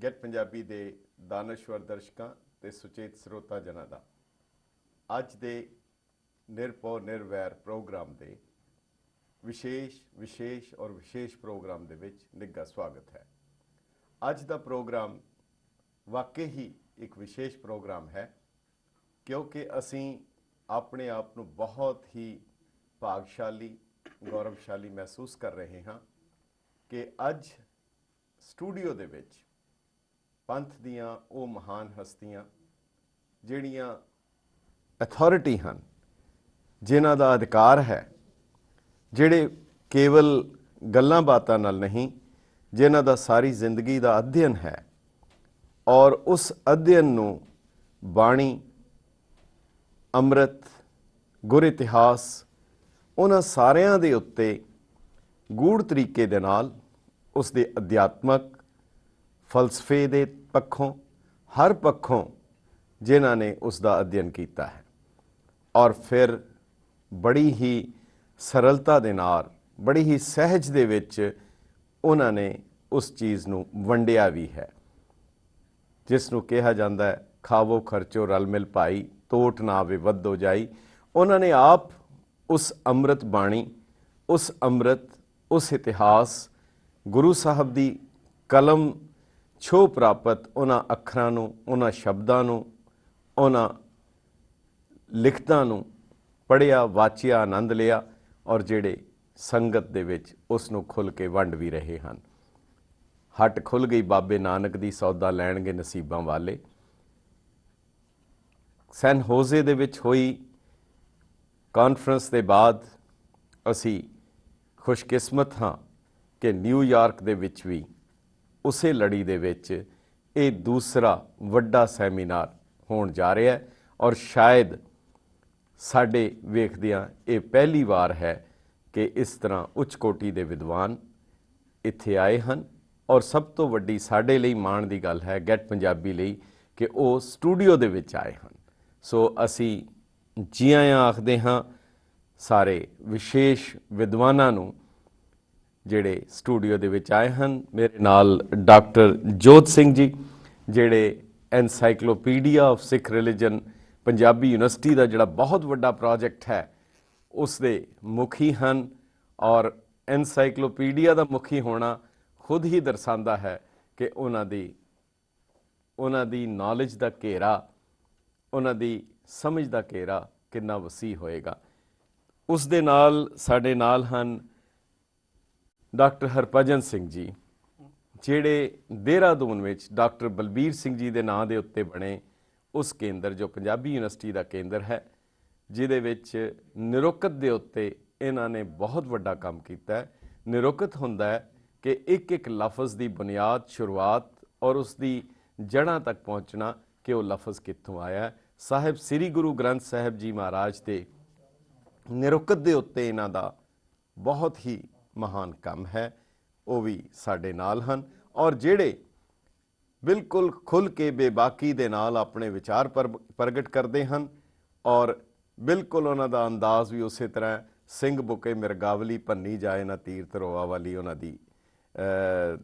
Get Punjabi ਦੇ ਦਾਨਸ਼ਵਰ ਦਰਸ਼ਕਾਂ ਤੇ ਸੁਚੇਤ ਸਰੋਤਾ ਜਨਾਂ ਦਾ ਅੱਜ ਦੇ ਨਿਰਭਉ ਨਿਰਵੈਰ ਪ੍ਰੋਗਰਾਮ ਦੇ ਵਿਸ਼ੇਸ਼ ਪ੍ਰੋਗਰਾਮ ਦੇ ਵਿੱਚ ਨਿੱਘਾ ਸਵਾਗਤ ਹੈ। ਅੱਜ ਦਾ ਪ੍ਰੋਗਰਾਮ ਵਾਕਈ ਹੀ ਇੱਕ ਵਿਸ਼ੇਸ਼ ਪ੍ਰੋਗਰਾਮ ਹੈ ਕਿਉਂਕਿ ਅਸੀਂ ਆਪਣੇ ਆਪ ਨੂੰ ਬਹੁਤ ਹੀ ਭਾਗਸ਼ਾਲੀ ਗੌਰਵਸ਼ਾਲੀ ਮਹਿਸੂਸ ਕਰ ਰਹੇ ਹਾਂ ਕਿ ਅੱਜ ਸਟੂਡੀਓ ਦੇ ਵਿੱਚ ਪੰਥ ਦੀਆਂ ਉਹ ਮਹਾਨ ਹਸਤੀਆਂ ਜਿਹੜੀਆਂ ਅਥਾਰਟੀ ਹਨ, ਜਿਨ੍ਹਾਂ ਦਾ ਅਧਿਕਾਰ ਹੈ, ਜਿਹੜੇ ਕੇਵਲ ਗੱਲਾਂ ਬਾਤਾਂ ਨਾਲ ਨਹੀਂ, ਜਿਨ੍ਹਾਂ ਦਾ ਸਾਰੀ ਜ਼ਿੰਦਗੀ ਦਾ ਅਧਿਐਨ ਹੈ ਔਰ ਉਸ ਅਧਿਐਨ ਨੂੰ ਬਾਣੀ, ਅੰਮ੍ਰਿਤ, ਗੁਰ ਇਤਿਹਾਸ ਉਹਨਾਂ ਸਾਰਿਆਂ ਦੇ ਉੱਤੇ ਗੂੜ੍ਹ ਤਰੀਕੇ ਦੇ ਨਾਲ ਉਸ ਦੇ ਅਧਿਆਤਮਕ ਫਲਸਫੇ ਦੇ ਪੱਖੋਂ ਹਰ ਪੱਖੋਂ ਜਿਨ੍ਹਾਂ ਨੇ ਉਸ ਦਾ ਅਧਿਐਨ ਕੀਤਾ ਹੈ ਔਰ ਫਿਰ ਬੜੀ ਹੀ ਸਰਲਤਾ ਦੇ ਨਾਲ, ਬੜੀ ਹੀ ਸਹਿਜ ਦੇ ਵਿੱਚ ਉਹਨਾਂ ਨੇ ਉਸ ਚੀਜ਼ ਨੂੰ ਵੰਡਿਆ ਵੀ ਹੈ, ਜਿਸ ਨੂੰ ਕਿਹਾ ਜਾਂਦਾ ਹੈ ਖਾਵੋ ਖਰਚੋ ਰਲ ਮਿਲ ਭਾਈ, ਤੋਟ ਨਾ ਆਵੇ ਵੱਧੋ ਜਾਈ। ਉਹਨਾਂ ਨੇ ਆਪ ਉਸ ਅੰਮ੍ਰਿਤ ਬਾਣੀ, ਉਸ ਅੰਮ੍ਰਿਤ, ਉਸ ਇਤਿਹਾਸ, ਗੁਰੂ ਸਾਹਿਬ ਦੀ ਕਲਮ ਛੋਹ ਪ੍ਰਾਪਤ ਉਹਨਾਂ ਅੱਖਰਾਂ ਨੂੰ, ਉਹਨਾਂ ਸ਼ਬਦਾਂ ਨੂੰ, ਉਹਨਾਂ ਲਿਖਤਾਂ ਨੂੰ ਪੜ੍ਹਿਆ, ਵਾਚਿਆ, ਆਨੰਦ ਲਿਆ ਔਰ ਜਿਹੜੇ ਸੰਗਤ ਦੇ ਵਿੱਚ ਉਸ ਨੂੰ ਖੁੱਲ੍ਹ ਕੇ ਵੰਡ ਵੀ ਰਹੇ ਹਨ। ਹੱਟ ਖੁੱਲ੍ਹ ਗਈ ਬਾਬੇ ਨਾਨਕ ਦੀ, ਸੌਦਾ ਲੈਣਗੇ ਨਸੀਬਾਂ ਵਾਲੇ। ਸੈਨ ਹੋਜ਼ੇ ਦੇ ਵਿੱਚ ਹੋਈ ਕਾਨਫਰੰਸ ਦੇ ਬਾਅਦ ਅਸੀਂ ਖੁਸ਼ਕਿਸਮਤ ਹਾਂ ਕਿ ਨਿਊਯਾਰਕ ਦੇ ਵਿੱਚ ਵੀ ਉਸੇ ਲੜੀ ਦੇ ਵਿੱਚ ਇਹ ਦੂਸਰਾ ਵੱਡਾ ਸੈਮੀਨਾਰ ਹੋਣ ਜਾ ਰਿਹਾ ਹੈ ਔਰ ਸ਼ਾਇਦ ਸਾਡੇ ਵੇਖਦਿਆਂ ਇਹ ਪਹਿਲੀ ਵਾਰ ਹੈ ਕਿ ਇਸ ਤਰ੍ਹਾਂ ਉੱਚ ਕੋਟੀ ਦੇ ਵਿਦਵਾਨ ਇੱਥੇ ਆਏ ਹਨ ਔਰ ਸਭ ਤੋਂ ਵੱਡੀ ਸਾਡੇ ਲਈ ਮਾਣ ਦੀ ਗੱਲ ਹੈ ਗੈਟ ਪੰਜਾਬੀ ਲਈ ਕਿ ਉਹ ਸਟੂਡੀਓ ਦੇ ਵਿੱਚ ਆਏ ਹਨ। ਸੋ ਅਸੀਂ ਜੀ ਆਇਆਂ ਆਖਦੇ ਹਾਂ ਸਾਰੇ ਵਿਸ਼ੇਸ਼ ਵਿਦਵਾਨਾਂ ਨੂੰ ਜਿਹੜੇ ਸਟੂਡੀਓ ਦੇ ਵਿੱਚ ਆਏ ਹਨ। ਮੇਰੇ ਨਾਲ ਡਾਕਟਰ ਜੋਤ ਸਿੰਘ ਜੀ, ਜਿਹੜੇ encyclopedia of Sikh religion Punjabi university ਦਾ ਜਿਹੜਾ ਬਹੁਤ ਵੱਡਾ ਪ੍ਰੋਜੈਕਟ ਹੈ ਉਸ ਦੇ ਮੁਖੀ ਹਨ ਔਰ ਐਨਸਾਈਕਲੋਪੀਡੀਆ ਦਾ ਮੁਖੀ ਹੋਣਾ ਖੁਦ ਹੀ ਦਰਸਾਉਂਦਾ ਹੈ ਕਿ ਉਹਨਾਂ ਦੀ ਨੌਲੇਜ ਦਾ ਘੇਰਾ, ਉਹਨਾਂ ਦੀ ਸਮਝ ਦਾ ਘੇਰਾ ਕਿੰਨਾ ਵਸੀਹ ਹੋਏਗਾ। ਉਸ ਦੇ ਨਾਲ ਸਾਡੇ ਨਾਲ ਹਨ ਡਾਕਟਰ ਹਰਭਜਨ ਸਿੰਘ ਜੀ, ਜਿਹੜੇ ਦੇਹਰਾਦੂਨ ਵਿੱਚ ਡਾਕਟਰ ਬਲਬੀਰ ਸਿੰਘ ਜੀ ਦੇ ਨਾਂ ਦੇ ਉੱਤੇ ਬਣੇ ਉਸ ਕੇਂਦਰ ਜੋ ਪੰਜਾਬੀ ਯੂਨੀਵਰਸਿਟੀ ਦਾ ਕੇਂਦਰ ਹੈ, ਜਿਹਦੇ ਵਿੱਚ ਨਿਰੁਕਤ ਦੇ ਉੱਤੇ ਇਹਨਾਂ ਨੇ ਬਹੁਤ ਵੱਡਾ ਕੰਮ ਕੀਤਾ ਹੈ। ਨਿਰੁਕਤ ਹੁੰਦਾ ਹੈ ਕਿ ਇੱਕ ਇੱਕ ਲਫ਼ਜ਼ ਦੀ ਬੁਨਿਆਦ, ਸ਼ੁਰੂਆਤ ਔਰ ਉਸ ਦੀ ਜੜ੍ਹਾਂ ਤੱਕ ਪਹੁੰਚਣਾ ਕਿ ਉਹ ਲਫ਼ਜ਼ ਕਿੱਥੋਂ ਆਇਆ। ਸਾਹਿਬ ਸ੍ਰੀ ਗੁਰੂ ਗ੍ਰੰਥ ਸਾਹਿਬ ਜੀ ਮਹਾਰਾਜ ਦੇ ਨਿਰੁਕਤ ਦੇ ਉੱਤੇ ਇਹਨਾਂ ਦਾ ਬਹੁਤ ਹੀ ਮਹਾਨ ਕੰਮ ਹੈ। ਉਹ ਵੀ ਸਾਡੇ ਨਾਲ ਹਨ ਔਰ ਜਿਹੜੇ ਬਿਲਕੁਲ ਖੁੱਲ੍ਹ ਕੇ ਬੇਬਾਕੀ ਦੇ ਨਾਲ ਆਪਣੇ ਵਿਚਾਰ ਪ੍ਰਗਟ ਕਰਦੇ ਹਨ ਔਰ ਬਿਲਕੁਲ ਉਹਨਾਂ ਦਾ ਅੰਦਾਜ਼ ਵੀ ਉਸੇ ਤਰ੍ਹਾਂ ਸਿੰਘ ਬੁਕੇ ਮਿਰਗਾਵਲੀ ਭੰਨੀ ਜਾਏ ਨਾ ਤੀਰ ਧਰੋਆ ਵਾਲੀ ਉਹਨਾਂ ਦੀ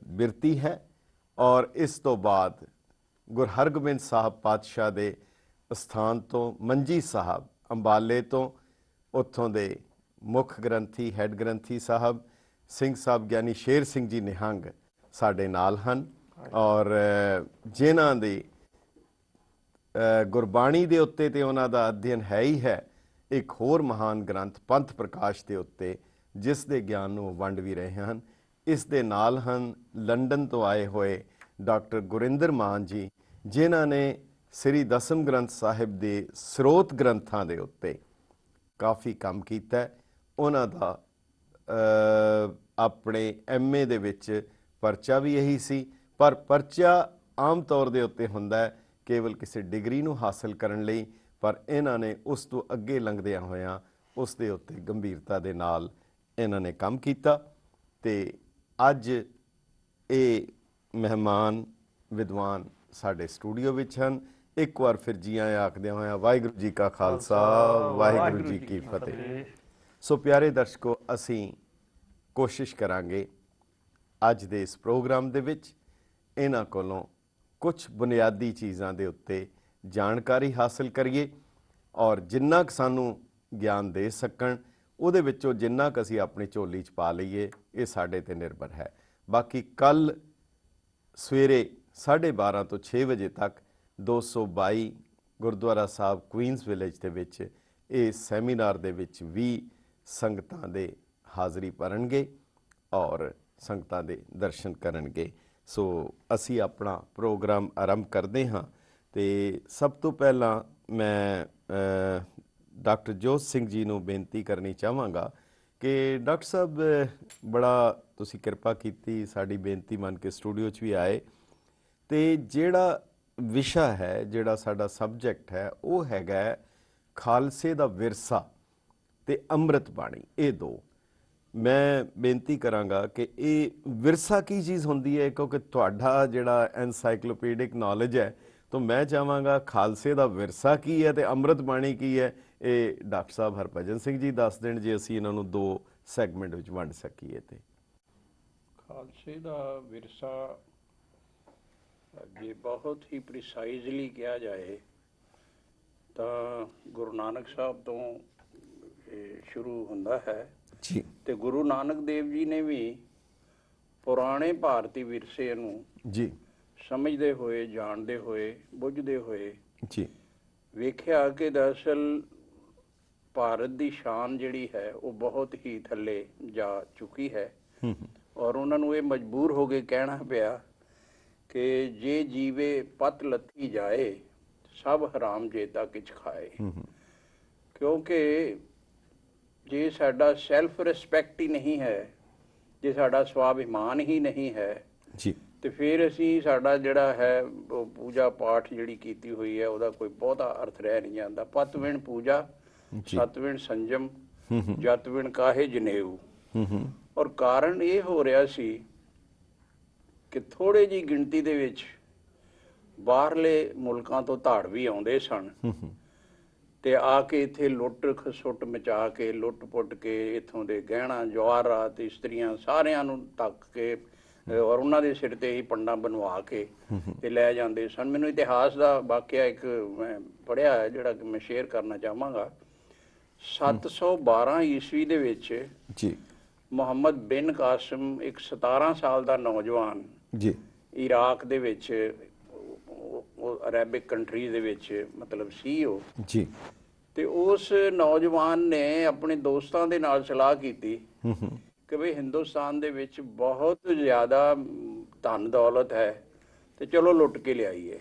ਬਿਰਤੀ ਹੈ। ਔਰ ਇਸ ਤੋਂ ਬਾਅਦ ਗੁਰੂ ਹਰਗੋਬਿੰਦ ਸਾਹਿਬ ਪਾਤਸ਼ਾਹ ਦੇ ਸਥਾਨ ਤੋਂ ਮੰਜੀ ਸਾਹਿਬ ਅੰਬਾਲੇ ਤੋਂ, ਉੱਥੋਂ ਦੇ ਮੁੱਖ ਗ੍ਰੰਥੀ, ਹੈੱਡ ਗ੍ਰੰਥੀ ਸਾਹਿਬ ਸਿੰਘ ਸਾਹਿਬ ਗਿਆਨੀ ਸ਼ੇਰ ਸਿੰਘ ਜੀ ਨਿਹੰਗ ਸਾਡੇ ਨਾਲ ਹਨ ਔਰ ਜਿਨ੍ਹਾਂ ਦੀ ਗੁਰਬਾਣੀ ਦੇ ਉੱਤੇ ਤੇ ਉਹਨਾਂ ਦਾ ਅਧਿਐਨ ਹੈ ਹੀ ਹੈ, ਇੱਕ ਹੋਰ ਮਹਾਨ ਗ੍ਰੰਥ ਪੰਥ ਪ੍ਰਕਾਸ਼ ਦੇ ਉੱਤੇ, ਜਿਸ ਦੇ ਗਿਆਨ ਨੂੰ ਵੰਡ ਵੀ ਰਹੇ ਹਨ। ਇਸ ਦੇ ਨਾਲ ਹਨ ਲੰਡਨ ਤੋਂ ਆਏ ਹੋਏ ਡਾਕਟਰ ਗੁਰਿੰਦਰ ਮਾਨ ਜੀ, ਜਿਨ੍ਹਾਂ ਨੇ ਸ੍ਰੀ ਦਸਮ ਗ੍ਰੰਥ ਸਾਹਿਬ ਦੇ ਸਰੋਤ ਗ੍ਰੰਥਾਂ ਦੇ ਉੱਤੇ ਕਾਫੀ ਕੰਮ ਕੀਤਾ। ਉਹਨਾਂ ਦਾ ਆਪਣੇ MA ਦੇ ਵਿੱਚ ਪਰਚਾ ਵੀ ਇਹੀ ਸੀ, ਪਰ ਪਰਚਾ ਆਮ ਤੌਰ ਦੇ ਉੱਤੇ ਹੁੰਦਾ ਹੈ ਕੇਵਲ ਕਿਸੇ ਡਿਗਰੀ ਨੂੰ ਹਾਸਲ ਕਰਨ ਲਈ, ਪਰ ਇਹਨਾਂ ਨੇ ਉਸ ਤੋਂ ਅੱਗੇ ਲੰਘਦਿਆਂ ਹੋਇਆਂ ਉਸ ਦੇ ਉੱਤੇ ਗੰਭੀਰਤਾ ਦੇ ਨਾਲ ਇਹਨਾਂ ਨੇ ਕੰਮ ਕੀਤਾ। ਤੇ ਅੱਜ ਇਹ ਮਹਿਮਾਨ ਵਿਦਵਾਨ ਸਾਡੇ ਸਟੂਡੀਓ ਵਿੱਚ ਹਨ। ਇੱਕ ਵਾਰ ਫਿਰ ਜੀ ਆਇਆਂ ਆਖਦਿਆਂ ਹੋਇਆਂ ਵਾਹਿਗੁਰੂ ਜੀ ਕਾ ਖਾਲਸਾ, ਵਾਹਿਗੁਰੂ ਜੀ ਕੀ ਫਤਿਹ। ਸੋ ਪਿਆਰੇ ਦਰਸ਼ਕੋ, ਅਸੀਂ ਕੋਸ਼ਿਸ਼ ਕਰਾਂਗੇ ਅੱਜ ਦੇ ਇਸ ਪ੍ਰੋਗਰਾਮ ਦੇ ਵਿੱਚ ਇਹਨਾਂ ਕੋਲੋਂ ਕੁਝ ਬੁਨਿਆਦੀ ਚੀਜ਼ਾਂ ਦੇ ਉੱਤੇ ਜਾਣਕਾਰੀ ਹਾਸਲ ਕਰੀਏ ਔਰ ਜਿੰਨਾ ਕੁ ਸਾਨੂੰ ਗਿਆਨ ਦੇ ਸਕਣ ਉਹਦੇ ਵਿੱਚੋਂ ਜਿੰਨਾ ਕੁ ਅਸੀਂ ਆਪਣੀ ਝੋਲੀ 'ਚ ਪਾ ਲਈਏ, ਇਹ ਸਾਡੇ 'ਤੇ ਨਿਰਭਰ ਹੈ। ਬਾਕੀ ਕੱਲ੍ਹ ਸਵੇਰੇ 12:30 ਤੋਂ 6 ਵਜੇ ਤੱਕ 222 ਗੁਰਦੁਆਰਾ ਸਾਹਿਬ ਕੁਈਨਸ ਵਿਲੇਜ ਦੇ ਵਿੱਚ ਇਹ ਸੈਮੀਨਾਰ ਦੇ ਵਿੱਚ ਵੀ ਸੰਗਤਾਂ ਦੇ ਹਾਜ਼ਰੀ ਭਰਨਗੇ ਔਰ ਸੰਗਤਾਂ ਦੇ ਦਰਸ਼ਨ ਕਰਨਗੇ। ਸੋ ਅਸੀਂ ਆਪਣਾ ਪ੍ਰੋਗਰਾਮ ਆਰੰਭ ਕਰਦੇ ਹਾਂ ਤੇ ਸਭ ਤੋਂ ਪਹਿਲਾਂ ਮੈਂ ਡਾਕਟਰ ਜੋਤ ਸਿੰਘ ਜੀ ਨੂੰ ਬੇਨਤੀ ਕਰਨੀ ਚਾਹਾਂਗਾ ਕਿ ਡਾਕਟਰ ਸਾਹਿਬ ਬੜਾ ਤੁਸੀਂ ਕਿਰਪਾ ਕੀਤੀ, ਸਾਡੀ ਬੇਨਤੀ ਮੰਨ ਕੇ ਸਟੂਡੀਓ 'ਚ ਵੀ ਆਏ ਤੇ ਜਿਹੜਾ ਵਿਸ਼ਾ ਹੈ, ਜਿਹੜਾ ਸਾਡਾ ਸਬਜੈਕਟ ਹੈ, ਉਹ ਹੈਗਾ ਖਾਲਸੇ ਦਾ ਵਿਰਸਾ ਤੇ ਅੰਮ੍ਰਿਤ ਬਾਣੀ। ਇਹ ਦੋ ਮੈਂ ਬੇਨਤੀ ਕਰਾਂਗਾ ਕਿ ਇਹ ਵਿਰਸਾ ਕੀ ਚੀਜ਼ ਹੁੰਦੀ ਹੈ, ਕਿਉਂਕਿ ਤੁਹਾਡਾ ਜਿਹੜਾ ਐਨਸਾਈਕਲੋਪੀਡਿਕ ਨੌਲੇਜ ਹੈ ਤਾਂ ਮੈਂ ਚਾਹਾਂਗਾ ਖਾਲਸੇ ਦਾ ਵਿਰਸਾ ਕੀ ਹੈ ਤੇ ਅੰਮ੍ਰਿਤ ਬਾਣੀ ਕੀ ਹੈ, ਇਹ ਡਾਕਟਰ ਸਾਹਿਬ ਹਰਭਜਨ ਸਿੰਘ ਜੀ ਦੱਸ ਦੇਣ ਜੇ ਅਸੀਂ ਇਹਨਾਂ ਨੂੰ ਦੋ ਸੈਗਮੈਂਟ ਵਿੱਚ ਵੰਡ ਸਕੀਏ। ਤੇ ਖਾਲਸੇ ਦਾ ਵਿਰਸਾ ਜੇ ਬਹੁਤ ਹੀ ਪ੍ਰੀਸਾਈਜ਼ਲੀ ਕਿਹਾ ਜਾਏ ਤਾਂ ਗੁਰੂ ਨਾਨਕ ਸਾਹਿਬ ਤੋਂ ਇਹ ਸ਼ੁਰੂ ਹੁੰਦਾ ਹੈ ਜੀ। ਤੇ ਗੁਰੂ ਨਾਨਕ ਦੇਵ ਜੀ ਨੇ ਵੀ ਪੁਰਾਣੇ ਭਾਰਤੀ ਵਿਰਸੇ ਨੂੰ ਜੀ ਸਮਝਦੇ ਹੋਏ, ਜਾਣਦੇ ਹੋਏ, ਬੁੱਝਦੇ ਹੋਏ ਜੀ ਵੇਖਿਆ ਕਿ ਦਰਅਸਲ ਭਾਰਤ ਦੀ ਸ਼ਾਨ ਜਿਹੜੀ ਹੈ ਉਹ ਬਹੁਤ ਹੀ ਥੱਲੇ ਜਾ ਚੁੱਕੀ ਹੈ ਔਰ ਉਹਨਾਂ ਨੂੰ ਇਹ ਮਜਬੂਰ ਹੋ ਕੇ ਕਹਿਣਾ ਪਿਆ ਕਿ ਜੇ ਜੀਵੇ ਪਤ ਲੱਥੀ ਜਾਏ ਸਭ ਹਰਾਮ ਜੇਤਾ ਕਿਛ ਖਾਏ। ਕਿਉਂਕਿ ਜੇ ਸਾਡਾ ਸੈਲਫ ਰਿਸਪੈਕਟ ਹੀ ਨਹੀਂ ਹੈ, ਜੇ ਸਾਡਾ ਸਵਾਭਿਮਾਨ ਹੀ ਨਹੀਂ ਹੈ ਜੀ, ਤੇ ਫਿਰ ਅਸੀਂ ਸਾਡਾ ਜਿਹੜਾ ਹੈ ਉਹ ਪੂਜਾ ਪਾਠ ਜਿਹੜੀ ਕੀਤੀ ਹੋਈ ਹੈ ਉਹਦਾ ਕੋਈ ਬਹੁਤਾ ਅਰਥ ਰਹਿ ਨਹੀਂ ਜਾਂਦਾ। ਪਤ ਵਿਣ ਪੂਜਾ, ਸਤ ਵਿਣ ਸੰਜਮ, ਜਤ ਵਿਣ ਕਾਹੇ ਜਨੇਊ। ਔਰ ਕਾਰਨ ਇਹ ਹੋ ਰਿਹਾ ਸੀ ਕਿ ਥੋੜੇ ਜਿਹੀ ਗਿਣਤੀ ਦੇ ਵਿੱਚ ਬਾਹਰਲੇ ਮੁਲਕਾਂ ਤੋਂ ਧਾੜਵੀ ਆਉਂਦੇ ਸਨ ਤੇ ਆ ਕੇ ਇੱਥੇ ਲੁੱਟ ਖਸੁੱਟ ਮਚਾ ਕੇ, ਲੁੱਟ ਪੁੱਟ ਕੇ ਇੱਥੋਂ ਦੇ ਗਹਿਣਾ ਜਵਾਹਰਾਤ, ਇਸਤਰੀਆਂ ਸਾਰਿਆਂ ਨੂੰ ਤੱਕ ਕੇ ਔਰ ਉਹਨਾਂ ਦੇ ਸਿਰ ਤੇ ਹੀ ਪੰਡਾਂ ਬਣਵਾ ਕੇ ਤੇ ਲੈ ਜਾਂਦੇ ਸਨ। ਮੈਨੂੰ ਇਤਿਹਾਸ ਦਾ ਵਾਕਿਆ ਇੱਕ ਮੈਂ ਪੜ੍ਹਿਆ ਹੈ ਜਿਹੜਾ ਕਿ ਮੈਂ ਸ਼ੇਅਰ ਕਰਨਾ ਚਾਹਾਂਗਾ। 712 ਈਸਵੀ ਦੇ ਵਿੱਚ ਜੀ ਮੁਹੰਮਦ ਬਿਨ ਕਾਸਿਮ ਇੱਕ 17 ਸਾਲ ਦਾ ਨੌਜਵਾਨ ਜੀ ਇਰਾਕ ਦੇ ਵਿੱਚ, ਉਹ ਅਰੈਬਿਕ ਕੰਟਰੀ ਦੇ ਵਿੱਚ ਮਤਲਬ ਸੀ ਉਹ ਜੀ, ਤੇ ਉਸ ਨੌਜਵਾਨ ਨੇ ਆਪਣੇ ਦੋਸਤਾਂ ਦੇ ਨਾਲ ਸਲਾਹ ਕੀਤੀ ਕਿ ਵੀ ਹਿੰਦੁਸਤਾਨ ਦੇ ਵਿੱਚ ਬਹੁਤ ਜ਼ਿਆਦਾ ਧਨ ਦੌਲਤ ਹੈ ਤੇ ਚਲੋ ਲੁੱਟ ਕੇ ਲਿਆਈਏ।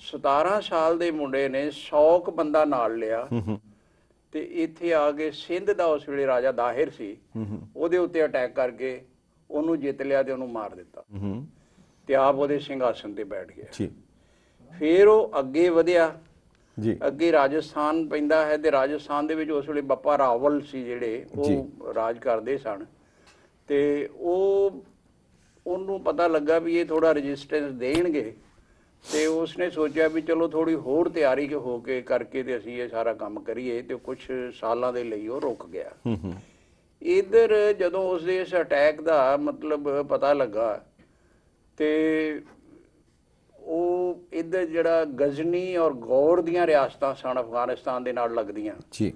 17 ਸਾਲ ਦੇ ਮੁੰਡੇ ਨੇ 100 ਬੰਦਾ ਨਾਲ ਲਿਆ ਤੇ ਇੱਥੇ ਆ ਕੇ ਸਿੰਧ ਦਾ ਉਸ ਵੇਲੇ ਰਾਜਾ ਦਾਹਿਰ ਸੀ, ਉਹਦੇ ਉੱਤੇ ਅਟੈਕ ਕਰਕੇ ਉਹਨੂੰ ਜਿੱਤ ਲਿਆ ਤੇ ਉਹਨੂੰ ਮਾਰ ਦਿੱਤਾ ਤੇ ਆਪ ਉਹਦੇ ਸਿੰਘਾਸਨ ਤੇ ਬੈਠ ਗਿਆ। ਫਿਰ ਉਹ ਅੱਗੇ ਵਧਿਆ ਜੀ, ਅੱਗੇ ਰਾਜਸਥਾਨ ਪੈਂਦਾ ਹੈ ਤੇ ਰਾਜਸਥਾਨ ਦੇ ਵਿੱਚ ਉਸ ਵੇਲੇ ਬੱਪਾ ਰਾਵਲ ਸੀ ਜਿਹੜੇ ਉਹ ਰਾਜ ਕਰਦੇ ਸਨ ਤੇ ਉਹਨੂੰ ਪਤਾ ਲੱਗਾ ਵੀ ਇਹ ਥੋੜਾ ਰੈਜ਼ਿਸਟੈਂਸ ਦੇਣਗੇ ਤੇ ਉਸਨੇ ਸੋਚਿਆ ਵੀ ਚਲੋ ਥੋੜੀ ਹੋਰ ਤਿਆਰੀ ਹੋ ਕੇ ਕਰਕੇ ਤੇ ਅਸੀਂ ਇਹ ਸਾਰਾ ਕੰਮ ਕਰੀਏ ਤੇ ਕੁਝ ਸਾਲਾਂ ਦੇ ਲਈ ਉਹ ਰੁਕ ਗਿਆ। ਇਧਰ ਜਦੋਂ ਉਸਦੇ ਇਸ ਅਟੈਕ ਦਾ ਮਤਲਬ ਪਤਾ ਲੱਗਾ ਤੇ ਉਹ ਇੱਧਰ ਜਿਹੜਾ ਗਜ਼ਨੀ ਔਰ ਗੌਰ ਦੀਆਂ ਰਿਆਸਤਾਂ ਸਨ ਅਫਗਾਨਿਸਤਾਨ ਦੇ ਨਾਲ ਲੱਗਦੀਆਂ ਜੀ,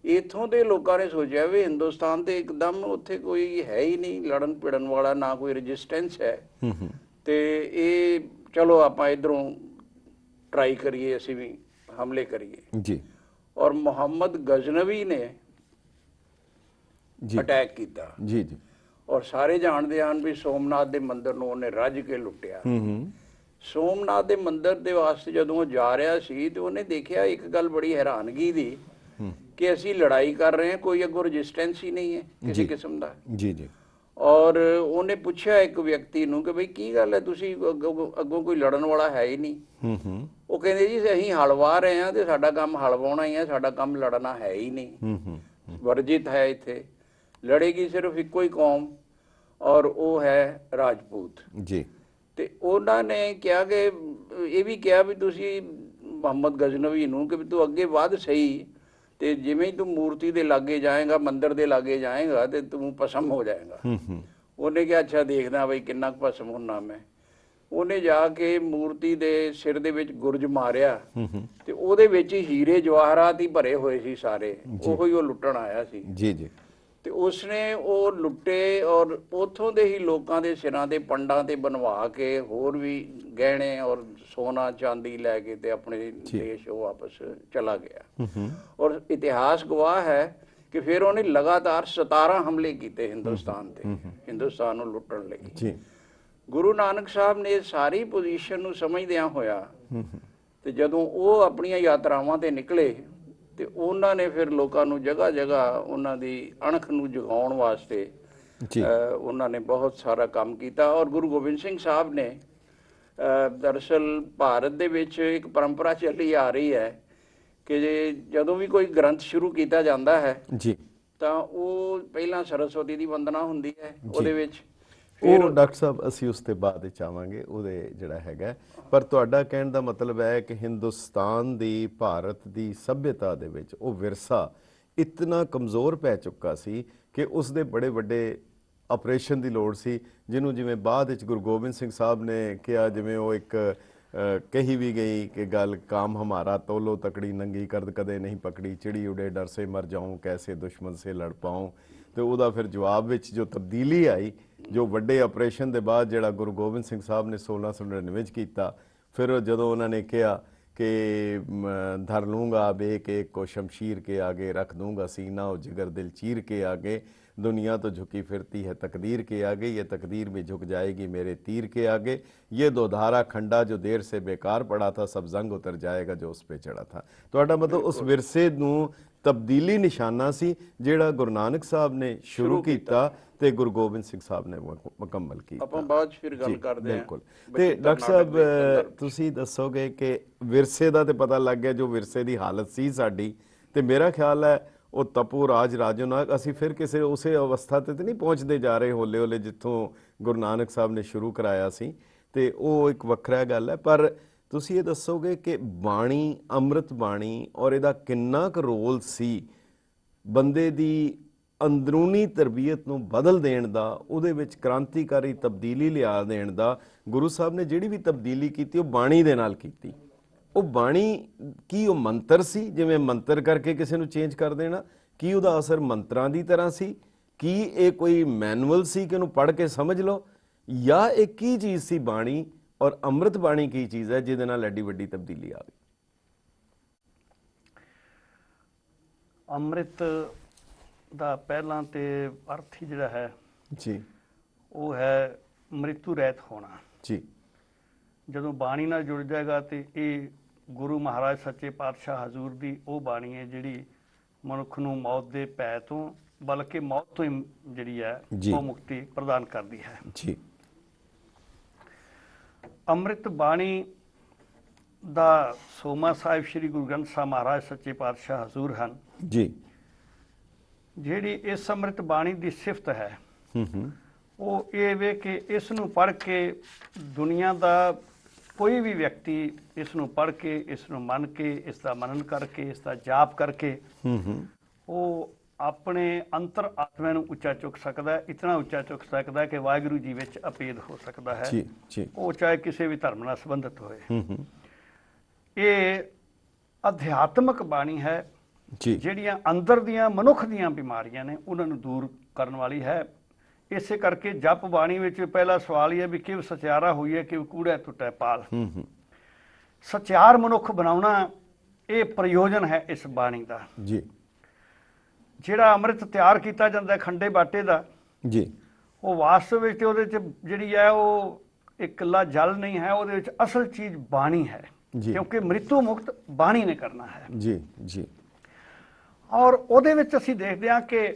ਇੱਥੋਂ ਦੇ ਲੋਕਾਂ ਨੇ ਸੋਚਿਆ ਵੀ ਹਿੰਦੁਸਤਾਨ ਤੇ ਇੱਕਦਮ ਉੱਥੇ ਕੋਈ ਹੈ ਹੀ ਨਹੀਂ ਲੜਨ ਭਿੜਨ ਵਾਲਾ, ਨਾ ਕੋਈ ਰੈਜ਼ਿਸਟੈਂਸ ਹੈ ਤੇ ਇਹ ਚਲੋ ਆਪਾਂ ਇਧਰੋਂ ਟਰਾਈ ਕਰੀਏ, ਅਸੀਂ ਵੀ ਹਮਲੇ ਕਰੀਏ ਜੀ। ਔਰ ਮੁਹੰਮਦ ਗਜ਼ਨਵੀ ਨੇ ਅਟੈਕ ਕੀਤਾ ਜੀ ਜੀ ਔਰ ਸਾਰੇ ਜਾਣਦੇ ਹਨ ਵੀ ਸੋਮਨਾਥ ਦੇ ਮੰਦਿਰ ਨੂੰ ਉਹਨੇ ਰੱਜ ਕੇ ਲੁੱਟਿਆ। ਸੋਮਨਾਥ ਦੇ ਮੰਦਿਰ ਦੇ ਵਾਸਤੇ ਜਦੋਂ ਉਹ ਜਾ ਰਿਹਾ ਸੀ ਤੇ ਉਹਨੇ ਦੇਖਿਆ ਇੱਕ ਗੱਲ ਬੜੀ ਹੈਰਾਨਗੀ ਦੀ ਕਿ ਅਸੀਂ ਲੜਾਈ ਕਰ ਰਹੇ ਹਾਂ, ਕੋਈ ਅੱਗੋਂ ਰੈਜ਼ਿਸਟੈਂਸ ਹੀ ਨਹੀਂ ਹੈ ਕਿਸੇ ਕਿਸਮ ਦਾ ਜੀ ਜੀ। ਔਰ ਉਹਨੇ ਪੁੱਛਿਆ ਇੱਕ ਵਿਅਕਤੀ ਨੂੰ ਕਿ ਬਈ ਕੀ ਗੱਲ ਹੈ, ਤੁਸੀਂ ਅੱਗੋਂ ਕੋਈ ਲੜਨ ਵਾਲਾ ਹੈ ਹੀ ਨਹੀਂ। ਉਹ ਕਹਿੰਦੇ ਜੀ ਅਸੀਂ ਹਲ ਵਾਹ ਰਹੇ ਹਾਂ ਤੇ ਸਾਡਾ ਕੰਮ ਹਲ ਵਾਹੁਣਾ ਹੀ ਹੈ, ਸਾਡਾ ਕੰਮ ਲੜਨਾ ਹੈ ਹੀ ਨਹੀਂ, ਵਰਜਿਤ ਹੈ। ਇੱਥੇ ਲੜੇਗੀ ਸਿਰਫ ਇੱਕੋ ਹੀ ਕੌਮ ਔਰ ਉਹ ਹੈ ਰਾਜਪੂਤ ਜੀ। ਤੇ ਉਹਨਾਂ ਨੇ ਕਿਹਾ ਕਿ ਇਹ ਵੀ ਕਿਹਾ ਵੀ ਤੁਸੀਂ ਮੁਹੰਮਦ ਗਜ਼ਨਵੀ ਨੂੰ ਕਿ ਤੂੰ ਅੱਗੇ ਵੱਧ ਸਹੀ ਤੇ ਜਿਵੇਂ ਹੀ ਤੂੰ ਮੂਰਤੀ ਦੇ ਲਾਗੇ ਜਾਏਗਾ, ਮੰਦਿਰ ਦੇ ਲਾਗੇ ਜਾਏਗਾ ਤੇ ਤੂੰ ਭਸਮ ਹੋ ਜਾਏਗਾ। ਉਹਨੇ ਕਿਹਾ ਅੱਛਾ ਦੇਖਦਾ ਬਈ ਕਿੰਨਾ ਕੁ ਭਸਮ ਹੁੰਨਾ ਮੈਂ। ਉਹਨੇ ਜਾ ਕੇ ਮੂਰਤੀ ਦੇ ਸਿਰ ਦੇ ਵਿੱਚ ਗੁਰਜ ਮਾਰਿਆ ਤੇ ਉਹਦੇ ਵਿੱਚ ਹੀਰੇ ਜਵਾਹਰਾਤ ਹੀ ਭਰੇ ਹੋਏ ਸੀ ਸਾਰੇ, ਉਹੀ ਉਹ ਲੁੱਟਣ ਆਇਆ ਸੀ। ਜੀ ਜੀ। ਤੇ ਉਸਨੇ ਉਹ ਲੁੱਟੇ ਔਰ ਉਥੋਂ ਦੇ ਹੀ ਲੋਕਾਂ ਦੇ ਸਿਰਾਂ ਤੇ ਪੰਡਾਂ ਤੇ ਬਣਵਾ ਕੇ ਹੋਰ ਵੀ ਗਹਿਣੇ ਔਰ ਸੋਨਾ ਚਾਂਦੀ ਲੈ ਕੇ ਤੇ ਆਪਣੇ ਦੇਸ਼ ਉਹ ਵਾਪਸ ਚਲਾ ਗਿਆ। ਔਰ ਇਤਿਹਾਸ ਗਵਾਹ ਹੈ ਕਿ ਫਿਰ ਉਹਨੇ ਲਗਾਤਾਰ 17 ਹਮਲੇ ਕੀਤੇ ਹਿੰਦੁਸਤਾਨ ਤੇ, ਹਿੰਦੁਸਤਾਨ ਨੂੰ ਲੁੱਟਣ ਲਈ। ਜੀ। ਗੁਰੂ ਨਾਨਕ ਸਾਹਿਬ ਨੇ ਸਾਰੀ ਪੋਜੀਸ਼ਨ ਨੂੰ ਸਮਝਦਿਆਂ ਹੋਇਆ ਤੇ ਜਦੋਂ ਉਹ ਆਪਣੀਆਂ ਯਾਤਰਾਵਾਂ ਤੇ ਨਿਕਲੇ ਤੇ ਉਹਨਾਂ ਨੇ ਫਿਰ ਲੋਕਾਂ ਨੂੰ ਜਗ੍ਹਾ ਜਗ੍ਹਾ ਉਹਨਾਂ ਦੀ ਅਣਖ ਨੂੰ ਜਗਾਉਣ ਵਾਸਤੇ ਉਹਨਾਂ ਨੇ ਬਹੁਤ ਸਾਰਾ ਕੰਮ ਕੀਤਾ। ਔਰ ਗੁਰੂ ਗੋਬਿੰਦ ਸਿੰਘ ਸਾਹਿਬ ਨੇ ਦਰਅਸਲ ਭਾਰਤ ਦੇ ਵਿੱਚ ਇੱਕ ਪਰੰਪਰਾ ਚੱਲੀ ਆ ਰਹੀ ਹੈ ਕਿ ਜਦੋਂ ਵੀ ਕੋਈ ਗ੍ਰੰਥ ਸ਼ੁਰੂ ਕੀਤਾ ਜਾਂਦਾ ਹੈ ਜੀ ਤਾਂ ਉਹ ਪਹਿਲਾਂ ਸਰਸਵਤੀ ਦੀ ਵੰਦਨਾ ਹੁੰਦੀ ਹੈ ਉਹਦੇ ਵਿੱਚ। ਉਹ ਡਾਕਟਰ ਸਾਹਿਬ ਅਸੀਂ ਉਸ ਤੇ ਬਾਅਦ ਵਿੱਚ ਆਵਾਂਗੇ ਉਹਦੇ ਜਿਹੜਾ ਹੈਗਾ, ਪਰ ਤੁਹਾਡਾ ਕਹਿਣ ਦਾ ਮਤਲਬ ਹੈ ਕਿ ਹਿੰਦੁਸਤਾਨ ਦੀ, ਭਾਰਤ ਦੀ ਸੱਭਿਅਤਾ ਦੇ ਵਿੱਚ ਉਹ ਵਿਰਸਾ ਇਤਨਾ ਕਮਜ਼ੋਰ ਪੈ ਚੁੱਕਾ ਸੀ ਕਿ ਉਸ ਦੇ ਬੜੇ ਵੱਡੇ ਆਪਰੇਸ਼ਨ ਦੀ ਲੋੜ ਸੀ, ਜਿਹਨੂੰ ਜਿਵੇਂ ਬਾਅਦ ਵਿੱਚ ਗੁਰੂ ਗੋਬਿੰਦ ਸਿੰਘ ਸਾਹਿਬ ਨੇ ਕਿਹਾ, ਜਿਵੇਂ ਉਹ ਇੱਕ ਕਹੀ ਵੀ ਗਈ ਕਿ ਗੱਲ ਕਾਮ ਹਮਾਰਾ ਤੋਲੋ ਤਕੜੀ ਨੰਗੀ ਕਰਦ ਕਦੇ ਨਹੀਂ ਪਕੜੀ, ਚਿੜੀ ਉੜੇ ਡਰ ਸੇ ਮਰ ਜਾऊं ਕੈਸੇ ਦੁਸ਼ਮਣ ਸੇ ਲੜ ਪਾऊं। ਤੇ ਉਹਦਾ ਫਿਰ ਜਵਾਬ ਵਿੱਚ ਜੋ ਤਬਦੀਲੀ ਆਈ, ਜੋ ਵੱਡੇ ਆਪਰੇਸ਼ਨ ਦੇ ਬਾਅਦ ਜਿਹੜਾ ਗੁਰੂ ਗੋਬਿੰਦ ਸਿੰਘ ਸਾਹਿਬ ਨੇ 1699 ਵਿੱਚ ਕੀਤਾ, ਫਿਰ ਜਦੋਂ ਉਹਨਾਂ ਨੇ ਕਿਹਾ कि धर लूँगा बेक एक को शमशीर के आगे, रख दूँगा सीना और जिगर दिल चीर के आगे, दुनिया तो झुकी फिरती है तकदीर के आगे, ये तकदीर भी झुक जाएगी मेरे तीर के आगे, ये दो धारा खंडा जो देर से बेकार पड़ा था, सब जंग उतर जाएगा जो उस पर चढ़ा था। तो मतलब उस विरसे नूं तब्दीली निशाना सी ਜਿਹੜਾ ਗੁਰੂ ਨਾਨਕ ਸਾਹਿਬ ਨੇ ਸ਼ੁਰੂ ਕੀਤਾ ਤੇ ਗੁਰੂ ਗੋਬਿੰਦ ਸਿੰਘ ਸਾਹਿਬ ਨੇ ਮੁਕੰਮਲ ਕੀਤਾ। ਆਪਾਂ ਬਾਅਦ ਫਿਰ ਗੱਲ ਕਰਦੇ ਹਾਂ। ਬਿਲਕੁਲ। ਤੇ ਡਾਕਟਰ ਸਾਹਿਬ ਤੁਸੀਂ ਦੱਸੋਗੇ ਕਿ ਵਿਰਸੇ ਦਾ ਤੇ ਪਤਾ ਲੱਗ ਗਿਆ ਜੋ ਵਿਰਸੇ ਦੀ ਹਾਲਤ ਸੀ ਸਾਡੀ, ਤੇ ਮੇਰਾ ਖਿਆਲ ਹੈ ਉਹ ਤਪੋ ਰਾਜ ਰਾਜੋ ਨਾਗ ਅਸੀਂ ਫਿਰ ਕਿਸੇ ਉਸੇ ਅਵਸਥਾ ਤੇ ਨਹੀਂ ਪਹੁੰਚਦੇ ਜਾ ਰਹੇ ਹੌਲੇ ਹੌਲੇ ਜਿੱਥੋਂ ਗੁਰੂ ਨਾਨਕ ਸਾਹਿਬ ਨੇ ਸ਼ੁਰੂ ਕਰਾਇਆ ਸੀ, ਤੇ ਉਹ ਇੱਕ ਵੱਖਰਾ ਗੱਲ ਹੈ। ਪਰ ਤੁਸੀਂ ਇਹ ਦੱਸੋਗੇ ਕਿ ਬਾਣੀ, ਅੰਮ੍ਰਿਤ ਬਾਣੀ ਔਰ ਇਹਦਾ ਕਿੰਨਾ ਕੁ ਰੋਲ ਸੀ ਬੰਦੇ ਦੀ ਅੰਦਰੂਨੀ ਤਰਬੀਅਤ ਨੂੰ ਬਦਲ ਦੇਣ ਦਾ, ਉਹਦੇ ਵਿੱਚ ਕ੍ਰਾਂਤੀਕਾਰੀ ਤਬਦੀਲੀ ਲਿਆ ਦੇਣ ਦਾ। ਗੁਰੂ ਸਾਹਿਬ ਨੇ ਜਿਹੜੀ ਵੀ ਤਬਦੀਲੀ ਕੀਤੀ ਉਹ ਬਾਣੀ ਦੇ ਨਾਲ ਕੀਤੀ। ਉਹ ਬਾਣੀ ਕੀ ਉਹ ਮੰਤਰ ਸੀ, ਜਿਵੇਂ ਮੰਤਰ ਕਰਕੇ ਕਿਸੇ ਨੂੰ ਚੇਂਜ ਕਰ ਦੇਣਾ? ਕੀ ਉਹਦਾ ਅਸਰ ਮੰਤਰਾਂ ਦੀ ਤਰ੍ਹਾਂ ਸੀ? ਕੀ ਇਹ ਕੋਈ ਮੈਨੂਅਲ ਸੀ ਕਿ ਉਹਨੂੰ ਪੜ੍ਹ ਕੇ ਸਮਝ ਲਓ, ਜਾਂ ਇਹ ਕੀ ਚੀਜ਼ ਸੀ ਬਾਣੀ? ਔਰ ਅੰਮ੍ਰਿਤ ਬਾਣੀ ਕੀ ਚੀਜ਼ ਹੈ ਜਿਹਦੇ ਨਾਲ ਐਡੀ ਵੱਡੀ ਤਬਦੀਲੀ ਆ ਗਈ? ਅੰਮ੍ਰਿਤ ਦਾ ਪਹਿਲਾਂ ਤੇ ਅਰਥ ਹੀ ਜਿਹੜਾ ਹੈ ਜੀ ਉਹ ਹੈ ਮ੍ਰਿਤੂ ਰਹਿਤ ਹੋਣਾ ਜੀ। ਜਦੋਂ ਬਾਣੀ ਨਾਲ ਜੁੜ ਜਾਏਗਾ ਤੇ ਇਹ ਗੁਰੂ ਮਹਾਰਾਜ ਸੱਚੇ ਪਾਤਸ਼ਾਹ ਹਜ਼ੂਰ ਦੀ ਉਹ ਬਾਣੀ ਹੈ ਜਿਹੜੀ ਮਨੁੱਖ ਨੂੰ ਮੌਤ ਦੇ ਭੈ ਤੋਂ, ਬਲਕਿ ਮੌਤ ਤੋਂ ਹੀ ਜਿਹੜੀ ਹੈ ਉਹ ਮੁਕਤੀ ਪ੍ਰਦਾਨ ਕਰਦੀ ਹੈ ਜੀ। ਅੰਮ੍ਰਿਤ ਬਾਣੀ ਦਾ ਸੋਮਾ ਸਾਹਿਬ ਸ੍ਰੀ ਗੁਰੂ ਗ੍ਰੰਥ ਸਾਹਿਬ ਮਹਾਰਾਜ ਸੱਚੇ ਪਾਤਸ਼ਾਹ ਹਜ਼ੂਰ ਹਨ ਜੀ। ਜਿਹੜੀ ਇਸ ਅੰਮ੍ਰਿਤ ਬਾਣੀ ਦੀ ਸਿਫਤ ਹੈ ਉਹ ਇਹ ਵੇ ਕਿ ਇਸ ਨੂੰ ਪੜ੍ਹ ਕੇ ਦੁਨੀਆ ਦਾ ਕੋਈ ਵੀ ਵਿਅਕਤੀ ਇਸ ਨੂੰ ਪੜ੍ਹ ਕੇ, ਇਸ ਨੂੰ ਮੰਨ ਕੇ, ਇਸ ਦਾ ਮਨਨ ਕਰਕੇ, ਇਸ ਦਾ ਜਾਪ ਕਰਕੇ ਉਹ ਆਪਣੇ ਅੰਤਰ ਆਤਮਾ ਨੂੰ ਉੱਚਾ ਚੁੱਕ ਸਕਦਾ ਹੈ। ਇਤਨਾ ਉੱਚਾ ਚੁੱਕ ਸਕਦਾ ਹੈ ਕਿ ਵਾਹਿਗੁਰੂ ਜੀ ਵਿੱਚ ਅਪੇਦ ਹੋ ਸਕਦਾ ਹੈ, ਉਹ ਚਾਹੇ ਕਿਸੇ ਵੀ ਧਰਮ ਨਾਲ ਸੰਬੰਧਿਤ ਹੋਏ। ਇਹ ਅਧਿਆਤਮਕ ਬਾਣੀ ਹੈ ਜਿਹੜੀਆਂ ਅੰਦਰ ਦੀਆਂ ਮਨੁੱਖ ਦੀਆਂ ਬਿਮਾਰੀਆਂ ਨੇ ਉਹਨਾਂ ਨੂੰ ਦੂਰ ਕਰਨ ਵਾਲੀ ਹੈ। ਇਸੇ ਕਰਕੇ ਜਪ ਬਾਣੀ ਵਿੱਚ ਪਹਿਲਾ ਸਵਾਲ ਇਹ ਹੈ ਵੀ ਕਿਵ ਸਚਿਆਰਾ ਹੋਈ ਹੈ, ਕਿਵ ਕੂੜਾ ਟੁੱਟੈ ਪਾਲ। ਸਚਿਆਰ ਮਨੁੱਖ ਬਣਾਉਣਾ ਇਹ ਪ੍ਰਯੋਜਨ ਹੈ ਇਸ ਬਾਣੀ ਦਾ ਜੀ। ਜਿਹੜਾ ਅੰਮ੍ਰਿਤ ਤਿਆਰ ਕੀਤਾ ਜਾਂਦਾ ਖੰਡੇ ਬਾਟੇ ਦਾ ਜੀ, ਉਹ ਵਾਸਤਵ ਵਿੱਚ ਉਹਦੇ 'ਚ ਜਿਹੜੀ ਹੈ ਉਹ ਇਕੱਲਾ ਜਲ ਨਹੀਂ ਹੈ, ਉਹਦੇ ਵਿੱਚ ਅਸਲ ਚੀਜ਼ ਬਾਣੀ ਹੈ, ਕਿਉਂਕਿ ਮ੍ਰਿਤੂ ਮੁਕਤ ਬਾਣੀ ਨੇ ਕਰਨਾ ਹੈ ਜੀ ਜੀ। ਔਰ ਉਹਦੇ ਵਿੱਚ ਅਸੀਂ ਦੇਖਦੇ ਹਾਂ ਕਿ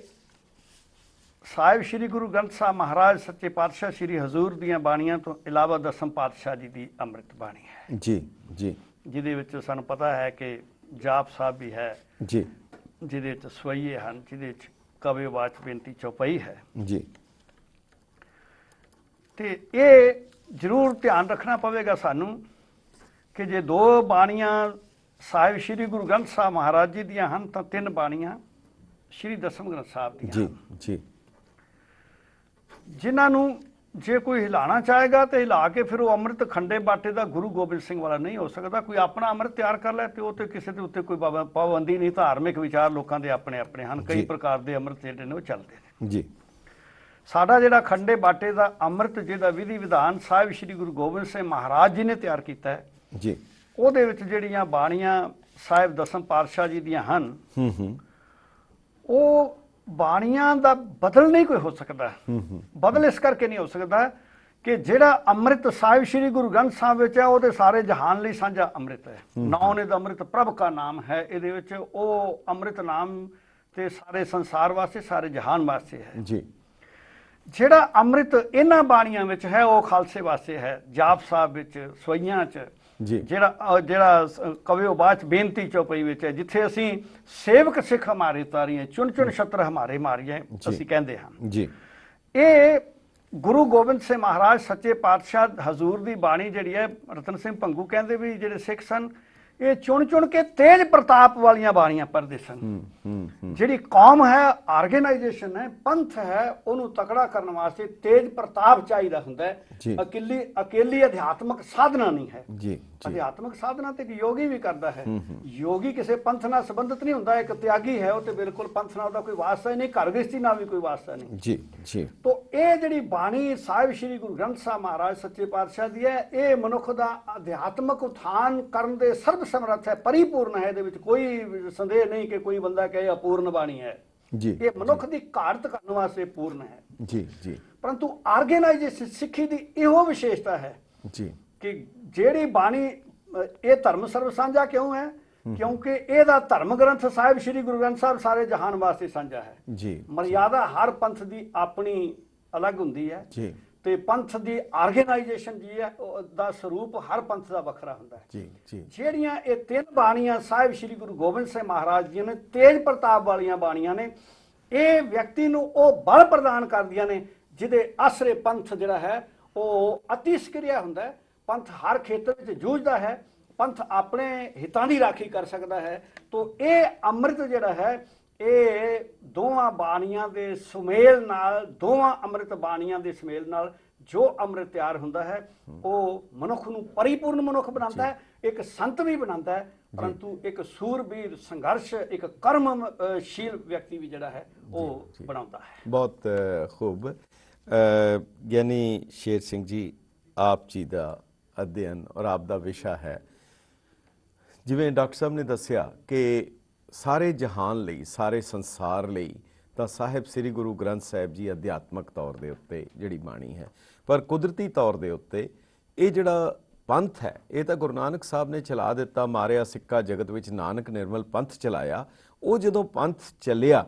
ਸਾਹਿਬ ਸ੍ਰੀ ਗੁਰੂ ਗ੍ਰੰਥ ਸਾਹਿਬ ਮਹਾਰਾਜ ਸੱਚੇ ਪਾਤਸ਼ਾਹ ਸ੍ਰੀ ਹਜ਼ੂਰ ਦੀਆਂ ਬਾਣੀਆਂ ਤੋਂ ਇਲਾਵਾ ਦਸਮ ਪਾਤਸ਼ਾਹ ਜੀ ਦੀ ਅੰਮ੍ਰਿਤ ਬਾਣੀ ਹੈ ਜੀ ਜੀ, ਜਿਹਦੇ ਵਿੱਚ ਸਾਨੂੰ ਪਤਾ ਹੈ ਕਿ ਜਾਪ ਸਾਹਿਬ ਵੀ ਹੈ ਜੀ, ਜਿਹਦੇ ਵਿੱਚ ਸਵਈਏ ਹਨ, ਜਿਹਦੇ ਵਿੱਚ ਕਵੇ ਵਾਚ ਬੇਨਤੀ ਚੌਪਈ ਹੈ ਜੀ। ਤੇ ਇਹ ਜ਼ਰੂਰ ਧਿਆਨ ਰੱਖਣਾ ਪਵੇਗਾ ਸਾਨੂੰ ਕਿ ਜੇ ਦੋ ਬਾਣੀਆਂ ਸਾਹਿਬ ਸ੍ਰੀ ਗੁਰੂ ਗ੍ਰੰਥ ਸਾਹਿਬ ਮਹਾਰਾਜ ਜੀ ਦੀਆਂ ਹਨ ਤਾਂ ਤਿੰਨ ਬਾਣੀਆਂ ਸ੍ਰੀ ਦਸਮ ਗ੍ਰੰਥ ਸਾਹਿਬ ਦੀਆਂ ਜੀ ਜੀ, ਜਿਨ੍ਹਾਂ ਨੂੰ ਜੇ ਕੋਈ ਹਿਲਾਣਾ ਚਾਹੇਗਾ ਤੇ ਹਿਲਾ ਕੇ ਫਿਰ ਉਹ ਅੰਮ੍ਰਿਤ ਖੰਡੇ ਬਾਟੇ ਦਾ ਗੁਰੂ ਗੋਬਿੰਦ ਸਿੰਘ ਵਾਲਾ ਨਹੀਂ ਹੋ ਸਕਦਾ। ਕੋਈ ਆਪਣਾ ਅੰਮ੍ਰਿਤ ਤਿਆਰ ਕਰ ਲੈ ਤੇ ਉਹ ਤੇ ਕਿਸੇ ਦੇ ਉੱਤੇ ਕੋਈ ਪਾਬੰਦੀ ਨਹੀਂ। ਧਾਰਮਿਕ ਵਿਚਾਰ ਲੋਕਾਂ ਦੇ ਆਪਣੇ ਆਪਣੇ ਹਨ, ਕਈ ਪ੍ਰਕਾਰ ਦੇ ਅੰਮ੍ਰਿਤ ਜਿਹੜੇ ਨੇ ਉਹ ਚੱਲਦੇ ਨੇ ਜੀ। ਸਾਡਾ ਜਿਹੜਾ ਖੰਡੇ ਬਾਟੇ ਦਾ ਅੰਮ੍ਰਿਤ ਜਿਹਦਾ ਵਿਧੀ ਵਿਧਾਨ ਸਾਹਿਬ ਸ੍ਰੀ ਗੁਰੂ ਗੋਬਿੰਦ ਸਿੰਘ ਮਹਾਰਾਜ ਜੀ ਨੇ ਤਿਆਰ ਕੀਤਾ ਹੈ ਜੀ, ਉਹਦੇ ਵਿੱਚ ਜਿਹੜੀਆਂ ਬਾਣੀਆਂ ਸਾਹਿਬ ਦਸਮ ਪਾਤਸ਼ਾਹ ਜੀ ਦੀਆਂ ਹਨ, ਉਹ ਬਾਣੀਆਂ ਦਾ ਬਦਲ ਨਹੀਂ ਕੋਈ ਹੋ ਸਕਦਾ। ਬਦਲ ਇਸ ਕਰਕੇ ਨਹੀਂ ਹੋ ਸਕਦਾ ਕਿ ਜਿਹੜਾ ਅੰਮ੍ਰਿਤ ਸਾਹਿਬ ਸ੍ਰੀ ਗੁਰੂ ਗ੍ਰੰਥ ਸਾਹਿਬ ਵਿੱਚ ਹੈ ਉਹਦੇ ਸਾਰੇ ਜਹਾਨ ਲਈ ਸਾਂਝਾ ਅੰਮ੍ਰਿਤ ਹੈ। ਨਾਉ ਨਿਧ ਅੰਮ੍ਰਿਤ ਪ੍ਰਭ ਕਾ ਨਾਮ ਹੈ। ਇਹਦੇ ਵਿੱਚ ਉਹ ਅੰਮ੍ਰਿਤ ਨਾਮ ਤੇ ਸਾਰੇ ਸੰਸਾਰ ਵਾਸਤੇ, ਸਾਰੇ ਜਹਾਨ ਵਾਸਤੇ ਹੈ ਜੀ। ਜਿਹੜਾ ਅੰਮ੍ਰਿਤ ਇਹਨਾਂ ਬਾਣੀਆਂ ਵਿੱਚ ਹੈ ਉਹ ਖਾਲਸੇ ਵਾਸਤੇ ਹੈ। ਜਾਪ ਸਾਹਿਬ ਵਿੱਚ, ਸਵਈਆਂ 'ਚ ਜੀ, ਜਿਹੜਾ ਕਵਿਓ ਬਾਚ ਬੇਨਤੀ ਚੌਪਈ ਵਿੱਚ ਹੈ, ਜਿੱਥੇ ਅਸੀਂ ਸੇਵਕ ਸਿੱਖ ਹਮਾਰੇ ਤਾਰੀਏ ਚੁਣ ਚੁਣ ਛਤਰ ਹਮਾਰੇ ਮਾਰੀਏ ਅਸੀਂ ਕਹਿੰਦੇ ਹਾਂ ਜੀ। ਇਹ ਗੁਰੂ ਗੋਬਿੰਦ ਸਿੰਘ ਮਹਾਰਾਜ ਸੱਚੇ ਪਾਤਸ਼ਾਹ ਹਜ਼ੂਰ ਦੀ ਬਾਣੀ ਜਿਹੜੀ ਹੈ, ਰਤਨ ਸਿੰਘ ਭੰਗੂ ਕਹਿੰਦੇ ਵੀ ਜਿਹੜੇ ਸਿੱਖ ਸਨ ਇਹ ਚੁਣ ਚੁਣ ਕੇ ਤੇਜ ਪ੍ਰਤਾਪ ਵਾਲੀਆਂ ਬਾਣੀਆਂ ਪੜ੍ਹਦੇ ਸਨ। ਜਿਹੜੀ ਕੌਮ ਹੈ, ਆਰਗੇਨਾਈਜੇਸ਼ਨ ਹੈ, ਪੰਥ ਹੈ, ਉਹਨੂੰ ਤਕੜਾ ਕਰਨ ਵਾਸਤੇ ਤੇਜ ਪ੍ਰਤਾਪ ਚਾਹੀਦਾ ਹੁੰਦਾ ਹੈ। ਅਕੇਲੀ ਅਧਿਆਤਮਕ ਸਾਧਨਾ ਨਹੀਂ ਹੈ। ਅਧਿਆਤਮਕ ਸਾਧਨਾ ਤੇ ਇੱਕ ਯੋਗੀ ਵੀ ਕਰਦਾ ਹੈ। ਯੋਗੀ ਕਿਸੇ ਪੰਥ ਨਾਲ ਸੰਬੰਧਿਤ ਨਹੀਂ ਹੁੰਦਾ, ਇੱਕ ਤਿਆਗੀ ਹੈ, ਉਹ ਤੇ ਬਿਲਕੁਲ ਪੰਥ ਨਾਲ ਉਹਦਾ ਕੋਈ ਵਾਸਤਾ ਹੀ ਨਹੀਂ, ਘਰ ਗ੍ਰਸਤੀ ਨਾਲ ਵੀ ਕੋਈ ਵਾਸਤਾ ਨਹੀਂ ਜੀ ਜੀ। ਤੋਂ ਇਹ ਜਿਹੜੀ ਬਾਣੀ ਸਾਹਿਬ ਸ੍ਰੀ ਗੁਰੂ ਗ੍ਰੰਥ ਸਾਹਿਬ ਮਹਾਰਾਜ ਸੱਚੇ ਪਾਤਸ਼ਾਹ ਦੀ ਹੈ, ਇਹ ਮਨੁੱਖ ਦਾ ਅਧਿਆਤਮਕ ਉਥਾਨ ਕਰਨ ਦੇ ਸਰਬ ਸਮਰੱਥ ਹੈ, ਪਰਿਪੂਰਨ ਹੈ। ਇਹਦੇ ਵਿੱਚ ਕੋਈ ਸੰਦੇਹ ਨਹੀਂ ਕਿ ਕੋਈ ਬੰਦਾ ਕਹੇ ਅਪੂਰਨ ਬਾਣੀ ਹੈ ਜੀ। ਇਹ ਮਨੁੱਖ ਦੀ ਘਾਟ ਕਰਨ ਵਾਸਤੇ ਪੂਰਨ ਹੈ ਜੀ ਜੀ। ਪਰੰਤੂ ਆਰਗੇਨਾਈਜੇਸ਼ਨ ਸਿੱਖੀ ਦੀ ਇਹੋ ਵਿਸ਼ੇਸ਼ਤਾ ਹੈ ਜੀ ਕਿ ਜਿਹੜੀ ਬਾਣੀ, ਇਹ ਧਰਮ ਸਰਬ ਸਾਂਝਾ ਕਿਉਂ ਹੈ? ਕਿਉਂਕਿ ਇਹਦਾ ਧਰਮ ਗ੍ਰੰਥ ਸਾਹਿਬ ਸ੍ਰੀ ਗੁਰੂ ਗ੍ਰੰਥ ਸਾਹਿਬ ਸਾਰੇ ਜਹਾਨ ਵਾਸਤੇ ਸਾਂਝਾ ਹੈ ਜੀ। ਮਰਿਆਦਾ ਹਰ ਪੰਥ ਦੀ ਆਪਣੀ ਅਲੱਗ ਹੁੰਦੀ ਹੈ ਜੀ, ਤੇ ਪੰਥ ਦੀ ਆਰਗੇਨਾਈਜੇਸ਼ਨ ਜੀ ਹੈ ਦਾ ਸਰੂਪ ਹਰ ਪੰਥ ਦਾ ਵੱਖਰਾ ਹੁੰਦਾ ਹੈ ਜੀ ਜੀ। ਜਿਹੜੀਆਂ ਇਹ ਤਿੰਨ ਬਾਣੀਆਂ ਸਾਹਿਬ ਸ੍ਰੀ ਗੁਰੂ ਗੋਬਿੰਦ ਸਿੰਘ ਮਹਾਰਾਜ ਜੀ ਨੇ, ਤੇਜ ਪ੍ਰਤਾਪ ਵਾਲੀਆਂ ਬਾਣੀਆਂ ਨੇ, ਇਹ ਵਿਅਕਤੀ ਨੂੰ ਉਹ ਬਲ ਪ੍ਰਦਾਨ ਕਰਦੀਆਂ ਨੇ ਜਿਹਦੇ ਆਸਰੇ ਪੰਥ ਜਿਹੜਾ ਹੈ ਉਹ ਅਤੀ ਸਕ੍ਰਿਆ ਹੁੰਦਾ ਹੈ। ਪੰਥ ਹਰ ਖੇਤਰ ਵਿੱਚ ਜੂਝਦਾ ਹੈ, ਪੰਥ ਆਪਣੇ ਹਿੱਤਾਂ ਦੀ ਰਾਖੀ ਕਰ ਸਕਦਾ ਹੈ। ਤੋਂ ਇਹ ਅੰਮ੍ਰਿਤ ਜਿਹੜਾ ਹੈ, ਇਹ ਦੋਵਾਂ ਬਾਣੀਆਂ ਦੇ ਸੁਮੇਲ ਨਾਲ, ਦੋਵਾਂ ਅੰਮ੍ਰਿਤ ਬਾਣੀਆਂ ਦੇ ਸੁਮੇਲ ਨਾਲ ਜੋ ਅੰਮ੍ਰਿਤ ਤਿਆਰ ਹੁੰਦਾ ਹੈ ਉਹ ਮਨੁੱਖ ਨੂੰ ਪਰਿਪੂਰਨ ਮਨੁੱਖ ਬਣਾਉਂਦਾ ਹੈ, ਇੱਕ ਸੰਤ ਵੀ ਬਣਾਉਂਦਾ ਹੈ, ਪਰੰਤੂ ਇੱਕ ਸੂਰਬੀਰ, ਸੰਘਰਸ਼, ਇੱਕ ਕਰਮਸ਼ੀਲ ਵਿਅਕਤੀ ਵੀ ਜਿਹੜਾ ਹੈ ਉਹ ਬਣਾਉਂਦਾ ਹੈ। ਬਹੁਤ ਖੂਬ। ਗਿਆਨੀ ਸ਼ੇਰ ਸਿੰਘ ਜੀ, ਆਪ ਜੀ ਦਾ ਅਧਿਐਨ ਔਰ ਆਪ ਦਾ ਵਿਸ਼ਾ ਹੈ, ਜਿਵੇਂ ਡਾਕਟਰ ਸਾਹਿਬ ਨੇ ਦੱਸਿਆ ਕਿ ਸਾਰੇ ਜਹਾਨ ਲਈ, ਸਾਰੇ ਸੰਸਾਰ ਲਈ ਤਾਂ ਸਾਹਿਬ ਸ੍ਰੀ ਗੁਰੂ ਗ੍ਰੰਥ ਸਾਹਿਬ ਜੀ ਅਧਿਆਤਮਕ ਤੌਰ ਦੇ ਉੱਤੇ ਜਿਹੜੀ ਬਾਣੀ ਹੈ, ਪਰ ਕੁਦਰਤੀ ਤੌਰ ਦੇ ਉੱਤੇ ਇਹ ਜਿਹੜਾ ਪੰਥ ਹੈ ਇਹ ਤਾਂ ਗੁਰੂ ਨਾਨਕ ਸਾਹਿਬ ਨੇ ਚਲਾ ਦਿੱਤਾ। ਮਾਰਿਆ ਸਿੱਕਾ ਜਗਤ ਵਿੱਚ ਨਾਨਕ ਨਿਰਮਲ ਪੰਥ ਚਲਾਇਆ। ਉਹ ਜਦੋਂ ਪੰਥ ਚੱਲਿਆ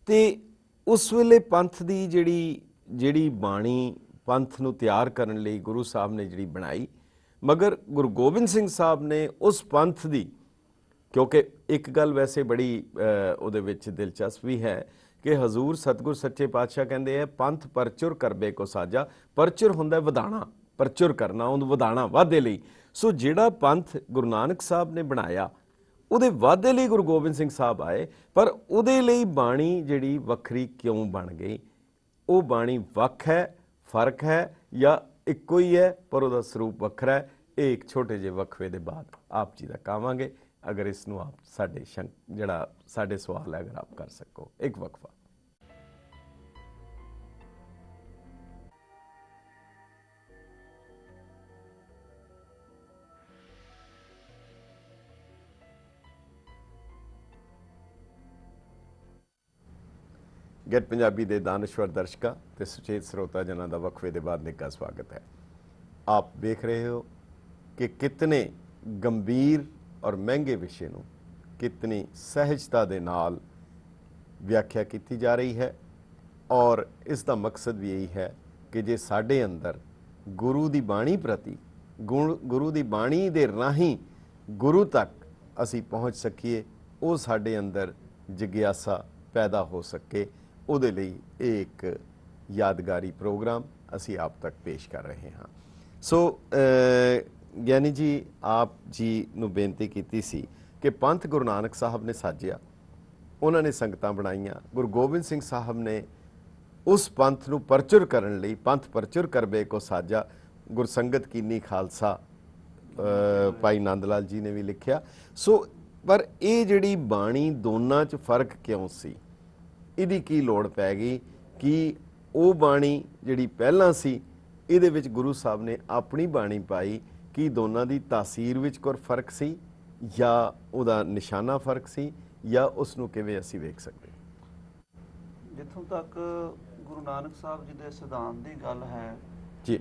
ਤੇ ਉਸ ਵੇਲੇ ਪੰਥ ਦੀ ਜਿਹੜੀ ਬਾਣੀ ਪੰਥ ਨੂੰ ਤਿਆਰ ਕਰਨ ਲਈ ਗੁਰੂ ਸਾਹਿਬ ਨੇ ਜਿਹੜੀ ਬਣਾਈ, ਮਗਰ ਗੁਰੂ ਗੋਬਿੰਦ ਸਿੰਘ ਸਾਹਿਬ ਨੇ ਉਸ ਪੰਥ ਦੀ, ਕਿਉਂਕਿ ਇੱਕ ਗੱਲ ਵੈਸੇ ਬੜੀ ਉਹਦੇ ਵਿੱਚ ਦਿਲਚਸਪੀ ਹੈ ਕਿ ਹਜ਼ੂਰ ਸਤਿਗੁਰ ਸੱਚੇ ਪਾਤਸ਼ਾਹ ਕਹਿੰਦੇ ਆ, ਪੰਥ ਪਰਚੁਰ ਕਰਬੇ ਕੋ ਸਾਜਾ। ਪਰਚੁਰ ਹੁੰਦਾ ਵਧਾਣਾ, ਪਰਚੁਰ ਕਰਨਾ, ਉਹਨੂੰ ਵਧਾਣਾ, ਵਾਧੇ ਲਈ। ਸੋ ਜਿਹੜਾ ਪੰਥ ਗੁਰੂ ਨਾਨਕ ਸਾਹਿਬ ਨੇ ਬਣਾਇਆ ਉਹਦੇ ਵਾਧੇ ਲਈ ਗੁਰੂ ਗੋਬਿੰਦ ਸਿੰਘ ਸਾਹਿਬ ਆਏ, ਪਰ ਉਹਦੇ ਲਈ ਬਾਣੀ ਜਿਹੜੀ ਵੱਖਰੀ ਕਿਉਂ ਬਣ ਗਈ? ਉਹ ਬਾਣੀ ਵੱਖ ਹੈ, ਫਰਕ ਹੈ, ਜਾਂ ਇੱਕੋ ਹੀ ਹੈ ਪਰ ਉਹਦਾ ਸਰੂਪ ਵੱਖਰਾ ਹੈ? ਇਹ ਇੱਕ ਛੋਟੇ ਜਿਹੇ ਵਕਫੇ ਦੇ ਬਾਅਦ ਆਪ ਜੀ ਦਾ ਕਹਾਂਗੇ। ਅਗਰ ਇਸ ਨੂੰ ਆਪ ਸਾਡੇ ਸਵਾਲ ਹੈ, ਅਗਰ ਆਪ ਕਰ ਸਕੋ। ਇੱਕ ਵਕਫਾ। ਗੈਟ ਪੰਜਾਬੀ ਦੇ ਦਾਨਸ਼ਵਰ ਦਰਸ਼ਕਾਂ ਤੇ ਸੁਚੇਤ ਸਰੋਤਾ ਜਨਾਂ ਦਾ ਵਕਫੇ ਦੇ ਬਾਅਦ ਨਿੱਘਾ ਸਵਾਗਤ ਹੈ। ਆਪ ਦੇਖ ਰਹੇ ਹੋ ਕਿ ਕਿਤਨੇ ਗੰਭੀਰ ਔਰ ਮਹਿੰਗੇ ਵਿਸ਼ੇ ਨੂੰ ਕਿਤਨੀ ਸਹਿਜਤਾ ਦੇ ਨਾਲ ਵਿਆਖਿਆ ਕੀਤੀ ਜਾ ਰਹੀ ਹੈ, ਔਰ ਇਸ ਦਾ ਮਕਸਦ ਵੀ ਇਹੀ ਹੈ ਕਿ ਜੇ ਸਾਡੇ ਅੰਦਰ ਗੁਰੂ ਦੀ ਬਾਣੀ ਪ੍ਰਤੀ, ਗੁਰੂ ਦੀ ਬਾਣੀ ਦੇ ਰਾਹੀਂ ਗੁਰੂ ਤੱਕ ਅਸੀਂ ਪਹੁੰਚ ਸਕੀਏ, ਉਹ ਸਾਡੇ ਅੰਦਰ ਜਿਗਿਆਸਾ ਪੈਦਾ ਹੋ ਸਕੇ, ਉਹਦੇ ਲਈ ਇਹ ਇੱਕ ਯਾਦਗਾਰੀ ਪ੍ਰੋਗਰਾਮ ਅਸੀਂ ਆਪ ਤੱਕ ਪੇਸ਼ ਕਰ ਰਹੇ ਹਾਂ। ਸੋ ਗਿਆਨੀ ਜੀ, ਆਪ ਜੀ ਨੂੰ ਬੇਨਤੀ ਕੀਤੀ ਸੀ ਕਿ ਪੰਥ ਗੁਰੂ ਨਾਨਕ ਸਾਹਿਬ ਨੇ ਸਾਜਿਆ, ਉਹਨਾਂ ਨੇ ਸੰਗਤਾਂ ਬਣਾਈਆਂ। ਗੁਰੂ ਗੋਬਿੰਦ ਸਿੰਘ ਸਾਹਿਬ ਨੇ ਉਸ ਪੰਥ ਨੂੰ ਪਰਚੁਰ ਕਰਨ ਲਈ ਪੰਥ ਪਰਚੁਰ ਕਰਵੇ ਕੋ ਸਾਜਾ ਗੁਰਸੰਗਤ ਕੀਨੀ ਖਾਲਸਾ ਭਾਈ ਨੰਦ ਲਾਲ ਜੀ ਨੇ ਵੀ ਲਿਖਿਆ। ਸੋ ਪਰ ਇਹ ਜਿਹੜੀ ਬਾਣੀ ਦੋਨਾਂ 'ਚ ਫਰਕ ਕਿਉਂ ਸੀ, ਇਹਦੀ ਕੀ ਲੋੜ ਪੈ ਗਈ ਕਿ ਉਹ ਬਾਣੀ ਜਿਹੜੀ ਪਹਿਲਾਂ ਸੀ ਇਹਦੇ ਵਿੱਚ ਗੁਰੂ ਸਾਹਿਬ ਨੇ ਆਪਣੀ ਬਾਣੀ ਪਾਈ, ਕਿ ਦੋਨਾਂ ਦੀ ਤਾਸੀਰ ਵਿੱਚ ਕੋਈ ਫਰਕ ਸੀ ਜਾਂ ਉਹਦਾ ਨਿਸ਼ਾਨਾ ਫਰਕ ਸੀ, ਜਾਂ ਉਸ ਨੂੰ ਕਿਵੇਂ ਅਸੀਂ ਵੇਖ ਸਕਦੇ? ਜਿੱਥੋਂ ਤੱਕ ਗੁਰੂ ਨਾਨਕ ਸਾਹਿਬ ਜੀ ਦੇ ਸਿਧਾਂਤ ਦੀ ਗੱਲ ਹੈ ਜੀ,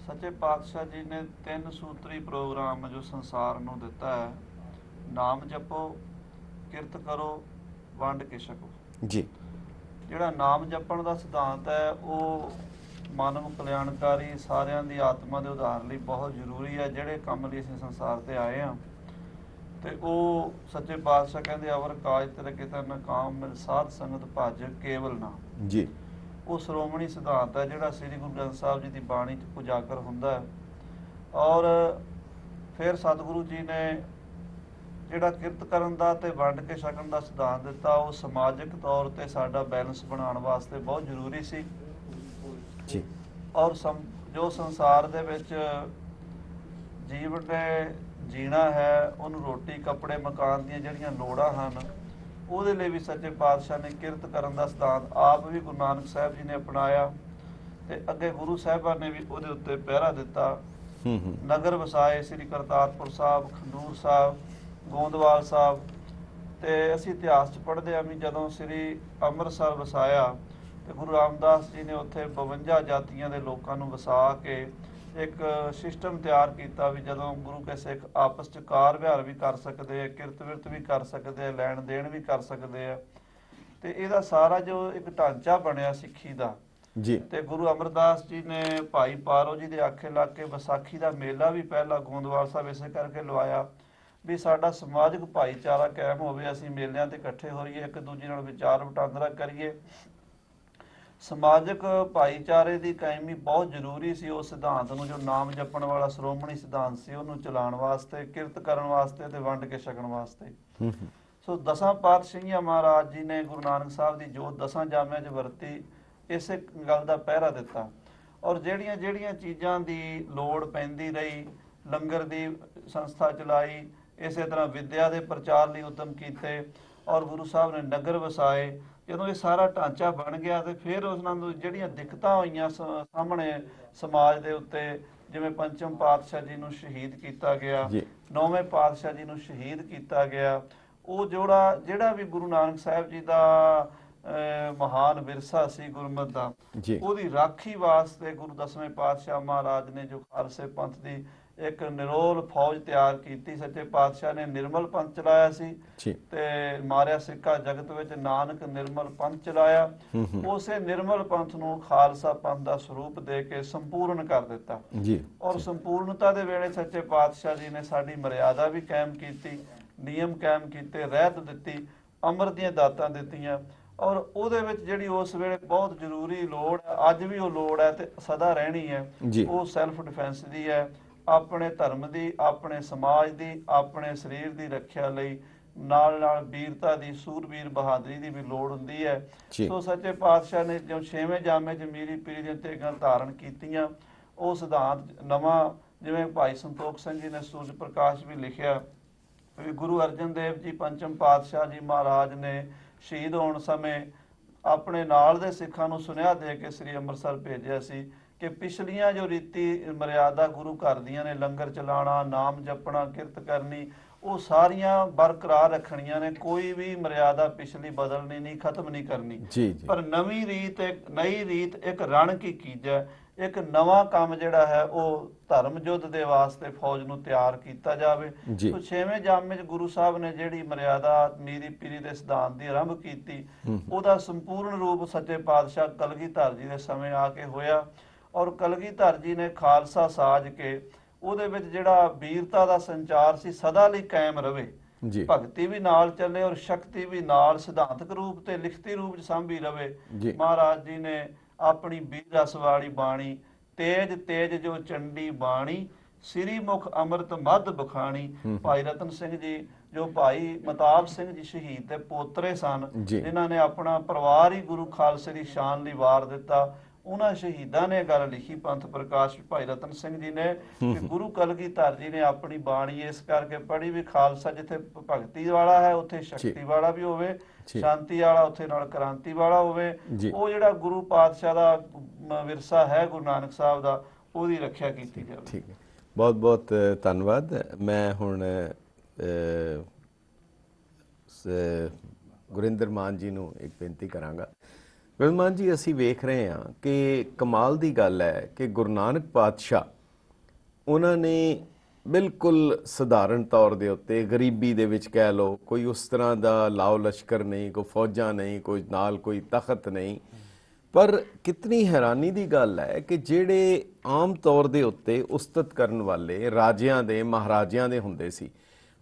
ਸੱਚੇ ਪਾਤਸ਼ਾਹ ਜੀ ਨੇ 3 ਸੂਤਰੀ ਪ੍ਰੋਗਰਾਮ ਜੋ ਸੰਸਾਰ ਨੂੰ ਦਿੱਤਾ ਹੈ, ਨਾਮ ਜਪੋ, ਕਿਰਤ ਕਰੋ, ਵੰਡ ਕੇ ਛਕੋ। ਜੀ, ਜਿਹੜਾ ਨਾਮ ਜਪਣ ਦਾ ਸਿਧਾਂਤ ਹੈ ਉਹ ਮਾਨਵ ਕਲਿਆਣਕਾਰੀ ਸਾਰਿਆਂ ਦੀ ਆਤਮਾ ਦੇ ਉਧਾਰ ਲਈ ਬਹੁਤ ਜ਼ਰੂਰੀ ਹੈ। ਜਿਹੜੇ ਕੰਮ ਲਈ ਅਸੀਂ ਸੰਸਾਰ ਤੇ ਆਏ ਹਾਂ ਤੇ ਉਹ ਸੱਚੇ ਪਾਤਸ਼ਾਹ ਕਹਿੰਦੇ ਅਵਰ ਕਾਜ ਤੇਰੇ ਕਿਤੇ ਨਕਾਮ ਮਿਲ ਸਾਧ ਸੰਗਤ ਭਜ ਕੇਵਲ ਨਾਮ। ਜੀ, ਉਹ ਸ਼੍ਰੋਮਣੀ ਸਿਧਾਂਤ ਹੈ ਜਿਹੜਾ ਸ੍ਰੀ ਗੁਰੂ ਗ੍ਰੰਥ ਸਾਹਿਬ ਜੀ ਦੀ ਬਾਣੀ 'ਚ ਉਜਾਗਰ ਹੁੰਦਾ ਹੈ। ਔਰ ਫਿਰ ਸਤਿਗੁਰੂ ਜੀ ਨੇ ਜਿਹੜਾ ਕਿਰਤ ਕਰਨ ਦਾ ਤੇ ਵੰਡ ਕੇ ਛਕਣ ਦਾ ਸਿਧਾਂਤ ਦਿੱਤਾ, ਉਹ ਸਮਾਜਿਕ ਤੌਰ ਤੇ ਸਾਡਾ ਬੈਲੈਂਸ ਬਣਾਉਣ ਵਾਸਤੇ ਬਹੁਤ ਜ਼ਰੂਰੀ ਸੀ। ਜੀ, ਔਰ ਜੋ ਸੰਸਾਰ ਦੇ ਵਿੱਚ ਜੀਵਨ ਨੇ ਜੀਣਾ ਹੈ, ਉਹਨੂੰ ਰੋਟੀ ਕੱਪੜੇ ਮਕਾਨ ਦੀਆਂ ਜਿਹੜੀਆਂ ਲੋੜਾਂ ਹਨ, ਉਹਦੇ ਲਈ ਵੀ ਸੱਚੇ ਪਾਤਸ਼ਾਹ ਨੇ ਕਿਰਤ ਕਰਨ ਦਾ ਸਿਧਾਂਤ ਆਪ ਵੀ ਗੁਰੂ ਨਾਨਕ ਸਾਹਿਬ ਜੀ ਨੇ ਅਪਣਾਇਆ ਤੇ ਅੱਗੇ ਗੁਰੂ ਸਾਹਿਬਾਨ ਨੇ ਵੀ ਉਹਦੇ ਉੱਤੇ ਪਹਿਰਾ ਦਿੱਤਾ। ਨਗਰ ਵਸਾਏ ਸ੍ਰੀ ਕਰਤਾਰਪੁਰ ਸਾਹਿਬ, ਖੰਡੂਰ ਸਾਹਿਬ, ਗੋਂਦਵਾਲ ਸਾਹਿਬ। ਤੇ ਅਸੀਂ ਇਤਿਹਾਸ 'ਚ ਪੜ੍ਹਦੇ ਹਾਂ ਵੀ ਜਦੋਂ ਸ੍ਰੀ ਅੰਮ੍ਰਿਤਸਰ ਵਸਾਇਆ ਤੇ ਗੁਰੂ ਰਾਮਦਾਸ ਜੀ ਨੇ ਉੱਥੇ 52 ਜਾਤੀਆਂ ਦੇ ਲੋਕਾਂ ਨੂੰ ਵਸਾ ਕੇ ਇੱਕ ਸਿਸਟਮ ਤਿਆਰ ਕੀਤਾ ਵੀ ਜਦੋਂ ਗੁਰੂ ਕੇ ਸਿੱਖ ਆਪਸ 'ਚ ਕਾਰ ਵਿਹਾਰ ਵੀ ਕਰ ਸਕਦੇ ਆ, ਕਿਰਤ ਵਿਰਤ ਵੀ ਕਰ ਸਕਦੇ ਆ, ਲੈਣ ਦੇਣ ਵੀ ਕਰ ਸਕਦੇ ਆ। ਤੇ ਇਹਦਾ ਸਾਰਾ ਜੋ ਇੱਕ ਢਾਂਚਾ ਬਣਿਆ ਸਿੱਖੀ ਦਾ। ਜੀ, ਤੇ ਗੁਰੂ ਅਮਰਦਾਸ ਜੀ ਨੇ ਭਾਈ ਪਾਰੋ ਜੀ ਦੇ ਆਖੇ ਲੱਗ ਕੇ ਵਿਸਾਖੀ ਦਾ ਮੇਲਾ ਵੀ ਪਹਿਲਾਂ ਗੋਂਦਵਾਲ ਸਾਹਿਬ ਇਸੇ ਕਰਕੇ ਲਵਾਇਆ ਵੀ ਸਾਡਾ ਸਮਾਜਿਕ ਭਾਈਚਾਰਾ ਕਾਇਮ ਹੋਵੇ, ਅਸੀਂ ਮੇਲਿਆਂ ਤੇ ਇਕੱਠੇ ਹੋਈਏ, ਇੱਕ ਦੂਜੇ ਨਾਲ ਵਿਚਾਰ ਵਟਾਂਦਰਾ ਕਰੀਏ। ਸਮਾਜਿਕ ਭਾਈਚਾਰੇ ਦੀ ਕਾਇਮੀ ਬਹੁਤ ਜ਼ਰੂਰੀ ਸੀ। ਉਸ ਸਿਧਾਂਤ ਨੂੰ ਜੋ ਨਾਮ ਜਪਣ ਵਾਲਾ ਸ਼੍ਰੋਮਣੀ ਸਿਧਾਂਤ ਸੀ ਉਹਨੂੰ ਚਲਾਉਣ ਵਾਸਤੇ, ਕਿਰਤ ਕਰਨ ਵਾਸਤੇ ਤੇ ਵੰਡ ਕੇ ਛਕਣ ਵਾਸਤੇ। ਸੋ 10 ਪਾਤਸ਼ਾਹੀਆਂ ਮਹਾਰਾਜ ਜੀ ਨੇ ਗੁਰੂ ਨਾਨਕ ਸਾਹਿਬ ਦੀ ਜੋਤ 10 ਜਾਮਿਆਂ 'ਚ ਵਰਤੀ, ਇਸੇ ਗੱਲ ਦਾ ਪਹਿਰਾ ਦਿੱਤਾ। ਔਰ ਜਿਹੜੀਆਂ ਜਿਹੜੀਆਂ ਚੀਜ਼ਾਂ ਦੀ ਲੋੜ ਪੈਂਦੀ ਰਹੀ, ਲੰਗਰ ਦੀ ਸੰਸਥਾ ਚਲਾਈ, ਇਸੇ ਤਰ੍ਹਾਂ ਵਿੱਦਿਆ ਦੇ ਪ੍ਰਚਾਰ ਲਈ ਉਦਮ ਕੀਤੇ ਔਰ ਗੁਰੂ ਸਾਹਿਬ ਨੇ ਨਗਰ ਵਸਾਏ। ਜਦੋਂ ਇਹ ਸਾਰਾ ਢਾਂਚਾ ਬਣ ਗਿਆ ਤੇ ਫਿਰ ਉਹਨਾਂ ਨੂੰ ਜਿਹੜੀਆਂ ਦਿੱਕਤਾਂ ਹੋਈਆਂ ਸਾਹਮਣੇ ਸਮਾਜ ਦੇ ਉੱਤੇ, ਜਿਵੇਂ ਪੰਚਮ ਪਾਤਸ਼ਾਹ ਜੀ ਨੂੰ ਸ਼ਹੀਦ ਕੀਤਾ ਗਿਆ, 9ਵੇਂ ਪਾਤਸ਼ਾਹ ਜੀ ਨੂੰ ਸ਼ਹੀਦ ਕੀਤਾ ਗਿਆ, ਉਹ ਜਿਹੜਾ ਵੀ ਗੁਰੂ ਨਾਨਕ ਸਾਹਿਬ ਜੀ ਦਾ ਮਹਾਨ ਵਿਰਸਾ ਸੀ ਗੁਰਮਤਿ ਦਾ, ਉਹਦੀ ਰਾਖੀ ਵਾਸਤੇ ਗੁਰੂ 10ਵੇਂ ਪਾਤਸ਼ਾਹ ਮਹਾਰਾਜ ਨੇ ਜੋ ਖਾਲਸੇ ਪੰਥ ਦੀ ਇੱਕ ਨਿਰੋਲ ਫੌਜ ਤਿਆਰ ਕੀਤੀ। ਸੱਚੇ ਪਾਤਸ਼ਾਹ ਨੇ ਨਿਰਮਲ ਪੰਥ ਚਲਾਇਆ ਸੀ ਤੇ ਮਾਰਿਆ ਸਿੱਕਾ ਜਗਤ ਵਿੱਚ, ਨਾਨਕ ਨਿਰਮਲ ਪੰਥ ਚਲਾਇਆ। ਉਸੇ ਨਿਰਮਲ ਪੰਥ ਨੂੰ ਖਾਲਸਾ ਪੰਥ ਦਾ ਸਰੂਪ ਦੇ ਕੇ ਸੰਪੂਰਨ ਕਰ ਦਿੱਤਾ। ਔਰ ਸੰਪੂਰਨਤਾ ਦੇ ਵੇਲੇ ਸੱਚੇ ਪਾਤਸ਼ਾਹ ਜੀ ਨੇ ਸਾਡੀ ਮਰਿਆਦਾ ਵੀ ਕਾਇਮ ਕੀਤੀ, ਨਿਯਮ ਕਾਇਮ ਕੀਤੇ, ਰਹਿਤ ਦਿੱਤੀ, ਅੰਮ੍ਰਿਤ ਦੀਆਂ ਦਾਤਾਂ ਦਿੱਤੀਆਂ। ਔਰ ਉਹਦੇ ਵਿੱਚ ਜਿਹੜੀ ਉਸ ਵੇਲੇ ਬਹੁਤ ਜ਼ਰੂਰੀ ਲੋੜ ਹੈ, ਅੱਜ ਵੀ ਉਹ ਲੋੜ ਹੈ ਤੇ ਸਦਾ ਰਹਿਣੀ ਹੈ, ਉਹ ਸੈਲਫ ਡਿਫੈਂਸ ਦੀ ਹੈ। ਆਪਣੇ ਧਰਮ ਦੀ, ਆਪਣੇ ਸਮਾਜ ਦੀ, ਆਪਣੇ ਸਰੀਰ ਦੀ ਰੱਖਿਆ ਲਈ ਨਾਲ ਨਾਲ ਵੀਰਤਾ ਦੀ, ਸੂਰਬੀਰ ਬਹਾਦਰੀ ਦੀ ਵੀ ਲੋੜ ਹੁੰਦੀ ਹੈ। ਸੋ ਸੱਚੇ ਪਾਤਸ਼ਾਹ ਨੇ ਜੋ 6ਵੇਂ ਜਾਮੇ 'ਚ ਮੀਰੀ ਪੀਰੀ ਦੀਆਂ ਤੇਗਾਂ ਧਾਰਨ ਕੀਤੀਆਂ, ਉਹ ਸਿਧਾਂਤ ਨਵਾਂ, ਜਿਵੇਂ ਭਾਈ ਸੰਤੋਖ ਸਿੰਘ ਜੀ ਨੇ ਸੂਰਜ ਪ੍ਰਕਾਸ਼ ਵੀ ਲਿਖਿਆ ਵੀ ਗੁਰੂ ਅਰਜਨ ਦੇਵ ਜੀ ਪੰਚਮ ਪਾਤਸ਼ਾਹ ਜੀ ਮਹਾਰਾਜ ਨੇ ਸ਼ਹੀਦ ਹੋਣ ਸਮੇਂ ਆਪਣੇ ਨਾਲ ਦੇ ਸਿੱਖਾਂ ਨੂੰ ਸੁਨੇਹਾ ਦੇ ਕੇ ਸ੍ਰੀ ਅੰਮ੍ਰਿਤਸਰ ਭੇਜਿਆ ਸੀ ਕਿ ਪਿਛਲੀਆਂ ਜੋ ਰੀਤੀ ਮਰਿਆਦਾ ਗੁਰੂ ਘਰ ਦੀਆਂ ਨੇ, ਲੰਗਰ ਚਲਾਉਣਾ, ਨਾਮ ਜਪਣਾ, ਕਿਰਤ ਕਰਨੀ, ਉਹ ਸਾਰੀਆਂ ਬਰਕਰਾਰ ਰੱਖਣੀਆਂ ਨੇ। ਕੋਈ ਵੀ ਮਰਿਆਦਾ ਪਿਛਲੀ ਬਦਲਣੀ ਨਹੀਂ, ਖਤਮ ਨਹੀਂ ਕਰਨੀ। ਪਰ ਨਵੀਂ ਰੀਤ, ਇੱਕ ਨਈ ਰੀਤ, ਇੱਕ ਰਣ ਕੀ ਕੀਜੈ, ਇੱਕ ਨਵਾਂ ਕੰਮ ਜਿਹੜਾ ਹੈ ਉਹ ਧਰਮ ਯੁੱਧ ਦੇ ਵਾਸਤੇ ਫੌਜ ਨੂੰ ਤਿਆਰ ਕੀਤਾ ਜਾਵੇ। ਸੋ 6ਵੇਂ ਜਾਮੇ 'ਚ ਗੁਰੂ ਸਾਹਿਬ ਨੇ ਜਿਹੜੀ ਮਰਿਆਦਾ ਮੀਰੀ ਪੀਰੀ ਦੇ ਸਿਧਾਂਤ ਦੀ ਆਰੰਭ ਕੀਤੀ, ਉਹਦਾ ਸੰਪੂਰਨ ਰੂਪ ਸੱਚੇ ਪਾਤਸ਼ਾਹ ਕਲਗੀਧਰ ਜੀ ਦੇ ਸਮੇਂ ਆ ਕੇ ਹੋਇਆ। ਔਰ ਕਲਗੀਧਰ ਜੀ ਨੇ ਖਾਲਸਾ ਸਾਜ ਕੇ ਉਹਦੇ ਵਿੱਚ ਜਿਹੜਾ ਵੀਰਤਾ ਦਾ ਸੰਚਾਰ ਸੀ ਸਦਾ ਲਈ ਕਾਇਮ ਰਵੇ, ਭਗਤੀ ਵੀ ਨਾਲ ਚੱਲੇ ਔਰ ਸ਼ਕਤੀ ਵੀ ਨਾਲ, ਸਿਧਾਂਤਕ ਰੂਪ ਤੇ ਲਿਖਤੀ ਰੂਪ 'ਚ ਸਾਂਭੀ ਰਵੇ। ਮਹਾਰਾਜ ਜੀ ਨੇ ਆਪਣੀ ਵੀਰ ਰਸ ਵਾਲੀ ਬਾਣੀ, ਤੇਜ ਤੇਜ ਜੋ ਚੰਡੀ ਬਾਣੀ, ਸ੍ਰੀ ਮੁਖ ਅੰਮ੍ਰਿਤ ਮੱਧ ਬਖਾਣੀ। ਭਾਈ ਰਤਨ ਸਿੰਘ ਜੀ ਜੋ ਭਾਈ ਮਤਾਬ ਸਿੰਘ ਜੀ ਸ਼ਹੀਦ ਦੇ ਪੋਤਰੇ ਸਨ, ਜਿਨ੍ਹਾਂ ਨੇ ਆਪਣਾ ਪਰਿਵਾਰ ਹੀ ਗੁਰੂ ਖਾਲਸੇ ਦੀ ਸ਼ਾਨ ਲਈ ਵਾਰ ਦਿੱਤਾ, ਉਹਨਾਂ ਸ਼ਹੀਦਾਂ ਨੇ ਗੱਲ ਲਿਖੀ ਪੰਥ ਪ੍ਰਕਾਸ਼ ਭਾਈ ਰਤਨ ਸਿੰਘ ਜੀ ਨੇ ਕਿ ਗੁਰੂ ਕਲਗੀਧਰ ਜੀ ਨੇ ਆਪਣੀ ਬਾਣੀ ਇਸ ਕਰਕੇ ਪੜ੍ਹੀ ਵੀ ਖਾਲਸਾ ਜਿੱਥੇ ਭਗਤੀ ਵਾਲਾ ਹੈ ਉੱਥੇ ਸ਼ਕਤੀ ਵਾਲਾ ਵੀ ਹੋਵੇ, ਸ਼ਾਂਤੀ ਵਾਲਾ ਉੱਥੇ ਨਾਲ ਕ੍ਰਾਂਤੀ ਵਾਲਾ ਹੋਵੇ। ਉਹ ਜਿਹੜਾ ਗੁਰੂ ਪਾਤਸ਼ਾਹ ਦਾ ਵਿਰਸਾ ਹੈ ਗੁਰੂ ਨਾਨਕ ਸਾਹਿਬ ਦਾ, ਉਹਦੀ ਰੱਖਿਆ ਕੀਤੀ ਜਾਵੇ। ਠੀਕ ਹੈ, ਬਹੁਤ ਬਹੁਤ ਧੰਨਵਾਦ। ਮੈਂ ਹੁਣ ਗੁਰਿੰਦਰ ਮਾਨ ਜੀ ਨੂੰ ਇੱਕ ਬੇਨਤੀ ਕਰਾਂਗਾ। ਗੁਰਿੰਦਰ ਮਾਨ ਜੀ, ਅਸੀਂ ਵੇਖ ਰਹੇ ਹਾਂ ਕਿ ਕਮਾਲ ਦੀ ਗੱਲ ਹੈ ਕਿ ਗੁਰੂ ਨਾਨਕ ਪਾਤਸ਼ਾਹ ਉਹਨਾਂ ਨੇ ਬਿਲਕੁਲ ਸਧਾਰਨ ਤੌਰ ਦੇ ਉੱਤੇ ਗਰੀਬੀ ਦੇ ਵਿੱਚ ਕਹਿ ਲਓ, ਕੋਈ ਉਸ ਤਰ੍ਹਾਂ ਦਾ ਲਾਓ ਲਸ਼ਕਰ ਨਹੀਂ, ਕੋਈ ਫੌਜਾਂ ਨਹੀਂ, ਕੋਈ ਨਾਲ ਕੋਈ ਤਖਤ ਨਹੀਂ, ਪਰ ਕਿਤਨੀ ਹੈਰਾਨੀ ਦੀ ਗੱਲ ਹੈ ਕਿ ਜਿਹੜੇ ਆਮ ਤੌਰ ਦੇ ਉੱਤੇ ਉਸਤਤ ਕਰਨ ਵਾਲੇ ਰਾਜਿਆਂ ਦੇ ਮਹਾਰਾਜਿਆਂ ਦੇ ਹੁੰਦੇ ਸੀ,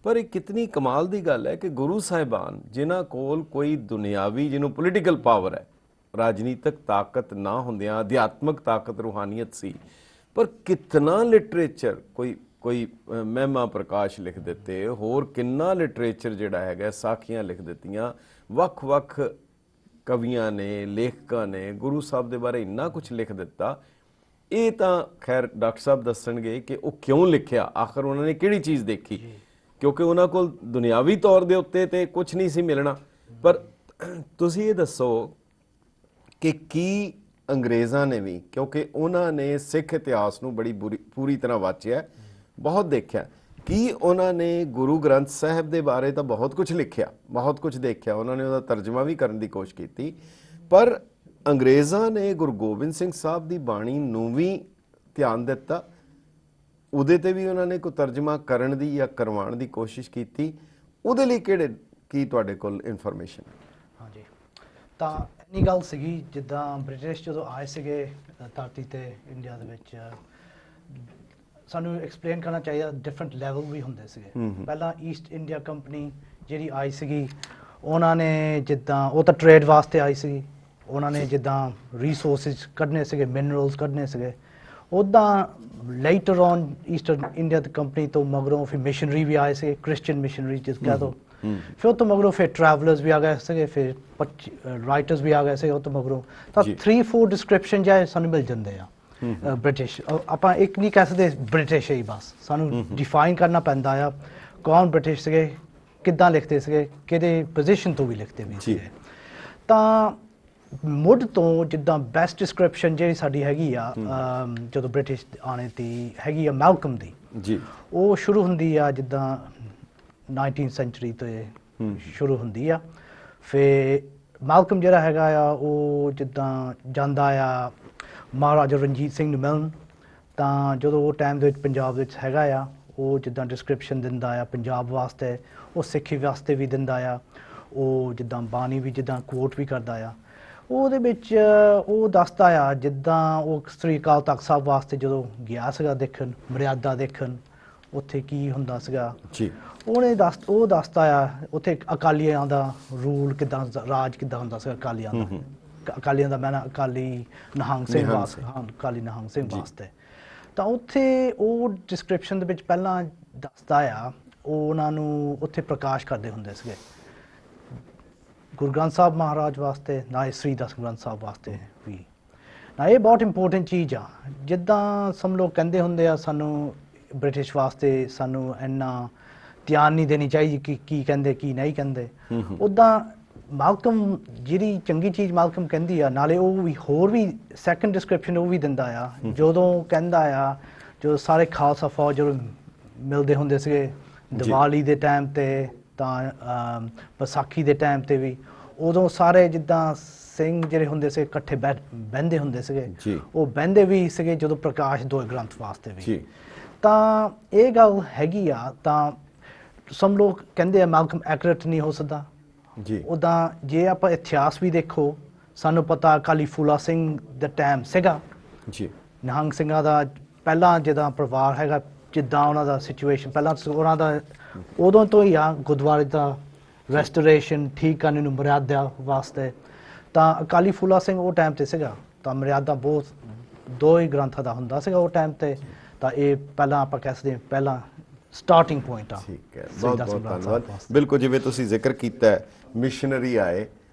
ਪਰ ਇਹ ਕਿਤਨੀ ਕਮਾਲ ਦੀ ਗੱਲ ਹੈ ਕਿ ਗੁਰੂ ਸਾਹਿਬਾਨ ਜਿਨ੍ਹਾਂ ਕੋਲ ਕੋਈ ਦੁਨਿਆਵੀ ਜਿਹਨੂੰ ਪੋਲੀਟੀਕਲ ਪਾਵਰ ਹੈ, ਰਾਜਨੀਤਿਕ ਤਾਕਤ ਨਾ ਹੁੰਦਿਆਂ ਅਧਿਆਤਮਕ ਤਾਕਤ ਰੂਹਾਨੀਅਤ ਸੀ, ਪਰ ਕਿਤਨਾ ਲਿਟਰੇਚਰ, ਕੋਈ ਮਹਿਮਾ ਪ੍ਰਕਾਸ਼ ਲਿਖ ਦਿੱਤੇ, ਹੋਰ ਕਿੰਨਾ ਲਿਟਰੇਚਰ ਜਿਹੜਾ ਹੈਗਾ, ਸਾਖੀਆਂ ਲਿਖ ਦਿੱਤੀਆਂ, ਵੱਖ-ਵੱਖ ਕਵੀਆਂ ਨੇ, ਲੇਖਕਾਂ ਨੇ ਗੁਰੂ ਸਾਹਿਬ ਦੇ ਬਾਰੇ ਇੰਨਾ ਕੁਝ ਲਿਖ ਦਿੱਤਾ। ਇਹ ਤਾਂ ਖੈਰ ਡਾਕਟਰ ਸਾਹਿਬ ਦੱਸਣਗੇ ਕਿ ਉਹ ਕਿਉਂ ਲਿਖਿਆ, ਆਖਰ ਉਹਨਾਂ ਨੇ ਕਿਹੜੀ ਚੀਜ਼ ਦੇਖੀ, ਕਿਉਂਕਿ ਉਹਨਾਂ ਕੋਲ ਦੁਨਿਆਵੀ ਤੌਰ ਦੇ ਉੱਤੇ ਤੇ ਕੁਝ ਨਹੀਂ ਸੀ ਮਿਲਣਾ। ਪਰ ਤੁਸੀਂ ਇਹ ਦੱਸੋ ਕਿ ਕੀ ਅੰਗਰੇਜ਼ਾਂ ਨੇ ਵੀ, ਕਿਉਂਕਿ ਉਹਨਾਂ ਨੇ ਸਿੱਖ ਇਤਿਹਾਸ ਨੂੰ ਬੜੀ ਪੂਰੀ ਤਰ੍ਹਾਂ ਵਾਚਿਆ, ਬਹੁਤ ਦੇਖਿਆ, ਕੀ ਉਹਨਾਂ ਨੇ ਗੁਰੂ ਗ੍ਰੰਥ ਸਾਹਿਬ ਦੇ ਬਾਰੇ ਤਾਂ ਬਹੁਤ ਕੁਝ ਲਿਖਿਆ, ਬਹੁਤ ਕੁਝ ਦੇਖਿਆ, ਉਹਨਾਂ ਨੇ ਉਹਦਾ ਤਰਜਮਾ ਵੀ ਕਰਨ ਦੀ ਕੋਸ਼ਿਸ਼ ਕੀਤੀ, ਪਰ ਅੰਗਰੇਜ਼ਾਂ ਨੇ ਗੁਰੂ ਗੋਬਿੰਦ ਸਿੰਘ ਸਾਹਿਬ ਦੀ ਬਾਣੀ ਨੂੰ ਵੀ ਧਿਆਨ ਦਿੱਤਾ, ਉਹਦੇ ਤੇ ਵੀ ਉਹਨਾਂ ਨੇ ਕੋਈ ਤਰਜਮਾ ਕਰਨ ਦੀ ਜਾਂ ਕਰਵਾਉਣ ਦੀ ਕੋਸ਼ਿਸ਼ ਕੀਤੀ। ਉਹਦੇ ਲਈ ਕੀ ਤੁਹਾਡੇ ਕੋਲ ਇਨਫੋਰਮੇਸ਼ਨ? ਹਾਂਜੀ, ਤਾਂ ਇੰਨੀ ਗੱਲ ਸੀਗੀ ਜਿੱਦਾਂ ਬ੍ਰਿਟਿਸ਼ ਜਦੋਂ ਆਏ ਸੀਗੇ ਧਰਤੀ ਤੇ ਇੰਡੀਆ ਦੇ ਵਿੱਚ, ਸਾਨੂੰ ਐਕਸਪਲੇਨ ਕਰਨਾ ਚਾਹੀਦਾ ਡਿਫਰੈਂਟ ਲੈਵਲ ਵੀ ਹੁੰਦੇ ਸੀਗੇ। ਪਹਿਲਾਂ ਈਸਟ ਇੰਡੀਆ ਕੰਪਨੀ ਜਿਹੜੀ ਆਈ ਸੀਗੀ, ਉਹਨਾਂ ਨੇ ਜਿੱਦਾਂ, ਉਹ ਤਾਂ ਟ੍ਰੇਡ ਵਾਸਤੇ ਆਈ ਸੀਗੀ, ਉਹਨਾਂ ਨੇ ਜਿੱਦਾਂ ਰਿਸੋਰਸਿਸ ਕੱਢਣੇ ਸੀਗੇ, ਮਿਨਰਲਸ ਕੱਢਣੇ ਸੀਗੇ। ਉੱਦਾਂ later on eastern India the company ਤੋਂ ਮਗਰੋਂ ਫਿਰ ਮਿਸ਼ਨਰੀ ਵੀ ਆਏ ਸੀਗੇ, ਕ੍ਰਿਸਚੀਅਨ ਮਿਸ਼ਨਰੀ ਜਿਸ ਕਹਿ ਦੋ, ਫਿਰ ਉਹ ਤੋਂ ਮਗਰੋਂ ਫਿਰ ਟਰੈਵਲਰਸ ਵੀ ਆ ਗਏ ਸੀਗੇ, ਫਿਰ ਰਾਈਟਰਸ ਵੀ ਆ ਗਏ ਸੀਗੇ ਉਹ ਤੋਂ ਮਗਰੋਂ। ਤਾਂ 3-4 ਡਿਸਕ੍ਰਿਪਸ਼ਨ ਜਾਏ ਸਾਨੂੰ ਮਿਲ ਜਾਂਦੇ ਆ ਬ੍ਰਿਟਿਸ਼। ਆਪਾਂ ਇੱਕ ਨਹੀਂ ਕਹਿ ਸਕਦੇ ਬ੍ਰਿਟਿਸ਼ ਹੀ, ਬਸ ਸਾਨੂੰ ਡਿਫਾਈਨ ਕਰਨਾ ਪੈਂਦਾ ਆ ਕੌਣ ਬ੍ਰਿਟਿਸ਼ ਸੀਗੇ, ਕਿੱਦਾਂ ਲਿਖਦੇ ਸੀਗੇ, ਕਿਹੜੇ ਪੋਜੀਸ਼ਨ ਤੋਂ ਵੀ ਲਿਖਦੇ ਵੀ ਸੀਗੇ। ਤਾਂ ਮੁੱਢ ਤੋਂ ਜਿੱਦਾਂ ਬੈਸਟ ਡਿਸਕ੍ਰਿਪਸ਼ਨ ਜਿਹੜੀ ਸਾਡੀ ਹੈਗੀ ਆ ਜਦੋਂ ਬ੍ਰਿਟਿਸ਼ ਆਣੇ ਦੀ ਹੈਗੀ ਆ ਮੈਲਕਮ ਦੀ ਜੀ, ਉਹ ਸ਼ੁਰੂ ਹੁੰਦੀ ਆ ਜਿੱਦਾਂ 19th ਸੈਂਚੁਰੀ ਤੋਂ ਸ਼ੁਰੂ ਹੁੰਦੀ ਆ। ਫਿਰ ਮੈਲਕਮ ਜਿਹੜਾ ਹੈਗਾ ਆ ਉਹ ਜਿੱਦਾਂ ਜਾਂਦਾ ਆ ਮਹਾਰਾਜਾ ਰਣਜੀਤ ਸਿੰਘ ਨੂੰ ਮਿਲਣ, ਤਾਂ ਜਦੋਂ ਉਹ ਟਾਈਮ ਦੇ ਵਿੱਚ ਪੰਜਾਬ ਵਿੱਚ ਹੈਗਾ ਆ, ਉਹ ਜਿੱਦਾਂ ਡਿਸਕ੍ਰਿਪਸ਼ਨ ਦਿੰਦਾ ਆ ਪੰਜਾਬ ਵਾਸਤੇ, ਉਹ ਸਿੱਖੀ ਵਾਸਤੇ ਵੀ ਦਿੰਦਾ ਆ, ਉਹ ਜਿੱਦਾਂ ਬਾਣੀ ਵੀ ਜਿੱਦਾਂ ਕੋਟ ਵੀ ਕਰਦਾ ਆ। ਉਹਦੇ ਵਿੱਚ ਉਹ ਦੱਸਦਾ ਆ ਜਿੱਦਾਂ ਉਹ ਸ੍ਰੀ ਅਕਾਲ ਤਖਤ ਸਾਹਿਬ ਵਾਸਤੇ ਜਦੋਂ ਗਿਆ ਸੀਗਾ ਦੇਖਣ, ਮਰਿਆਦਾ ਦੇਖਣ, ਉੱਥੇ ਕੀ ਹੁੰਦਾ ਸੀਗਾ ਜੀ, ਉਹ ਦੱਸਦਾ ਆ ਉੱਥੇ ਅਕਾਲੀਆਂ ਦਾ ਰੂਲ ਕਿੱਦਾਂ, ਰਾਜ ਕਿੱਦਾਂ ਹੁੰਦਾ ਸੀਗਾ ਅਕਾਲੀਆਂ ਦਾ। ਅਕਾਲੀਆਂ ਦਾ ਮੈਂ ਅਕਾਲੀ ਨਿਹੰਗ ਸਿੰਘ ਵਾਸਤੇ, ਹਾਂ ਅਕਾਲੀ ਨਿਹੰਗ ਸਿੰਘ ਵਾਸਤੇ। ਤਾਂ ਉੱਥੇ ਉਹ ਡਿਸਕ੍ਰਿਪਸ਼ਨ ਦੇ ਵਿੱਚ ਪਹਿਲਾਂ ਦੱਸਦਾ ਆ, ਉਹ ਉਹਨਾਂ ਨੂੰ ਉੱਥੇ ਪ੍ਰਕਾਸ਼ ਕਰਦੇ ਹੁੰਦੇ ਸੀਗੇ ਗੁਰੂ ਗ੍ਰੰਥ ਸਾਹਿਬ ਮਹਾਰਾਜ ਵਾਸਤੇ, ਨਾ ਸ੍ਰੀ ਦਸ ਗ੍ਰੰਥ ਸਾਹਿਬ ਵਾਸਤੇ ਵੀ। ਨਾ ਇਹ ਬਹੁਤ ਇੰਪੋਰਟੈਂਟ ਚੀਜ਼ ਆ, ਜਿੱਦਾਂ ਸਭ ਲੋਕ ਕਹਿੰਦੇ ਹੁੰਦੇ ਆ ਸਾਨੂੰ ਬ੍ਰਿਟਿਸ਼ ਵਾਸਤੇ ਸਾਨੂੰ ਇੰਨਾ ਧਿਆਨ ਨਹੀਂ ਦੇਣੀ ਚਾਹੀਦੀ ਕਿ ਕੀ ਕਹਿੰਦੇ ਕੀ ਨਹੀਂ ਕਹਿੰਦੇ, ਉੱਦਾਂ ਮੈਲਕਮ ਜਿਹੜੀ ਚੰਗੀ ਚੀਜ਼ ਮੈਲਕਮ ਕਹਿੰਦੀ ਆ, ਨਾਲੇ ਉਹ ਵੀ ਹੋਰ ਵੀ ਸੈਕੰਡ ਡਿਸਕ੍ਰਿਪਸ਼ਨ ਉਹ ਵੀ ਦਿੰਦਾ ਆ, ਜਦੋਂ ਕਹਿੰਦਾ ਆ ਜਦੋਂ ਸਾਰੇ ਖਾਲਸਾ ਫੌਜ ਜਦੋਂ ਮਿਲਦੇ ਹੁੰਦੇ ਸੀਗੇ ਦੀਵਾਲੀ ਦੇ ਟਾਈਮ ਤੇ, ਤਾਂ ਵਿਸਾਖੀ ਦੇ ਟਾਈਮ ਤੇ ਵੀ, ਉਦੋਂ ਸਾਰੇ ਜਿੱਦਾਂ ਸਿੰਘ ਜਿਹੜੇ ਹੁੰਦੇ ਸੀ ਇਕੱਠੇ ਬਹਿੰਦੇ ਹੁੰਦੇ ਸੀਗੇ, ਉਹ ਬਹਿੰਦੇ ਵੀ ਸੀਗੇ ਜਦੋਂ ਪ੍ਰਕਾਸ਼ ਦੋਏ ਗ੍ਰੰਥ ਵਾਸਤੇ ਵੀ। ਤਾਂ ਇਹ ਗੱਲ ਹੈਗੀ ਆ। ਤਾਂ ਸਭ ਲੋਕ ਕਹਿੰਦੇ ਆ ਮੈਲਕਮ ਐਕੂਰੇਟ ਨਹੀਂ ਹੋ ਸਕਦਾ ਜੀ। ਉੱਦਾਂ ਜੇ ਆਪਾਂ ਇਤਿਹਾਸ ਵੀ ਦੇਖੋ, ਸਾਨੂੰ ਪਤਾ ਅਕਾਲੀ ਫੂਲਾ ਸਿੰਘ ਦਾ ਟਾਈਮ ਸੀਗਾ ਜੀ, ਨਿਹੰਗ ਸਿੰਘਾਂ ਦਾ ਪਹਿਲਾਂ ਜਿੱਦਾਂ ਪਰਿਵਾਰ ਹੈਗਾ, ਜਿੱਦਾਂ ਉਹਨਾਂ ਦਾ ਸਿਚੁਏਸ਼ਨ ਪਹਿਲਾਂ ਉਹਨਾਂ ਦਾ ਉਦੋਂ ਤੋਂ ਹੀ ਆ ਗੁਰਦੁਆਰੇ ਦਾ ਰੈਸਟੋਰੇਸ਼ਨ ਠੀਕ ਕਰਨ ਨੂੰ ਮਰਿਆਦਾ ਵਾਸਤੇ। ਤਾਂ ਅਕਾਲੀ ਫੂਲਾ ਸਿੰਘ ਉਹ ਟਾਈਮ ਤੇ ਸੀਗਾ, ਤਾਂ ਮਰਿਆਦਾ ਬਹੁਤ ਦੋ ਹੀ ਗ੍ਰੰਥਾਂ ਦਾ ਹੁੰਦਾ ਸੀਗਾ ਉਹ ਟਾਈਮ ਤੇ। ਤਾਂ ਇਹ ਪਹਿਲਾਂ ਆਪਾਂ ਕਹਿ ਸਕਦੇ ਹਾਂ ਪਹਿਲਾਂ ਸਟਾਰਟਿੰਗ ਪੁਆਇੰਟ ਆ। ਠੀਕ ਹੈ, ਸ੍ਰੀ ਬਹੁਤ ਦਸਮ ਬਹੁਤ ਗ੍ਰੰਥ ਸਾਹਿਬ ਧੰਨਵਾਦ। ਵਾਸਤੇ। ਬਿਲਕੁਲ ਜਿਵੇਂ ਤੁਸੀਂ ਜ਼ਿਕਰ ਕੀਤਾ ਹੈ ਮਿਸ਼ਨਰੀ ਆਏ,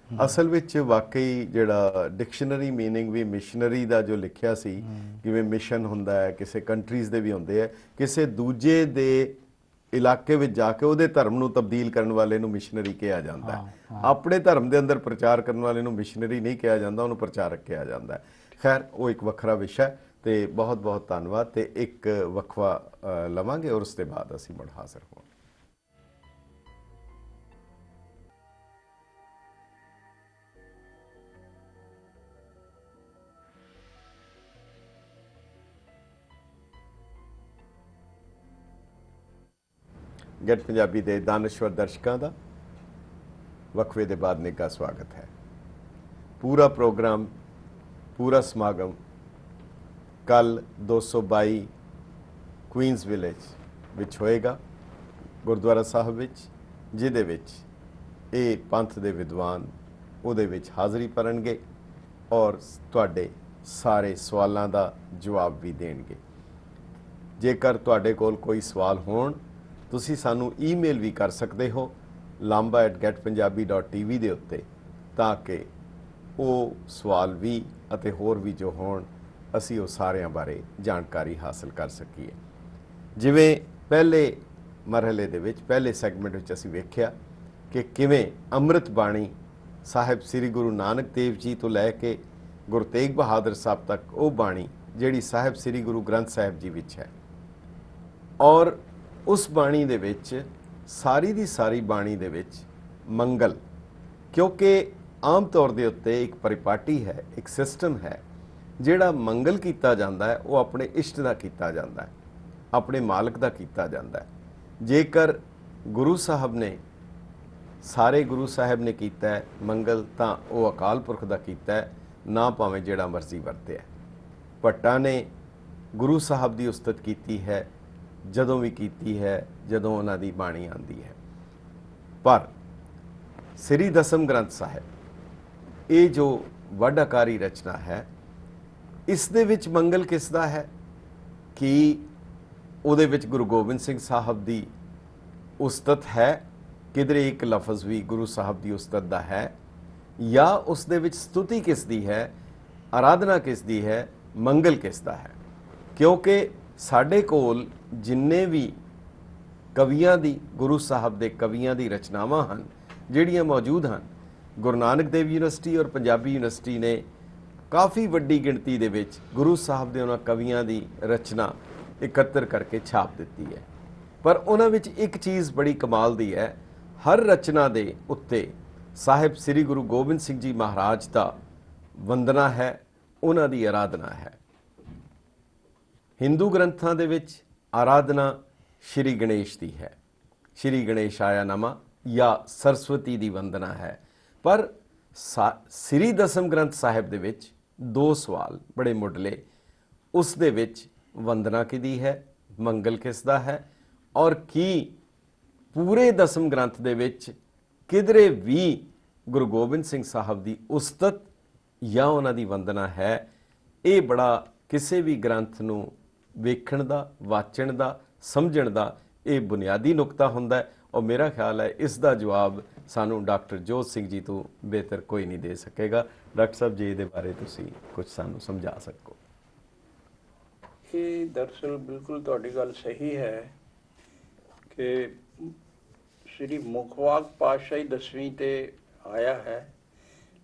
ਅਸਲ ਵਿੱਚ ਵਾਕਈ ਜਿਹੜਾ ਡਿਕਸ਼ਨਰੀ ਮੀਨਿੰਗ ਵੀ ਮਿਸ਼ਨਰੀ ਦਾ ਜੋ ਲਿਖਿਆ ਸੀ, ਜਿਵੇਂ ਮਿਸ਼ਨ ਹੁੰਦਾ ਹੈ ਕਿਸੇ ਕੰਟਰੀਜ਼ ਦੇ ਵੀ ਹੁੰਦੇ ਹੈ, ਕਿਸੇ ਦੂਜੇ ਦੇ ਇਲਾਕੇ ਵਿੱਚ ਜਾ ਕੇ ਉਹਦੇ ਧਰਮ ਨੂੰ ਤਬਦੀਲ ਕਰਨ ਵਾਲੇ ਨੂੰ ਮਿਸ਼ਨਰੀ ਕਿਹਾ ਜਾਂਦਾ ਹੈ। ਆਪਣੇ ਧਰਮ ਦੇ ਅੰਦਰ ਪ੍ਰਚਾਰ ਕਰਨ ਵਾਲੇ ਨੂੰ ਮਿਸ਼ਨਰੀ ਨਹੀਂ ਕਿਹਾ ਜਾਂਦਾ, ਉਹਨੂੰ ਪ੍ਰਚਾਰਕ ਕਿਹਾ ਜਾਂਦਾ ਹੈ। ਖੈਰ ਉਹ ਇੱਕ ਵੱਖਰਾ ਵਿਸ਼ਾ ਹੈ। ਤੇ ਬਹੁਤ ਬਹੁਤ ਧੰਨਵਾਦ। ਤੇ ਇੱਕ ਵਕਫਾ ਲਵਾਂਗੇ ਔਰ ਉਸ ਤੋਂ ਬਾਅਦ ਅਸੀਂ ਮੁੜ ਹਾਜ਼ਰ ਹੋਵਾਂਗੇ। ਗੈਟ ਪੰਜਾਬੀ ਦੇ ਦਾਨਸ਼ਵਰ ਦਰਸ਼ਕਾਂ ਦਾ ਵਕਫੇ ਦੇ ਬਾਅਦ ਨਿੱਘਾ ਸਵਾਗਤ ਹੈ। ਪੂਰਾ ਪ੍ਰੋਗਰਾਮ, ਪੂਰਾ ਸਮਾਗਮ ਕੱਲ 222 ਕੁਈਨਸ ਵਿਲੇਜ ਵਿੱਚ ਹੋਏਗਾ ਗੁਰਦੁਆਰਾ ਸਾਹਿਬ ਵਿੱਚ, ਜਿਹਦੇ ਵਿੱਚ ਇਹ ਪੰਥ ਦੇ ਵਿਦਵਾਨ ਉਹਦੇ ਵਿੱਚ ਹਾਜ਼ਰੀ ਭਰਨਗੇ ਔਰ ਤੁਹਾਡੇ ਸਾਰੇ ਸਵਾਲਾਂ ਦਾ ਜਵਾਬ ਵੀ ਦੇਣਗੇ। ਜੇਕਰ ਤੁਹਾਡੇ ਕੋਲ ਕੋਈ ਸਵਾਲ ਹੋਣ, ਤੁਸੀਂ ਸਾਨੂੰ ਈਮੇਲ ਵੀ ਕਰ ਸਕਦੇ ਹੋ lamba@getpunjabi.tv ਦੇ ਉੱਤੇ, ਤਾਂ ਕਿ ਉਹ ਸਵਾਲ ਵੀ ਅਤੇ ਹੋਰ ਵੀ ਜੋ ਹੋਣ ਅਸੀਂ ਉਹ ਸਾਰਿਆਂ ਬਾਰੇ ਜਾਣਕਾਰੀ ਹਾਸਲ ਕਰ ਸਕੀਏ। ਜਿਵੇਂ ਪਹਿਲੇ ਮਰਹਲੇ ਦੇ ਵਿੱਚ, ਪਹਿਲੇ ਸੈਗਮੈਂਟ ਵਿੱਚ ਅਸੀਂ ਵੇਖਿਆ ਕਿ ਕਿਵੇਂ ਅੰਮ੍ਰਿਤ ਬਾਣੀ ਸਾਹਿਬ ਸ੍ਰੀ ਗੁਰੂ ਨਾਨਕ ਦੇਵ ਜੀ ਤੋਂ ਲੈ ਕੇ ਗੁਰੂ ਤੇਗ ਬਹਾਦਰ ਸਾਹਿਬ ਤੱਕ ਉਹ ਬਾਣੀ ਜਿਹੜੀ ਸਾਹਿਬ ਸ੍ਰੀ ਗੁਰੂ ਗ੍ਰੰਥ ਸਾਹਿਬ ਜੀ ਵਿੱਚ ਹੈ, ਔਰ ਉਸ ਬਾਣੀ ਦੇ ਵਿੱਚ ਸਾਰੀ ਦੀ ਸਾਰੀ ਬਾਣੀ ਦੇ ਵਿੱਚ ਮੰਗਲ, ਕਿਉਂਕਿ ਆਮ ਤੌਰ ਦੇ ਉੱਤੇ ਇੱਕ ਪਰਿਪਾਟੀ ਹੈ, ਇੱਕ ਸਿਸਟਮ ਹੈ, ਜਿਹੜਾ ਮੰਗਲ ਕੀਤਾ ਜਾਂਦਾ ਹੈ ਉਹ ਆਪਣੇ ਇਸ਼ਟ ਦਾ ਕੀਤਾ ਜਾਂਦਾ ਹੈ, ਆਪਣੇ ਮਾਲਕ ਦਾ ਕੀਤਾ ਜਾਂਦਾ ਹੈ। ਜੇਕਰ ਗੁਰੂ ਸਾਹਿਬ ਨੇ, ਸਾਰੇ ਗੁਰੂ ਸਾਹਿਬ ਨੇ ਕੀਤਾ ਹੈ ਮੰਗਲ, ਤਾਂ ਉਹ ਅਕਾਲ ਪੁਰਖ ਦਾ ਕੀਤਾ ਹੈ, ਨਾ ਭਾਵੇਂ ਜਿਹੜਾ ਮਰਜ਼ੀ ਵਰਤਿਆ। ਭੱਟਾਂ ਨੇ ਗੁਰੂ ਸਾਹਿਬ ਦੀ ਉਸਤਤ ਕੀਤੀ ਹੈ ਜਦੋਂ ਵੀ ਕੀਤੀ ਹੈ, ਜਦੋਂ ਉਹਨਾਂ ਦੀ ਬਾਣੀ ਆਉਂਦੀ ਹੈ। ਪਰ ਸ੍ਰੀ ਦਸਮ ਗ੍ਰੰਥ ਸਾਹਿਬ, ਇਹ ਜੋ ਵੱਡ ਆਕਾਰੀ ਰਚਨਾ ਹੈ, ਇਸ ਦੇ ਵਿੱਚ ਮੰਗਲ ਕਿਸ ਦਾ ਹੈ? ਕਿ ਉਹਦੇ ਵਿੱਚ ਗੁਰੂ ਗੋਬਿੰਦ ਸਿੰਘ ਸਾਹਿਬ ਦੀ ਉਸਤਤ ਹੈ, ਕਿਧਰੇ ਇੱਕ ਲਫ਼ਜ਼ ਵੀ ਗੁਰੂ ਸਾਹਿਬ ਦੀ ਉਸਤਤ ਦਾ ਹੈ, ਜਾਂ ਉਸ ਦੇ ਵਿੱਚ ਸਤੁਤੀ ਕਿਸ ਦੀ ਹੈ, ਆਰਾਧਨਾ ਕਿਸ ਦੀ ਹੈ, ਮੰਗਲ ਕਿਸ ਦਾ ਹੈ? ਕਿਉਂਕਿ ਸਾਡੇ ਕੋਲ ਜਿੰਨੇ ਵੀ ਕਵੀਆਂ ਦੀ, ਗੁਰੂ ਸਾਹਿਬ ਦੇ ਕਵੀਆਂ ਦੀ ਰਚਨਾਵਾਂ ਹਨ ਜਿਹੜੀਆਂ ਮੌਜੂਦ ਹਨ, ਗੁਰੂ ਨਾਨਕ ਦੇਵ ਯੂਨੀਵਰਸਿਟੀ ਔਰ ਪੰਜਾਬੀ ਯੂਨੀਵਰਸਿਟੀ ਨੇ ਕਾਫੀ ਵੱਡੀ ਗਿਣਤੀ ਦੇ ਵਿੱਚ ਗੁਰੂ ਸਾਹਿਬ ਦੇ ਉਹਨਾਂ ਕਵੀਆਂ ਦੀ ਰਚਨਾ ਇਕੱਤਰ ਕਰਕੇ ਛਾਪ ਦਿੱਤੀ ਹੈ। ਪਰ ਉਹਨਾਂ ਵਿੱਚ ਇੱਕ ਚੀਜ਼ ਬੜੀ ਕਮਾਲ ਦੀ ਹੈ, ਹਰ ਰਚਨਾ ਦੇ ਉੱਤੇ ਸਾਹਿਬ ਸ੍ਰੀ ਗੁਰੂ ਗੋਬਿੰਦ ਸਿੰਘ ਜੀ ਮਹਾਰਾਜ ਦਾ ਵੰਦਨਾ ਹੈ, ਉਹਨਾਂ ਦੀ ਆਰਾਧਨਾ ਹੈ। ਹਿੰਦੂ ਗ੍ਰੰਥਾਂ ਦੇ ਵਿੱਚ ਆਰਾਧਨਾ ਸ਼੍ਰੀ ਗਣੇਸ਼ ਦੀ ਹੈ, ਸ਼੍ਰੀ ਗਣੇਸ਼ਾਇਆ ਨਮਾ, ਜਾਂ ਸਰਸਵਤੀ ਦੀ ਵੰਦਨਾ ਹੈ। ਪਰ ਸ੍ਰੀ ਦਸਮ ਗ੍ਰੰਥ ਸਾਹਿਬ ਦੇ ਵਿੱਚ ਦੋ ਸਵਾਲ ਬੜੇ ਮੁੱਢਲੇ, ਉਸ ਦੇ ਵਿੱਚ ਵੰਦਨਾ ਕਿਹਦੀ ਹੈ, ਮੰਗਲ ਕਿਸ ਦਾ ਹੈ, ਔਰ ਕੀ ਪੂਰੇ ਦਸਮ ਗ੍ਰੰਥ ਦੇ ਵਿੱਚ ਕਿਧਰੇ ਵੀ ਗੁਰੂ ਗੋਬਿੰਦ ਸਿੰਘ ਸਾਹਿਬ ਦੀ ਉਸਤਤ ਜਾਂ ਉਹਨਾਂ ਦੀ ਵੰਦਨਾ ਹੈ? ਇਹ ਬੜਾ ਕਿਸੇ ਵੀ ਗ੍ਰੰਥ ਨੂੰ ਵੇਖਣ ਦਾ, ਵਾਚਣ ਦਾ, ਸਮਝਣ ਦਾ ਇਹ ਬੁਨਿਆਦੀ ਨੁਕਤਾ ਹੁੰਦਾ ਹੈ। ਔਰ ਮੇਰਾ ਖਿਆਲ ਹੈ ਇਸ ਦਾ ਜਵਾਬ ਸਾਨੂੰ ਡਾਕਟਰ ਜੋਤ ਸਿੰਘ ਜੀ ਤੋਂ ਬਿਹਤਰ ਕੋਈ ਨਹੀਂ ਦੇ ਸਕੇਗਾ। ਡਾਕਟਰ ਸਾਹਿਬ ਜੀ ਇਹਦੇ ਬਾਰੇ ਤੁਸੀਂ ਕੁਝ ਸਾਨੂੰ ਸਮਝਾ ਸਕੋ। ਇਹ ਦਰਅਸਲ ਬਿਲਕੁਲ ਤੁਹਾਡੀ ਗੱਲ ਸਹੀ ਹੈ ਕਿ ਸ਼੍ਰੀ ਮੁਖਵਾਕ ਪਾਤਸ਼ਾਹੀ 10ਵੀਂ ਤੇ ਆਇਆ ਹੈ,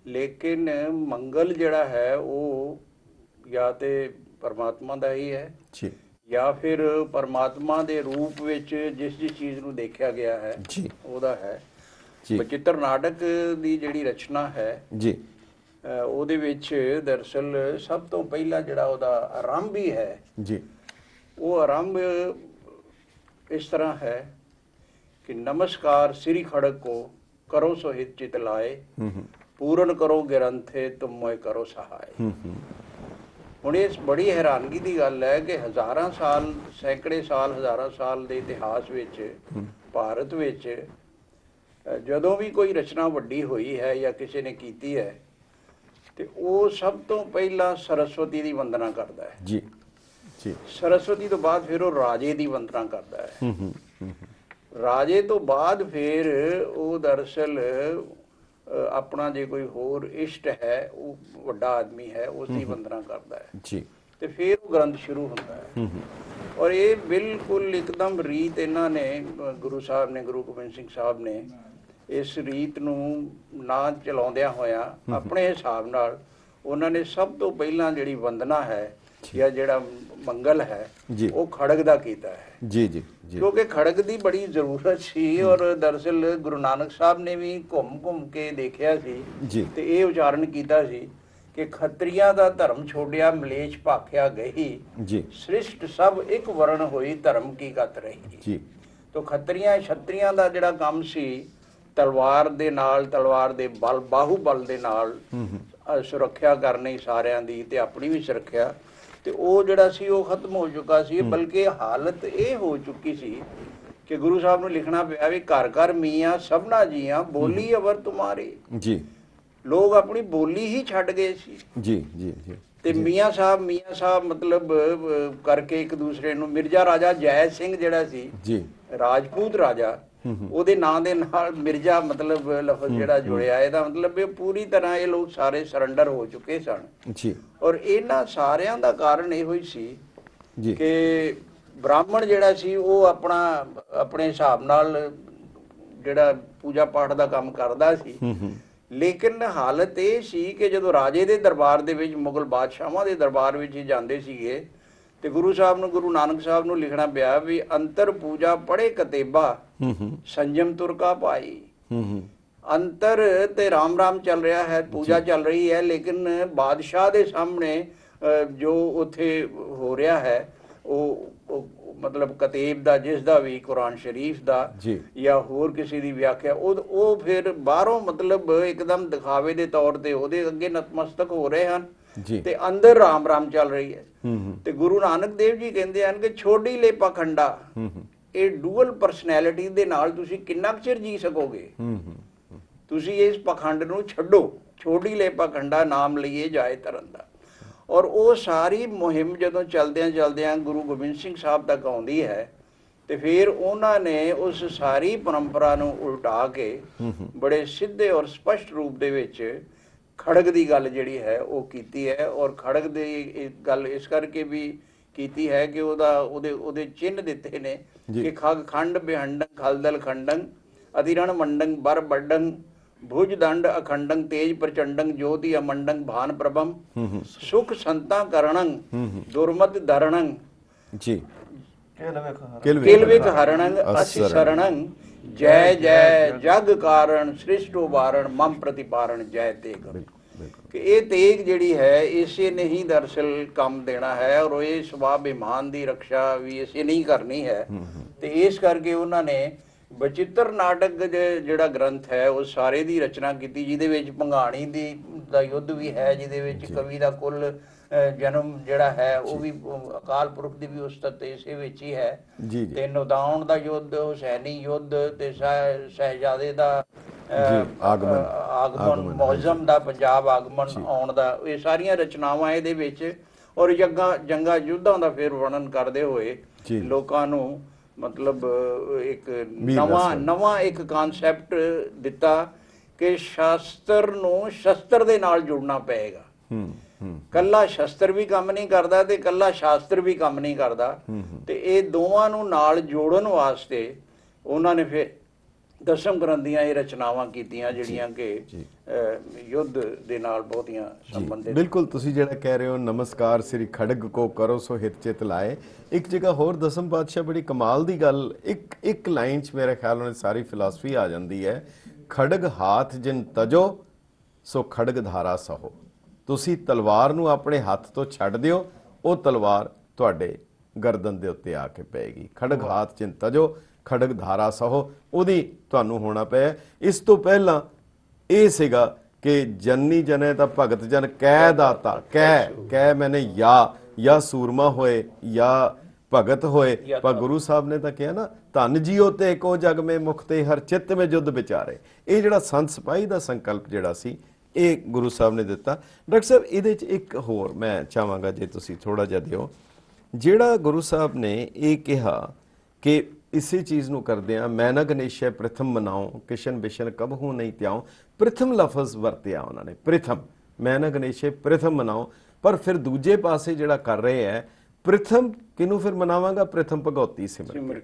ਲੇਕਿਨ ਮੰਗਲ ਜਿਹੜਾ ਹੈ ਉਹ ਜਾਂ ਤੇ ਪਰਮਾਤਮਾ ਦਾ ਹੀ ਹੈ ਜੀ, ਜਾਂ ਫਿਰ ਪਰਮਾਤਮਾ ਦੇ ਰੂਪ ਵਿੱਚ ਜਿਸ ਚੀਜ਼ ਨੂੰ ਦੇਖਿਆ ਗਿਆ ਹੈ ਜੀ, ਉਹਦਾ ਹੈ। ਜੀ, ਬਚਿੱਤਰ ਨਾਟਕ ਦੀ ਜਿਹੜੀ ਰਚਨਾ ਹੈ ਜੀ, ਉਹਦੇ ਵਿੱਚ ਦਰਅਸਲ ਸਭ ਤੋਂ ਪਹਿਲਾਂ ਜਿਹੜਾ ਉਹਦਾ ਆਰੰਭ ਹੀ ਹੈ, ਜੀ, ਉਹ ਆਰੰਭ ਇਸ ਤਰ੍ਹਾਂ ਹੈ ਕਿ ਨਮਸਕਾਰ ਸ੍ਰੀ ਖੜਗ ਕੋ ਕਰੋ ਸੋ ਹਿਤ ਚਿਤ ਲਾਏ, ਪੂਰਨ ਕਰੋ ਗ੍ਰੰਥੇ ਤੁਮ ਮੋਇ ਕਰੋ ਸਹਾਏ। ਹੁਣ ਇਸ ਬੜੀ ਹੈਰਾਨਗੀ ਦੀ ਗੱਲ ਹੈ ਕਿ ਹਜ਼ਾਰਾਂ ਸਾਲ, ਸੈਂਕੜੇ ਸਾਲ, ਹਜ਼ਾਰਾਂ ਸਾਲ ਦੇ ਇਤਿਹਾਸ ਵਿੱਚ ਭਾਰਤ ਵਿੱਚ ਜਦੋਂ ਵੀ ਕੋਈ ਰਚਨਾ ਵੱਡੀ ਹੋਈ ਹੈ ਜਾਂ ਕਿਸੇ ਨੇ ਕੀਤੀ ਹੈ, ਤੇ ਉਹ ਸਭ ਤੋਂ ਪਹਿਲਾਂ ਸਰਸਵਤੀ ਦੀ ਵੰਦਨਾ ਕਰਦਾ ਹੈ। ਜੀ, ਜੀ ਸਰਸਵਤੀ ਤੋਂ ਬਾਅਦ ਫਿਰ ਉਹ ਰਾਜੇ ਦੀ ਵੰਦਨਾ ਕਰਦਾ ਹੈ। ਰਾਜੇ ਤੋਂ ਬਾਅਦ ਫਿਰ ਉਹ ਦਰਅਸਲ ਆਪਣਾ ਜੇ ਕੋਈ ਹੋਰ ਇਸ਼ਟ ਹੈ, ਉਹ ਵੱਡਾ ਆਦਮੀ ਹੈ, ਉਸ ਦੀ ਵੰਦਨਾ ਕਰਦਾ ਹੈ ਜੀ ਤੇ ਫਿਰ ਉਹ ਗ੍ਰੰਥ ਸ਼ੁਰੂ ਹੁੰਦਾ ਹੈ। ਔਰ ਇਹ ਬਿਲਕੁਲ ਇੱਕਦਮ ਰੀਤ ਇਹਨਾਂ ਨੇ ਗੁਰੂ ਸਾਹਿਬ ਨੇ, ਗੁਰੂ ਗੋਬਿੰਦ ਸਿੰਘ ਸਾਹਿਬ ਨੇ ਇਸ ਰੀਤ ਨੂੰ ਨਾ ਚਲਾਉਂਦਿਆਂ ਹੋਇਆ ਆਪਣੇ ਹਿਸਾਬ ਨਾਲ ਉਹਨਾਂ ਨੇ ਸਭ ਤੋਂ ਪਹਿਲਾਂ ਜਿਹੜੀ ਵੰਦਨਾ ਹੈ ਜਾਂ ਜਿਹੜਾ ਮੰਗਲ ਹੈ ਜੀ ਉਹ ਖੜਗ ਦਾ ਕੀਤਾ ਹੈ। ਜੀ ਜੀ ਜੀ ਕਿਉਂਕਿ ਖੜਗ ਦੀ ਬੜੀ ਜ਼ਰੂਰਤ ਸੀ ਔਰ ਦਰਅਸਲ ਗੁਰੂ ਨਾਨਕ ਸਾਹਿਬ ਨੇ ਵੀ ਘੁੰਮ ਕੇ ਦੇਖਿਆ ਸੀ ਜੀ ਤੇ ਇਹ ਉਚਾਰਨ ਕੀਤਾ ਸੀ ਕਿ ਖੱਤਰੀਆਂ ਦਾ ਧਰਮ ਛੋੜਿਆ ਮਲੇਛ ਭਾਖਿਆ ਗਈ, ਜੀ ਸ੍ਰਿਸ਼ਟ ਸਭ ਇੱਕ ਵਰਣ ਹੋਈ ਧਰਮ ਕੀ ਗਤ ਰਹੀ। ਜੀ ਤੋ ਖੱਤਰੀਆਂ ਛਤਰੀਆਂ ਦਾ ਜਿਹੜਾ ਕੰਮ ਸੀ, ਤਲਵਾਰ ਦੇ ਨਾਲ, ਤਲਵਾਰ ਦੇ ਬਲ, ਬਾਹੂਬਲ ਦੇ ਨਾਲ ਸੁਰੱਖਿਆ ਕਰਨੀ ਸਾਰਿਆਂ ਦੀ ਤੇ ਆਪਣੀ ਵੀ ਸੁਰੱਖਿਆ, ਤੇ ਉਹ ਜਿਹੜਾ ਸੀ ਉਹ ਖਤਮ ਹੋ ਚੁੱਕਾ ਸੀ। ਬਲਕਿ ਹਾਲਤ ਇਹ ਹੋ ਚੁੱਕੀ ਸੀ ਕਿ ਗੁਰੂ ਸਾਹਿਬ ਨੂੰ ਲਿਖਣਾ ਪਿਆ ਵੀ ਘਰ ਘਰ ਮੀਆਂ ਸਭਨਾ ਜੀਆਂ ਬੋਲੀ ਅਵਰ ਤੁਮਾਰੀ। ਜੀ ਲੋਕ ਆਪਣੀ ਬੋਲੀ ਹੀ ਛੱਡ ਗਏ ਸੀ ਜੀ ਜੀ ਜੀ ਤੇ ਮੀਆਂ ਸਾਹਿਬ ਮਤਲਬ ਕਰਕੇ ਇੱਕ ਦੂਸਰੇ ਨੂੰ, ਮਿਰਜ਼ਾ ਰਾਜਾ ਜੈ ਸਿੰਘ ਜਿਹੜਾ ਸੀ ਜੀ ਰਾਜਪੂਤ ਰਾਜਾ, ਉਹਦੇ ਨਾਂ ਦੇ ਨਾਲ ਮਿਰਜ਼ਾ ਮਤਲਬ ਲਫ਼ਜ਼ ਜਿਹੜਾ ਜੁੜਿਆ, ਇਹਦਾ ਮਤਲਬ ਇਹ ਪੂਰੀ ਤਰ੍ਹਾਂ ਇਹ ਲੋਕ ਸਾਰੇ ਸਰੈਂਡਰ ਹੋ ਚੁੱਕੇ ਸਨ। ਜੀ ਔਰ ਇਹਨਾਂ ਸਾਰਿਆਂ ਦਾ ਕਾਰਨ ਇਹੋ ਹੀ ਸੀ ਜੀ ਕਿ ਬ੍ਰਾਹਮਣ ਜਿਹੜਾ ਸੀ ਉਹ ਆਪਣੇ ਹਿਸਾਬ ਨਾਲ ਜਿਹੜਾ ਪੂਜਾ ਪਾਠ ਦਾ ਕੰਮ ਕਰਦਾ ਸੀ। ਲੇਕਿਨ ਹਾਲਤ ਇਹ ਸੀ ਕਿ ਜਦੋਂ ਰਾਜੇ ਦੇ ਦਰਬਾਰ ਦੇ ਵਿੱਚ, ਮੁਗਲ ਬਾਦਸ਼ਾਹਾਂ ਦੇ ਦਰਬਾਰ ਵਿੱਚ ਹੀ ਜਾਂਦੇ ਸੀਗੇ ਤੇ ਗੁਰੂ ਸਾਹਿਬ ਨੂੰ, ਗੁਰੂ ਨਾਨਕ ਸਾਹਿਬ ਨੂੰ ਲਿਖਣਾ ਪਿਆ ਵੀ ਅੰਤਰ ਪੂਜਾ ਪੜੇ ਕਤੇਬਾ ਸੰਜਮ ਤੁਰਕਾ ਭਾਈ। ਅੰਤਰ ਤੇ ਰਾਮ ਰਾਮ ਚੱਲ ਰਿਹਾ ਹੈ, ਪੂਜਾ ਚੱਲ ਰਹੀ ਹੈ, ਲੇਕਿਨ ਬਾਦਸ਼ਾਹ ਦੇ ਸਾਹਮਣੇ ਜੋ ਉੱਥੇ ਹੋ ਰਿਹਾ ਹੈ ਉਹ ਮਤਲਬ ਕਤੇਬ ਦਾ, ਜਿਸ ਦਾ ਵੀ ਕੁਰਾਨ ਸ਼ਰੀਫ ਦਾ ਜਾਂ ਹੋਰ ਕਿਸੇ ਦੀ ਵਿਆਖਿਆ, ਉਹ ਫਿਰ ਬਾਹਰੋਂ ਮਤਲਬ ਇੱਕਦਮ ਦਿਖਾਵੇ ਦੇ ਤੌਰ ਤੇ ਉਹਦੇ ਅੱਗੇ ਨਤਮਸਤਕ ਹੋ ਰਹੇ ਹਨ ਤੇ ਅੰਦਰ ਰਾਮ ਰਾਮ ਚੱਲ ਰਹੀ ਹੈ। ਤੇ ਗੁਰੂ ਨਾਨਕ ਦੇਵ ਜੀ ਕਹਿੰਦੇ ਹਨ ਕਿ ਛੋਡੀ ਲੈ ਪਖੰਡਾ, ਇਹ ਡੂਅਲ ਪਰਸਨੈਲਿਟੀ ਦੇ ਨਾਲ ਤੁਸੀਂ ਕਿੰਨਾ ਕੁ ਚਿਰ ਜੀ ਸਕੋਗੇ? ਤੁਸੀਂ ਇਸ ਪਖੰਡ ਨੂੰ ਛੱਡੋ, ਛੋਡੀ ਲੈ ਪਖੰਡਾ ਨਾਮ ਲਈਏ ਜਾਏ ਤਰਨ ਦਾ। ਔਰ ਉਹ ਸਾਰੀ ਮੁਹਿੰਮ ਜਦੋਂ ਚਲਦਿਆਂ ਗੁਰੂ ਗੋਬਿੰਦ ਸਿੰਘ ਸਾਹਿਬ ਤੱਕ ਆਉਂਦੀ ਹੈ ਤੇ ਫਿਰ ਉਹਨਾਂ ਨੇ ਉਸ ਸਾਰੀ ਪਰੰਪਰਾ ਨੂੰ ਉਲਟਾ ਕੇ ਬੜੇ ਸਿੱਧੇ ਔਰ ਸਪਸ਼ਟ ਰੂਪ ਦੇ ਵਿੱਚ ਖੜਗ ਦੀ ਗੱਲ ਜਿਹੜੀ ਹੈ ਉਹ ਕੀਤੀ ਹੈ। ਔਰ ਖੜਗ ਦੀ ਗੱਲ ਇਸ ਕਰਕੇ ਵੀ ਕੀਤੀ ਹੈ ਕਿ ਉਹਦੇ ਚਿੰਨ੍ਹ ਦਿੱਤੇ ਨੇ ਕਿ ਖਗ ਖੰਡ ਬਿਹੰਡੰ ਖਲਦਲ ਖੰਡੰ ਅਧਿਰਣ ਮੰਡੰ ਬਰ ਵੱਡੰ ਭੁਜ ਦੰਡ ਅਖੰਡੰ ਤੇਜ ਪ੍ਰਚੰਡੰ ਜੋਤੀ ਅਮੰਡੰ ਭਾਨ ਪ੍ਰਭੰ ਸੁਖ ਸੰਤਾ ਕਰਣੰ ਦੁਰਮਤ ਧਰਣੰ ਜੀ ਕਿਲ ਵਿਖ ਹਰਣੰ ਅਸि ਸਰਣੰ ਜੈ ਜੈ ਜਗ ਕਾਰਣ ਸ੍ਰਿਸ਼ਟੋ ਵਾਰਣ ਮਮ ਪ੍ਰਤਿਪਾਰਣ ਜੈ ਤੇਗ। ਕਿ ਇਹ ਤੇਗ ਜਿਹੜੀ ਹੈ ਇਸੇ ਨੇ ਹੀ ਦਰਅਸਲ ਕੰਮ ਦੇਣਾ ਹੈ ਔਰ ਇਹ ਸਵਾਭਿਮਾਨ ਦੀ ਰੱਖਿਆ ਵੀ ਇਸੇ ਨਹੀਂ ਕਰਨੀ ਹੈ। ਤੇ ਇਸ ਕਰਕੇ ਉਹਨਾਂ ਨੇ ਬਚਿੱਤਰ ਨਾਟਕ ਜਿਹੜਾ ਗ੍ਰੰਥ ਹੈ ਉਹ ਸਾਰੇ ਦੀ ਰਚਨਾ ਕੀਤੀ, ਜਿਹਦੇ ਵਿੱਚ ਭੰਗਾਣੀ ਦਾ ਯੁੱਧ ਵੀ ਹੈ, ਜਿਹਦੇ ਵਿੱਚ ਕਵੀ ਦਾ ਕੁੱਲ ਜਨਮ ਜਿਹੜਾ ਹੈ ਉਹ ਵੀ ਅਕਾਲ ਪੁਰਖ ਦੀ ਵੀ ਉਸਤਤ ਇਸੇ ਵਿੱਚ ਹੀ ਹੈ। ਤੇ ਨੌਦਾਉਣ ਦਾ ਯੁੱਧ, ਹੁਸੈਨੀ ਯੁੱਧ ਤੇ ਸ਼ਹਿਜ਼ਾਦੇ ਦਾ ਆਗਮਨ, ਮੌਜ਼ਮ ਦਾ ਪੰਜਾਬ ਆਗਮਨ ਆਉਣ ਦਾ, ਇਹ ਸਾਰੀਆਂ ਰਚਨਾਵਾਂ ਇਹਦੇ ਵਿੱਚ। ਔਰ ਜੰਗਾਂ ਯੁੱਧਾਂ ਦਾ ਫਿਰ ਵਰਣਨ ਕਰਦੇ ਹੋਏ ਲੋਕਾਂ ਨੂੰ ਮਤਲਬ ਇੱਕ ਨਵਾਂ ਇੱਕ ਕਨਸੈਪਟ ਦਿੱਤਾ ਕਿ ਸ਼ਾਸਤਰ ਨੂੰ ਸ਼ਸਤਰ ਦੇ ਨਾਲ ਜੁੜਨਾ ਪਏਗਾ। ਕੱਲਾ ਸ਼ਸਤਰ ਵੀ ਕੰਮ ਨਹੀਂ ਕਰਦਾ ਤੇ ਕੱਲਾ ਸ਼ਾਸਤਰ ਵੀ ਕੰਮ ਨਹੀਂ ਕਰਦਾ, ਤੇ ਇਹ ਦੋਵਾਂ ਨੂੰ ਨਾਲ ਜੋੜਨ ਵਾਸਤੇ ਉਹਨਾਂ ਨੇ ਫਿਰ ਦਸਮ ਗ੍ਰੰਥ ਦੀਆਂ ਇਹ ਰਚਨਾਵਾਂ ਕੀਤੀਆਂ ਜਿਹੜੀਆਂ ਕਿ ਯੁੱਧ ਦੇ ਨਾਲ ਬਹੁਤੀਆਂ ਸੰਬੰਧਿਤ। ਬਿਲਕੁਲ ਤੁਸੀਂ ਜਿਹੜਾ ਕਹਿ ਰਹੇ ਹੋ, ਨਮਸਕਾਰ ਸ੍ਰੀ ਖੜਗ ਕੋ ਕਰੋ ਸੋ ਹਿਤ ਚਿਤ ਲਾਏ। ਇੱਕ ਜਗ੍ਹਾ ਹੋਰ ਦਸਮ ਪਾਤਸ਼ਾਹ ਬੜੀ ਕਮਾਲ ਦੀ ਗੱਲ, ਇੱਕ ਲਾਈਨ 'ਚ ਮੇਰੇ ਖਿਆਲ ਨਾਲ ਸਾਰੀ ਫਿਲਾਸਫੀ ਆ ਜਾਂਦੀ ਹੈ। ਖੜਗ ਹਾਥ ਜਿਨ ਤਜੋ ਸੋ ਖੜਗ ਧਾਰਾ ਸਹੋ। ਤੁਸੀਂ ਤਲਵਾਰ ਨੂੰ ਆਪਣੇ ਹੱਥ ਤੋਂ ਛੱਡ ਦਿਓ, ਉਹ ਤਲਵਾਰ ਤੁਹਾਡੇ ਗਰਦਨ ਦੇ ਉੱਤੇ ਆ ਕੇ ਪਏਗੀ। ਖੜਗ ਹਾਥ ਜਿਨ ਤਜੋ ਖੜਗ ਧਾਰਾ ਸਹੋ, ਉਹਦੀ ਤੁਹਾਨੂੰ ਹੋਣਾ ਪਿਆ। ਇਸ ਤੋਂ ਪਹਿਲਾਂ ਇਹ ਸੀਗਾ ਕਿ ਜਨਨੀ ਜਨੇ ਤਾਂ ਭਗਤ ਜਨ ਕਹਿ ਦਾਤਾ, ਕਹਿ ਮੈਨੇ ਜਾਂ ਸੂਰਮਾ ਹੋਏ ਜਾਂ ਭਗਤ ਹੋਏ। ਪਰ ਗੁਰੂ ਸਾਹਿਬ ਨੇ ਤਾਂ ਕਿਹਾ ਨਾ, ਧਨ ਜੀਓ ਤੇ ਕੋ ਜਗ ਮੇ ਮੁਖਤੇ ਹਰ ਚਿੱਤ ਮੇ ਜੁੱਧ ਵਿਚਾਰੇ। ਇਹ ਜਿਹੜਾ ਸੰਤ ਸਿਪਾਹੀ ਦਾ ਸੰਕਲਪ ਜਿਹੜਾ ਸੀ ਇਹ ਗੁਰੂ ਸਾਹਿਬ ਨੇ ਦਿੱਤਾ। ਡਾਕਟਰ ਸਾਹਿਬ ਇਹਦੇ 'ਚ ਇੱਕ ਹੋਰ ਮੈਂ ਚਾਹਾਂਗਾ ਜੇ ਤੁਸੀਂ ਥੋੜਾ ਜਿਹਾ ਦਿਓ ਜਿਹੜਾ ਗੁਰੂ ਸਾਹਿਬ ਨੇ ਇਹ ਕਿਹਾ ਕਿ ਇਸੇ ਚੀਜ਼ ਨੂੰ ਕਰਦੇ ਆ, ਮੈਂ ਨਾ ਗਣੇਸ਼ੈ ਪ੍ਰਥਮ ਮਨਾਓ ਕਿਸ਼ਨ ਬਿਸ਼ਨ ਕਬਹੂ ਨਹੀਂ ਤਿਆਓ, ਪ੍ਰਥਮ ਲਫ਼ਜ਼ ਵਰਤਿਆ ਉਹਨਾਂ ਨੇ, ਪ੍ਰਥਮ, ਮੈਂ ਨਾ ਗਣੇਸ਼ੈ ਪ੍ਰਥਮ ਮਨਾਓ। ਪਰ ਫਿਰ ਦੂਜੇ ਪਾਸੇ ਜਿਹੜਾ ਕਰ ਰਹੇ ਹੈ, ਪ੍ਰਥਮ ਕਿਹਨੂੰ ਫਿਰ ਮਨਾਵਾਂਗਾ, ਪ੍ਰਥਮ ਭਗਉਤੀ ਸਿਮਰ।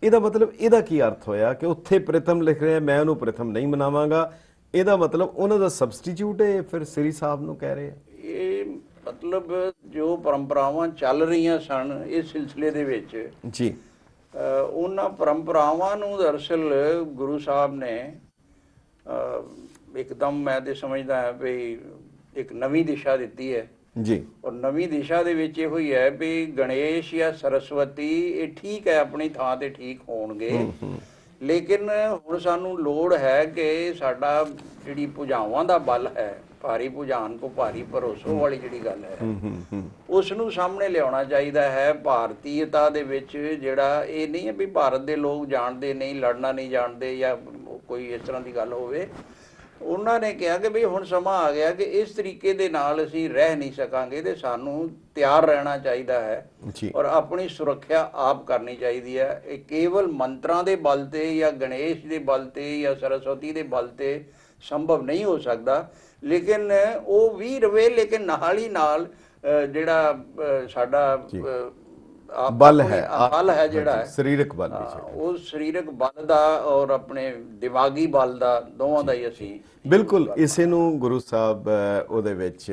ਇਹਦਾ ਮਤਲਬ ਇਹਦਾ ਕੀ ਅਰਥ ਹੋਇਆ ਕਿ ਉੱਥੇ ਪ੍ਰਥਮ ਲਿਖ ਰਿਹਾ, ਮੈਂ ਉਹਨੂੰ ਪ੍ਰਥਮ ਨਹੀਂ ਮਨਾਵਾਂਗਾ, ਇਹਦਾ ਮਤਲਬ ਉਹਨਾਂ ਦਾ ਸਬਸਟੀਟਿਊਟ ਹੈ ਫਿਰ ਸ੍ਰੀ ਸਾਹਿਬ ਨੂੰ ਕਹਿ ਰਹੇ ਆ। ਇਹ ਮਤਲਬ ਜੋ ਪਰੰਪਰਾਵਾਂ ਚੱਲ ਰਹੀਆਂ ਸਨ ਇਸ ਸਿਲਸਿਲੇ ਦੇ ਵਿੱਚ ਜੀ, ਉਹਨਾਂ ਪਰੰਪਰਾਵਾਂ ਨੂੰ ਦਰਅਸਲ ਗੁਰੂ ਸਾਹਿਬ ਨੇ ਇੱਕਦਮ, ਮੈਂ ਤੇ ਸਮਝਦਾ ਹਾਂ ਵੀ ਇੱਕ ਨਵੀਂ ਦਿਸ਼ਾ ਦਿੱਤੀ ਹੈ ਜੀ। ਔਰ ਨਵੀਂ ਦਿਸ਼ਾ ਦੇ ਵਿੱਚ ਇਹੋ ਹੀ ਹੈ ਵੀ ਗਣੇਸ਼ ਜਾਂ ਸਰਸਵਤੀ ਇਹ ਠੀਕ ਹੈ ਆਪਣੀ ਥਾਂ ਤੇ ਠੀਕ ਹੋਣਗੇ, ਲੇਕਿਨ ਹੁਣ ਸਾਨੂੰ ਲੋੜ ਹੈ ਕਿ ਸਾਡਾ ਜਿਹੜੀ ਭੁਜਾਵਾਂ ਦਾ ਬਲ ਹੈ, ਭਾਰੀ ਭੁਜਾਨ ਕੋ ਭਾਰੀ ਭਰੋਸੋ ਵਾਲੀ ਜਿਹੜੀ ਗੱਲ ਹੈ, ਉਸ ਨੂੰ ਸਾਹਮਣੇ ਲਿਆਉਣਾ ਚਾਹੀਦਾ ਹੈ। ਭਾਰਤੀਯਤਾ ਦੇ ਵਿੱਚ ਜਿਹੜਾ ਇਹ ਨਹੀਂ ਹੈ ਵੀ ਭਾਰਤ ਦੇ ਲੋਕ ਜਾਣਦੇ ਨਹੀਂ, ਲੜਨਾ ਨਹੀਂ ਜਾਣਦੇ ਜਾਂ ਕੋਈ ਇਸ ਤਰ੍ਹਾਂ ਦੀ ਗੱਲ ਹੋਵੇ। ਉਹਨਾਂ ਨੇ ਕਿਹਾ ਕਿ ਵੀ ਹੁਣ ਸਮਾਂ ਆ ਗਿਆ ਕਿ ਇਸ ਤਰੀਕੇ ਦੇ ਨਾਲ ਅਸੀਂ ਰਹਿ ਨਹੀਂ ਸਕਾਂਗੇ ਤੇ ਸਾਨੂੰ ਤਿਆਰ ਰਹਿਣਾ ਚਾਹੀਦਾ ਹੈ ਔਰ ਆਪਣੀ ਸੁਰੱਖਿਆ ਆਪ ਕਰਨੀ ਚਾਹੀਦੀ ਹੈ। ਇਹ ਕੇਵਲ ਮੰਤਰਾਂ ਦੇ ਬਲ ਤੇ ਜਾਂ ਗਣੇਸ਼ ਦੇ ਬਲ ਤੇ ਜਾਂ ਸਰਸਵਤੀ ਦੇ ਬਲ ਤੇ ਸੰਭਵ ਨਹੀਂ ਹੋ ਸਕਦਾ, ਲੇਕਿਨ ਉਹ ਵੀ ਰਵੇ, ਲੇਕਿਨ ਨਾਲ ਹੀ ਨਾਲ ਜਿਹੜਾ ਸਾਡਾ ਬਲ ਹੈ, ਬਲ ਹੈ ਜਿਹੜਾ ਹੈ ਸਰੀਰਕ ਬਲ, ਉਹ ਸਰੀਰਕ ਬਲ ਦਾ ਔਰ ਆਪਣੇ ਦਿਮਾਗੀ ਬਲ ਦਾ, ਦੋਵਾਂ ਦਾ ਹੀ ਅਸੀਂ ਬਿਲਕੁਲ ਇਸੇ ਨੂੰ ਗੁਰੂ ਸਾਹਿਬ ਉਹਦੇ ਵਿੱਚ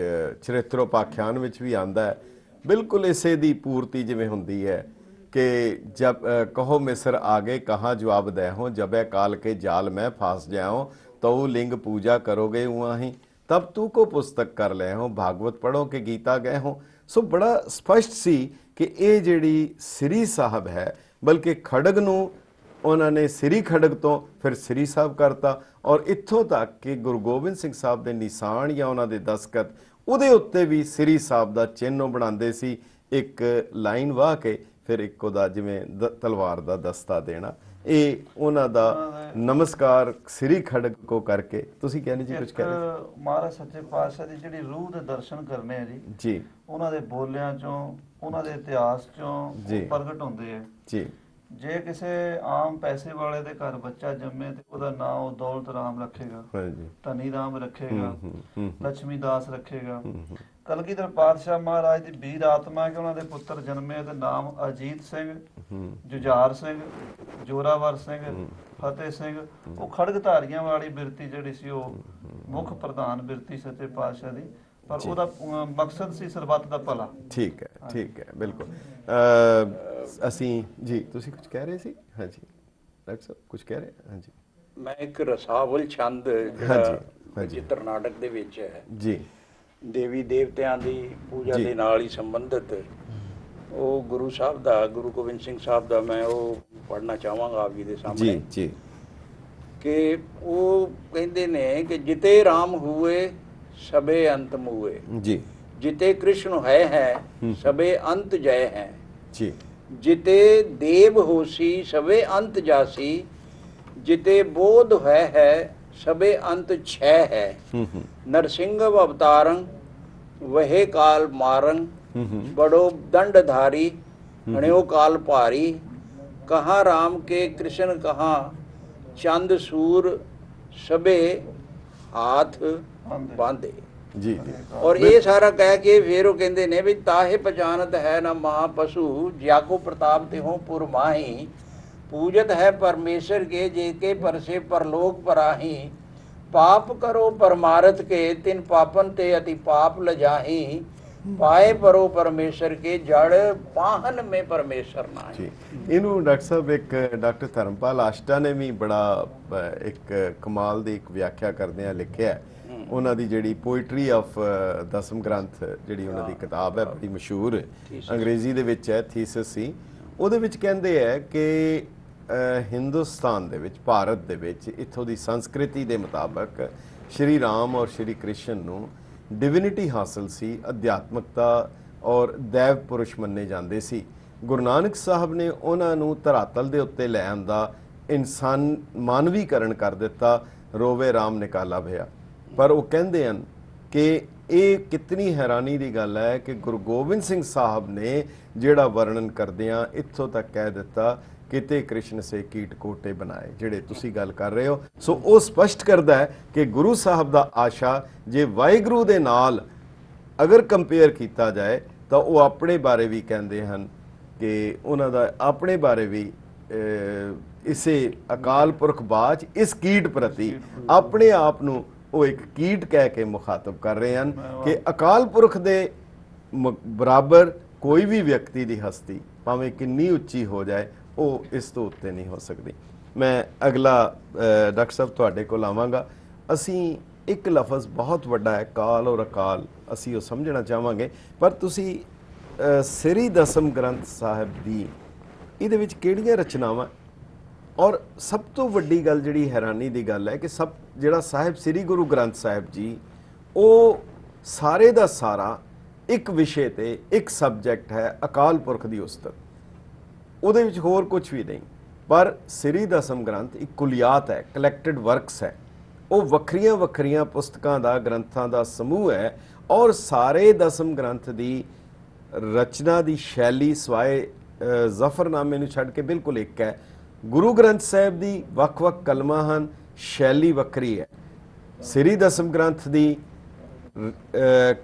ਚਰਿਤ੍ਰੋਪਾਖਿਆਨ ਵਿੱਚ ਵੀ ਆਂਦਾ ਹੈ, ਬਿਲਕੁਲ ਇਸੇ ਦੀ ਪੂਰਤੀ ਜਿਵੇਂ ਹੁੰਦੀ ਹੈ ਕਿ ਜਬ ਕਹੋ ਮਿਸਰ ਆਗੇ ਕਹਾਂ ਜਵਾਬ ਦੇ ਹੋ, ਜਬੇ ਕਾਲ ਕੇ ਜਾਲ ਮੈਂ ਫਾਸ ਜਾओ, ਤਉ ਲਿੰਗ ਪੂਜਾ ਕਰੋਗੇ ਉਹਾਂ ਤਬ ਤੂ ਕੋ ਪੁਸਤਕ ਕਰ ਲੈ ਹੋ, ਭਾਗਵਤ ਪੜ੍ਹੋ ਕਿ ਗੀਤਾ ਗਏ ਹੋ। ਸੋ ਬੜਾ ਸਪਸ਼ਟ ਸੀ ਕਿ ਇਹ ਜਿਹੜੀ ਸ੍ਰੀ ਸਾਹਿਬ ਹੈ, ਬਲਕਿ ਖੜਗ ਨੂੰ ਉਹਨਾਂ ਨੇ ਸ੍ਰੀ ਖੜਗ ਤੋਂ ਫਿਰ ਸ੍ਰੀ ਸਾਹਿਬ ਕਰਤਾ, ਔਰ ਇੱਥੋਂ ਤੱਕ ਕਿ ਗੁਰੂ ਗੋਬਿੰਦ ਸਿੰਘ ਸਾਹਿਬ ਦੇ ਨਿਸ਼ਾਨ ਜਾਂ ਉਹਨਾਂ ਦੇ ਦਸਤਖਤ ਉਹਦੇ ਉੱਤੇ ਵੀ ਸ੍ਰੀ ਸਾਹਿਬ ਦਾ ਚਿੰਨ੍ਹ ਬਣਾਉਂਦੇ ਸੀ, ਇੱਕ ਲਾਈਨ ਵਾਹ ਕੇ ਫਿਰ ਇੱਕ ਉਹਦਾ ਜਿਵੇਂ ਤਲਵਾਰ ਦਾ ਦਸਤਾ ਦੇਣਾ। ਇਹ ਉਹਨਾਂ ਦਾ ਨਮਸਕਾਰ ਸ੍ਰੀ ਖੜਗ ਕੋ ਕਰਕੇ। ਤੁਸੀਂ ਕਹਿੰਦੇ ਜੀ ਕੁਝ ਕਹਿ ਰਹੇ? ਮਹਾਰਾਜ ਸੱਚੇ ਪਾਤਸ਼ਾਹ ਦੀ ਜਿਹੜੀ ਰੂਹ ਦੇ ਦਰਸ਼ਨ ਕਰਨੇ ਆ ਜੀ, ਉਹਨਾਂ ਦੇ ਬੋਲਿਆਂ ਚੋਂ, ਉਹਨਾਂ ਦੇ ਇਤਿਹਾਸ ਚੋਂ ਪ੍ਰਗਟ ਹੁੰਦੇ ਆ ਜੀ। ਜੇ ਕਿਸੇ ਆਮ ਪੈਸੇ ਵਾਲੇ ਦੇ ਘਰ ਬੱਚਾ ਜੰਮੇ ਤੇ ਉਹਦਾ ਨਾਮ ਉਹ ਦੌਲਤ ਰਾਮ ਰੱਖੇਗਾ, ਧਨੀ ਰਾਮ ਰੱਖੇਗਾ, ਲక్ష్ਮੀ ਦਾਸ ਰੱਖੇਗਾ। ਕਲਗੀਧਰ ਪਾਤਸ਼ਾਹ ਮਹਾਰਾਜ ਦੀ ਵੀਰ ਆਤਮਾ ਕਿ ਉਹਨਾਂ ਦੇ ਪੁੱਤਰ ਜਨਮੇ ਤੇ ਨਾਮ ਅਜੀਤ ਸਿੰਘ, ਜੁਝਾਰ ਸਿੰਘ, ਜੋਰਾਵਰ ਸਿੰਘ, ਫਤਿਹ ਸਿੰਘ, ਉਹ ਖੜਗਧਾਰੀਆਂ ਵਾਲੀ ਬਿਰਤੀ ਜਿਹੜੀ ਸੀ ਉਹ ਮੁੱਖ ਪ੍ਰਧਾਨ ਬਿਰਤੀ ਸੱਚੇ ਪਾਤਸ਼ਾਹ ਦੀ, ਪਰ ਉਹਦਾ ਮਕਸਦ ਸੀ ਸਰਬੱਤ ਦਾ ਭਲਾ। ਠੀਕ ਹੈ, ਠੀਕ ਹੈ, ਬਿਲਕੁਲ। ਅਸੀਂ ਜੀ, ਤੁਸੀਂ ਕੁਝ ਕਹਿ ਰਹੇ ਸੀ? ਹਾਂਜੀ ਡਾਕਟਰ ਸਾਹਿਬ ਕੁਝ ਕਹਿ ਰਹੇ? ਹਾਂਜੀ, ਮੈਂ ਇੱਕ ਰਸਾਵਲ ਛੰਦ ਜਿਹੜਾ ਚਿੱਤਰ ਨਾਟਕ ਦੇ ਵਿੱਚ ਹੈ ਜੀ, ਦੇਵੀ ਦੇਵਤਿਆਂ ਦੀ ਪੂਜਾ ਦੇ ਨਾਲ ਹੀ ਸੰਬੰਧਿਤ, ਉਹ ਗੁਰੂ ਸਾਹਿਬ ਦਾ, ਗੁਰੂ ਗੋਬਿੰਦ ਸਿੰਘ ਸਾਹਿਬ ਦਾ ਮੈਂ ਉਹ ਪੜ੍ਹਨਾ ਚਾਹਾਂਗਾ ਆਪ ਜੀ ਦੇ ਸਾਹਮਣੇ ਜੀ, ਕਿ ਉਹ ਕਹਿੰਦੇ ਨੇ ਕਿ ਜਿਤੇ ਰਾਮ ਹੁਏ ਸਭੇ ਅੰਤ ਮੁਏ ਜੀ, ਜਿਤੇ ਕ੍ਰਿਸ਼ਨ ਹੈ ਸਭੇ ਅੰਤ ਜय ਹੈ ਜੀ, जिते देव होसी सबे अंत जासी, जिते बोध है सबे अंत छह है, नरसिंह अवतारं वहे काल मारं, बड़ो दंडधारी हण्यो काल भारी, कहाँ राम के कृष्ण कहाँ चंद सूर सबे हाथ बांधे जी। और ये सारा कह के फिर वो कहते ने भी ताहे पहचानत है ना महापशु, ज्याको प्रताप ते हो पुर माही, पूजत है परमेश्वर के जेके परसे परलोक पराही, पाप करो परमारथ के तिन पापन ते अति पाप लजाही, पाए परो परमेश्वर के जड़ पाहन में परमेश्वर नाही। ਇਹਨੂੰ ਡਾਕਟਰ ਸਾਹਿਬ ਇੱਕ ਡਾਕਟਰ ਧਰਮਪਾਲ ਆਸ਼ਟਾ ਨੇ ਵੀ ਬੜਾ ਇੱਕ ਕਮਾਲ ਦੀ ਇੱਕ ਵਿਆਖਿਆ ਕਰਦਿਆਂ ਲਿਖਿਆ। ਉਹਨਾਂ ਦੀ ਜਿਹੜੀ ਪੋਇਟਰੀ ਆਫ ਦਸਮ ਗ੍ਰੰਥ ਜਿਹੜੀ ਉਹਨਾਂ ਦੀ ਕਿਤਾਬ ਹੈ, ਬੜੀ ਮਸ਼ਹੂਰ, ਅੰਗਰੇਜ਼ੀ ਦੇ ਵਿੱਚ ਹੈ, ਥੀਸਿਸ ਸੀ। ਉਹਦੇ ਵਿੱਚ ਕਹਿੰਦੇ ਹੈ ਕਿ ਹਿੰਦੁਸਤਾਨ ਦੇ ਵਿੱਚ, ਭਾਰਤ ਦੇ ਵਿੱਚ, ਇੱਥੋਂ ਦੀ ਸੰਸਕ੍ਰਿਤੀ ਦੇ ਮੁਤਾਬਕ ਸ਼੍ਰੀ ਰਾਮ ਔਰ ਸ਼੍ਰੀ ਕ੍ਰਿਸ਼ਨ ਨੂੰ ਡਿਵਿਨਿਟੀ ਹਾਸਲ ਸੀ, ਅਧਿਆਤਮਕਤਾ ਔਰ ਦੈਵ ਪੁਰਸ਼ ਮੰਨੇ ਜਾਂਦੇ ਸੀ। ਗੁਰੂ ਨਾਨਕ ਸਾਹਿਬ ਨੇ ਉਹਨਾਂ ਨੂੰ ਧਰਾਤਲ ਦੇ ਉੱਤੇ ਲੈ ਆਂਦਾ, ਇਨਸਾਨ ਮਾਨਵੀਕਰਨ ਕਰ ਦਿੱਤਾ, ਰੋਵੇ ਰਾਮ ਨਿਕਾਲਾ ਭਇਆ। ਪਰ ਉਹ ਕਹਿੰਦੇ ਹਨ ਕਿ ਇਹ ਕਿਤਨੀ ਹੈਰਾਨੀ ਦੀ ਗੱਲ ਹੈ ਕਿ ਗੁਰੂ ਗੋਬਿੰਦ ਸਿੰਘ ਸਾਹਿਬ ਨੇ ਜਿਹੜਾ ਵਰਣਨ ਕਰਦਿਆਂ ਇੱਥੋਂ ਤੱਕ ਕਹਿ ਦਿੱਤਾ ਕਿਤੇ ਕ੍ਰਿਸ਼ਨ ਸੇ ਕੀਟ ਕੋਟੇ ਬਣਾਏ, ਜਿਹੜੇ ਤੁਸੀਂ ਗੱਲ ਕਰ ਰਹੇ ਹੋ। ਸੋ ਉਹ ਸਪਸ਼ਟ ਕਰਦਾ ਹੈ ਕਿ ਗੁਰੂ ਸਾਹਿਬ ਦਾ ਆਸ਼ਾ ਜੇ ਵਾਹਿਗੁਰੂ ਦੇ ਨਾਲ ਅਗਰ ਕੰਪੇਅਰ ਕੀਤਾ ਜਾਏ ਤਾਂ ਉਹ ਆਪਣੇ ਬਾਰੇ ਵੀ ਕਹਿੰਦੇ ਹਨ ਕਿ ਉਹਨਾਂ ਦਾ ਆਪਣੇ ਬਾਰੇ ਵੀ ਇਸੇ ਅਕਾਲ ਪੁਰਖ ਬਾਚ ਇਸ ਕੀਟ ਪ੍ਰਤੀ ਆਪਣੇ ਆਪ ਨੂੰ ਉਹ ਇੱਕ ਕੀਟ ਕਹਿ ਕੇ ਮੁਖਾਤਬ ਕਰ ਰਹੇ ਹਨ ਕਿ ਅਕਾਲ ਪੁਰਖ ਦੇ ਬਰਾਬਰ ਕੋਈ ਵੀ ਵਿਅਕਤੀ ਦੀ ਹਸਤੀ ਭਾਵੇਂ ਕਿੰਨੀ ਉੱਚੀ ਹੋ ਜਾਏ ਉਹ ਇਸ ਤੋਂ ਉੱਤੇ ਨਹੀਂ ਹੋ ਸਕਦੀ। ਮੈਂ ਅਗਲਾ ਡਾਕਟਰ ਸਾਹਿਬ ਤੁਹਾਡੇ ਕੋਲ ਆਵਾਂਗਾ। ਅਸੀਂ ਇੱਕ ਲਫ਼ਜ਼ ਬਹੁਤ ਵੱਡਾ ਹੈ ਕਾਲ ਔਰ ਅਕਾਲ, ਅਸੀਂ ਉਹ ਸਮਝਣਾ ਚਾਹਾਂਗੇ, ਪਰ ਤੁਸੀਂ ਸ੍ਰੀ ਦਸਮ ਗ੍ਰੰਥ ਸਾਹਿਬ ਦੀ ਇਹਦੇ ਵਿੱਚ ਕਿਹੜੀਆਂ ਰਚਨਾਵਾਂ, ਔਰ ਸਭ ਤੋਂ ਵੱਡੀ ਗੱਲ ਜਿਹੜੀ ਹੈਰਾਨੀ ਦੀ ਗੱਲ ਹੈ ਕਿ ਜਿਹੜਾ ਸਾਹਿਬ ਸ੍ਰੀ ਗੁਰੂ ਗ੍ਰੰਥ ਸਾਹਿਬ ਜੀ ਉਹ ਸਾਰੇ ਦਾ ਸਾਰਾ ਇੱਕ ਵਿਸ਼ੇ ਤੇ ਇੱਕ ਸਬਜੈਕਟ ਹੈ ਅਕਾਲ ਪੁਰਖ ਦੀ ਉਸਤਤ, ਉਹਦੇ ਵਿੱਚ ਹੋਰ ਕੁਝ ਵੀ ਨਹੀਂ। ਪਰ ਸ੍ਰੀ ਦਸਮ ਗ੍ਰੰਥ ਇੱਕ ਕੁਲਿਆਤ ਹੈ, ਕਲੈਕਟਡ ਵਰਕਸ ਹੈ, ਉਹ ਵੱਖਰੀਆਂ ਵੱਖਰੀਆਂ ਪੁਸਤਕਾਂ ਦਾ ਗ੍ਰੰਥਾਂ ਦਾ ਸਮੂਹ ਹੈ। ਔਰ ਸਾਰੇ ਦਸਮ ਗ੍ਰੰਥ ਦੀ ਰਚਨਾ ਦੀ ਸ਼ੈਲੀ ਸਵਾਏ ਜ਼ਫਰਨਾਮੇ ਨੂੰ ਛੱਡ ਕੇ ਬਿਲਕੁਲ ਇੱਕ ਹੈ। ਗੁਰੂ ਗ੍ਰੰਥ ਸਾਹਿਬ ਦੀ ਵੱਖ-ਵੱਖ ਕਲਮਾਂ ਹਨ, ਸ਼ੈਲੀ ਵੱਖਰੀ ਹੈ। ਸ੍ਰੀ ਦਸਮ ਗ੍ਰੰਥ ਦੀ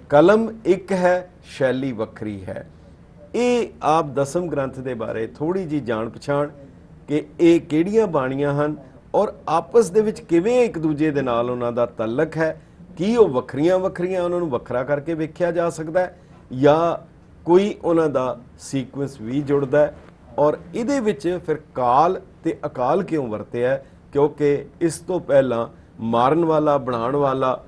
ਕਲਮ ਇੱਕ ਹੈ, ਸ਼ੈਲੀ ਵੱਖਰੀ ਹੈ। ਇਹ ਆਪ ਦਸਮ ਗ੍ਰੰਥ ਦੇ ਬਾਰੇ ਥੋੜੀ ਜੀ ਜਾਣ ਪਛਾਣ ਕਿ ਇਹ ਕਿਹੜੀਆਂ ਬਾਣੀਆਂ ਹਨ ਔਰ ਆਪਸ ਦੇ ਵਿੱਚ ਕਿਵੇਂ ਇੱਕ ਦੂਜੇ ਦੇ ਨਾਲ ਉਹਨਾਂ ਦਾ ਤਾਲੁਕ ਹੈ, ਕੀ ਉਹ ਵੱਖਰੀਆਂ ਵੱਖਰੀਆਂ ਉਹਨਾਂ ਨੂੰ ਵੱਖਰਾ ਕਰਕੇ ਵੇਖਿਆ ਜਾ ਸਕਦਾ ਹੈ ਜਾਂ ਕੋਈ ਉਹਨਾਂ ਦਾ ਸੀਕੁਐਂਸ ਵੀ ਜੁੜਦਾ ਹੈ। ਔਰ ਇਹਦੇ ਵਿੱਚ ਫਿਰ ਕਾਲ ਤੇ ਅਕਾਲ ਕਿਉਂ ਵਰਤਿਆ, ਕਿਉਂਕਿ ਇਸ ਤੋਂ ਪਹਿਲਾਂ ਮਾਰਨ ਵਾਲਾ, ਬਣਾਉਣ ਵਾਲਾ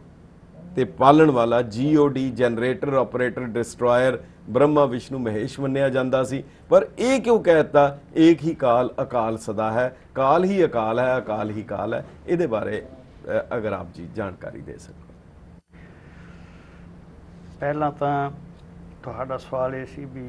ਤੇ ਪਾਲਣ ਵਾਲਾ GOD generator, operator, destroyer Brahma Vishnu Mahesh ਮੰਨਿਆ ਜਾਂਦਾ ਸੀ। ਪਰ ਇਹ ਕਿਉਂ ਕਹਿਤਾ ਏਕ ਹੀ ਕਾਲ ਅਕਾਲ ਸਦਾ ਹੈ, ਕਾਲ ਹੀ ਅਕਾਲ ਹੈ, ਅਕਾਲ ਹੀ ਕਾਲ ਹੈ। ਇਹਦੇ ਬਾਰੇ ਅਗਰ ਆਪ ਜੀ ਜਾਣਕਾਰੀ ਦੇ ਸਕੋ। ਪਹਿਲਾਂ ਤਾਂ ਤੁਹਾਡਾ ਸਵਾਲ ਇਹ ਸੀ ਵੀ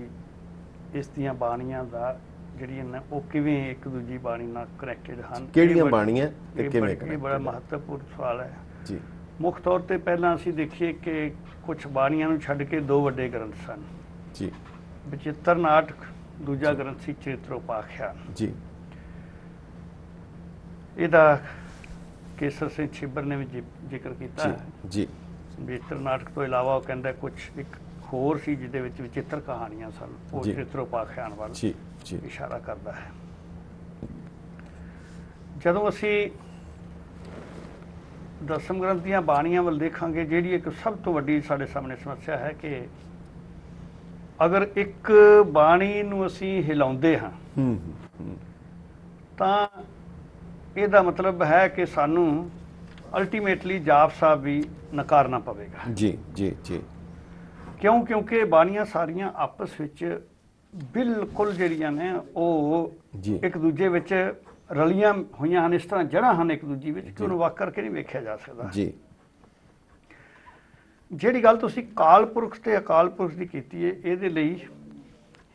ਇਸ ਦੀਆਂ ਬਾਣੀਆਂ ਦਾ ਜਿਹੜੀਆਂ ਨੇ ਉਹ ਕਿਵੇਂ ਇੱਕ ਦੂਜੀ ਬਾਣੀ ਨਾਲ ਕਨੈਕਟਡ ਹਨ, ਕਿਹੜੀਆਂ ਬਾਣੀਆਂ ਤੇ ਕਿਵੇਂ ਇਹ ਬੜਾ ਮਹੱਤਵਪੂਰਨ ਸਵਾਲ ਹੈ ਜੀ। ਮੁੱਖ ਤੌਰ ਤੇ ਪਹਿਲਾਂ ਅਸੀਂ ਦੇਖੀਏ ਕਿ ਕੁਝ ਬਾਣੀਆਂ ਨੂੰ ਛੱਡ ਕੇ ਦੋ ਵੱਡੇ ਗ੍ਰੰਥ ਸਨ ਜੀ। ਬਚਿੱਤਰ ਨਾਟਕ, ਦੂਜਾ ਗ੍ਰੰਥ ਸੀ ਚਰਿਤ੍ਰੋਪਾਖਿਆਨ ਜੀ। ਇਹਦਾ ਕੇਸਰ ਸਿੰਘ ਛਿੱਬਰ ਨੇ ਵੀ ਜ਼ਿਕਰ ਕੀਤਾ ਹੈ ਜੀ। ਬਚਿੱਤਰ ਨਾਟਕ ਤੋਂ ਇਲਾਵਾ ਉਹ ਕਹਿੰਦਾ ਕੁਝ ਇੱਕ ਹੋਰ ਸੀ ਜਿਹਦੇ ਵਿੱਚ ਵਿਚਿੱਤਰ ਕਹਾਣੀਆਂ ਸਨ, ਉਹ ਚਰਿਤ੍ਰੋਪਾਖਿਆਨ ਵੱਲ ਇਸ਼ਾਰਾ ਕਰਦਾ ਹੈ। ਜਦੋਂ ਅਸੀਂ ਦਸਮ ਗ੍ਰੰਥ ਦੀਆਂ ਬਾਣੀਆਂ ਵੱਲ ਦੇਖਾਂਗੇ, ਜਿਹੜੀ ਇੱਕ ਸਭ ਤੋਂ ਵੱਡੀ ਸਾਡੇ ਸਾਹਮਣੇ ਸਮੱਸਿਆ ਹੈ ਕਿ ਅਗਰ ਇੱਕ ਬਾਣੀ ਨੂੰ ਅਸੀਂ ਹਿਲਾਉਂਦੇ ਹਾਂ ਤਾਂ ਇਹਦਾ ਮਤਲਬ ਹੈ ਕਿ ਸਾਨੂੰ ਅਲਟੀਮੇਟਲੀ ਜਾਪ ਸਾਹਿਬ ਵੀ ਨਕਾਰਨਾ ਪਵੇਗਾ। ਜੀ ਜੀ ਜੀ। ਕਿਉਂ? ਕਿਉਂਕਿ ਬਾਣੀਆਂ ਸਾਰੀਆਂ ਆਪਸ ਵਿੱਚ ਬਿਲਕੁਲ ਜਿਹੜੀਆਂ ਨੇ ਉਹ ਇੱਕ ਦੂਜੇ ਵਿੱਚ ਰਲੀਆਂ ਹੋਈਆਂ ਹਨ, ਇਸ ਤਰ੍ਹਾਂ ਜੜ੍ਹਾਂ ਹਨ ਇੱਕ ਦੂਜੀ ਵਿੱਚ ਕਿ ਉਹਨੂੰ ਵੱਖ ਕਰਕੇ ਨਹੀਂ ਵੇਖਿਆ ਜਾ ਸਕਦਾ ਜੀ। ਜਿਹੜੀ ਗੱਲ ਤੁਸੀਂ ਕਾਲ ਪੁਰਖ ਤੇ ਅਕਾਲ ਪੁਰਖ ਦੀ ਕੀਤੀ ਹੈ, ਇਹਦੇ ਲਈ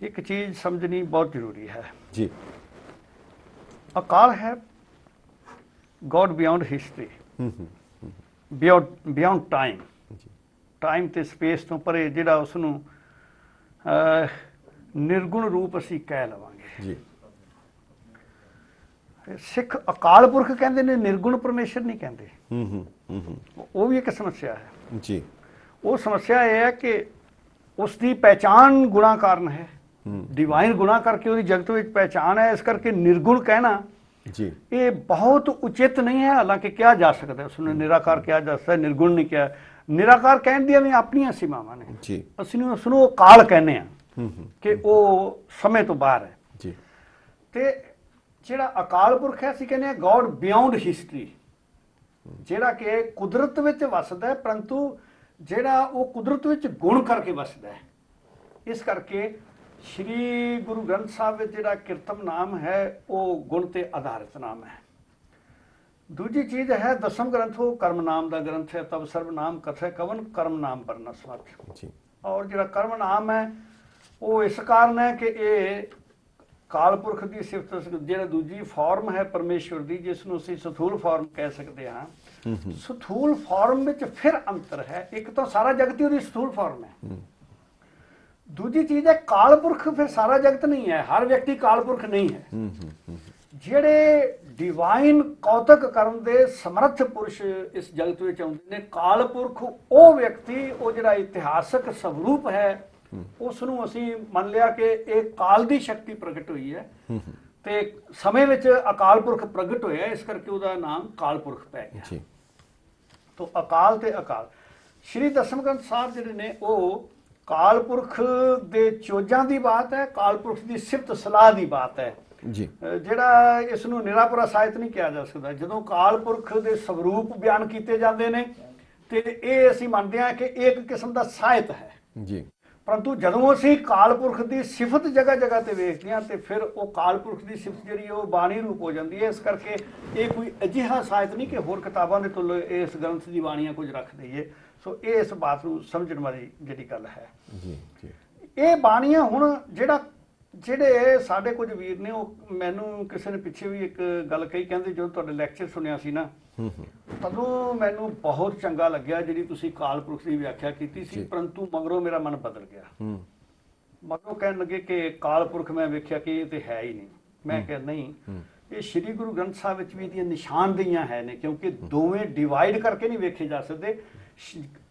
ਇੱਕ ਚੀਜ਼ ਸਮਝਣੀ ਬਹੁਤ ਜ਼ਰੂਰੀ ਹੈ ਜੀ। ਅਕਾਲ ਹੈ God beyond history, beyond time, time ਤੇ ਸਪੇਸ ਤੋਂ ਪਰੇ, ਜਿਹੜਾ ਉਸ ਨੂੰ ਨਿਰਗੁਣ ਰੂਪ ਅਸੀਂ ਕਹਿ ਲਵਾਂਗੇ ਜੀ। ਸਿੱਖ ਅਕਾਲ ਪੁਰਖ ਕਹਿੰਦੇ ਨੇ, ਨਿਰਗੁਣ ਪਰਮੇਸ਼ਰ ਨਹੀਂ ਕਹਿੰਦੇ। ਉਹ ਵੀ ਇੱਕ ਸਮੱਸਿਆ ਹੈ ਜੀ। ਉਹ ਸਮੱਸਿਆ ਇਹ ਹੈ ਕਿ ਉਸ ਦੀ ਪਹਿਚਾਣ ਗੁਣਾ ਕਾਰਨ ਹੈ, ਡਿਵਾਈਨ ਗੁਣਾ ਕਰਕੇ ਉਹਦੀ ਜਗਤ ਵਿੱਚ ਪਹਿਚਾਣ ਹੈ, ਇਸ ਕਰਕੇ ਨਿਰਗੁਣ ਕਹਿਣਾ ਜੀ ਇਹ ਬਹੁਤ ਉਚਿਤ ਨਹੀਂ ਹੈ। ਹਾਲਾਂਕਿ ਕਿਹਾ ਜਾ ਸਕਦਾ, ਉਸ ਨੂੰ ਨਿਰਾਕਾਰ ਕਿਹਾ ਜਾ ਸਕਦਾ, ਨਿਰਗੁਣ ਨਹੀਂ ਕਿਹਾ। ਨਿਰਾਕਾਰ ਕਹਿਣ ਦੀਆਂ ਵੀ ਆਪਣੀਆਂ ਸੀਮਾਵਾਂ ਨੇ ਜੀ। ਅਸੀਂ ਉਸ ਨੂੰ ਕਾਲ ਕਹਿੰਦੇ ਹਾਂ ਕਿ ਉਹ ਸਮੇਂ ਤੋਂ ਬਾਹਰ ਹੈ ਜੀ। ਤੇ ਜਿਹੜਾ ਅਕਾਲ ਪੁਰਖ ਹੈ, ਅਸੀਂ ਕਹਿੰਦੇ ਹਾਂ ਗੋਡ ਬਿਯੋਂਡ ਹਿਸਟਰੀ, ਜਿਹੜਾ ਕਿ ਕੁਦਰਤ ਵਿੱਚ ਵਸਦਾ ਹੈ, ਪਰੰਤੂ ਜਿਹੜਾ ਉਹ ਕੁਦਰਤ ਵਿੱਚ ਗੁਣ ਕਰਕੇ ਵਸਦਾ ਹੈ। ਇਸ ਕਰਕੇ ਸ਼੍ਰੀ ਗੁਰੂ ਗ੍ਰੰਥ ਸਾਹਿਬ ਵਿੱਚ ਜਿਹੜਾ ਕੀਰਤਮ ਨਾਮ ਹੈ ਉਹ ਗੁਣ ਤੇ ਆਧਾਰਿਤ ਨਾਮ ਹੈ। ਦੂਜੀ ਚੀਜ਼ ਹੈ ਦਸਮ ਗ੍ਰੰਥ, ਉਹ ਕਰਮ ਨਾਮ ਦਾ ਗ੍ਰੰਥ ਹੈ। ਤਬ ਸਰਬ ਨਾਮ ਕਥੈ ਕਵਨ ਕਰਮ ਨਾਮ ਵਰਨਾ ਸਮਰਥ। ਔਰ ਜਿਹੜਾ ਕਰਮ ਨਾਮ ਹੈ ਉਹ ਇਸ ਕਾਰਨ ਹੈ ਕਿ ਇਹ ਕਾਲਪੁਰਖ ਦੀ ਸਿਫਤ, ਜਿਹੜਾ ਦੂਜੀ ਫਾਰਮ ਹੈ ਪਰਮੇਸ਼ਵਰ ਦੀ, ਜਿਸ ਨੂੰ ਅਸੀਂ ਸਥੂਲ ਫਾਰਮ ਕਹਿ ਸਕਦੇ ਹਾਂ। ਸਥੂਲ ਫਾਰਮ ਵਿੱਚ ਫਿਰ ਅੰਤਰ ਹੈ। ਇੱਕ ਤਾਂ ਸਾਰਾ ਜਗਤ ਹੀ ਉਹਦੀ ਸਥੂਲ ਫਾਰਮ ਹੈ, ਦੂਜੀ ਚੀਜ਼ ਹੈ ਕਾਲਪੁਰਖ ਫਿਰ ਸਾਰਾ ਜਗਤ ਨਹੀਂ ਹੈ, ਹਰ ਵਿਅਕਤੀ ਕਾਲਪੁਰਖ ਨਹੀਂ ਹੈ। ਜਿਹੜੇ ਡਿਵਾਈਨ ਕੌਤਕ ਕਰਨ ਦੇ ਸਮਰੱਥ ਪੁਰਸ਼ ਇਸ ਜਗਤ ਵਿੱਚ ਆਉਂਦੇ ਨੇ, ਕਾਲਪੁਰਖ ਉਹ ਵਿਅਕਤੀ, ਉਹ ਜਿਹੜਾ ਇਤਿਹਾਸਕ ਸਵਰੂਪ ਹੈ, ਉਸ ਨੂੰ ਅਸੀਂ ਮੰਨ ਲਿਆ ਕਿ ਇਹ ਕਾਲ ਦੀ ਸ਼ਕਤੀ ਪ੍ਰਗਟ ਹੋਈ ਹੈ ਤੇ ਸਮੇਂ ਵਿੱਚ ਅਕਾਲ ਪੁਰਖ ਪ੍ਰਗਟ ਹੋਇਆ, ਇਸ ਕਰਕੇ ਉਹਦਾ ਨਾਮ ਕਾਲਪੁਰਖ ਪੈ ਗਿਆ ਜੀ। ਤੋਂ ਅਕਾਲ ਤੇ ਅਕਾਲ, ਸ਼੍ਰੀ ਦਸਮ ਗ੍ਰੰਥ ਸਾਹਿਬ ਜਿਹੜੇ ਨੇ ਉਹ ਕਾਲਪੁਰਖ ਦੇ ਚੋਜਾਂ ਦੀ ਬਾਤ ਹੈ, ਕਾਲਪੁਰਖ ਦੀ ਸਿਫਤ ਸਲਾਹ ਦੀ ਬਾਤ ਹੈ ਜੀ। ਜਿਹੜਾ ਇਸ ਨੂੰ ਨਿਰਾਪੁਰਾ ਸਾਹਿਤ ਨਹੀਂ ਕਿਹਾ ਜਾ ਸਕਦਾ। ਜਦੋਂ ਕਾਲਪੁਰਖ ਦੇ ਸਵਰੂਪ ਬਿਆਨ ਕੀਤੇ ਜਾਂਦੇ ਨੇ ਤੇ ਇਹ ਅਸੀਂ ਮੰਨਦੇ ਹਾਂ ਕਿ ਇੱਕ ਕਿਸਮ ਦਾ ਸਾਹਿਤ ਹੈ ਜੀ। ਪਰੰਤੂ ਜਦੋਂ ਅਸੀਂ ਕਾਲਪੁਰਖ ਦੀ ਸਿਫਤ ਜਗ੍ਹਾ ਜਗ੍ਹਾ ਤੇ ਵੇਖਦੇ ਹਾਂ ਤੇ ਫਿਰ ਉਹ ਕਾਲਪੁਰਖ ਦੀ ਸਿਫਤ ਜਿਹੜੀ ਉਹ ਬਾਣੀ ਰੂਪ ਹੋ ਜਾਂਦੀ ਹੈ। ਇਸ ਕਰਕੇ ਇਹ ਕੋਈ ਅਜਿਹਾ ਸਾਹਿਤ ਨਹੀਂ ਕਿ ਹੋਰ ਕਿਤਾਬਾਂ ਦੇ ਤੁਲ ਇਸ ਗ੍ਰੰਥ ਦੀ ਬਾਣੀਆਂ ਕੁਝ ਰੱਖ ਦਈਏ। ਸੋ ਇਹ ਇਸ ਬਾਤ ਨੂੰ ਸਮਝਣ ਵਾਲੀ ਜਿਹੜੀ ਗੱਲ ਹੈ ਜੀ। ਇਹ ਬਾਣੀਆਂ ਹੁਣ ਜਿਹੜੇ ਸਾਡੇ ਕੁਝ ਵੀਰ ਨੇ, ਉਹ ਮੈਨੂੰ ਕਿਸੇ ਨੇ ਪਿੱਛੇ ਵੀ ਇੱਕ ਗੱਲ ਕਹੀ, ਕਹਿੰਦੇ ਜਦੋਂ ਤੁਹਾਡੇ ਲੈਕਚਰ ਸੁਣਿਆ ਸੀ ਨਾ ਤਦੋਂ ਮੈਨੂੰ ਬਹੁਤ ਚੰਗਾ ਲੱਗਿਆ ਜਿਹੜੀ ਤੁਸੀਂ ਕਾਲਪੁਰਖ ਦੀ ਵਿਆਖਿਆ ਕੀਤੀ ਸੀ, ਪਰੰਤੂ ਮਗਰੋਂ ਮੇਰਾ ਮਨ ਬਦਲ ਗਿਆ। ਮਗਰੋਂ ਕਹਿਣ ਲੱਗੇ ਕਿ ਕਾਲਪੁਰਖ ਮੈਂ ਵੇਖਿਆ ਕਿ ਇਹ ਤੇ ਹੈ ਹੀ ਨਹੀਂ। ਮੈਂ ਕਿਹਾ ਨਹੀਂ, ਇਹ ਸ੍ਰੀ ਗੁਰੂ ਗ੍ਰੰਥ ਸਾਹਿਬ ਵਿੱਚ ਵੀ ਇਹਦੀਆਂ ਨਿਸ਼ਾਨਦੇਹੀਆਂ ਹੈ ਨੇ, ਕਿਉਂਕਿ ਦੋਵੇਂ ਡਿਵਾਈਡ ਕਰਕੇ ਨਹੀਂ ਵੇਖੇ ਜਾ ਸਕਦੇ।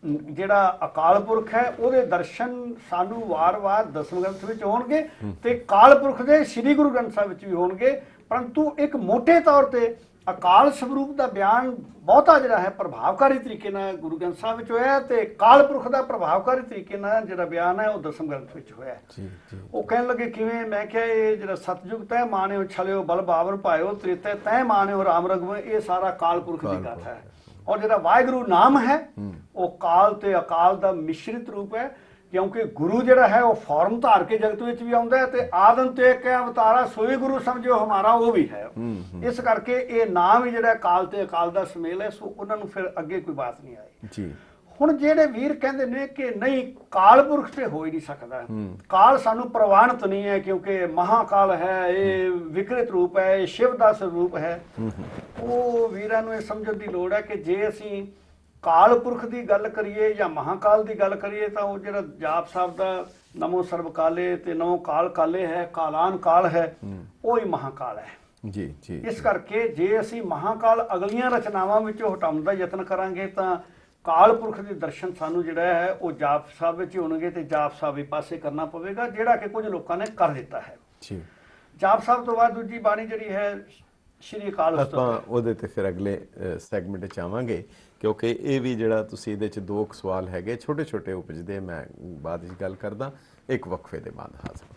ਜਿਹੜਾ ਅਕਾਲ ਪੁਰਖ ਹੈ ਉਹਦੇ ਦਰਸ਼ਨ ਸਾਨੂੰ ਵਾਰ-ਵਾਰ ਦਸਮ ਗ੍ਰੰਥ ਵਿੱਚ ਹੋਣਗੇ ਤੇ ਕਾਲਪੁਰਖ ਦੇ ਸ੍ਰੀ ਗੁਰੂ ਗ੍ਰੰਥ ਸਾਹਿਬ ਵਿੱਚ ਵੀ ਹੋਣਗੇ, ਪਰੰਤੂ ਇੱਕ ਮੋਟੇ ਤੌਰ ਤੇ ਅਕਾਲ ਸਵਰੂਪ ਦਾ ਬਿਆਨ ਬਹੁਤਾ ਜਿਹੜਾ ਹੈ ਪ੍ਰਭਾਵਕਾਰੀ ਤਰੀਕੇ ਨਾਲ ਗੁਰੂ ਗ੍ਰੰਥ ਸਾਹਿਬ ਵਿੱਚ ਹੋਇਆ ਤੇ ਕਾਲਪੁਰਖ ਦਾ ਪ੍ਰਭਾਵਕਾਰੀ ਤਰੀਕੇ ਨਾਲ ਜਿਹੜਾ ਬਿਆਨ ਹੈ ਉਹ ਦਸਮ ਗ੍ਰੰਥ ਵਿੱਚ ਹੋਇਆ ਜੀ। ਉਹ ਕਹਿਣ ਲੱਗੇ ਕਿਵੇਂ? ਮੈਂ ਕਿਹਾ ਇਹ ਜਿਹੜਾ ਸਤਜੁਗ ਤੈ ਮਾਨਿਓ ਛਲਿਓ ਬਲ ਬਾਵਨ ਪਾਇਓ, ਤ੍ਰੇਤੇ ਤੈ ਮਾਨਿਓ ਰਾਮ ਰਗਮ, ਇਹ ਸਾਰਾ ਕਾਲਪੁਰਖ ਦੀ ਗਾਥਾ ਹੈ। ਔਰ ਜਿਹੜਾ ਵਾਹਿਗੁਰੂ ਨਾਮ ਹੈ ਉਹ ਕਾਲ ਤੇ ਅਕਾਲ ਦਾ ਮਿਸ਼ਰਿਤ ਰੂਪ ਹੈ, ਕਿਉਂਕਿ ਗੁਰੂ ਜਿਹੜਾ ਹੈ ਉਹ ਫਾਰਮ ਧਾਰ ਕੇ ਜਗਤ ਵਿੱਚ ਵੀ ਆਉਂਦਾ ਹੈ ਤੇ ਆਦਮ ਤੇ ਇੱਕ ਅਵਤਾਰਾ ਸੋਈ ਗੁਰੂ ਸਮਝਿਓ ਹਮਾਰਾ, ਉਹ ਵੀ ਹੈ। ਇਸ ਕਰਕੇ ਇਹ ਨਾਮ ਹੀ ਜਿਹੜਾ ਕਾਲ ਤੇ ਅਕਾਲ ਦਾ ਸੁਮੇਲ ਹੈ। ਸੋ ਉਹਨਾਂ ਨੂੰ ਫਿਰ ਅੱਗੇ ਕੋਈ ਬਾਤ ਨਹੀਂ ਆਈ ਜੀ। ਹੁਣ ਜਿਹੜੇ ਵੀਰ ਕਹਿੰਦੇ ਨੇ ਕਿ ਨਹੀਂ ਕਾਲਪੁਰਖ ਤੇ ਹੋ ਹੀ ਨਹੀਂ ਸਕਦਾ, ਕਾਲ ਸਾਨੂੰ ਪ੍ਰਵਾਨਿਤ ਨਹੀਂ ਹੈ ਕਿਉਂਕਿ ਮਹਾਕਾਲ ਹੈ, ਇਹ ਵਿਕਰਿਤ ਰੂਪ ਹੈ, ਇਹ ਸ਼ਿਵ ਦਾ ਸਰੂਪ ਹੈ। ਉਹ ਵੀਰਾਂ ਨੂੰ ਇਹ ਸਮਝਣ ਦੀ ਲੋੜ ਹੈ ਕਿ ਜੇ ਅਸੀਂ ਕਾਲਪੁਰਖ ਦੀ ਗੱਲ ਕਰੀਏ ਜਾਂ ਮਹਾਕਾਲ ਦੀ ਗੱਲ ਕਰੀਏ ਤਾਂ ਉਹ ਜਿਹੜਾ ਜਾਪ ਸਾਹਿਬ ਦਾ ਨਮੋ ਸਰਬ ਕਾਲੇ ਤੇ ਨਮੋ ਕਾਲ ਕਾਲੇ ਹੈ, ਕਾਲਾਨ ਕਾਲ ਹੈ, ਉਹ ਹੀ ਮਹਾਕਾਲ ਹੈ ਜੀ ਜੀ। ਇਸ ਕਰਕੇ ਜੇ ਅਸੀਂ ਮਹਾਕਾਲ ਅਗਲੀਆਂ ਰਚਨਾਵਾਂ ਵਿੱਚੋਂ ਹਟਾਉਣ ਦਾ ਯਤਨ ਕਰਾਂਗੇ ਤਾਂ ਕਾਲਪੁਰਖ ਦੇ ਦਰਸ਼ਨ ਸਾਨੂੰ ਜਿਹੜਾ ਹੈ ਉਹ ਜਾਪ ਸਾਹਿਬ ਵਿੱਚ ਹੀ ਹੋਣਗੇ ਤੇ ਜਾਪ ਸਾਹਿਬ ਹੀ ਪਾਸੇ ਕਰਨਾ ਪਵੇਗਾ, ਜਿਹੜਾ ਕਿ ਕੁਝ ਲੋਕਾਂ ਨੇ ਕਰ ਦਿੱਤਾ ਹੈ ਜੀ। ਜਾਪ ਸਾਹਿਬ ਤੋਂ ਬਾਅਦ ਦੂਜੀ ਬਾਣੀ ਜਿਹੜੀ ਹੈ ਸ਼੍ਰੀ ਅਕਾਲ ਉਸਤਤ, ਆਪਾਂ ਉਹਦੇ ਤੇ ਫਿਰ ਅਗਲੇ ਸੈਗਮੈਂਟ 'ਚ ਆਵਾਂਗੇ ਕਿਉਂਕਿ ਇਹ ਵੀ ਜਿਹੜਾ ਤੁਸੀਂ ਇਹਦੇ 'ਚ ਦੋ ਸਵਾਲ ਹੈਗੇ ਛੋਟੇ ਛੋਟੇ ਉਪਜਦੇ, ਮੈਂ ਬਾਅਦ ਵਿੱਚ ਗੱਲ ਕਰਦਾ ਇੱਕ ਵਕਫੇ ਦੇ ਬਾਅਦ ਹਾਜ਼ਰ।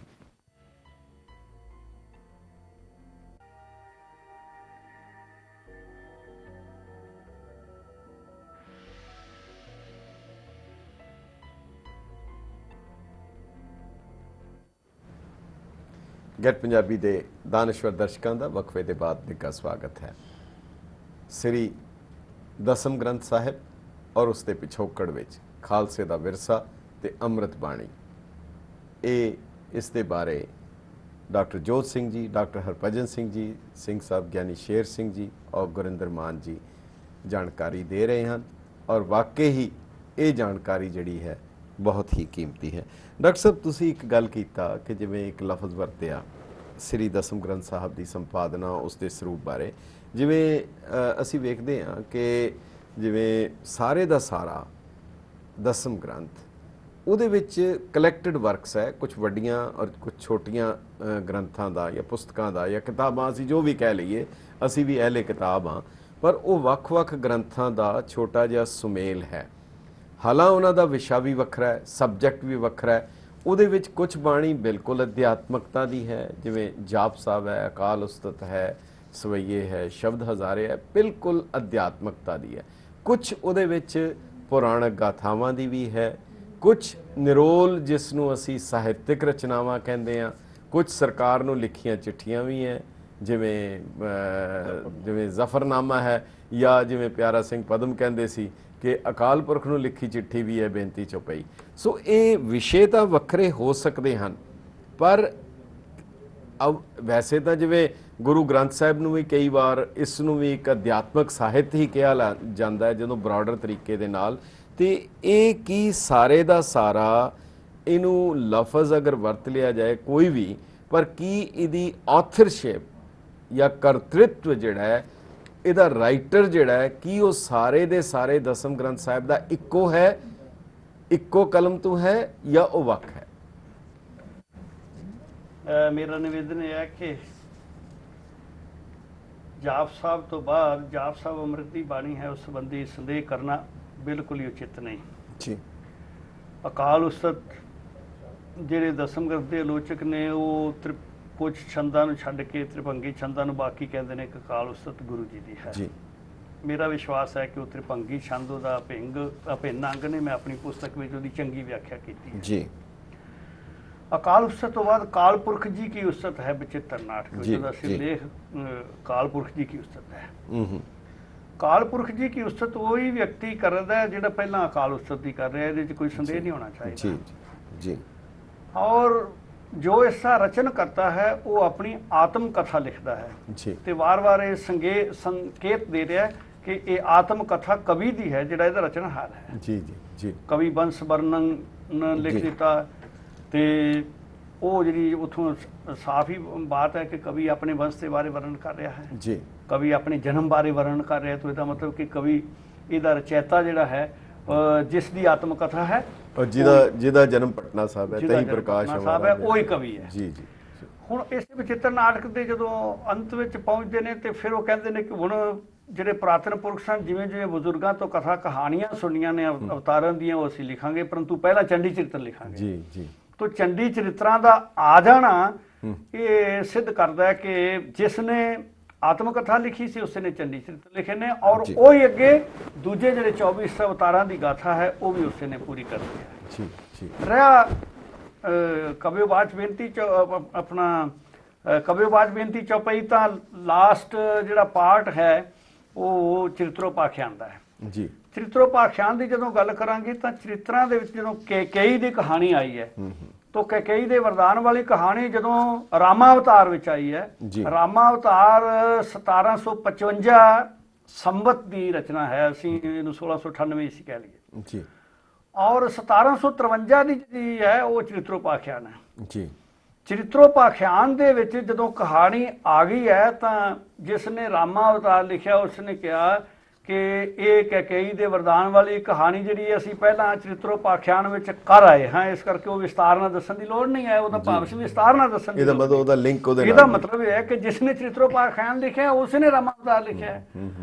ਗੈਟ ਪੰਜਾਬੀ ਦੇ ਦਾਨਸ਼ਵਰ ਦਰਸ਼ਕਾਂ ਦਾ ਵਕਫੇ ਦੇ ਬਾਅਦ ਨਿੱਘਾ ਸਵਾਗਤ ਹੈ। ਸ੍ਰੀ ਦਸਮ ਗ੍ਰੰਥ ਸਾਹਿਬ ਔਰ ਉਸ ਦੇ ਪਿਛੋਕੜ ਵਿੱਚ ਖਾਲਸੇ ਦਾ ਵਿਰਸਾ ਤੇ ਅੰਮ੍ਰਿਤ ਬਾਣੀ, ਇਹ ਇਸ ਦੇ ਬਾਰੇ ਡਾਕਟਰ ਜੋਤ ਸਿੰਘ ਜੀ, ਡਾਕਟਰ ਹਰਭਜਨ ਸਿੰਘ ਜੀ, ਸਿੰਘ ਸਾਹਿਬ ਗਿਆਨੀ ਸ਼ੇਰ ਸਿੰਘ ਜੀ ਔਰ ਗੁਰਿੰਦਰ ਮਾਨ ਜੀ ਜਾਣਕਾਰੀ ਦੇ ਰਹੇ ਹਨ ਔਰ ਵਾਕਈ ਹੀ ਇਹ ਜਾਣਕਾਰੀ ਜਿਹੜੀ ਹੈ ਬਹੁਤ ਹੀ ਕੀਮਤੀ ਹੈ। ਡਾਕਟਰ ਸਾਹਿਬ ਤੁਸੀਂ ਇੱਕ ਗੱਲ ਕੀਤਾ ਕਿ ਜਿਵੇਂ ਇੱਕ ਲਫ਼ਜ਼ ਵਰਤਿਆ ਸ੍ਰੀ ਦਸਮ ਗ੍ਰੰਥ ਸਾਹਿਬ ਦੀ ਸੰਪਾਦਨਾ, ਉਸ ਦੇ ਸਰੂਪ ਬਾਰੇ, ਜਿਵੇਂ ਅਸੀਂ ਵੇਖਦੇ ਹਾਂ ਕਿ ਜਿਵੇਂ ਸਾਰੇ ਦਾ ਸਾਰਾ ਦਸਮ ਗ੍ਰੰਥ ਉਹਦੇ ਵਿੱਚ ਕਲੈਕਟਡ ਵਰਕਸ ਹੈ, ਕੁਝ ਵੱਡੀਆਂ ਔਰ ਕੁਝ ਛੋਟੀਆਂ ਗ੍ਰੰਥਾਂ ਦਾ ਜਾਂ ਪੁਸਤਕਾਂ ਦਾ ਜਾਂ ਕਿਤਾਬਾਂ, ਅਸੀਂ ਜੋ ਵੀ ਕਹਿ ਲਈਏ, ਅਸੀਂ ਵੀ ਅਹਿਲੇ ਕਿਤਾਬ ਹਾਂ, ਪਰ ਉਹ ਵੱਖ-ਵੱਖ ਗ੍ਰੰਥਾਂ ਦਾ ਛੋਟਾ ਜਿਹਾ ਸੁਮੇਲ ਹੈ। ਹਾਲਾਂ ਉਹਨਾਂ ਦਾ ਵਿਸ਼ਾ ਵੀ ਵੱਖਰਾ ਹੈ, ਸਬਜੈਕਟ ਵੀ ਵੱਖਰਾ ਹੈ। ਉਹਦੇ ਵਿੱਚ ਕੁਝ ਬਾਣੀ ਬਿਲਕੁਲ ਅਧਿਆਤਮਕਤਾ ਦੀ ਹੈ, ਜਿਵੇਂ ਜਾਪ ਸਾਹਿਬ ਹੈ, ਅਕਾਲ ਉਸਤਤ ਹੈ, ਸਵਈਏ ਹੈ, ਸ਼ਬਦ ਹਜ਼ਾਰੇ ਹੈ, ਬਿਲਕੁਲ ਅਧਿਆਤਮਕਤਾ ਦੀ ਹੈ। ਕੁਝ ਉਹਦੇ ਵਿੱਚ ਪੁਰਾਣਕ ਗਾਥਾਵਾਂ ਦੀ ਵੀ ਹੈ, ਕੁਝ ਨਿਰੋਲ ਜਿਸ ਨੂੰ ਅਸੀਂ ਸਾਹਿਤਿਕ ਰਚਨਾਵਾਂ ਕਹਿੰਦੇ ਹਾਂ, ਕੁਝ ਸਰਕਾਰ ਨੂੰ ਲਿਖੀਆਂ ਚਿੱਠੀਆਂ ਵੀ ਹੈ, ਜਿਵੇਂ ਜ਼ਫਰਨਾਮਾ ਹੈ, ਜਾਂ ਜਿਵੇਂ ਪਿਆਰਾ ਸਿੰਘ ਪਦਮ ਕਹਿੰਦੇ ਸੀ ਕਿ ਅਕਾਲ ਪੁਰਖ ਨੂੰ ਲਿਖੀ ਚਿੱਠੀ ਵੀ ਹੈ ਬੇਨਤੀ ਚੁਪਈ। ਸੋ ਇਹ ਵਿਸ਼ੇ ਤਾਂ ਵੱਖਰੇ ਹੋ ਸਕਦੇ ਹਨ, ਪਰ ਵੈਸੇ ਤਾਂ ਜਿਵੇਂ ਗੁਰੂ ਗ੍ਰੰਥ ਸਾਹਿਬ ਨੂੰ ਵੀ ਕਈ ਵਾਰ ਇਸ ਨੂੰ ਵੀ ਇੱਕ ਅਧਿਆਤਮਕ ਸਾਹਿਤ ਹੀ ਕਿਹਾ ਜਾਂਦਾ ਹੈ ਜਦੋਂ ਬ੍ਰੌਡਰ ਤਰੀਕੇ ਦੇ ਨਾਲ, ਤੇ ਇਹ ਕੀ ਸਾਰੇ ਦਾ ਸਾਰਾ ਇਹਨੂੰ ਲਫ਼ਜ਼ ਅਗਰ ਵਰਤ ਲਿਆ ਜਾਏ ਕੋਈ ਵੀ, ਪਰ ਕੀ ਇਹਦੀ ਆਥਰਸ਼ਿਪ ਜਾਂ ਕਰਤ੍ਰਿਤਵ ਜਿਹੜਾ ਹੈ, ਇਹਦਾ ਰਾਈਟਰ ਜਿਹੜਾ ਹੈ, ਕੀ ਉਹ ਸਾਰੇ ਦੇ ਸਾਰੇ ਦਸਮ ਗ੍ਰੰਥ ਸਾਹਿਬ ਦਾ ਇੱਕੋ ਹੈ, ਇੱਕੋ ਕਲਮ ਤੋਂ ਹੈ ਜਾਂ ਉਹ ਵੱਖ ਹੈ? ਮੇਰਾ ਨਿਵੇਦਨ ਇਹ ਹੈ ਕਿ ਜਾਪ ਸਾਹਿਬ ਤੋਂ ਬਾਅਦ ਜਾਪ ਸਾਹਿਬ ਅੰਮ੍ਰਿਤ ਦੀ ਬਾਣੀ ਹੈ, ਉਸ ਸੰਬੰਧੀ ਸੰਦੇਹ ਕਰਨਾ ਬਿਲਕੁਲ ਹੀ ਉਚਿਤ ਨਹੀਂ ਜੀ। ਅਕਾਲ ਉਸਤਤ ਜਿਹੜੇ ਦਸਮ ਗ੍ਰੰਥ ਦੇ ਆਲੋਚਕ ਨੇ ਉਹ ਕੁਝ ਛੰਦਾਂ ਨੂੰ ਛੱਡ ਕੇ ਤ੍ਰਿਭੰਗੀ ਛੰਦਾਂ ਨੂੰ ਬਾਕੀ ਕਹਿੰਦੇ ਨੇ ਕਿ ਅਕਾਲ ਉਸਤਤ ਗੁਰੂ ਜੀ ਦੀ ਹੈ ਜੀ। ਮੇਰਾ ਵਿਸ਼ਵਾਸ ਹੈ ਕਿ ਉਹ ਤ੍ਰਿਭੰਗੀ ਛੰਦ ਉਹਦਾ ਅਭਿੰਨ ਅੰਗ ਨੇ। ਮੈਂ ਆਪਣੀ ਪੁਸਤਕ ਵਿੱਚ ਉਹਦੀ ਚੰਗੀ ਵਿਆਖਿਆ ਕੀਤੀ ਹੈ ਜੀ। ਅਕਾਲ ਉਸਤਤ ਤੋਂ ਬਾਅਦ ਕਾਲ ਪੁਰਖ ਜੀ ਕੀ ਉਸਤਤ ਹੈ ਬਚਿੱਤਰ ਨਾਟਕ ਵਿੱਚ, ਉਹਦਾ ਸਿਰਲੇਖ ਕਾਲ ਪੁਰਖ ਜੀ ਕੀ ਉਸਤਤ ਹੈ। ਕਾਲ ਪੁਰਖ ਜੀ ਕੀ ਉਸਤਤ ਉਹੀ ਵਿਅਕਤੀ ਕਰਦਾ ਹੈ ਜਿਹੜਾ ਪਹਿਲਾਂ ਅਕਾਲ ਉਸਤਤ ਦੀ ਕਰ ਰਿਹਾ, ਇਹਦੇ 'ਚ ਕੋਈ ਸੰਦੇਹ ਨਹੀਂ ਹੋਣਾ ਚਾਹੀਦਾ ਜੀ ਜੀ। ਔਰ ਜੋ ਇਸਦਾ ਰਚਨ ਕਰਤਾ ਹੈ ਉਹ ਆਪਣੀ ਆਤਮ ਕਥਾ ਲਿਖਦਾ ਹੈ ਜੀ। ਤੇ ਵਾਰ-ਵਾਰ ਇਹ ਸੰਕੇਤ ਦੇ ਰਿਹਾ ਹੈ ਕਿ ਇਹ ਆਤਮ ਕਥਾ ਕਵੀ ਦੀ ਹੈ ਜਿਹੜਾ ਇਹਦਾ ਰਚਨਹਾਰ ਹੈ। ਜੀ ਜੀ ਜੀ। ਕਵੀ ਬੰਸ ਵਰਣਨ ਲਿਖ ਦਿੱਤਾ ਤੇ ਉਹ ਜਿਹੜੀ ਉਥੋਂ ਸਾਫ਼ ਹੀ ਬਾਤ ਹੈ ਕਿ ਕਵੀ ਆਪਣੇ ਵੰਸ਼ ਦੇ ਬਾਰੇ ਵਰਣਨ ਕਰ ਰਿਹਾ ਹੈ ਜੀ। ਕਵੀ ਆਪਣੇ ਜਨਮ ਬਾਰੇ ਵਰਣਨ ਕਰ ਰਿਹਾ, ਤਾਂ ਇਹਦਾ ਮਤਲਬ ਕਿ ਕਵੀ ਇਹਦਾ ਰਚੈਤਾ ਜਿਹੜਾ ਹੈ ਜਿਸ ਦੀ ਆਤਮ ਕਥਾ ਹੈ ਔਰ ਜਿਹਦਾ ਜਨਮ ਪਟਨਾ ਸਾਹਿਬ ਹੈ, ਤਹੀਂ ਪ੍ਰਕਾਸ਼ ਸਾਹਿਬ ਹੈ, ਉਹ ਹੀ ਕਵੀ ਹੈ। ਜੀ ਜੀ। ਹੁਣ ਇਸੇ ਬਚਿੱਤਰ ਨਾਟਕ ਦੇ ਜਦੋਂ ਅੰਤ ਵਿੱਚ ਪਹੁੰਚਦੇ ਨੇ ਤੇ ਫਿਰ ਉਹ ਕਹਿੰਦੇ ਨੇ ਕਿ ਹੁਣ ਜਿਹੜੇ ਪੁਰਾਤਨ ਪੁਰਖ ਸਨ, ਜਿਵੇਂ ਜਿਵੇਂ ਬਜ਼ੁਰਗਾਂ ਤੋਂ ਕਥਾ ਕਹਾਣੀਆਂ ਸੁਣੀਆਂ ਨੇ ਅਵਤਾਰਾਂ ਦੀਆਂ, ਉਹ ਅਸੀਂ ਲਿਖਾਂਗੇ, ਪਰੰਤੂ ਪਹਿਲਾਂ ਚੰਡੀ ਚਰਿੱਤਰ ਲਿਖਾਂਗੇ। ਜੀ ਜੀ। ਤੋ ਚੰਡੀ ਚਰਿੱਤਰਾਂ ਦਾ ਆ ਜਾਣਾ ਇਹ ਸਿੱਧ ਕਰਦਾ ਹੈ ਕਿ ਜਿਸ ਨੇ ਆਤਮ ਕਥਾ ਲਿਖੀ ਸੀ ਉਸਨੇ ਚੰਡੀ ਚਰਿੱਤਰ ਲਿਖੇ ਨੇ, ਔਰ ਉਹ ਹੀ ਅੱਗੇ ਦੂਜੇ ਜਿਹੜੇ 24 ਅਵਤਾਰਾਂ ਦੀ ਗਾਥਾ ਹੈ ਉਹ ਵੀ ਉਸਨੇ ਪੂਰੀ ਕਰ ਦਿੱਤੀ ਹੈ। ਜੀ ਜੀ। ਰਿਹਾ ਕਵਿਓਵਾਚ ਬੇਨਤੀ ਆਪਣਾ ਕਵਿਓਵਾਚ ਬੇਨਤੀ ਚੌਪਈ, ਤਾਂ ਲਾਸਟ ਜਿਹੜਾ ਪਾਰਟ ਹੈ ਉਹ ਚਰਿਤਰੋਪਾਖਿਆਨ ਦਾ ਹੈ। ਜੀ। ਚਰਿਤਰੋਪਾਖਿਆਨ ਦੀ ਜਦੋਂ ਗੱਲ ਕਰਾਂਗੇ ਤਾਂ ਚਰਿਤਰਾਂ ਦੇ ਵਿੱਚ ਜਦੋਂ ਕੇਕਈ ਦੀ ਕਹਾਣੀ ਆਈ ਹੈ, ਤਾਂ ਕੇਕਈ ਦੇ ਵਰਦਾਨ ਵਾਲੀ ਕਹਾਣੀ ਜਦੋਂ ਰਾਮਾ ਅਵਤਾਰ ਵਿੱਚ ਆਈ ਹੈ, ਰਾਮਾ ਅਵਤਾਰ 1755 ਸੰਵਤ ਦੀ ਰਚਨਾ ਹੈ, ਅਸੀਂ ਇਹਨੂੰ 1698 ਈਸਵੀ ਕਹਿ ਲਈਏ ਜੀ। ਔਰ 1753 ਦੀ ਜਿਹੜੀ ਹੈ ਉਹ ਚਰਿਤਰੋਪਾਖਿਆਨ ਹੈ ਜੀ। ਚਰਿਤਰੋਪਾਖਿਆਨ ਦੇ ਵਿੱਚ ਜਦੋਂ ਕਹਾਣੀ ਆ ਗਈ ਹੈ ਤਾਂ ਜਿਸ ਨੇ ਰਾਮਾ ਅਵਤਾਰ ਲਿਖਿਆ ਉਸਨੇ ਕਿਹਾ ਕਿ ਇਹ ਕੇਕਈ ਦੇ ਵਰਦਾਨ ਵਾਲੀ ਕਹਾਣੀ ਜਿਹੜੀ ਅਸੀਂ ਪਹਿਲਾਂ ਚਰਿਤਰੋਪਾਖਿਆਨ ਵਿੱਚ ਕਰ ਆਏ ਹਾਂ, ਇਸ ਕਰਕੇ ਉਹ ਵਿਸਤਾਰ ਨਾਲ ਦੱਸਣ ਦੀ ਲੋੜ ਨਹੀਂ ਹੈ, ਉਹਦਾ ਭਾਵ ਸੀ ਵਿਸਤਾਰ ਨਾਲ ਦੱਸਣ ਦੀ। ਇਹਦਾ ਮਤਲਬ ਉਹਦਾ ਲਿੰਕ ਉਹਦੇ ਨਾਲ, ਇਹਦਾ ਮਤਲਬ ਇਹ ਹੈ ਕਿ ਜਿਸ ਨੇ ਚਰਿਤਰੋਪਾਖਿਆਨ ਲਿਖਿਆ ਉਸਨੇ ਰਾਮਾ ਅਵਤਾਰ ਲਿਖਿਆ ਹੈ,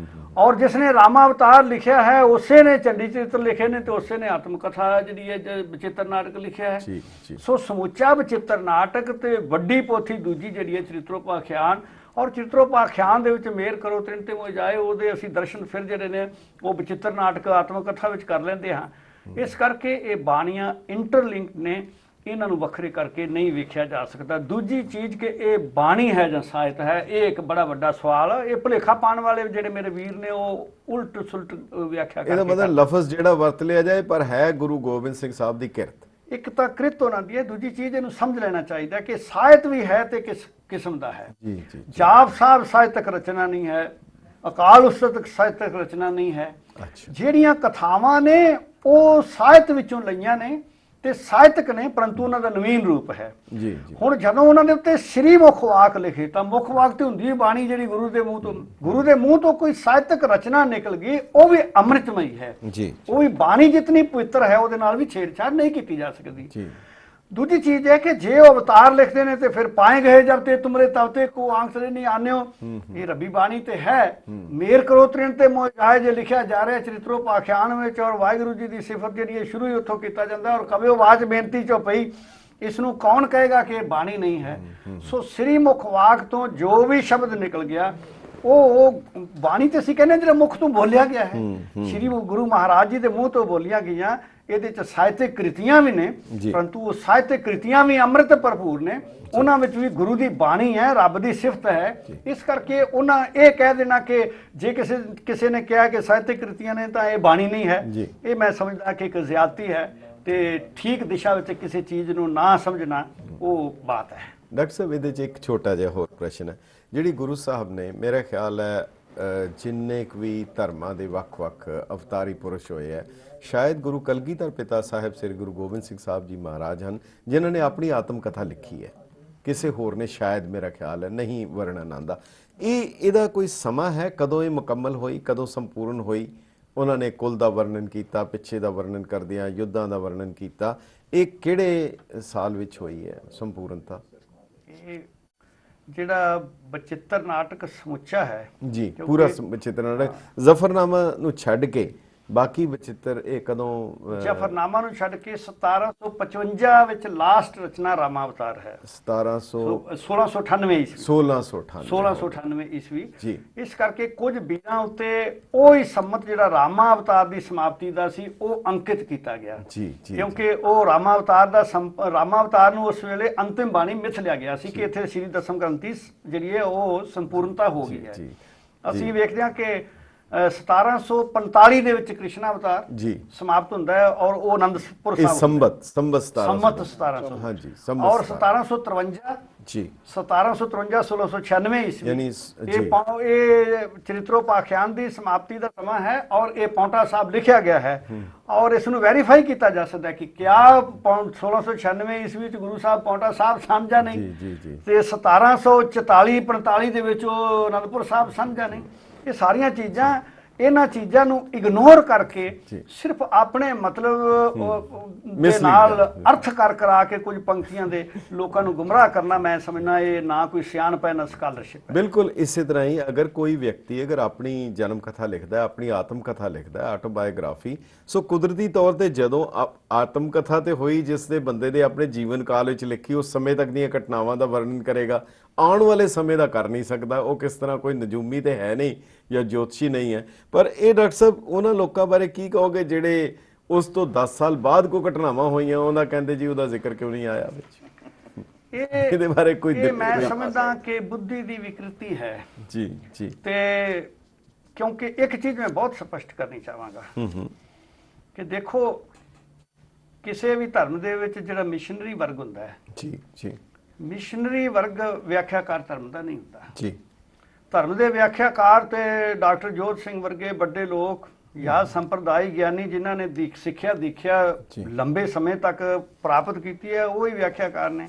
ਔਰ ਜਿਸ ਨੇ ਰਾਮਾ ਅਵਤਾਰ ਲਿਖਿਆ ਹੈ ਉਸੇ ਨੇ ਚੰਡੀ ਚਰਿੱਤਰ ਲਿਖੇ ਨੇ, ਤੇ ਉਸੇ ਨੇ ਆਤਮ ਕਥਾ ਜਿਹੜੀ ਹੈ ਬਚਿੱਤਰ ਨਾਟਕ ਲਿਖਿਆ ਹੈ। ਸੋ ਸਮੁੱਚਾ ਬਚਿੱਤਰ ਨਾਟਕ ਤੇ ਵੱਡੀ ਪੋਥੀ ਦੂਜੀ ਜਿਹੜੀ ਹੈ ਚਰਿਤਰੋਪਾਖਿਆਨ, ਔਰ ਚਰਿਤਰੋਪਾਖਿਆਨ ਦੇ ਵਿੱਚ ਮੇਰ ਕਰੋ ਤ੍ਰਿਣ ਤੇ ਮੋਇ ਜਾਏ, ਉਹਦੇ ਅਸੀਂ ਦਰਸ਼ਨ ਫਿਰ ਜਿਹੜੇ ਨੇ ਉਹ ਬਚਿੱਤਰ ਨਾਟਕ ਆਤਮ ਕਥਾ ਵਿੱਚ ਕਰ ਲੈਂਦੇ ਹਾਂ। ਇਸ ਕਰਕੇ ਇਹ ਬਾਣੀਆਂ ਇੰਟਰਲਿੰਕਡ ਨੇ, ਇਹਨਾਂ ਨੂੰ ਵੱਖਰੇ ਕਰਕੇ ਨਹੀਂ ਵੇਖਿਆ ਜਾ ਸਕਦਾ। ਦੂਜੀ ਚੀਜ਼ ਕਿ ਇਹ ਬਾਣੀ ਹੈ ਜਾਂ ਸਾਹਿਤ ਹੈ, ਇਹ ਇੱਕ ਬੜਾ ਵੱਡਾ ਸਵਾਲ ਹੈ। ਇਹ ਭੁਲੇਖਾ ਪਾਉਣ ਵਾਲੇ ਜਿਹੜੇ ਮੇਰੇ ਵੀਰ ਨੇ ਉਹ ਉਲਟ ਸੁਲਟ ਵਿਆਖਿਆ ਕਰਦੇ। ਇਹਦਾ ਮਤਲਬ ਲਫ਼ਜ਼ ਜਿਹੜਾ ਵਰਤ ਲਿਆ ਜਾਏ ਪਰ ਹੈ ਗੁਰੂ ਗੋਬਿੰਦ ਸਿੰਘ ਸਾਹਿਬ ਦੀ ਕਿਰਤ। ਇੱਕ ਤਾਂ ਕ੍ਰਿਤ ਹੋਣਾ ਦੀ ਹੈ, ਦੂਜੀ ਚੀਜ਼ ਇਹਨੂੰ ਸਮਝ ਲੈਣਾ ਚਾਹੀਦਾ ਕਿ ਸਾਹਿਤ ਵੀ ਹੈ ਤੇ ਕਿਸ ਕਿਸਮ ਦਾ ਹੈ। ਜੀ ਜੀ। ਜਾਪ ਸਾਹਿਬ ਸਾਹਿਤਕ ਰਚਨਾ ਨਹੀਂ ਹੈ, ਅਕਾਲ ਉਸਤਤ ਸਾਹਿਤਕ ਰਚਨਾ ਨਹੀਂ ਹੈ। ਜਿਹੜੀਆਂ ਕਥਾਵਾਂ ਨੇ ਉਹ ਸਾਹਿਤ ਵਿੱਚੋਂ ਲਈਆਂ ਨੇ ਤੇ ਸਾਹਿਤਕ ਨੇ, ਪਰੰਤੂ ਉਹਨਾਂ ਦਾ ਨਵੀਨ ਰੂਪ ਹੈ। ਜੀ ਜੀ। ਹੁਣ ਜਦੋਂ ਉਹਨਾਂ ਦੇ ਉੱਤੇ ਸ੍ਰੀ ਮੁਖ ਵਾਕ ਲਿਖੇ ਤਾਂ ਮੁਖ ਵਾਕ ਤੇ ਹੁੰਦੀ ਹੈ ਬਾਣੀ ਜਿਹੜੀ ਗੁਰੂ ਦੇ ਮੂੰਹ ਤੋਂ ਕੋਈ ਸਾਹਿਤਕ ਰਚਨਾ ਨਿਕਲ ਗਈ, ਉਹ ਵੀ ਅੰਮ੍ਰਿਤਮਈ ਹੈ ਜੀ। ਉਹ ਵੀ ਬਾਣੀ ਜਿਤਨੀ ਪਵਿੱਤਰ ਹੈ ਉਹਦੇ ਨਾਲ ਵੀ ਛੇੜਛਾੜ ਨਹੀਂ ਕੀਤੀ ਜਾ ਸਕਦੀ ਜੀ। ਦੂਜੀ ਚੀਜ਼ ਹੈ ਕਿ ਜੇ ਉਹ ਅਵਤਾਰ ਲਿਖਦੇ ਨੇ ਤੇ ਫਿਰ ਪਾਏ ਗਏ ਜਬ ਤੇ ਤੁਮਰੇ ਤਬ ਤੇ ਕੋ ਆਂਸਰੇ ਨਹੀਂ ਆਨਿਓ, ਇਹ ਰੱਬੀ ਬਾਣੀ ਤੇ ਹੈ। ਮੇਰ ਕਰੋ ਤ੍ਰਿਣ ਤੇ ਮੋਇ ਜਾਏ ਜੇ ਲਿਖਿਆ ਜਾ ਰਿਹਾ ਚਰਿਤਰੋਪਾਖਿਆਨ ਵਿੱਚ, ਔਰ ਵਾਹਿਗੁਰੂ ਜੀ ਦੀ ਸਿਫਤ ਜਿਹੜੀ ਹੈ ਸ਼ੁਰੂ ਹੀ ਉੱਥੋਂ ਕੀਤਾ ਜਾਂਦਾ, ਔਰ ਕਵਿਓਵਾਚ ਬੇਨਤੀ ਚੋਂ ਪਈ। ਇਸ ਨੂੰ ਕੌਣ ਕਹੇਗਾ ਕਿ ਇਹ ਬਾਣੀ ਨਹੀਂ ਹੈ? ਸੋ ਸ੍ਰੀ ਮੁਖ ਵਾਕ ਤੋਂ ਜੋ ਵੀ ਸ਼ਬਦ ਨਿਕਲ ਗਿਆ ਉਹ ਬਾਣੀ ਤੇ ਅਸੀਂ ਕਹਿੰਦੇ ਜਿਹੜਾ ਮੁਖ ਤੋਂ ਬੋਲਿਆ ਗਿਆ ਹੈ, ਸ੍ਰੀ ਗੁਰੂ ਮਹਾਰਾਜ ਜੀ ਦੇ ਮੂੰਹ ਤੋਂ ਬੋਲੀਆਂ ਗਈਆਂ। ਇਹਦੇ ਚ ਸਾਹਿਤਕ ਕ੍ਰਿਤੀਆਂ ਵੀ ਨੇ, ਪਰੰਤੂ ਉਹ ਸਾਹਿਤਕ ਕ੍ਰਿਤੀਆਂ ਵੀ ਅੰਮ੍ਰਿਤ ਭਰਪੂਰ ਨੇ, ਉਹਨਾਂ ਵਿੱਚ ਵੀ ਗੁਰੂ ਦੀ ਬਾਣੀ ਹੈ, ਰੱਬ ਦੀ ਸਿਫਤ ਹੈ। ਇਸ ਕਰਕੇ ਉਹਨਾਂ ਇਹ ਕਹਿ ਦੇਣਾ ਕਿ ਜੇ ਕਿਸੇ ਨੇ ਕਿਹਾ ਕਿ ਸਾਹਿਤਕ ਕ੍ਰਿਤੀਆਂ ਨੇ ਤਾਂ ਇਹ ਬਾਣੀ ਨਹੀਂ ਹੈ, ਇਹ ਮੈਂ ਸਮਝਦਾ ਕਿ ਇੱਕ ਜ਼ਿਆਦਤੀ ਹੈ ਤੇ ਠੀਕ ਦਿਸ਼ਾ ਵਿੱਚ ਕਿਸੇ ਚੀਜ਼ ਨੂੰ ਨਾ ਸਮਝਣਾ ਉਹ ਬਾਤ ਹੈ। ਡਾਕਟਰ ਸਾਹਿਬ ਇਹਦੇ 'ਚ ਇੱਕ ਛੋਟਾ ਜਿਹਾ ਹੋਰ ਪ੍ਰਸ਼ਨ ਹੈ। ਜਿਹੜੀ ਗੁਰੂ ਸਾਹਿਬ ਨੇ, ਮੇਰਾ ਖਿਆਲ ਹੈ ਜਿੰਨੇ ਕੁ ਵੀ ਧਰਮਾਂ ਦੇ ਵੱਖ-ਵੱਖ ਅਵਤਾਰੀ ਪੁਰਸ਼ ਹੋਏ ਹੈ, ਸ਼ਾਇਦ ਗੁਰੂ ਕਲਗੀਧਰ ਪਿਤਾ ਸਾਹਿਬ ਸ੍ਰੀ ਗੁਰੂ ਗੋਬਿੰਦ ਸਿੰਘ ਸਾਹਿਬ ਜੀ ਮਹਾਰਾਜ ਹਨ ਜਿਨ੍ਹਾਂ ਨੇ ਆਪਣੀ ਆਤਮ ਕਥਾ ਲਿਖੀ ਹੈ। ਕਿਸੇ ਹੋਰ ਨੇ ਸ਼ਾਇਦ, ਮੇਰਾ ਖਿਆਲ ਹੈ, ਨਹੀਂ ਵਰਣਨ ਆਉਂਦਾ। ਇਹਦਾ ਕੋਈ ਸਮਾਂ ਹੈ ਕਦੋਂ ਇਹ ਮੁਕੰਮਲ ਹੋਈ, ਕਦੋਂ ਸੰਪੂਰਨ ਹੋਈ? ਉਹਨਾਂ ਨੇ ਕੁਲ ਦਾ ਵਰਣਨ ਕੀਤਾ, ਪਿੱਛੇ ਦਾ ਵਰਣਨ ਕਰਦਿਆਂ ਯੁੱਧਾਂ ਦਾ ਵਰਣਨ ਕੀਤਾ। ਇਹ ਕਿਹੜੇ ਸਾਲ ਵਿੱਚ ਹੋਈ ਹੈ ਸੰਪੂਰਨਤਾ? ਇਹ ਜਿਹੜਾ ਬਚਿੱਤਰ ਨਾਟਕ ਸਮੁੱਚਾ ਹੈ ਜੀ, ਪੂਰਾ ਬਚਿੱਤਰ ਨਾਟਕ ਜ਼ਫਰਨਾਮਾ ਨੂੰ ਛੱਡ ਕੇ ਬਾਕੀ ਬਚਿੱਤਰ ਇਹ ਕਦੋਂ? ਜ਼ਫਰਨਾਮਾ ਨੂੰ ਛੱਡ ਕੇ 1755 ਵਿੱਚ ਲਾਸਟ ਰਚਨਾ ਰਾਮਾਵਤਾਰ ਹੈ। 1698 ਈਸਵੀ 1698 ਈਸਵੀ ਜੀ। ਇਸ ਕਰਕੇ ਕੁਝ ਬੀਜਾਂ ਉੱਤੇ ਉਹ ਹੀ ਸੰਮਤ ਜਿਹੜਾ ਰਾਮਾਵਤਾਰ ਦੀ ਸਮਾਪਤੀ ਦਾ ਸੀ ਉਹ ਅੰਕਿਤ ਕੀਤਾ ਗਿਆ। ਜੀ ਜੀ। ਕਿਉਂਕਿ ਉਹ ਰਾਮਾਵਤਾਰ ਨੂੰ ਉਸ ਵੇਲੇ ਅੰਤਿਮ ਬਾਣੀ ਮਿਥ ਲਿਆ ਗਿਆ ਸੀ ਕਿ ਇੱਥੇ ਸ਼੍ਰੀ ਦਸਮ ਗ੍ਰੰਥੀ ਜਿਹੜੀ ਹੈ ਉਹ ਸੰਪੂਰਨਤਾ ਹੋ ਗਈ ਹੈ। ਅਸੀਂ ਵੇਖਦੇ ਹਾਂ ਕਿ 1745 ਦੇ ਵਿੱਚ ਕ੍ਰਿਸ਼ਨ ਅਵਤਾਰ ਜੀ ਸਮਾਪਤ ਹੁੰਦਾ ਹੈ ਔਰ ਉਹ ਆਨੰਦਪੁਰ ਸਾਹਿਬ ਸੰਮਤ 1700 ਹਾਂਜੀ ਔਰ 1753 ਜੀ 1753 1696 ਈਸਵੀ ਯਾਨੀ ਇਹ ਚਰਿਤਰੋਪਾਖਿਆਨ ਦੀ ਸਮਾਪਤੀ ਦਾ ਸਮਾਂ ਹੈ ਔਰ ਇਹ ਪੌਂਟਾ ਸਾਹਿਬ ਲਿਖਿਆ ਗਿਆ ਹੈ ਔਰ ਇਸ ਨੂੰ ਵੈਰੀਫਾਈ ਕੀਤਾ ਜਾ ਸਕਦਾ ਹੈ ਕਿ ਕਿਆ 1696 ਈਸਵੀ ਚ ਗੁਰੂ ਸਾਹਿਬ ਪੌਂਟਾ ਸਾਹਿਬ ਸਮਝਾ ਨਹੀਂ ਤੇ 1744 45 ਦੇ ਵਿੱਚ ਉਹ ਆਨੰਦਪੁਰ ਸਾਹਿਬ ਸਮਝਾ ਨਹੀਂ। ਇਹ ਸਾਰੀਆਂ ਚੀਜ਼ਾਂ, ਇਹਨਾਂ ਚੀਜ਼ਾਂ ਨੂੰ ਇਗਨੋਰ ਕਰਕੇ ਸਿਰਫ ਆਪਣੇ ਮਤਲਬ ਦੇ ਨਾਲ ਅਰਥ ਕਰਾ ਕੇ ਕੁਝ ਪੰਕਤੀਆਂ ਦੇ ਲੋਕਾਂ ਨੂੰ ਗੁੰਮਰਾਹ ਕਰਨਾ, ਮੈਂ ਸਮਝਣਾ ਇਹ ਨਾ ਕੋਈ ਸਿਆਣਪ ਹੈ ਨਾ ਸਕਾਲਰਸ਼ਿਪ ਹੈ। ਬਿਲਕੁਲ ਇਸੇ ਤਰ੍ਹਾਂ ਹੀ ਅਗਰ ਕੋਈ ਵਿਅਕਤੀ ਅਗਰ ਆਪਣੀ ਜਨਮ ਕਥਾ ਲਿਖਦਾ ਹੈ, ਆਪਣੀ ਆਤਮ ਕਥਾ ਲਿਖਦਾ ਹੈ, ਆਟੋਬਾਇਓਗ੍ਰਾਫੀ, ਸੋ ਕੁਦਰਤੀ ਤੌਰ ਤੇ ਜਦੋਂ ਆਤਮ ਕਥਾ ਤੇ ਹੋਈ ਜਿਸ ਦੇ ਬੰਦੇ ਦੇ ਆਪਣੇ ਜੀਵਨ ਕਾਲ ਵਿੱਚ ਲਿਖੀ, ਉਸ ਸਮੇਂ ਤੱਕ ਦੀਆਂ ਘਟਨਾਵਾਂ ਦਾ ਵਰਣਨ ਕਰੇਗਾ, ਆਉਣ ਵਾਲੇ ਸਮੇਂ ਦਾ ਕਰ ਨਹੀਂ ਸਕਦਾ। ਉਹ ਕਿਸ ਤਰ੍ਹਾਂ ਕੋਈ ਨਜੂਮੀ ਤੇ ਹੈ ਨਹੀਂ ਜਾਂ ਜੋਤਸ਼ੀ ਨਹੀਂ ਹੈ। ਪਰ ਇਹ ਡਾਕਟਰ ਸਾਹਿਬ ਉਹਨਾਂ ਲੋਕਾਂ ਬਾਰੇ ਕੀ ਕਹੋਗੇ ਜਿਹੜੇ ਉਸ ਤੋਂ 10 ਸਾਲ ਬਾਅਦ ਕੋਈ ਘਟਨਾਵਾਂ ਹੋਈਆਂ ਉਹਨਾਂ ਕਹਿੰਦੇ ਜੀ ਉਹਦਾ ਜ਼ਿਕਰ ਕਿਉਂ ਨਹੀਂ ਆਇਆ ਵਿੱਚ? ਇਹਦੇ ਬਾਰੇ ਕੋਈ ਮੈਂ ਸਮਝਦਾ ਕਿ ਬੁੱਧੀ ਦੀ ਵਿਕ੍ਰਿਤੀ ਹੈ। ਜੀ ਜੀ। ਤੇ ਕਿਉਂਕਿ ਇੱਕ ਚੀਜ਼ ਮੈਂ ਬਹੁਤ ਸਪਸ਼ਟ ਕਰਨੀ ਚਾਹਾਂਗਾ ਕਿ ਦੇਖੋ, ਕਿਸੇ ਵੀ ਧਰਮ ਦੇ ਵਿੱਚ ਜਿਹੜਾ ਮਿਸ਼ਨਰੀ ਵਰਗ ਹੁੰਦਾ ਹੈ, ਜੀ ਜੀ, ਮਿਸ਼ਨਰੀ ਵਰਗ ਵਿਆਖਿਆਕਾਰ ਧਰਮ ਦਾ ਨਹੀਂ ਹੁੰਦਾ ਜੀ। ਧਰਮ ਦੇ ਵਿਆਖਿਆਕਾਰ ਤੇ ਡਾਕਟਰ ਜੋਤ ਸਿੰਘ ਵਰਗੇ ਵੱਡੇ ਲੋਕ ਜਾਂ ਸੰਪਰਦਾਇ ਗਿਆਨੀ ਜਿਨ੍ਹਾਂ ਨੇ ਸਿੱਖਿਆ ਦੀਖਿਆ ਲੰਬੇ ਸਮੇਂ ਤੱਕ ਪ੍ਰਾਪਤ ਕੀਤੀ ਹੈ, ਉਹ ਹੀ ਵਿਆਖਿਆਕਾਰ ਨੇ।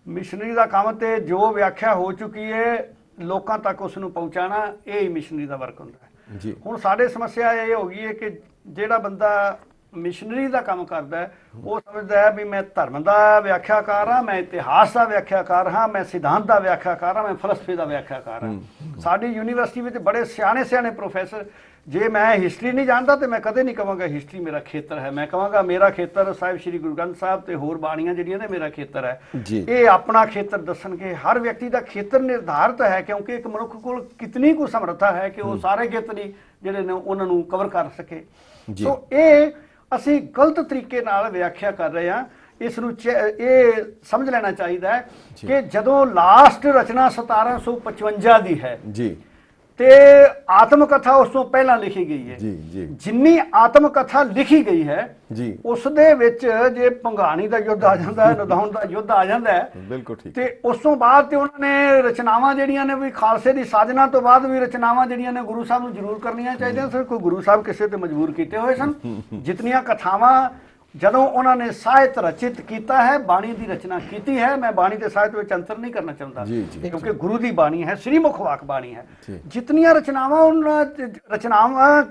ਮਿਸ਼ਨਰੀ ਦਾ ਕੰਮ ਤੇ ਜੋ ਵਿਆਖਿਆ ਹੋ ਚੁੱਕੀ ਹੈ ਲੋਕਾਂ ਤੱਕ ਉਸ ਨੂੰ ਪਹੁੰਚਾਉਣਾ, ਇਹ ਹੀ ਮਿਸ਼ਨਰੀ ਦਾ ਵਰਕ ਹੁੰਦਾ ਹੈ। ਹੁਣ ਸਾਡੇ ਸਮੱਸਿਆ ਇਹ ਹੋ ਗਈ ਹੈ ਕਿ ਜਿਹੜਾ ਬੰਦਾ ਮਿਸ਼ਨਰੀ ਦਾ ਕੰਮ ਕਰਦਾ ਹੈ ਉਹ ਸਮਝਦਾ ਹੈ ਵੀ ਮੈਂ ਧਰਮ ਦਾ ਵਿਆਖਿਆਕਾਰ ਹਾਂ, ਮੈਂ ਇਤਿਹਾਸ ਦਾ ਵਿਆਖਿਆਕਾਰ ਹਾਂ, ਮੈਂ ਸਿਧਾਂਤ ਦਾ ਵਿਆਖਿਆਕਾਰ ਹਾਂ, ਮੈਂ ਫਲਸਫੇ ਦਾ ਵਿਆਖਿਆਕਾਰ ਹਾਂ। ਸਾਡੀ ਯੂਨੀਵਰਸਿਟੀ ਵਿੱਚ ਬੜੇ ਸਿਆਣੇ ਪ੍ਰੋਫੈਸਰ, ਜੇ ਮੈਂ ਹਿਸਟਰੀ ਨਹੀਂ ਜਾਣਦਾ ਤੇ ਮੈਂ ਕਦੇ ਨਹੀਂ ਕਹਾਂਗਾ ਹਿਸਟਰੀ ਮੇਰਾ ਖੇਤਰ ਹੈ, ਮੈਂ ਕਹਾਂਗਾ ਮੇਰਾ ਖੇਤਰ ਸਾਹਿਬ ਸ੍ਰੀ ਗੁਰੂ ਗ੍ਰੰਥ ਸਾਹਿਬ ਤੇ ਹੋਰ ਬਾਣੀਆਂ ਜਿਹੜੀਆਂ ਨੇ ਮੇਰਾ ਖੇਤਰ ਹੈ। ਇਹ ਆਪਣਾ ਖੇਤਰ ਦੱਸਣਗੇ। ਹਰ ਵਿਅਕਤੀ ਦਾ ਖੇਤਰ ਨਿਰਧਾਰਿਤ ਹੈ ਕਿਉਂਕਿ ਇੱਕ ਮਨੁੱਖ ਕੋਲ ਕਿਤਨੀ ਕੁ ਸਮਰੱਥਾ ਹੈ ਕਿ ਉਹ ਸਾਰੇ ਖੇਤਰ ਹੀ ਜਿਹੜੇ ਨੇ ਉਹਨਾਂ ਨੂੰ ਕਵਰ ਕਰ ਸਕੇ। ਸੋ ਇਹ ਅਸੀਂ ਗਲਤ ਤਰੀਕੇ ਨਾਲ ਵਿਆਖਿਆ ਕਰ ਰਹੇ ਹਾਂ। ਇਸ ਨੂੰ ਇਹ ਸਮਝ ਲੈਣਾ ਚਾਹੀਦਾ ਹੈ ਕਿ ਜਦੋਂ ਲਾਸਟ ਰਚਨਾ 1755 ਦੀ ਹੈ ਜੀ ਤੇ ਆਤਮ ਕਥਾ ਉਸ ਤੋਂ ਪਹਿਲਾਂ ਲਿਖੀ ਗਈ ਹੈ ਜੀ। ਜਿੰਨੀ ਆਤਮ ਕਥਾ ਲਿਖੀ ਗਈ ਹੈ ਜੀ ਉਸ ਦੇ ਵਿੱਚ ਜੇ ਭੰਗਾਣੀ ਦਾ ਯੁੱਧ ਆ ਜਾਂਦਾ ਹੈ, ਨਦਾਉਣ ਦਾ ਯੁੱਧ ਆ ਜਾਂਦਾ ਹੈ, ਬਿਲਕੁਲ ਠੀਕ, ਤੇ ਉਸ ਤੋਂ ਬਾਅਦ ਤੇ ਉਹਨਾਂ ਨੇ ਰਚਨਾਵਾਂ ਜਿਹੜੀਆਂ ਨੇ ਵੀ ਖਾਲਸੇ ਦੀ ਸਾਜਨਾ ਤੋਂ ਬਾਅਦ ਵੀ ਰਚਨਾਵਾਂ ਜਿਹੜੀਆਂ ਨੇ ਗੁਰੂ ਸਾਹਿਬ ਨੂੰ ਜ਼ਰੂਰ ਕਰਨੀਆਂ ਚਾਹੀਦੀਆਂ ਸਨ। ਕੋਈ ਗੁਰੂ ਸਾਹਿਬ ਕਿਸੇ ਤੇ ਮਜਬੂਰ ਕੀਤੇ ਹੋਏ ਸਨ। ਜਿਤਨੀਆਂ ਕਥਾਵਾਂ ਜਦੋਂ ਉਹਨਾਂ ਨੇ ਸਾਹਿਤ ਰਚਿਤ ਕੀਤਾ ਹੈ, ਬਾਣੀ ਦੀ ਰਚਨਾ ਕੀਤੀ ਹੈ, ਮੈਂ ਬਾਣੀ ਤੇ ਸਾਹਿਤ ਵਿੱਚ ਅੰਤਰ ਨਹੀਂ ਕਰਨਾ ਚਾਹੁੰਦਾ ਕਿਉਂਕਿ ਗੁਰੂ ਦੀ ਬਾਣੀ ਹੈ, ਸ੍ਰੀ ਮੁਖ ਵਾਕ ਬਾਣੀ ਹੈ। ਜਿਤਨੀਆਂ ਰਚਨਾਵਾਂ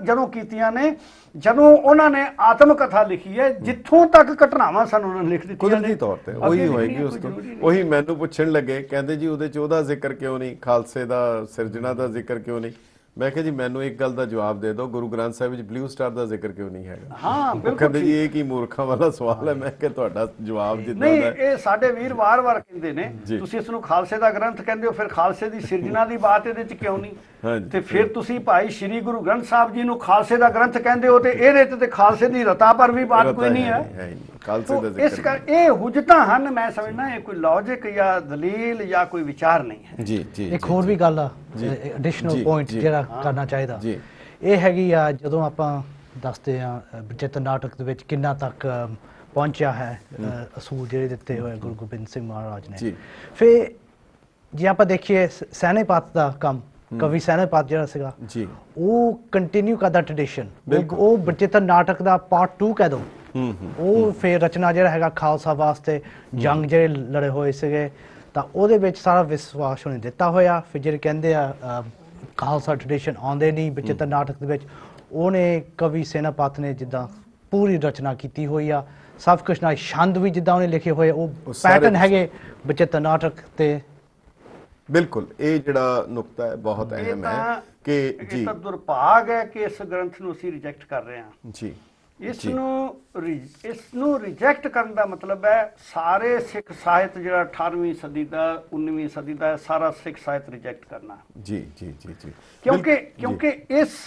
ਜਦੋਂ ਕੀਤੀਆਂ ਨੇ, ਜਦੋਂ ਉਹਨਾਂ ਨੇ ਆਤਮ ਕਥਾ ਲਿਖੀ ਹੈ, ਜਿੱਥੋਂ ਤੱਕ ਘਟਨਾਵਾਂ ਸਾਨੂੰ ਉਹਨਾਂ ਨੇ ਲਿਖ ਦਿੱਤੀਆਂ ਕੁਦਰਤੀ ਤੌਰ ਤੇ ਉਹੀ ਹੋਏਗੀ। ਉਸ ਤੋਂ ਉਹੀ ਮੈਨੂੰ ਪੁੱਛਣ ਲੱਗੇ, ਕਹਿੰਦੇ ਜੀ ਉਹਦੇ ਚ ਉਹਦਾ ਜ਼ਿਕਰ ਕਿਉਂ ਨਹੀਂ, ਖਾਲਸੇ ਦਾ ਸਿਰਜਣਾ ਦਾ ਜ਼ਿਕਰ ਕਿਉਂ ਨਹੀਂ? ਮੈਂ ਕਿਹਾ ਜੀ ਮੈਨੂੰ ਇੱਕ ਗੱਲ ਦਾ ਜਵਾਬ ਦੇ ਦਿਓ, ਗੁਰੂ ਗ੍ਰੰਥ ਸਾਹਿਬ ਵਿੱਚ ਬਲੂ ਸਟਾਰ ਦਾ ਜ਼ਿਕਰ ਕਿਉਂ ਨਹੀਂ ਹੈਗਾ? ਹਾਂ ਬਿਲਕੁਲ। ਕਹਿੰਦੇ ਜੀ ਇਹ ਕੀ ਮੂਰਖਾਂ ਵਾਲਾ ਸਵਾਲ ਹੈ। ਮੈਂ ਕਿਹਾ ਤੁਹਾਡਾ ਜਵਾਬ ਜਿੱਦਾਂ ਨਹੀਂ, ਇਹ ਸਾਡੇ ਵੀਰ ਵਾਰ-ਵਾਰ ਕਹਿੰਦੇ ਨੇ ਤੁਸੀਂ ਇਸ ਨੂੰ ਖਾਲਸੇ ਦਾ ਗ੍ਰੰਥ ਕਹਿੰਦੇ ਹੋ, ਫਿਰ ਖਾਲਸੇ ਦੀ ਸਿਰਜਣਾ ਦੀ ਬਾਤ ਇਹਦੇ ਚ ਕਿਉਂ ਨਹੀਂ? ਤੇ ਫਿਰ ਤੁਸੀਂ ਭਾਈ ਸ੍ਰੀ ਗੁਰੂ ਗ੍ਰੰਥ ਸਾਹਿਬ ਜੀ ਨੂੰ ਖਾਲਸੇ ਦਾ ਗ੍ਰੰਥ ਕਹਿੰਦੇ ਹੋ ਤੇ ਇਹਦੇ ਤੇ ਖਾਲਸੇ ਦੀ ਰਤਾ ਪਰ ਵੀ ਬਾਤ ਕੋਈ ਨਹੀਂ ਹੈ। ਖਾਲਸੇ ਦਾ ਜ਼ਿਕਰ ਇਸ ਕਰ ਇਹ ਹੁਜਤਾਂ ਹਨ। ਮੈਂ ਸਮਝਦਾ ਇਹ ਕੋਈ ਲੌਜਿਕ ਜਾਂ ਦਲੀਲ ਜਾਂ ਕੋਈ ਵਿਚਾਰ ਨਹੀਂ ਹੈ। ਜੀ ਜੀ। ਇੱਕ ਹੋਰ ਵੀ ਗੱਲ ਆ, ਐਡੀਸ਼ਨਲ ਪੁਆਇੰਟ ਜਿਹੜਾ ਕਰਨਾ ਚਾਹੀਦਾ, ਇਹ ਹੈਗੀ ਆ ਜਦੋਂ ਆਪਾਂ ਦੱਸਦੇ ਆ ਬਚਿੱਤਰ ਨਾਟਕ ਦੇ ਵਿੱਚ ਕਿੰਨਾ ਤੱਕ ਪਹੁੰਚਿਆ ਹੈ ਅਸੂਲ ਜਿਹੜੇ ਦਿੱਤੇ ਹੋਏ ਗੁਰੂ ਗੋਬਿੰਦ ਸਿੰਘ ਮਹਾਰਾਜ ਨੇ। ਜੀ। ਫਿਰ ਜੇ ਆਪਾਂ ਦੇਖੀਏ ਸੈਨਾਪਤ ਦਾ ਕੰਮ, ਕਵੀ ਸੈਨਾਪਤ ਜਿਹੜਾ ਸੀਗਾ ਜੀ, ਉਹ ਕੰਟੀਨਿਊ ਕਰਦਾ ਟ੍ਰੈਡੀਸ਼ਨ, ਉਹ ਬਚਿੱਤਰ ਨਾਟਕ ਦਾ ਪਾਰਟ 2 ਕਹਿ ਦੋ। ਉਹ ਫਿਰ ਰਚਨਾ ਜਿਹੜਾ ਹੈਗਾ ਖਾਲਸਾ ਵਾਸਤੇ ਜੰਗ ਜਿਹੜੇ ਲੜੇ ਹੋਏ ਸੀਗੇ, ਤਾਂ ਉਹਦੇ ਵਿੱਚ ਸਾਰਾ ਵਿਸ਼ਵਾਸ ਉਹਨੇ ਦਿੱਤਾ ਹੋਇਆ। ਫਿਰ ਜਿਹੜੇ ਕਹਿੰਦੇ ਆ ਖਾਲਸਾ ਟ੍ਰੈਡੀਸ਼ਨ ਆਉਂਦੇ ਨਹੀਂ ਬਚਿੱਤਰ ਨਾਟਕ ਦੇ ਵਿੱਚ, ਉਹਨੇ ਕਵੀ ਸੈਨਾਪਤ ਨੇ ਜਿੱਦਾਂ ਪੂਰੀ ਰਚਨਾ ਕੀਤੀ ਹੋਈ ਆ, ਸਭ ਕੁਛ ਨਾਲ ਛੰਦ ਵੀ ਜਿੱਦਾਂ ਉਹਨੇ ਲਿਖੇ ਹੋਏ, ਉਹ ਪੈਟਰਨ ਹੈਗੇ ਬਚਿੱਤਰ ਨਾਟਕ ਤੇ। ਬਿਲਕੁਲ, ਇਹ ਜਿਹੜਾ ਨੁਕਤਾ ਹੈ ਬਹੁਤ ਅਹਿਮ ਹੈ ਕਿ ਜੀ ਇਹ ਤਾਂ ਦੁਰਭਾਗ ਹੈ ਕਿ ਇਸ ਗ੍ਰੰਥ ਨੂੰ ਅਸੀਂ ਰਿਜੈਕਟ ਕਰ ਰਹੇ ਹਾਂ ਜੀ। ਇਸ ਨੂੰ ਰਿਜੈਕਟ ਕਰਨ ਦਾ ਮਤਲਬ ਹੈ ਸਾਰੇ ਸਿੱਖ ਸਾਹਿਤ ਜਿਹੜਾ 18ਵੀਂ ਸਦੀ ਦਾ 19ਵੀਂ ਸਦੀ ਦਾ ਸਾਰਾ ਸਿੱਖ ਸਾਹਿਤ ਰਿਜੈਕਟ ਕਰਨਾ। ਜੀ ਜੀ ਜੀ ਜੀ, ਕਿਉਂਕਿ ਇਸ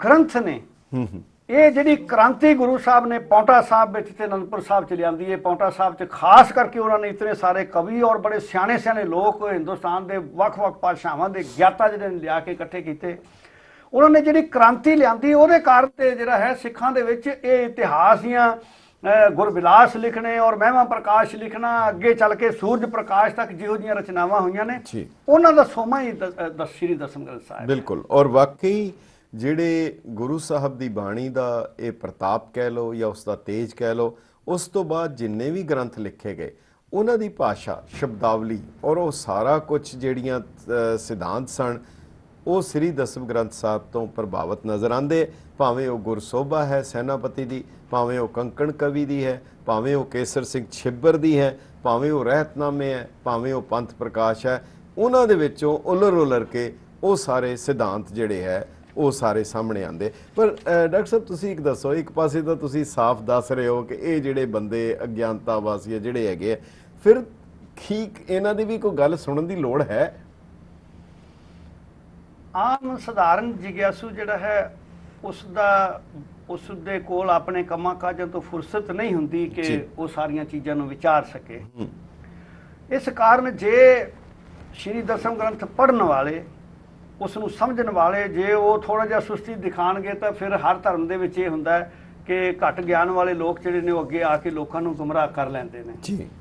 ਗ੍ਰੰਥ ਨੇ ਇਹ ਜਿਹੜੀ ਕ੍ਰਾਂਤੀ ਗੁਰੂ ਸਾਹਿਬ ਨੇ ਪੌਂਟਾ ਸਾਹਿਬ ਵਿੱਚ ਤੇ ਅਨੰਦਪੁਰ ਸਾਹਿਬ ਚ ਲਿਆਂਦੀ ਹੈ। ਪੌਂਟਾ ਸਾਹਿਬ ਚ ਖਾਸ ਕਰਕੇ ਉਹਨਾਂ ਨੇ ਇਤਨੇ ਸਾਰੇ ਕਵੀ ਔਰ ਬੜੇ ਸਿਆਣੇ ਲੋਕ ਹਿੰਦੁਸਤਾਨ ਦੇ ਵੱਖ-ਵੱਖ ਭਾਸ਼ਾਵਾਂ ਦੇ ਗਿਆਤਾ ਜਿਹੜੇ ਨੇ ਲਿਆ ਕੇ ਇਕੱਠੇ ਕੀਤੇ। ਉਹਨਾਂ ਨੇ ਜਿਹੜੀ ਕ੍ਰਾਂਤੀ ਲਿਆਂਦੀ ਉਹਦੇ ਕਾਰਨ ਤੇ ਜਿਹੜਾ ਹੈ ਸਿੱਖਾਂ ਦੇ ਵਿੱਚ ਇਹ ਇਤਿਹਾਸ ਦੀਆਂ ਗੁਰਬਿਲਾਸ ਲਿਖਣੇ ਔਰ ਮਹਿਮਾ ਪ੍ਰਕਾਸ਼ ਲਿਖਣਾ, ਅੱਗੇ ਚੱਲ ਕੇ ਸੂਰਜ ਪ੍ਰਕਾਸ਼ ਤੱਕ ਜਿਹੋ ਜਿਹੀਆਂ ਰਚਨਾਵਾਂ ਹੋਈਆਂ ਨੇ ਉਹਨਾਂ ਦਾ ਸੋਮਾ ਹੀ ਸ਼੍ਰੀ ਦਸਮ ਗ੍ਰੰਥ ਸਾਹਿਬ। ਬਿਲਕੁਲ, ਔਰ ਵਾਕਈ ਜਿਹੜੇ ਗੁਰੂ ਸਾਹਿਬ ਦੀ ਬਾਣੀ ਦਾ ਇਹ ਪ੍ਰਤਾਪ ਕਹਿ ਲਓ ਜਾਂ ਉਸ ਦਾ ਤੇਜ ਕਹਿ ਲਓ, ਉਸ ਤੋਂ ਬਾਅਦ ਜਿੰਨੇ ਵੀ ਗ੍ਰੰਥ ਲਿਖੇ ਗਏ ਉਹਨਾਂ ਦੀ ਭਾਸ਼ਾ, ਸ਼ਬਦਾਵਲੀ ਔਰ ਉਹ ਸਾਰਾ ਕੁਝ ਜਿਹੜੀਆਂ ਸਿਧਾਂਤ ਸਨ ਉਹ ਸ੍ਰੀ ਦਸਮ ਗ੍ਰੰਥ ਸਾਹਿਬ ਤੋਂ ਪ੍ਰਭਾਵਿਤ ਨਜ਼ਰ ਆਉਂਦੇ। ਭਾਵੇਂ ਉਹ ਗੁਰਸੋਭਾ ਹੈ ਸੈਨਾਪਤੀ ਦੀ, ਭਾਵੇਂ ਉਹ ਕੰਕਣ ਕਵੀ ਦੀ ਹੈ, ਭਾਵੇਂ ਉਹ ਕੇਸਰ ਸਿੰਘ ਛਿੱਬਰ ਦੀ ਹੈ, ਭਾਵੇਂ ਉਹ ਰਹਿਤਨਾਮੇ ਹੈ, ਭਾਵੇਂ ਉਹ ਪੰਥ ਪ੍ਰਕਾਸ਼ ਹੈ, ਉਹਨਾਂ ਦੇ ਵਿੱਚੋਂ ਉਲਰ ਕੇ ਉਹ ਸਾਰੇ ਸਿਧਾਂਤ ਜਿਹੜੇ ਹੈ ਉਹ ਸਾਰੇ ਸਾਹਮਣੇ ਆਉਂਦੇ। ਪਰ ਡਾਕਟਰ ਸਾਹਿਬ ਤੁਸੀਂ ਇੱਕ ਦੱਸੋ, ਇੱਕ ਪਾਸੇ ਤਾਂ ਤੁਸੀਂ ਸਾਫ਼ ਦੱਸ ਰਹੇ ਹੋ ਕਿ ਇਹ ਜਿਹੜੇ ਬੰਦੇ ਅਗਿਆਨਤਾ ਵਾਸੀ ਜਿਹੜੇ ਹੈਗੇ ਆ, ਫਿਰ ਠੀਕ ਇਹਨਾਂ ਦੀ ਵੀ ਕੋਈ ਗੱਲ ਸੁਣਨ ਦੀ ਲੋੜ ਹੈ? ਆਮ ਸਧਾਰਨ ਜਿਗਿਆਸੂ ਜਿਹੜਾ ਹੈ ਉਸ ਦੇ ਕੋਲ ਆਪਣੇ ਕੰਮਾਂ ਕਾਜਾਂ ਤੋਂ ਫੁਰਸਤ ਨਹੀਂ ਹੁੰਦੀ ਕਿ ਉਹ ਸਾਰੀਆਂ ਚੀਜ਼ਾਂ ਨੂੰ ਵਿਚਾਰ ਸਕੇ। ਇਸ ਕਾਰਨ ਜੇ ਸ਼੍ਰੀ ਦਸਮ ਗ੍ਰੰਥ ਪੜ੍ਹਨ ਵਾਲੇ, ਉਸ ਨੂੰ ਸਮਝਣ ਵਾਲੇ ਜੇ ਉਹ ਥੋੜਾ ਜਿਹਾ ਸੁਸਤੀ ਦਿਖਾਣਗੇ ਤਾਂ ਫਿਰ ਹਰ ਧਰਮ ਦੇ ਵਿੱਚ ਇਹ ਹੁੰਦਾ ਹੈ ਕਿ ਘੱਟ ਗਿਆਨ ਵਾਲੇ ਲੋਕ ਜਿਹੜੇ ਨੇ ਉਹ ਅੱਗੇ ਆ ਕੇ ਲੋਕਾਂ ਨੂੰ ਗੁੰਮਰਾਹ ਕਰ ਲੈਂਦੇ ਨੇ।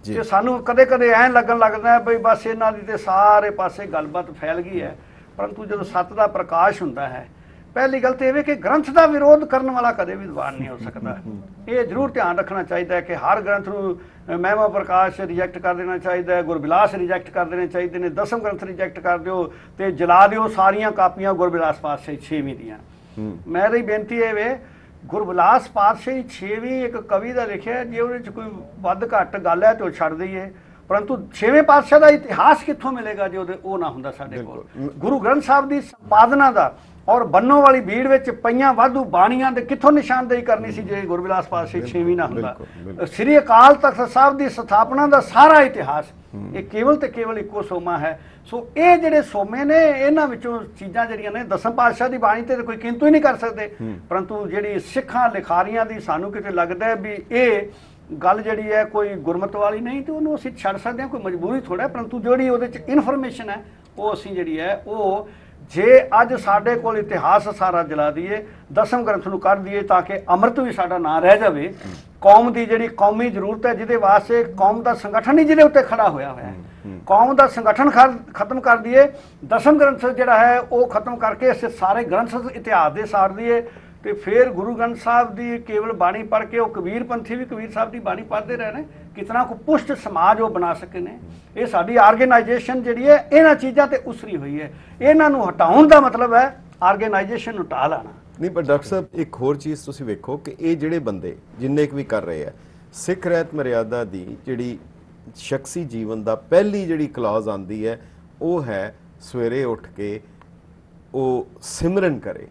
ਤੇ ਸਾਨੂੰ ਕਦੇ ਐਂ ਲੱਗਣ ਲੱਗਦਾ ਹੈ ਬਈ ਬਸ ਇਹਨਾਂ ਦੀ ਤੇ ਸਾਰੇ ਪਾਸੇ ਗੱਲਬਾਤ ਫੈਲ ਗਈ ਹੈ। ਪਰੰਤੂ ਜਦੋਂ ਸੱਤ ਦਾ ਪ੍ਰਕਾਸ਼ ਹੁੰਦਾ ਹੈ, ਪਹਿਲੀ ਗੱਲ ਤਾਂ ਇਹ ਕਿ ਗ੍ਰੰਥ ਦਾ ਵਿਰੋਧ ਕਰਨ ਵਾਲਾ ਕਦੇ ਵੀ ਵਿਦਵਾਨ ਨਹੀਂ ਹੋ ਸਕਦਾ। ਇਹ ਜ਼ਰੂਰ ਧਿਆਨ ਰੱਖਣਾ ਚਾਹੀਦਾ ਹੈ ਕਿ ਹਰ ਗ੍ਰੰਥ ਨੂੰ ਮਹਿਮਾ ਪ੍ਰਕਾਸ਼ ਰਿਜੈਕਟ ਕਰ ਦੇਣਾ ਚਾਹੀਦਾ ਹੈ, ਗੁਰਬਿਲਾਸ ਰਿਜੈਕਟ ਕਰ ਦੇਣੇ ਚਾਹੀਦੇ ਨੇ, ਦਸਮ ਗ੍ਰੰਥ ਰਿਜੈਕਟ ਕਰ ਦਿਓ ਤੇ ਜਲਾ ਦਿਓ ਸਾਰੀਆਂ ਕਾਪੀਆਂ ਗੁਰਬਿਲਾਸ ਪਾਤਸ਼ਾਹੀ 6ਵੀਂ ਦੀਆਂ। ਮੇਰੀ ਬੇਨਤੀ ਇਹ ਵੇ, ਗੁਰਬਿਲਾਸ ਪਾਤਸ਼ਾਹੀ 6ਵੀਂ ਇੱਕ ਕਵੀ ਦਾ ਲਿਖਿਆ, ਜੇ ਉਹਦੇ 'ਚ ਕੋਈ ਵੱਧ ਘੱਟ ਗੱਲ ਹੈ ਤੇ ਉਹ ਛੱਡ ਦਈਏ, ਪਰੰਤੂ 6ਵੇਂ ਪਾਤਸ਼ਾਹ ਦਾ ਇਤਿਹਾਸ ਕਿੱਥੋਂ ਮਿਲੇਗਾ ਜੇ ਉਹ ਨਾ ਹੁੰਦਾ ਸਾਡੇ ਕੋਲ। ਗੁਰੂ ਗ੍ਰੰਥ ਸਾਹਿਬ ਦੀ ਸੰਪਾਦਨਾ ਦਾ ਔਰ ਬੰਨੋ ਵਾਲੀ ਭੀੜ ਵਿੱਚ ਪਈਆਂ ਵਾਧੂ ਬਾਣੀਆਂ ਦੇ ਕਿੱਥੋਂ ਨਿਸ਼ਾਨਦੇਹੀ ਕਰਨੀ ਸੀ ਜੇ ਗੁਰਬਿਲਾਸ ਪਾਤਸ਼ਾਹੀ 6ਵੀਂ ਨਾ ਹੁੰਦਾ। ਸ੍ਰੀ ਅਕਾਲ ਤਖਤ ਸਾਹਿਬ ਦੀ ਸਥਾਪਨਾ ਦਾ ਸਾਰਾ ਇਤਿਹਾਸ ਇਹ ਕੇਵਲ ਤੇ ਕੇਵਲ ਇੱਕੋ ਸੋਮਾ ਹੈ। ਸੋ ਇਹ ਜਿਹੜੇ ਸੋਮੇ ਨੇ ਇਹਨਾਂ ਵਿੱਚੋਂ ਚੀਜ਼ਾਂ ਜਿਹੜੀਆਂ ਨੇ ਦਸਮ ਪਾਤਸ਼ਾਹ ਦੀ ਬਾਣੀ ਤੇ ਕੋਈ ਕਿੰਤੂ ਹੀ ਨਹੀਂ ਕਰ ਸਕਦੇ, ਪਰੰਤੂ ਜਿਹੜੀ ਸਿੱਖਾਂ ਲਿਖਾਰੀਆਂ ਦੀ ਸਾਨੂੰ ਕਿਤੇ ਲੱਗਦਾ ਹੈ ਵੀ ਇਹ ਗੱਲ ਜਿਹੜੀ ਹੈ ਕੋਈ ਗੁਰਮਤ ਵਾਲੀ ਨਹੀਂ ਤੇ ਉਹਨੂੰ ਅਸੀਂ ਛੱਡ ਸਕਦੇ ਹਾਂ, ਕੋਈ ਮਜਬੂਰੀ ਥੋੜਾ। ਪਰੰਤੂ ਜਿਹੜੀ ਉਹਦੇ 'ਚ ਇਨਫੋਰਮੇਸ਼ਨ ਹੈ ਉਹ ਅਸੀਂ ਜਿਹੜੀ ਹੈ ਉਹ ਜੇ ਅੱਜ ਸਾਡੇ ਕੋਲ ਇਤਿਹਾਸ ਸਾਰਾ ਜਲਾ ਦਈਏ, ਦਸਮ ਗ੍ਰੰਥ ਨੂੰ ਕੱਢ ਦਈਏ ਤਾਂ ਕਿ ਅੰਮ੍ਰਿਤ ਵੀ ਸਾਡਾ ਨਾ ਰਹਿ ਜਾਵੇ। ਕੌਮ ਦੀ ਜਿਹੜੀ ਕੌਮੀ ਜ਼ਰੂਰਤ ਹੈ ਜਿਹਦੇ ਵਾਸਤੇ ਕੌਮ ਦਾ ਸੰਗਠਨ ਹੀ ਜਿਹਦੇ ਉੱਤੇ ਖੜਾ ਹੋਇਆ ਹੈ, ਕੌਮ ਦਾ ਸੰਗਠਨ ਖਤਮ ਕਰ ਦਈਏ, ਦਸਮ ਗ੍ਰੰਥ ਜਿਹੜਾ ਹੈ ਉਹ ਖਤਮ ਕਰਕੇ ਅਸੀਂ ਸਾਰੇ ਗ੍ਰੰਥ ਇਤਿਹਾਸ ਦੇ ਸਾਰ ਦਈਏ ਤੇ ਫਿਰ ਗੁਰੂ ਗ੍ਰੰਥ ਸਾਹਿਬ ਦੀ ਕੇਵਲ ਬਾਣੀ ਪੜ੍ਹ ਕੇ ਉਹ ਕਬੀਰ ਪੰਥੀ ਵੀ ਕਬੀਰ ਸਾਹਿਬ ਦੀ ਬਾਣੀ ਪੜ੍ਹਦੇ ਰਹੇ ਨੇ, ਕਿਤਨਾ ਕੁ ਪੁਸ਼ਟ ਸਮਾਜ ਉਹ ਬਣਾ ਸਕੇ ਨੇ। ਇਹ ਸਾਡੀ ਆਰਗੇਨਾਈਜੇਸ਼ਨ ਜਿਹੜੀ ਹੈ ਇਹਨਾਂ ਚੀਜ਼ਾਂ ਤੇ ਉਸਰੀ ਹੋਈ ਹੈ। ਇਹਨਾਂ ਨੂੰ ਹਟਾਉਣ ਦਾ ਮਤਲਬ ਹੈ ਆਰਗੇਨਾਈਜੇਸ਼ਨ ਨੂੰ ਢਾਹ ਲਾਣਾ ਨਹੀਂ। ਪਰ ਡਾਕਟਰ ਸਾਹਿਬ ਇੱਕ ਹੋਰ ਚੀਜ਼ ਤੁਸੀਂ ਵੇਖੋ ਕਿ ਇਹ ਜਿਹੜੇ ਬੰਦੇ ਜਿੰਨੇ ਕੁ ਵੀ ਕਰ ਰਹੇ ਆ, ਸਿੱਖ ਰਹਿਤ ਮਰਿਆਦਾ ਦੀ ਜਿਹੜੀ ਸ਼ਖਸੀ ਜੀਵਨ ਦਾ ਪਹਿਲੀ ਜਿਹੜੀ ਕਲਾਜ਼ ਆਉਂਦੀ ਹੈ ਉਹ ਹੈ ਸਵੇਰੇ ਉੱਠ ਕੇ ਉਹ ਸਿਮਰਨ ਕਰੇ,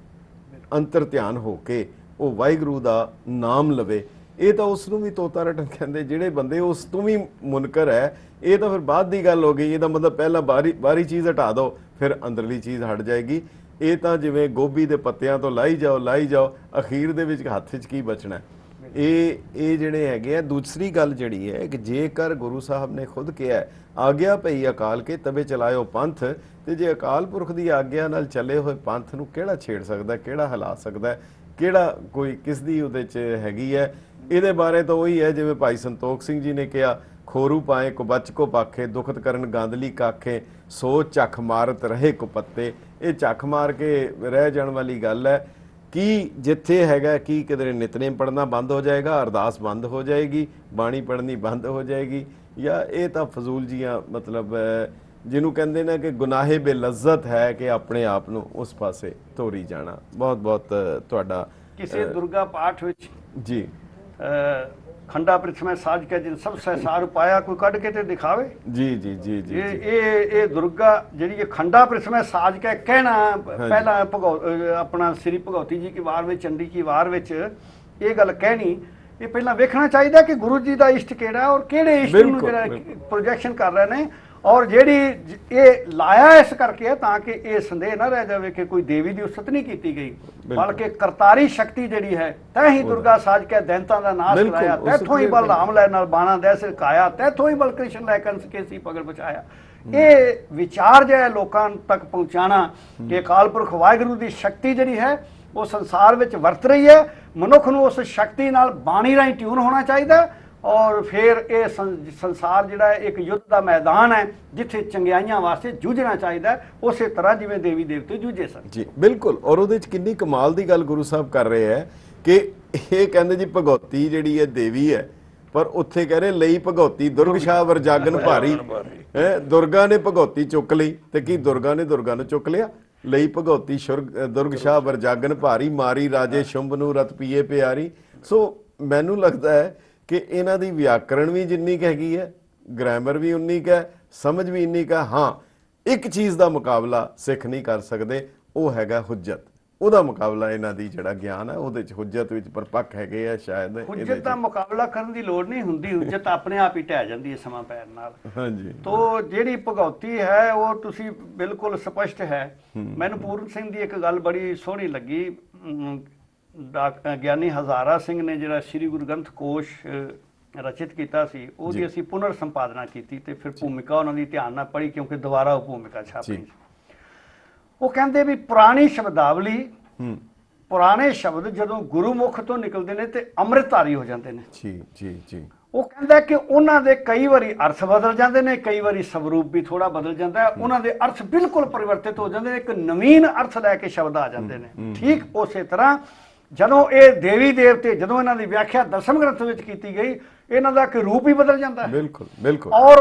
ਅੰਤਰ ਧਿਆਨ ਹੋ ਕੇ ਉਹ ਵਾਹਿਗੁਰੂ ਦਾ ਨਾਮ ਲਵੇ। ਇਹ ਤਾਂ ਉਸ ਨੂੰ ਵੀ ਤੋਤਾ ਰਟਨ ਕਹਿੰਦੇ, ਜਿਹੜੇ ਬੰਦੇ ਉਸ ਤੋਂ ਵੀ ਮੁਨਕਰ ਹੈ ਇਹ ਤਾਂ ਫਿਰ ਬਾਅਦ ਦੀ ਗੱਲ ਹੋ ਗਈ। ਇਹਦਾ ਮਤਲਬ ਪਹਿਲਾਂ ਬਾਹਰੀ ਚੀਜ਼ ਹਟਾ ਦਿਓ ਫਿਰ ਅੰਦਰਲੀ ਚੀਜ਼ ਹਟ ਜਾਏਗੀ। ਇਹ ਤਾਂ ਜਿਵੇਂ ਗੋਭੀ ਦੇ ਪੱਤਿਆਂ ਤੋਂ ਲਾਈ ਜਾਓ, ਅਖੀਰ ਦੇ ਵਿੱਚ ਹੱਥ 'ਚ ਕੀ ਬਚਣਾ। ਇਹ ਜਿਹੜੇ ਹੈਗੇ ਆ। ਦੂਸਰੀ ਗੱਲ ਜਿਹੜੀ ਹੈ ਕਿ ਜੇਕਰ ਗੁਰੂ ਸਾਹਿਬ ਨੇ ਖੁਦ ਕਿਹਾ ਆਗਿਆ ਪਈ ਅਕਾਲ ਕੇ ਤਵੇ ਚਲਾਇਓ ਪੰਥ, ਤੇ ਜੇ ਅਕਾਲ ਪੁਰਖ ਦੀ ਆਗਿਆ ਨਾਲ ਚੱਲੇ ਹੋਏ ਪੰਥ ਨੂੰ ਕਿਹੜਾ ਛੇੜ ਸਕਦਾ, ਕਿਹੜਾ ਹਿਲਾ ਸਕਦਾ? ਕਿਹੜਾ ਕੋਈ ਕਿਸ ਦੀ ਉਹਦੇ 'ਚ ਹੈਗੀ ਹੈ। ਇਹਦੇ ਬਾਰੇ ਤਾਂ ਉਹੀ ਹੈ ਜਿਵੇਂ ਭਾਈ ਸੰਤੋਖ ਸਿੰਘ ਜੀ ਨੇ ਕਿਹਾ, ਖੋਰੂ ਪਾਏ ਕੁਬਚ ਕੋ ਪਾਖੇ, ਦੁਖਤ ਕਰਨ ਗਾਂਧਲੀ ਕਾਖੇ, ਸੋ ਝੱਖ ਮਾਰਤ ਰਹੇ ਕੁਪੱਤੇ। ਇਹ ਝੱਖ ਮਾਰ ਕੇ ਰਹਿ ਜਾਣ ਵਾਲੀ ਗੱਲ ਹੈ। ਕੀ ਜਿੱਥੇ ਹੈਗਾ ਕੀ ਕਿਧਰੇ ਨਿਤਨੇਮ ਪੜ੍ਹਨਾ ਬੰਦ ਹੋ ਜਾਏਗਾ, ਅਰਦਾਸ ਬੰਦ ਹੋ ਜਾਏਗੀ, ਬਾਣੀ ਪੜ੍ਹਨੀ ਬੰਦ ਹੋ ਜਾਏਗੀ, ਜਾਂ ਇਹ ਤਾਂ ਫਜ਼ੂਲ ਜੀਆਂ ਮਤਲਬ ਜਿਹਨੂੰ ਕਹਿੰਦੇ ਨੇ ਕਿ ਗੁਨਾਹੇ ਬੇਲੱਜ਼ਤ ਹੈ ਕਿ ਆਪਣੇ ਆਪ ਨੂੰ ਉਸ ਪਾਸੇ ਤੋਰੀ ਜਾਣਾ। ਬਹੁਤ ਬਹੁਤ ਤੁਹਾਡਾ ਕਿਸੇ ਦੁਰਗਾ ਪਾਠ ਵਿੱਚ ਜੀ ਖੰਡਾ ਪ੍ਰਿਥਮੈ ਸਾਜ ਕੇ ਜਿਨ ਸਭ ਸਹਿਸਾਰ ਪਾਇਆ, ਕੋਈ ਕੱਢ ਕੇ ਤੇ ਦਿਖਾਵੇ। ਜੀ ਜੀ ਜੀ ਜੀ ਇਹ ਦੁਰਗਾ ਜਿਹੜੀ ਇਹ ਖੰਡਾ ਪ੍ਰਿਥਮੈ ਸਾਜ ਕੇ ਕਹਿਣਾ, ਪਹਿਲਾਂ ਆਪਣਾ ਸ੍ਰੀ ਭਗਵਤੀ ਜੀ ਕੀ ਵਾਰ ਵਿੱਚ, ਚੰਡੀ ਕੀ ਵਾਰ ਵਿੱਚ ਇਹ ਗੱਲ ਕਹਿਣੀ, ਇਹ ਪਹਿਲਾਂ ਵੇਖਣਾ ਚਾਹੀਦਾ ਕਿ ਗੁਰੂ ਜੀ ਦਾ ਇਸ਼ਟ ਕਿਹੜਾ ਔਰ ਕਿਹੜੇ ਇਸ਼ਟ ਨੂੰ ਜਿਹੜਾ ਪ੍ਰੋਜੈਕਸ਼ਨ ਕਰ ਰਹੇ ਨੇ। ਔਰ ਜਿਹੜੀ ਇਹ ਲਾਇਆ ਇਸ ਕਰਕੇ ਤਾਂ ਕਿ ਇਹ ਸੰਦੇਹ ਨਾ ਰਹਿ ਜਾਵੇ ਕਿ ਕੋਈ ਦੇਵੀ ਦੀ ਉਸਤ ਨਹੀਂ ਕੀਤੀ ਗਈ, ਬਲਕਿ ਕਰਤਾਰੀ ਸ਼ਕਤੀ ਜਿਹੜੀ ਹੈ, ਤੈ ਹੀ ਦੁਰਗਾ ਸਾਜ ਕੇ ਦੈਂਤਾਂ ਦਾ ਨਾਸ਼ ਕਰਾਇਆ, ਤੈਥੋਂ ਹੀ ਬਲ ਰਾਮ ਲੈ ਨਾਲ ਬਾਣਾ ਦੇ ਸਿਰ ਕਾਇਆ, ਤੈਥੋਂ ਹੀ ਬਲ ਕ੍ਰਿਸ਼ਨ ਲੈ ਕੰਸ ਕੇ ਸੀ ਪਗੜ ਬਚਾਇਆ। ਇਹ ਵਿਚਾਰ ਜਿਹੜਾ ਲੋਕਾਂ ਤੱਕ ਪਹੁੰਚਾਣਾ ਕਿ ਅਕਾਲ ਪੁਰਖ ਵਾਹਿਗੁਰੂ ਦੀ ਸ਼ਕਤੀ ਜਿਹੜੀ ਹੈ ਉਹ ਸੰਸਾਰ ਵਿੱਚ ਵਰਤ ਰਹੀ ਹੈ। ਮਨੁੱਖ ਨੂੰ ਉਸ ਸ਼ਕਤੀ ਨਾਲ ਬਾਣੀ ਰਾਹੀਂ ਟਿਊਨ ਹੋਣਾ ਚਾਹੀਦਾ ਔਰ ਫਿਰ ਇਹ ਸੰਸਾਰ ਜਿਹੜਾ ਇੱਕ ਯੁੱਧ ਦਾ ਮੈਦਾਨ ਹੈ ਜਿੱਥੇ ਚੰਗਿਆਈਆਂ ਵਾਸਤੇ ਜੂਝਣਾ ਚਾਹੀਦਾ, ਉਸੇ ਤਰ੍ਹਾਂ ਜਿਵੇਂ ਦੇਵੀ ਦੇਵਤੇ ਜੂਝੇ ਸਨ। ਜੀ ਬਿਲਕੁਲ। ਔਰ ਉਹਦੇ 'ਚ ਕਿੰਨੀ ਕਮਾਲ ਦੀ ਗੱਲ ਗੁਰੂ ਸਾਹਿਬ ਕਰ ਰਹੇ ਹੈ ਕਿ ਇਹ ਕਹਿੰਦੇ ਜੀ ਭਗਉਤੀ ਜਿਹੜੀ ਹੈ ਦੇਵੀ ਹੈ, ਪਰ ਉੱਥੇ ਕਹਿ ਰਹੇ ਲਈ ਭਗਉਤੀ ਦੁਰਗ ਸ਼ਾਹ ਵਰ ਜਾਗਨ ਭਾਰੀ ਹੈ। ਦੁਰਗਾ ਨੇ ਭਗਉਤੀ ਚੁੱਕ ਲਈ ਤੇ ਕੀ ਦੁਰਗਾ ਨੇ ਦੁਰਗਾ ਨੂੰ ਚੁੱਕ ਲਿਆ? ਲਈ ਭਗਉਤੀ ਦੁਰਗ ਸ਼ਾਹ ਵਰ ਜਾਗਨ ਭਾਰੀ, ਮਾਰੀ ਰਾਜੇ ਸ਼ੁੰਭ ਨੂੰ ਰਤ ਪੀਏ ਪਿਆਰੀ। ਸੋ ਮੈਨੂੰ ਲੱਗਦਾ ਹੈ ਕਿ ਇਹਨਾਂ ਦੀ ਵਿਆਕਰਣ ਵੀ ਜਿੰਨੀ ਕੁ ਹੈਗੀ ਹੈ, ਗ੍ਰਾਮਰ ਵੀ ਉਨੀ ਕੁ ਹੈ, ਸਮਝ ਵੀ ਇੰਨੀ ਕੁ ਹੈ। ਹਾਂ, ਇੱਕ ਚੀਜ਼ ਦਾ ਮੁਕਾਬਲਾ ਸਿੱਖ ਨਹੀਂ ਕਰ ਸਕਦੇ, ਉਹ ਹੈਗਾ ਹੁਜਤ। ਉਹਦਾ ਮੁਕਾਬਲਾ ਇਹਨਾਂ ਦੀ ਜਿਹੜਾ ਗਿਆਨ ਹੈ ਉਹਦੇ 'ਚ ਹੁਜਤ ਵਿੱਚ ਪਰਪੱਕ ਹੈਗੇ ਆ। ਸ਼ਾਇਦ ਹੁਜਤ ਦਾ ਮੁਕਾਬਲਾ ਕਰਨ ਦੀ ਲੋੜ ਨਹੀਂ ਹੁੰਦੀ, ਹੁਜਤ ਆਪਣੇ ਆਪ ਹੀ ਢਹਿ ਜਾਂਦੀ ਹੈ ਸਮਾਂ ਪੈਣ ਨਾਲ। ਹਾਂਜੀ। ਤੋ ਜਿਹੜੀ ਭਗਉਤੀ ਹੈ ਉਹ ਤੁਸੀਂ ਬਿਲਕੁਲ ਸਪਸ਼ਟ ਹੈ। ਮੈਨੂੰ ਪੂਰਨ ਸਿੰਘ ਦੀ ਇੱਕ ਗੱਲ ਬੜੀ ਸੋਹਣੀ ਲੱਗੀ। ਗਿਆਨੀ ਹਜ਼ਾਰਾ ਸਿੰਘ ਨੇ ਜਿਹੜਾ ਸ੍ਰੀ ਗੁਰੂ ਗ੍ਰੰਥ ਕੋਸ਼ ਰਚਿਤ ਕੀਤਾ ਸੀ, ਉਹਦੀ ਅਸੀਂ ਪੁਨਰ ਸੰਪਾਦਨਾ ਕੀਤੀ ਤੇ ਫਿਰ ਭੂਮਿਕਾ ਉਹਨਾਂ ਦੀ ਧਿਆਨ ਨਾਲ ਪੜ੍ਹੀ, ਕਿਉਂਕਿ ਦੁਬਾਰਾ ਉਹ ਭੂਮਿਕਾ ਛਾਪੀ। ਉਹ ਕਹਿੰਦੇ ਵੀ ਪੁਰਾਣੀ ਸ਼ਬਦਾਵਲੀ, ਪੁਰਾਣੇ ਸ਼ਬਦ ਜਦੋਂ ਗੁਰੂਮੁਖ ਤੋਂ ਨਿਕਲਦੇ ਨੇ ਤੇ ਅੰਮ੍ਰਿਤਧਾਰੀ ਹੋ ਜਾਂਦੇ ਨੇ। ਜੀ ਜੀ ਜੀ। ਉਹ ਕਹਿੰਦਾ ਕਿ ਉਹਨਾਂ ਦੇ ਕਈ ਵਾਰੀ ਅਰਥ ਬਦਲ ਜਾਂਦੇ ਨੇ, ਕਈ ਵਾਰੀ ਸਵਰੂਪ ਵੀ ਥੋੜਾ ਬਦਲ ਜਾਂਦਾ ਹੈ, ਉਹਨਾਂ ਦੇ ਅਰਥ ਬਿਲਕੁਲ ਪਰਿਵਰਤਿਤ ਹੋ ਜਾਂਦੇ ਨੇ, ਇੱਕ ਨਵੀਨ ਅਰਥ ਲੈ ਕੇ ਸ਼ਬਦ ਆ ਜਾਂਦੇ ਨੇ। ਠੀਕ ਉਸੇ ਤਰ੍ਹਾਂ ਜਦੋਂ ਇਹ ਦੇਵੀ ਦੇਵਤੇ, ਜਦੋਂ ਇਹਨਾਂ ਦੀ ਵਿਆਖਿਆ ਦਸਮ ਗ੍ਰੰਥ ਵਿੱਚ ਕੀਤੀ ਗਈ, ਇਹਨਾਂ ਦਾ ਕਿ ਰੂਪ ਹੀ ਬਦਲ ਜਾਂਦਾ ਹੈ। ਬਿਲਕੁਲ ਬਿਲਕੁਲ। ਔਰ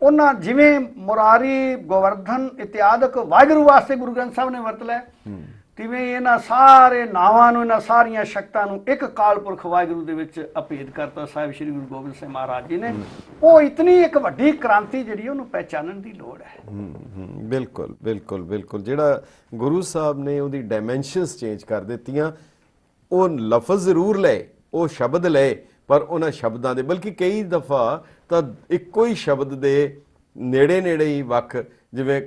ਉਹਨਾਂ ਜਿਵੇਂ ਮੁਰਾਰੀ, ਗੋਵਰਧਨ ਇਤਿਆਦਿਕ ਵਾਹਿਗੁਰੂ ਵਾਸਤੇ ਗੁਰੂ ਗ੍ਰੰਥ ਸਾਹਿਬ ਨੇ ਵਰਤ ਲਿਆ, ਤਿਵੇਂ ਇਹਨਾਂ ਸਾਰੇ ਨਾਵਾਂ ਨੂੰ, ਇਹਨਾਂ ਸਾਰੀਆਂ ਸ਼ਕਤਾਂ ਨੂੰ ਇੱਕ ਕਾਲ ਪੁਰਖ ਵਾਹਿਗੁਰੂ ਦੇ ਵਿੱਚ ਅਭੇਦ ਕਰਤਾ ਸਾਹਿਬ ਸ੍ਰੀ ਗੁਰੂ ਗੋਬਿੰਦ ਸਿੰਘ ਮਹਾਰਾਜ ਜੀ ਨੇ। ਉਹ ਇਤਨੀ ਇੱਕ ਵੱਡੀ ਕ੍ਰਾਂਤੀ ਜਿਹੜੀ ਉਹਨੂੰ ਪਹਿਚਾਨਣ ਦੀ ਲੋੜ ਹੈ। ਬਿਲਕੁਲ ਬਿਲਕੁਲ ਬਿਲਕੁਲ। ਜਿਹੜਾ ਗੁਰੂ ਸਾਹਿਬ ਨੇ ਉਹਦੀ ਡਾਇਮੈਂਸ਼ਨਸ ਚੇਂਜ ਕਰ ਦਿੱਤੀਆਂ। ਉਹ ਲਫ਼ਜ਼ ਜ਼ਰੂਰ ਲਏ, ਉਹ ਸ਼ਬਦ ਲਏ, ਪਰ ਉਹਨਾਂ ਸ਼ਬਦਾਂ ਦੇ ਬਲਕਿ ਕਈ ਦਫਾ ਤਾਂ ਇੱਕੋ ਹੀ ਸ਼ਬਦ ਦੇ ਨੇੜੇ ਨੇੜੇ ਹੀ ਵੱਖ, ਜਿਵੇਂ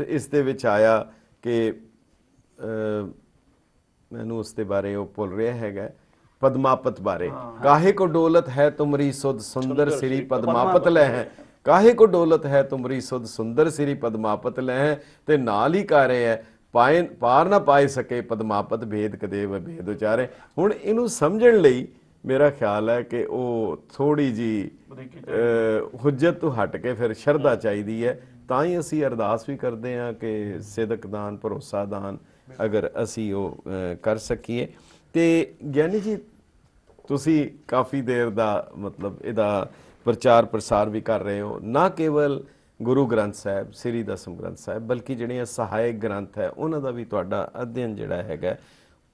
ਇਸ ਦੇ ਵਿੱਚ ਆਇਆ ਕਿ ਮੈਨੂੰ ਉਸ ਦੇ ਬਾਰੇ ਉਹ ਭੁੱਲ ਰਿਹਾ ਹੈਗਾ, ਪਦਮਾਪਤ ਬਾਰੇ। ਕਾਹੇ ਕੋ ਡੋਲਤ ਹੈ ਤੁਮਰੀ ਸੁਧ ਸੁੰਦਰ ਸ੍ਰੀ ਪਦਮਾਪਤ ਲੈ ਹੈ, ਕਾਹੇ ਕੋ ਡੋਲਤ ਹੈ ਤੁਮਰੀ ਸੁਧ ਸੁੰਦਰ ਸ੍ਰੀ ਪਦਮਾਪਤ ਲੈ ਹੈ, ਤੇ ਨਾਲ ਹੀ ਕਰ ਰਹੇ ਹੈ ਪਾਰ ਨਾ ਪਾਏ ਸਕੇ ਪਦਮਾਪਤ ਭੇਦ ਕਦੇ ਭੇਦ ਉਚਾਰੇ। ਹੁਣ ਇਹਨੂੰ ਸਮਝਣ ਲਈ ਮੇਰਾ ਖਿਆਲ ਹੈ ਕਿ ਉਹ ਥੋੜੀ ਜੀ ਹੁਜਤ ਤੋਂ ਹਟ ਕੇ ਫਿਰ ਸ਼ਰਧਾ ਚਾਹੀਦੀ ਹੈ। ਤਾਂ ਹੀ ਅਸੀਂ ਅਰਦਾਸ ਵੀ ਕਰਦੇ ਹਾਂ ਕਿ ਸਿਦਕ ਦਾਨ, ਭਰੋਸਾ ਦਾਨ ਅਗਰ ਅਸੀਂ ਉਹ ਕਰ ਸਕੀਏ। ਤੇ ਗਿਆਨੀ ਜੀ, ਤੁਸੀਂ ਕਾਫੀ ਦੇਰ ਦਾ ਮਤਲਬ ਇਹਦਾ ਪ੍ਰਚਾਰ ਪ੍ਰਸਾਰ ਵੀ ਕਰ ਰਹੇ ਹੋ, ਨਾ ਕੇਵਲ ਗੁਰੂ ਗ੍ਰੰਥ ਸਾਹਿਬ, ਸ੍ਰੀ ਦਸਮ ਗ੍ਰੰਥ ਸਾਹਿਬ, ਬਲਕਿ ਜਿਹੜੀਆਂ ਸਹਾਇਕ ਗ੍ਰੰਥ ਹੈ ਉਹਨਾਂ ਦਾ ਵੀ ਤੁਹਾਡਾ ਅਧਿਐਨ ਜਿਹੜਾ ਹੈਗਾ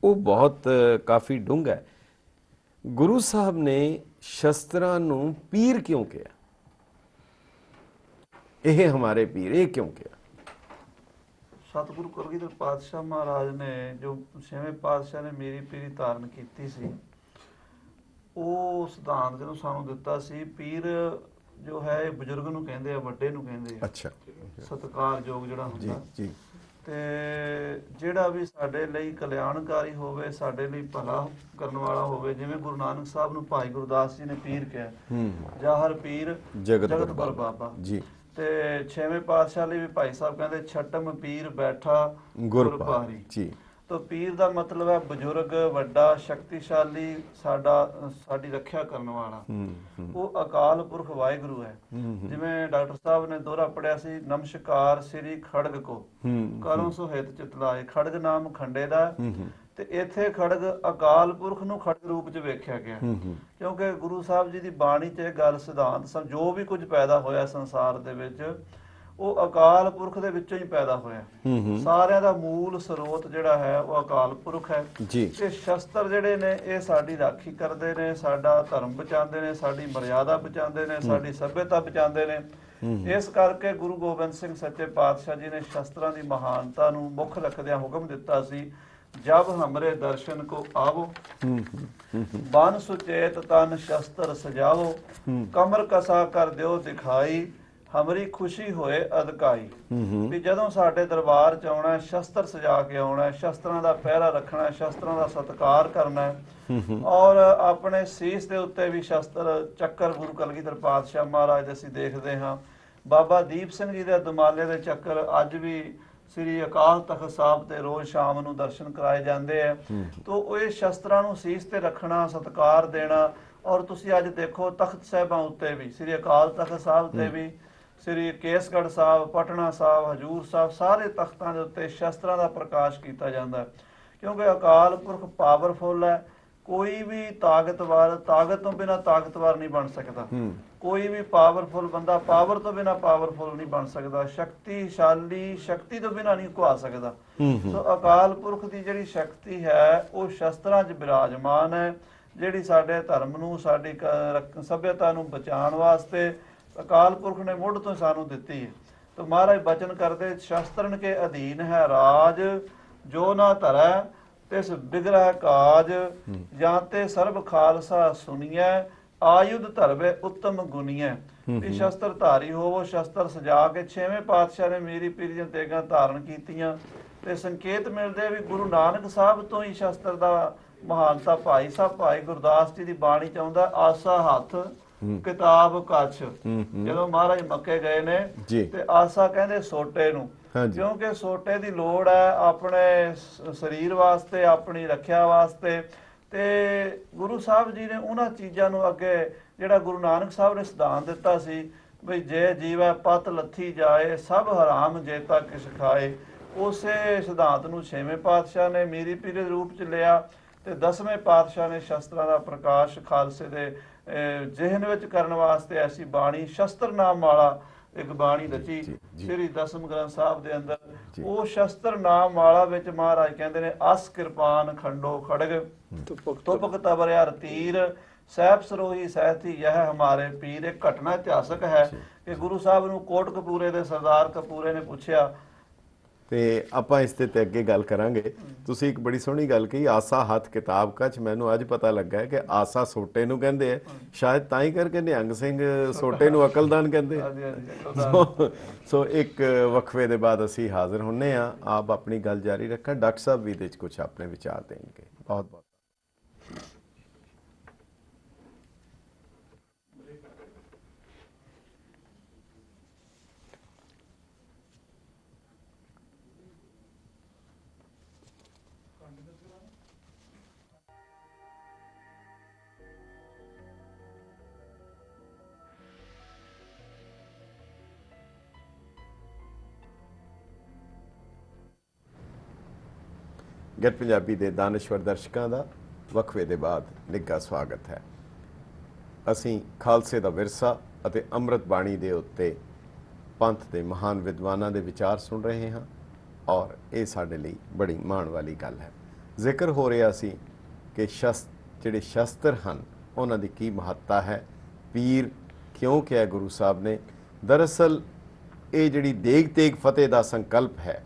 ਉਹ ਬਹੁਤ ਕਾਫੀ ਡੂੰਘਾ ਹੈ। ਗੁਰੂ ਸਾਹਿਬ ਨੇ ਸ਼ਸਤਰਾਂ ਨੂੰ ਪੀਰ ਕਿਉਂ ਕਿਹਾ? ਇਹ ਹਮਾਰੇ ਪੀਰ, ਇਹ ਕਿਉਂ ਕਿਹਾ? ਸਤਿਗੁਰੂ ਕਲਗੀਧਰ ਪਾਤਸ਼ਾਹ ਮਹਾਰਾਜ ਨੇ ਜੋ 6ਵੇਂ ਪਾਤਸ਼ਾਹ ਨੇ ਮੇਰੀ ਪੀਰੀ ਧਾਰਨ ਕੀਤੀ ਸੀ, ਉਹ ਸਿਧਾਂਤ ਜਦੋਂ ਸਾਨੂੰ ਦਿੱਤਾ ਸੀ, ਪੀਰ ਜੋ ਹੈ ਇਹ ਬਜ਼ੁਰਗ ਨੂੰ ਕਹਿੰਦੇ ਆ, ਵੱਡੇ ਨੂੰ ਕਹਿੰਦੇ ਆ। ਅੱਛਾ। ਸਤਿਕਾਰਯੋਗ ਜਿਹੜਾ ਹੁੰਦਾ ਜੀ। ਤੇ ਜਿਹੜਾ ਵੀ ਸਾਡੇ ਲਈ ਕਲਿਆਣਕਾਰੀ ਹੋਵੇ, ਸਾਡੇ ਲਈ ਭਲਾ ਕਰਨ ਵਾਲਾ ਹੋਵੇ, ਜਿਵੇਂ ਗੁਰੂ ਨਾਨਕ ਸਾਹਿਬ ਨੂੰ ਭਾਈ ਗੁਰਦਾਸ ਜੀ ਨੇ ਪੀਰ ਕਿਹਾ, ਜਾਹਰ ਪੀਰ ਜਗਤ ਪਰ ਬਾਬਾ ਜੀ। ਤੇ 6ਵੇਂ ਪਾਤਸ਼ਾਹ ਲਈ ਵੀ ਭਾਈ ਸਾਹਿਬ ਕਹਿੰਦੇ ਛਟਮ ਪੀਰ ਬੈਠਾ ਗੁਰ ਭਾਰੀ ਜੀ। ਤੋ ਪੀਰ ਦਾ ਮਤਲਬ ਹੈ ਬਜ਼ੁਰਗ, ਵੱਡਾ, ਸ਼ਕਤੀਸ਼ਾਲੀ, ਸਾਡੀ ਰੱਖਿਆ ਕਰਨ ਵਾਲਾ। ਉਹ ਅਕਾਲ ਪੁਰਖ ਵਾਹਿਗੁਰੂ ਹੈ। ਜਿਵੇਂ ਡਾਕਟਰ ਸਾਹਿਬ ਨੇ ਦੋਹਰਾ ਪੜਿਆ ਸੀ, ਨਮਸਕਾਰ ਸ੍ਰੀ ਖੜਗ ਕੋ ਕਰੋ ਸੋ ਹਿਤ ਚਿਤ ਲਾਏ। ਖੜਗ ਨਾਮ ਖੰਡੇ ਦਾ, ਤੇ ਇੱਥੇ ਖੜਗ ਅਕਾਲ ਪੁਰਖ ਨੂੰ ਖੜਗ ਰੂਪ ਚ ਵੇਖਿਆ ਗਿਆ, ਕਿਉਂਕਿ ਗੁਰੂ ਸਾਹਿਬ ਜੀ ਦੀ ਬਾਣੀ ਚ ਇਹ ਗੱਲ ਸਿਧਾਂਤ ਸਨ, ਜੋ ਵੀ ਕੁਝ ਪੈਦਾ ਹੋਇਆ ਸੰਸਾਰ ਦੇ ਵਿੱਚ ਉਹ ਅਕਾਲ ਪੁਰਖ ਦੇ ਵਿੱਚੋਂ ਹੀ ਪੈਦਾ ਹੋਇਆ। ਸਾਰਿਆਂ ਦਾ ਮੂਲ ਸਰੋਤ ਜਿਹੜਾ ਹੈ ਉਹ ਅਕਾਲ ਪੁਰਖ ਹੈ। ਤੇ ਸ਼ਸਤਰ ਜਿਹੜੇ ਨੇ ਇਹ ਸਾਡੀ ਰਾਖੀ ਕਰਦੇ ਨੇ, ਸਾਡਾ ਧਰਮ ਬਚਾਉਂਦੇ ਨੇ, ਸਾਡੀ ਮਰਿਆਦਾ ਬਚਾਉਂਦੇ ਨੇ, ਸਾਡੀ ਸੱਭਿਅਤਾ ਬਚਾਉਂਦੇ ਨੇ। ਇਸ ਕਰਕੇ ਗੁਰੂ ਗੋਬਿੰਦ ਸਿੰਘ ਸੱਚੇ ਪਾਤਸ਼ਾਹ ਜੀ ਨੇ ਸ਼ਸਤਰਾਂ ਦੀ ਮਹਾਨਤਾ ਨੂੰ ਮੁੱਖ ਰੱਖਦਿਆਂ ਹੁਕਮ ਦਿੱਤਾ ਸੀ, ਜਬ ਹਮਰੇ ਦਰਸ਼ਨ ਕੋ ਆਵੋ ਬਨ ਸੁਚੇਤ ਤਨ ਸ਼ਸਤਰ ਸਜਾਵੋ, ਕਮਰ ਕਸਾ ਕਰ ਦਿਓ ਦਿਖਾਈ, ਹਮਰੀ ਖੁਸ਼ੀ ਹੋਏ ਅਦਕਾਈ। ਵੀ ਜਦੋਂ ਸਾਡੇ ਦਰਬਾਰ ਚ ਆਉਣਾ, ਸ਼ਸਤਰ ਸਜਾ ਕੇ ਆਉਣਾ, ਸ਼ਸਤਰਾਂ ਦਾ ਪਹਿਰਾ ਰੱਖਣਾ, ਸ਼ਸਤਰਾਂ ਦਾ ਸਤਿਕਾਰ ਕਰਨਾ, ਔਰ ਆਪਣੇ ਸੀਸ ਦੇ ਉੱਤੇ ਵੀ ਸ਼ਸਤਰ ਚੱਕਰ ਗੁਰੂ ਕਲਗੀਧਰ ਪਾਤਸ਼ਾਹ ਮਹਾਰਾਜ ਦੇ ਅਸੀਂ ਦੇਖਦੇ ਹਾਂ। ਬਾਬਾ ਦੀਪ ਸਿੰਘ ਜੀ ਦੇ ਦੁਮਾਲੇ ਦੇ ਚੱਕਰ ਅੱਜ ਵੀ ਸ੍ਰੀ ਅਕਾਲ ਤਖਤ ਸਾਹਿਬ ਤੇ ਰੋਜ਼ ਸ਼ਾਮ ਨੂੰ ਦਰਸ਼ਨ ਕਰਾਏ ਜਾਂਦੇ ਆ। ਤੋ ਇਹ ਸ਼ਸਤਰਾਂ ਨੂੰ ਸੀਸ ਤੇ ਰੱਖਣਾ, ਸਤਿਕਾਰ ਦੇਣਾ। ਔਰ ਤੁਸੀਂ ਅੱਜ ਦੇਖੋ ਤਖਤ ਸਾਹਿਬਾਂ ਉੱਤੇ ਵੀ, ਸ੍ਰੀ ਅਕਾਲ ਤਖਤ ਸਾਹਿਬ ਤੇ ਵੀ, ਸ੍ਰੀ ਕੇਸਗੜ੍ਹ ਸਾਹਿਬ, ਪਟਨਾ ਸਾਹਿਬ, ਹਜੂਰ ਸਾਹਿਬ, ਸਾਰੇ ਤਖਤਾਂ ਦੇ ਉੱਤੇ ਸ਼ਸਤਰਾਂ ਦਾ ਪ੍ਰਕਾਸ਼ ਕੀਤਾ ਜਾਂਦਾ, ਕਿਉਂਕਿ ਅਕਾਲ ਪੁਰਖ ਪਾਵਰਫੁਲ ਹੈ। ਕੋਈ ਵੀ ਤਾਕਤਵਰ, ਤਾਕਤ ਤੋਂ ਬਿਨਾਂ ਤਾਕਤਵਰ ਨਹੀਂ ਬਣ ਸਕਦਾ। ਕੋਈ ਵੀ ਪਾਵਰਫੁਲ ਬੰਦਾ ਪਾਵਰ ਤੋਂ ਬਿਨਾਂ ਪਾਵਰਫੁਲ ਨਹੀਂ ਬਣ ਸਕਦਾ। ਸ਼ਕਤੀਸ਼ਾਲੀ ਸ਼ਕਤੀ ਤੋਂ ਬਿਨਾਂ ਨਹੀਂ ਘੁਆ ਸਕਦਾ। ਸੋ ਅਕਾਲ ਪੁਰਖ ਦੀ ਜਿਹੜੀ ਸ਼ਕਤੀ ਹੈ ਉਹ ਸ਼ਸਤਰਾਂ 'ਚ ਬਿਰਾਜਮਾਨ ਹੈ, ਜਿਹੜੀ ਸਾਡੇ ਧਰਮ ਨੂੰ, ਸਾਡੀ ਸੱਭਿਅਤਾ ਨੂੰ ਬਚਾਉਣ ਵਾਸਤੇ ਅਕਾਲ ਪੁਰਖ ਨੇ ਮੁੱਢ ਤੋਂ ਸਾਨੂੰ ਦਿੱਤੀ ਹੈ। ਤਾਂ ਮਹਾਰਾਜ ਬਚਨ ਕਰਦੇ, ਸ਼ਸਤਰਨ ਕੇ ਅਧੀਨ ਹੈ ਰਾਜ, ਜੋ ਨਾ ਧਰੈ ਤਿਸ ਬਿਗੜੈ ਕਾਜ, ਜਾਂ ਤੇ ਸਰਬ ਖਾਲਸਾ ਸੁਣੀਐ, ਆਯੁਧ ਧਰਵੇ ਉੱਤਮ ਗੁਣੀਐ। ਵੀ ਸ਼ਸਤਰ ਧਾਰੀ ਹੋਵੋ। ਸ਼ਸਤਰ ਸਜਾ ਕੇ 6ਵੇਂ ਪਾਤਸ਼ਾਹ ਨੇ ਮੀਰੀ ਪੀਰੀ ਦੀਆਂ ਤੇਗਾਂ ਧਾਰਨ ਕੀਤੀਆਂ, ਤੇ ਸੰਕੇਤ ਮਿਲਦੇ ਵੀ ਗੁਰੂ ਨਾਨਕ ਸਾਹਿਬ ਤੋਂ ਹੀ ਸ਼ਸਤਰ ਦਾ ਮਹਾਨਤਾ। ਭਾਈ ਸਾਹਿਬ ਭਾਈ ਗੁਰਦਾਸ ਜੀ ਦੀ ਬਾਣੀ ਚ ਆਉਂਦਾ, ਆਸਾ ਹੱਥ ਕਿਤਾਬ ਕੱਛ। ਜਦੋਂ ਮਹਾਰਾਜ ਮੱਕੇ ਗਏ ਨੇ ਤੇ ਆਸਾ ਕਹਿੰਦੇ ਸੋਟੇ ਨੂੰ, ਕਿਉਂਕਿ ਸੋਟੇ ਦੀ ਲੋੜ ਹੈ ਆਪਣੇ ਸਰੀਰ ਵਾਸਤੇ, ਆਪਣੀ ਰੱਖਿਆ ਵਾਸਤੇ। ਤੇ ਗੁਰੂ ਸਾਹਿਬ ਜੀ ਨੇ ਉਹਨਾਂ ਚੀਜ਼ਾਂ ਨੂੰ ਅੱਗੇ, ਜਿਹੜਾ ਗੁਰੂ ਨਾਨਕ ਸਾਹਿਬ ਨੇ ਸਿਧਾਂਤ ਦਿੱਤਾ ਸੀ ਵੀ ਜੇ ਜੀਵੈ ਪਤ ਲੱਥੀ ਜਾਏ, ਸਭ ਹਰਾਮ ਜੇਤਾ ਕਿਛ ਖਾਏ, ਉਸੇ ਸਿਧਾਂਤ ਨੂੰ 6ਵੇਂ ਪਾਤਸ਼ਾਹ ਨੇ ਮੀਰੀ ਪੀਰੀ ਦੇ ਰੂਪ ਚ ਲਿਆ, ਤੇ 10ਵੇਂ ਪਾਤਸ਼ਾਹ ਨੇ ਸ਼ਸਤਰਾਂ ਦਾ ਪ੍ਰਕਾਸ਼ ਖਾਲਸੇ ਦੇ ਜਿਹਨ ਵਿੱਚ ਕਰਨ ਵਾਸਤੇ ਐਸੀ ਬਾਣੀ, ਸ਼ਸਤਰ ਨਾਮ ਵਾਲਾ ਇੱਕ ਬਾਣੀ ਰਚੀ ਸ੍ਰੀ ਦਸਮ ਗ੍ਰੰਥ ਸਾਹਿਬ ਦੇ ਅੰਦਰ। ਉਹ ਸ਼ਸਤਰ ਨਾਮ ਵਾਲਾ ਵਿੱਚ ਮਹਾਰਾਜ ਕਹਿੰਦੇ ਨੇ, ਅਸ ਕਿਰਪਾਨ ਖੰਡੋ ਖੜਗ, ਤੁਪਕ ਤਬਰਿਆ ਤੀਰ, ਸਹਿਬ ਸਰੋਹੀ ਸਹਿਤੀ ਯਹ ਹਮਾਰੇ ਪੀਰ। ਇੱਕ ਘਟਨਾ ਇਤਿਹਾਸਕ ਹੈ ਕਿ ਗੁਰੂ ਸਾਹਿਬ ਨੂੰ ਕੋਟਕਪੂਰੇ ਦੇ ਸਰਦਾਰ ਕਪੂਰੇ ਨੇ ਪੁੱਛਿਆ, ਤੇ ਆਪਾਂ ਇਸ ਤੇ ਅੱਗੇ ਗੱਲ ਕਰਾਂਗੇ। ਤੁਸੀਂ ਇੱਕ ਬੜੀ ਸੋਹਣੀ ਗੱਲ ਕਹੀ, ਆਸਾ ਹੱਥ ਕਿਤਾਬ ਕੱਚ। ਮੈਨੂੰ ਅੱਜ ਪਤਾ ਲੱਗਾ ਹੈ ਕਿ ਆਸਾ ਸੋਟੇ ਨੂੰ ਕਹਿੰਦੇ ਆ, ਸ਼ਾਇਦ ਤਾਂ ਹੀ ਕਰਕੇ ਨਿਹੰਗ ਸਿੰਘ ਸੋਟੇ ਨੂੰ ਅਕਲਦਾਨ ਕਹਿੰਦੇ। ਸੋ ਇੱਕ ਵਕਫੇ ਦੇ ਬਾਅਦ ਅਸੀਂ ਹਾਜ਼ਰ ਹੁੰਨੇ ਆ। ਆਪ ਆਪਣੀ ਗੱਲ ਜਾਰੀ ਰੱਖਾਂ, ਡਾਕਟਰ ਸਾਹਿਬ ਵੀ ਇਹਦੇ 'ਚ ਕੁਝ ਆਪਣੇ ਵਿਚਾਰ ਦੇਣਗੇ। ਬਹੁਤ ਬਹੁਤ ਗਿਰ ਪੰਜਾਬੀ ਦੇ ਦਾਨਸ਼ਵਰ ਦਰਸ਼ਕਾਂ ਦਾ ਵਕਫੇ ਦੇ ਬਾਅਦ ਨਿੱਘਾ ਸਵਾਗਤ ਹੈ। ਅਸੀਂ ਖਾਲਸੇ ਦਾ ਵਿਰਸਾ ਅਤੇ ਅੰਮ੍ਰਿਤ ਬਾਣੀ ਦੇ ਉੱਤੇ ਪੰਥ ਦੇ ਮਹਾਨ ਵਿਦਵਾਨਾਂ ਦੇ ਵਿਚਾਰ ਸੁਣ ਰਹੇ ਹਾਂ, ਔਰ ਇਹ ਸਾਡੇ ਲਈ ਬੜੀ ਮਾਣ ਵਾਲੀ ਗੱਲ ਹੈ। ਜ਼ਿਕਰ ਹੋ ਰਿਹਾ ਸੀ ਕਿ ਜਿਹੜੇ ਸ਼ਸਤਰ ਹਨ ਉਹਨਾਂ ਦੀ ਕੀ ਮਹੱਤਤਾ ਹੈ, ਪੀਰ ਕਿਉਂ ਕਿਹਾ ਗੁਰੂ ਸਾਹਿਬ ਨੇ। ਦਰਅਸਲ ਇਹ ਜਿਹੜੀ ਦੇਗ ਤੇਗ ਫਤਿਹ ਦਾ ਸੰਕਲਪ ਹੈ,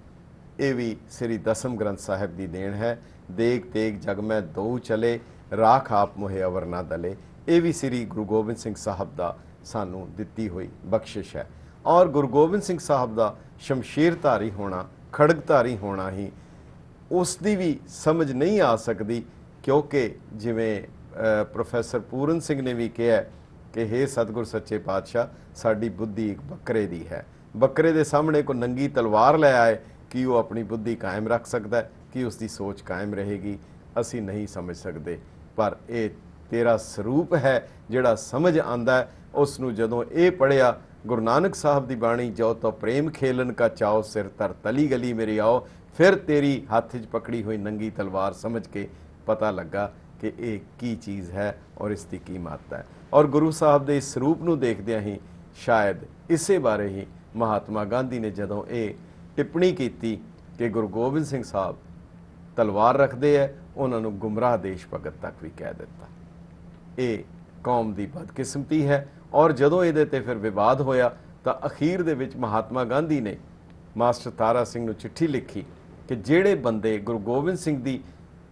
ਇਹ ਵੀ ਸ੍ਰੀ ਦਸਮ ਗ੍ਰੰਥ ਸਾਹਿਬ ਦੀ ਦੇਣ ਹੈ। ਦੇਗ ਤੇਗ ਜਗ ਮੈਂ ਦੋ ਚਲੇ, ਰਾਖ ਆਪ ਮੋਹਿ ਅਵਰ ਨਾ ਦਲੇ। ਇਹ ਵੀ ਸ੍ਰੀ ਗੁਰੂ ਗੋਬਿੰਦ ਸਿੰਘ ਸਾਹਿਬ ਦਾ ਸਾਨੂੰ ਦਿੱਤੀ ਹੋਈ ਬਖਸ਼ਿਸ਼ ਹੈ। ਔਰ ਗੁਰੂ ਗੋਬਿੰਦ ਸਿੰਘ ਸਾਹਿਬ ਦਾ ਸ਼ਮਸ਼ੀਰ ਧਾਰੀ ਹੋਣਾ, ਖੜਗ ਧਾਰੀ ਹੋਣਾ ਹੀ ਉਸ ਦੀ ਵੀ ਸਮਝ ਨਹੀਂ ਆ ਸਕਦੀ, ਕਿਉਂਕਿ ਜਿਵੇਂ ਪ੍ਰੋਫੈਸਰ ਪੂਰਨ ਸਿੰਘ ਨੇ ਵੀ ਕਿਹਾ ਕਿ ਹੇ ਸਤਿਗੁਰ ਸੱਚੇ ਪਾਤਸ਼ਾਹ, ਸਾਡੀ ਬੁੱਧੀ ਇੱਕ ਬੱਕਰੇ ਦੀ ਹੈ। ਬੱਕਰੇ ਦੇ ਸਾਹਮਣੇ ਕੋਈ ਨੰਗੀ ਤਲਵਾਰ ਲੈ ਆਏ ਕਿ ਉਹ ਆਪਣੀ ਬੁੱਧੀ ਕਾਇਮ ਰੱਖ ਸਕਦਾ ਹੈ? ਕਿ ਉਸ ਦੀ ਸੋਚ ਕਾਇਮ ਰਹੇਗੀ ਅਸੀਂ ਨਹੀਂ ਸਮਝ ਸਕਦੇ, ਪਰ ਇਹ ਤੇਰਾ ਸਰੂਪ ਹੈ ਜਿਹੜਾ ਸਮਝ ਆਂਦਾ। ਉਸ ਨੂੰ ਜਦੋਂ ਇਹ ਪੜ੍ਹਿਆ ਗੁਰੂ ਨਾਨਕ ਸਾਹਿਬ ਦੀ ਬਾਣੀ, ਜੋ ਤੋ ਪ੍ਰੇਮ ਖੇਲਨ ਕਾ ਚਾਓ ਸਿਰ ਧਰ ਤਲੀ ਗਲੀ ਮੇਰੀ ਆਓ, ਫਿਰ ਤੇਰੀ ਹੱਥ 'ਚ ਪਕੜੀ ਹੋਈ ਨੰਗੀ ਤਲਵਾਰ ਸਮਝ ਕੇ ਪਤਾ ਲੱਗਾ ਕਿ ਇਹ ਕੀ ਚੀਜ਼ ਹੈ ਔਰ ਇਸ ਦੀ ਕੀ ਮਹੱਤਤਾ ਹੈ। ਔਰ ਗੁਰੂ ਸਾਹਿਬ ਦੇ ਇਸ ਸਰੂਪ ਨੂੰ ਦੇਖਦਿਆਂ ਹੀ ਸ਼ਾਇਦ ਇਸੇ ਬਾਰੇ ਹੀ ਮਹਾਤਮਾ ਗਾਂਧੀ ਨੇ ਜਦੋਂ ਇਹ ਟਿੱਪਣੀ ਕੀਤੀ ਕਿ ਗੁਰੂ ਗੋਬਿੰਦ ਸਿੰਘ ਸਾਹਿਬ ਤਲਵਾਰ ਰੱਖਦੇ ਹੈ, ਉਹਨਾਂ ਨੂੰ ਗੁੰਮਰਾਹ ਦੇਸ਼ ਭਗਤ ਤੱਕ ਵੀ ਕਹਿ ਦਿੱਤਾ। ਇਹ ਕੌਮ ਦੀ ਬਦਕਿਸਮਤੀ ਹੈ। ਔਰ ਜਦੋਂ ਇਹਦੇ ਤੇ ਫਿਰ ਵਿਵਾਦ ਹੋਇਆ ਤਾਂ ਅਖੀਰ ਦੇ ਵਿੱਚ ਮਹਾਤਮਾ ਗਾਂਧੀ ਨੇ ਮਾਸਟਰ ਤਾਰਾ ਸਿੰਘ ਨੂੰ ਚਿੱਠੀ ਲਿਖੀ ਕਿ ਜਿਹੜੇ ਬੰਦੇ ਗੁਰੂ ਗੋਬਿੰਦ ਸਿੰਘ ਦੀ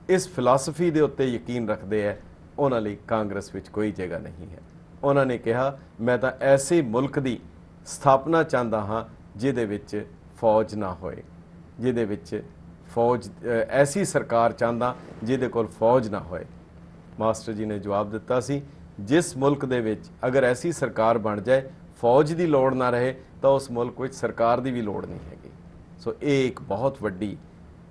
ਇਸ ਫਿਲਾਸਫੀ ਦੇ ਉੱਤੇ ਯਕੀਨ ਰੱਖਦੇ ਹੈ ਉਹਨਾਂ ਲਈ ਕਾਂਗਰਸ ਵਿੱਚ ਕੋਈ ਜਗ੍ਹਾ ਨਹੀਂ ਹੈ। ਉਹਨਾਂ ਨੇ ਕਿਹਾ ਮੈਂ ਤਾਂ ਐਸੇ ਮੁਲਕ ਦੀ ਸਥਾਪਨਾ ਚਾਹੁੰਦਾ ਹਾਂ ਜਿਹਦੇ ਵਿੱਚ ਫੌਜ ਨਾ ਹੋਏ, ਜਿਹਦੇ ਵਿੱਚ ਫੌਜ, ਐਸੀ ਸਰਕਾਰ ਚਾਹੁੰਦਾ ਜਿਹਦੇ ਕੋਲ ਫੌਜ ਨਾ ਹੋਏ। ਮਾਸਟਰ ਜੀ ਨੇ ਜਵਾਬ ਦਿੱਤਾ ਸੀ ਜਿਸ ਮੁਲਕ ਦੇ ਵਿੱਚ ਅਗਰ ਐਸੀ ਸਰਕਾਰ ਬਣ ਜਾਏ ਫੌਜ ਦੀ ਲੋੜ ਨਾ ਰਹੇ ਤਾਂ ਉਸ ਮੁਲਕ ਵਿੱਚ ਸਰਕਾਰ ਦੀ ਵੀ ਲੋੜ ਨਹੀਂ ਹੈਗੀ। ਸੋ ਇਹ ਇੱਕ ਬਹੁਤ ਵੱਡੀ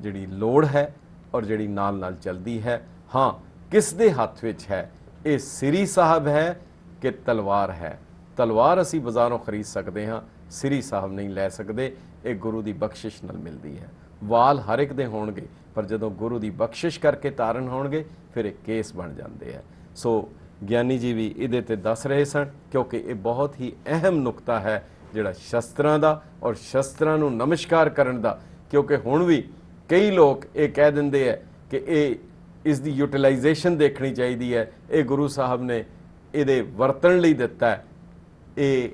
ਜਿਹੜੀ ਲੋੜ ਹੈ ਔਰ ਜਿਹੜੀ ਨਾਲ ਨਾਲ ਚੱਲਦੀ ਹੈ। ਹਾਂ, ਕਿਸ ਦੇ ਹੱਥ ਵਿੱਚ ਹੈ? ਇਹ ਸ੍ਰੀ ਸਾਹਿਬ ਹੈ ਕਿ ਤਲਵਾਰ ਹੈ? ਤਲਵਾਰ ਅਸੀਂ ਬਾਜ਼ਾਰੋਂ ਖਰੀਦ ਸਕਦੇ ਹਾਂ, ਸ੍ਰੀ ਸਾਹਿਬ ਨਹੀਂ ਲੈ ਸਕਦੇ। ਇਹ ਗੁਰੂ ਦੀ ਬਖਸ਼ਿਸ਼ ਨਾਲ ਮਿਲਦੀ ਹੈ। ਵਾਲ ਹਰ ਇੱਕ ਦੇ ਹੋਣਗੇ, ਪਰ ਜਦੋਂ ਗੁਰੂ ਦੀ ਬਖਸ਼ਿਸ਼ ਕਰਕੇ ਤਾਰਨ ਹੋਣਗੇ ਫਿਰ ਇਹ ਕੇਸ ਬਣ ਜਾਂਦੇ ਹੈ। ਸੋ ਗਿਆਨੀ ਜੀ ਵੀ ਇਹਦੇ ਤੇ ਦੱਸ ਰਹੇ ਸਨ, ਕਿਉਂਕਿ ਇਹ ਬਹੁਤ ਹੀ ਅਹਿਮ ਨੁਕਤਾ ਹੈ ਜਿਹੜਾ ਸ਼ਸਤਰਾਂ ਦਾ ਔਰ ਸ਼ਸਤਰਾਂ ਨੂੰ ਨਮਸਕਾਰ ਕਰਨ ਦਾ। ਕਿਉਂਕਿ ਹੁਣ ਵੀ ਕਈ ਲੋਕ ਇਹ ਕਹਿ ਦਿੰਦੇ ਹੈ ਕਿ ਇਹ ਇਸ ਦੀ ਯੂਟਿਲਾਈਜੇਸ਼ਨ ਦੇਖਣੀ ਚਾਹੀਦੀ ਹੈ, ਇਹ ਗੁਰੂ ਸਾਹਿਬ ਨੇ ਇਹਦੇ ਵਰਤਣ ਲਈ ਦਿੱਤਾ ਹੈ। ਇਹ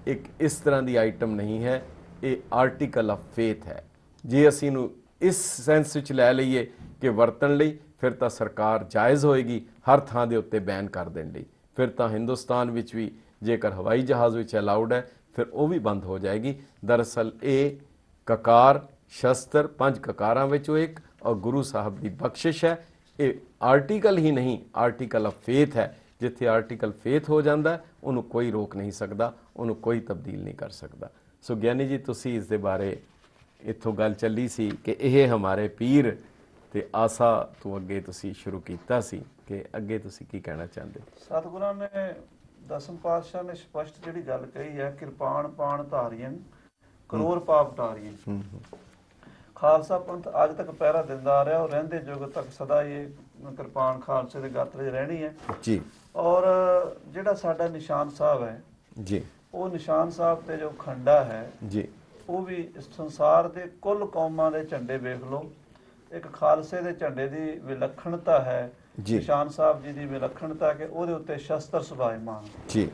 ਇੱਕ ਇਸ ਤਰ੍ਹਾਂ ਦੀ ਆਈਟਮ ਨਹੀਂ ਹੈ, ਇਹ ਆਰਟੀਕਲ ਆਫ ਫੇਥ ਹੈ। ਜੇ ਅਸੀਂ ਨੂੰ ਇਸ ਸੈਂਸ ਵਿੱਚ ਲੈ ਲਈਏ ਕਿ ਵਰਤਣ ਲਈ, ਫਿਰ ਤਾਂ ਸਰਕਾਰ ਜਾਇਜ਼ ਹੋਏਗੀ ਹਰ ਥਾਂ ਦੇ ਉੱਤੇ ਬੈਨ ਕਰ ਦੇਣ ਲਈ। ਫਿਰ ਤਾਂ ਹਿੰਦੁਸਤਾਨ ਵਿੱਚ ਵੀ ਜੇਕਰ ਹਵਾਈ ਜਹਾਜ਼ ਵਿੱਚ ਅਲਾਉਡ ਹੈ ਫਿਰ ਉਹ ਵੀ ਬੰਦ ਹੋ ਜਾਏਗੀ। ਦਰਅਸਲ ਇਹ ਕਕਾਰ ਸ਼ਸਤਰ 5 ਕਕਾਰਾਂ ਵਿੱਚੋਂ ਇੱਕ ਔਰ ਗੁਰੂ ਸਾਹਿਬ ਦੀ ਬਖਸ਼ਿਸ਼ ਹੈ। ਇਹ ਆਰਟੀਕਲ ਹੀ ਨਹੀਂ, ਆਰਟੀਕਲ ਆਫ ਫੇਥ ਹੈ। ਜਿੱਥੇ ਆਰਟੀਕਲ ਫੇਥ ਹੋ ਜਾਂਦਾ ਉਹਨੂੰ ਕੋਈ ਰੋਕ ਨਹੀਂ ਸਕਦਾ, ਉਹਨੂੰ ਕੋਈ ਤਬਦੀਲ ਨਹੀਂ ਕਰ ਸਕਦਾ। ਸੋ ਗਿਆਨੀ ਜੀ ਤੁਸੀਂ ਇਸ ਦੇ ਬਾਰੇ, ਇੱਥੋਂ ਗੱਲ ਚੱਲੀ ਸੀ ਕਿ ਇਹ ਹਮਾਰੇ ਪੀਰ ਤੇ ਆਸਾ ਤੋਂ ਅੱਗੇ ਤੁਸੀਂ ਸ਼ੁਰੂ ਕੀਤਾ ਸੀ ਕਿ ਅੱਗੇ ਤੁਸੀਂ ਕੀ ਕਹਿਣਾ ਚਾਹੁੰਦੇ? ਸਤਿਗੁਰਾਂ ਨੇ ਦਸਮ ਪਾਤਸ਼ਾਹ ਨੇ ਸਪਸ਼ਟ ਜਿਹੜੀ ਗੱਲ ਕਹੀ ਹੈ, ਕਿਰਪਾਨ ਪਾਣ ਧਾਰੀਆਂ ਕਰੋੜ ਪਾਪ ਟਾਰੀਆਂ। ਖਾਲਸਾ ਪੰਥ ਅੱਜ ਤੱਕ ਪਹਿਰਾ ਦਿੰਦਾ ਆ ਰਿਹਾ ਔਰ ਰਹਿੰਦੇ ਯੁੱਗ ਤੱਕ ਸਦਾ ਇਹ ਕਿਰਪਾਨ ਖਾਲਸੇ ਦੇ ਗਾਤਰੇ 'ਚ ਰਹਿਣੀ ਹੈ ਜੀ। ਔਰ ਜਿਹੜਾ ਸਾਡਾ ਨਿਸ਼ਾਨ ਸਾਹਿਬ ਹੈ ਜੀ, ਉਹ ਨਿਸ਼ਾਨ ਸਾਹਿਬ ਤੇ ਜੋ ਖੰਡਾ ਹੈ ਜੀ, ਉਹ ਵੀ ਇਸ ਸੰਸਾਰ ਦੇ ਕੁੱਲ ਕੌਮਾਂ ਦੇ ਝੰਡੇ ਵੇਖ ਲਓ, ਇੱਕ ਖਾਲਸੇ ਦੇ ਝੰਡੇ ਦੀ ਵਿਲੱਖਣਤਾ ਹੈ। ਨਿਸ਼ਾਨ ਸਾਹਿਬ ਜੀ ਦੀ ਵਿਲੱਖਣਤਾ ਕਿ ਉਹਦੇ ਉੱਤੇ ਸ਼ਸਤਰ ਸੁਭਾਇਮਾਨ ਜੀ।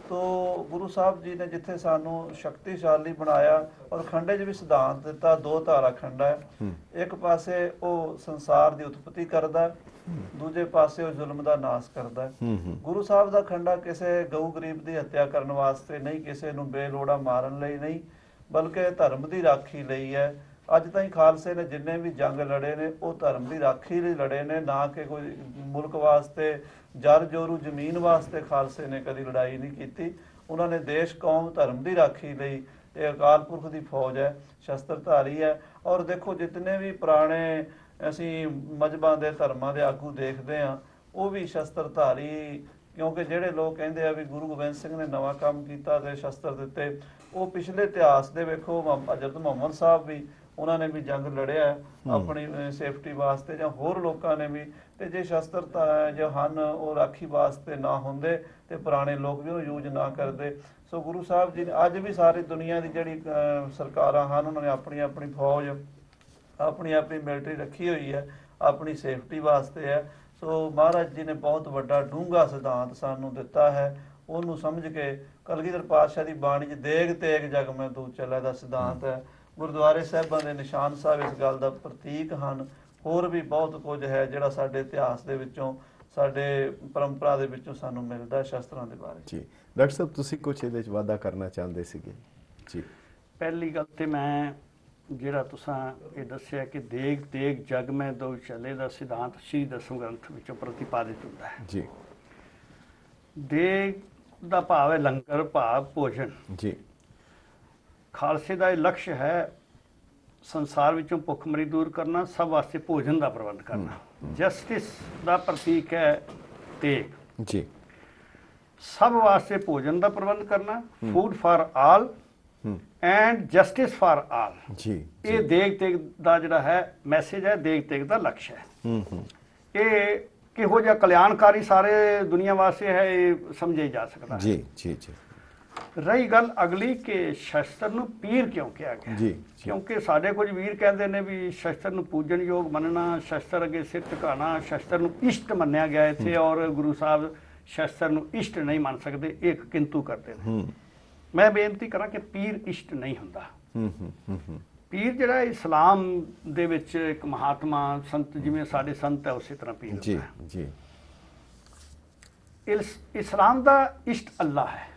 ਤੋ ਗੁਰੂ ਸਾਹਿਬ ਜੀ ਨੇ ਜਿੱਥੇ ਸਾਨੂੰ ਸ਼ਕਤੀਸ਼ਾਲੀ ਬਣਾਇਆ ਔਰ ਖੰਡੇ 'ਚ ਵੀ ਸਿਧਾਂਤ ਦਿੱਤਾ, 2 ਧਾਰਾ ਖੰਡਾ ਹੈ। ਇੱਕ ਪਾਸੇ ਉਹ ਸੰਸਾਰ ਦੀ ਉਤਪਤੀ ਕਰਦਾ, ਦੂਜੇ ਪਾਸੇ ਉਹ ਜ਼ੁਲਮ ਦਾ ਨਾਸ਼ ਕਰਦਾ। ਗੁਰੂ ਸਾਹਿਬ ਦਾ ਖੰਡਾ ਕਿਸੇ ਗਊ ਗਰੀਬ ਦੀ ਹੱਤਿਆ ਕਰਨ ਵਾਸਤੇ ਨਹੀਂ, ਕਿਸੇ ਨੂੰ ਬੇਲੋੜਾ ਮਾਰਨ ਲਈ ਨਹੀਂ, ਬਲਕਿ ਧਰਮ ਦੀ ਰਾਖੀ ਲਈ ਹੈ। ਅੱਜ ਤਾਈਂ ਖਾਲਸੇ ਨੇ ਜਿੰਨੇ ਵੀ ਜੰਗ ਲੜੇ ਨੇ ਉਹ ਧਰਮ ਦੀ ਰਾਖੀ ਲਈ ਲੜੇ ਨੇ, ਨਾ ਕਿ ਕੋਈ ਮੁਲਕ ਵਾਸਤੇ ਜਰ ਜੋਰੂ ਜ਼ਮੀਨ ਵਾਸਤੇ ਖਾਲਸੇ ਨੇ ਕਦੀ ਲੜਾਈ ਨਹੀਂ ਕੀਤੀ। ਉਹਨਾਂ ਨੇ ਦੇਸ਼ ਕੌਮ ਧਰਮ ਦੀ ਰਾਖੀ ਲਈ, ਇਹ ਅਕਾਲ ਪੁਰਖ ਦੀ ਫੌਜ ਹੈ, ਸ਼ਸਤਰਧਾਰੀ ਹੈ। ਔਰ ਦੇਖੋ ਜਿਤਨੇ ਵੀ ਪੁਰਾਣੇ ਅਸੀਂ ਮਜ਼ਹਬਾਂ ਦੇ ਧਰਮਾਂ ਦੇ ਆਗੂ ਦੇਖਦੇ ਹਾਂ ਉਹ ਵੀ ਸ਼ਸਤਰਧਾਰੀ, ਕਿਉਂਕਿ ਜਿਹੜੇ ਲੋਕ ਕਹਿੰਦੇ ਆ ਵੀ ਗੁਰੂ ਗੋਬਿੰਦ ਸਿੰਘ ਨੇ ਨਵਾਂ ਕੰਮ ਕੀਤਾ ਤੇ ਸ਼ਸਤਰ ਦਿੱਤੇ, ਉਹ ਪਿਛਲੇ ਇਤਿਹਾਸ ਦੇ ਵੇਖੋ ਹਜ਼ਰਤ ਮੁਹੰਮਦ ਸਾਹਿਬ ਵੀ ਉਹਨਾਂ ਨੇ ਵੀ ਜੰਗ ਲੜਿਆ ਆਪਣੀ ਸੇਫਟੀ ਵਾਸਤੇ, ਜਾਂ ਹੋਰ ਲੋਕਾਂ ਨੇ ਵੀ। ਤੇ ਜੇ ਸ਼ਸਤਰ ਜੋ ਹਨ ਉਹ ਰਾਖੀ ਵਾਸਤੇ ਨਾ ਹੁੰਦੇ ਤੇ ਪੁਰਾਣੇ ਲੋਕ ਵੀ ਉਹਨੂੰ ਯੂਜ਼ ਨਾ ਕਰਦੇ। ਸੋ ਗੁਰੂ ਸਾਹਿਬ ਜੀ ਨੇ ਅੱਜ ਵੀ ਸਾਰੀ ਦੁਨੀਆ ਦੀ ਜਿਹੜੀ ਸਰਕਾਰਾਂ ਹਨ ਉਹਨਾਂ ਨੇ ਆਪਣੀ ਆਪਣੀ ਫੌਜ, ਆਪਣੀ ਆਪਣੀ ਮਿਲਟਰੀ ਰੱਖੀ ਹੋਈ ਹੈ, ਆਪਣੀ ਸੇਫਟੀ ਵਾਸਤੇ ਹੈ। ਸੋ ਮਹਾਰਾਜ ਜੀ ਨੇ ਬਹੁਤ ਵੱਡਾ ਡੂੰਘਾ ਸਿਧਾਂਤ ਸਾਨੂੰ ਦਿੱਤਾ ਹੈ, ਉਹਨੂੰ ਸਮਝ ਕੇ ਕਲਗੀਧਰ ਪਾਤਸ਼ਾਹ ਦੀ ਬਾਣੀ 'ਚ ਦੇਗ ਤੇਗ ਜਗ ਮੈਂ ਦੂਤ ਚੱਲਿਆ ਦਾ ਸਿਧਾਂਤ ਹੈ। ਗੁਰਦੁਆਰੇ ਸਾਹਿਬਾਂ ਦੇ ਨਿਸ਼ਾਨ ਸਾਹਿਬ ਇਸ ਗੱਲ ਦਾ ਪ੍ਰਤੀਕ ਹਨ। ਹੋਰ ਵੀ ਬਹੁਤ ਕੁਝ ਹੈ ਜਿਹੜਾ ਸਾਡੇ ਇਤਿਹਾਸ ਦੇ ਵਿੱਚੋਂ, ਸਾਡੇ ਪਰੰਪਰਾ ਦੇ ਵਿੱਚੋਂ ਸਾਨੂੰ ਮਿਲਦਾ ਸ਼ਸਤਰਾਂ ਦੇ ਬਾਰੇ। ਜੀ ਡਾਕਟਰ ਸਾਹਿਬ ਤੁਸੀਂ ਕੁਝ ਇਹਦੇ 'ਚ ਵਾਧਾ ਕਰਨਾ ਚਾਹੁੰਦੇ ਸੀਗੇ? ਜੀ, ਪਹਿਲੀ ਗੱਲ ਤੇ ਮੈਂ ਜਿਹੜਾ ਤੁਸੀਂ ਇਹ ਦੱਸਿਆ ਕਿ ਦੇਗ ਤੇਗ ਜਗ ਮੈਂ ਦੋ ਚੱਲੇ ਦਾ ਸਿਧਾਂਤ ਸ਼੍ਰੀ ਦਸਮ ਗ੍ਰੰਥ ਵਿੱਚੋਂ ਪ੍ਰਤੀਪਾਦਿਤ ਹੁੰਦਾ ਹੈ। ਜੀ। ਦੇਗ ਦਾ ਭਾਵ ਹੈ ਲੰਗਰ, ਭਾਵ ਭੋਜਨ। ਜੀ। ਖਾਲਸੇ ਦਾ ਇਹ ਲਕਸ਼ ਹੈ ਸੰਸਾਰ ਵਿੱਚੋਂ ਭੁੱਖਮਰੀ ਦੂਰ ਕਰਨਾ, ਸਭ ਵਾਸਤੇ ਭੋਜਨ ਦਾ ਪ੍ਰਬੰਧ ਕਰਨਾ। ਜਸਟਿਸ ਦਾ ਪ੍ਰਤੀਕ ਹੈ ਤੇਗ। ਜੀ ਸਭ ਵਾਸਤੇ ਭੋਜਨ ਦਾ ਪ੍ਰਬੰਧ ਕਰਨਾ, food for all and justice for all. ਜੀ ਇਹ ਦੇਗ ਤੇਗ ਦਾ ਜਿਹੜਾ ਹੈ ਮੈਸੇਜ ਹੈ, ਦੇਗ ਤੇਗ ਦਾ ਲਕਸ਼ ਹੈ। ਇਹ ਕਿਹੋ ਜਿਹਾ ਕਲਿਆਣਕਾਰੀ ਸਾਰੇ ਦੁਨੀਆ ਵਾਸਤੇ ਹੈ, ਇਹ ਸਮਝਿਆ ਜਾ ਸਕਦਾ ਹੈ। ਜੀ ਜੀ ਜੀ ਰਹੀ ਗੱਲ ਅਗਲੀ ਕਿ ਸ਼ਸਤਰ ਨੂੰ ਪੀਰ ਕਿਉਂ ਕਿਹਾ ਗਿਆ? ਜੀ ਕਿਉਂਕਿ ਸਾਡੇ ਕੁਝ ਵੀਰ ਕਹਿੰਦੇ ਨੇ ਵੀ ਸ਼ਸਤਰ ਨੂੰ ਪੂਜਨਯੋਗ ਮੰਨਣਾ, ਸ਼ਸਤਰ ਅੱਗੇ ਸਿਰ ਝੁਕਾਉਣਾ, ਸ਼ਸਤਰ ਨੂੰ ਇਸ਼ਟ ਮੰਨਿਆ ਗਿਆ ਇੱਥੇ, ਔਰ ਗੁਰੂ ਸਾਹਿਬ ਸ਼ਸਤਰ ਨੂੰ ਇਸ਼ਟ ਨਹੀਂ ਮੰਨ ਸਕਦੇ, ਇੱਕ ਕਿੰਤੂ ਕਰਦੇ ਨੇ। ਮੈਂ ਬੇਨਤੀ ਕਰਾਂ ਕਿ ਪੀਰ ਇਸ਼ਟ ਨਹੀਂ ਹੁੰਦਾ। ਪੀਰ ਜਿਹੜਾ ਇਸਲਾਮ ਦੇ ਵਿੱਚ ਇੱਕ ਮਹਾਤਮਾ ਸੰਤ, ਜਿਵੇਂ ਸਾਡੇ ਸੰਤ ਹੈ ਉਸੇ ਤਰ੍ਹਾਂ ਪੀਰ ਹੁੰਦਾ ਜੀ ਹੈ। ਜੀ ਇਸਲਾਮ ਦਾ ਇਸ਼ਟ ਅੱਲਾ ਹੈ।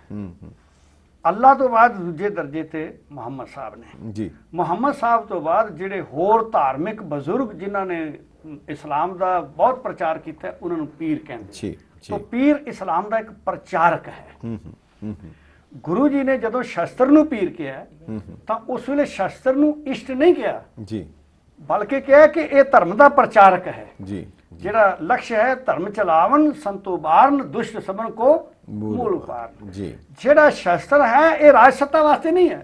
ਅੱਲਾ ਤੋਂ ਬਾਅਦ ਦੂਜੇ ਦਰਜੇ ਤੇ ਮੁਹੰਮਦ ਸਾਹਿਬ ਨੇ। ਜੀ ਮੁਹੰਮਦ ਸਾਹਿਬ ਤੋਂ ਬਾਅਦ ਜਿਹੜੇ ਹੋਰ ਧਾਰਮਿਕ ਬਜ਼ੁਰਗ ਜਿਨ੍ਹਾਂ ਨੇ ਇਸਲਾਮ ਦਾ ਬਹੁਤ ਪ੍ਰਚਾਰ ਕੀਤਾ, ਉਹਨਾਂ ਨੂੰ ਪੀਰ ਕਹਿੰਦੇ। ਜੀ तो पीर इस्लाम का एक प्रचारक है। गुरु जी ने जदों शस्त्र नूं पीर किया तो उस वेले शस्त्र नूं इष्ट नहीं किया जी, बल्कि कहा कि यह धर्म का प्रचारक है जी, जिहड़ा लक्ष्य है धर्म चलावन संतो बारन दुष्ट सबन को मूल उपारन। जी, जिहड़ा शस्त्र है ये राज सत्ता वास्ते नहीं है,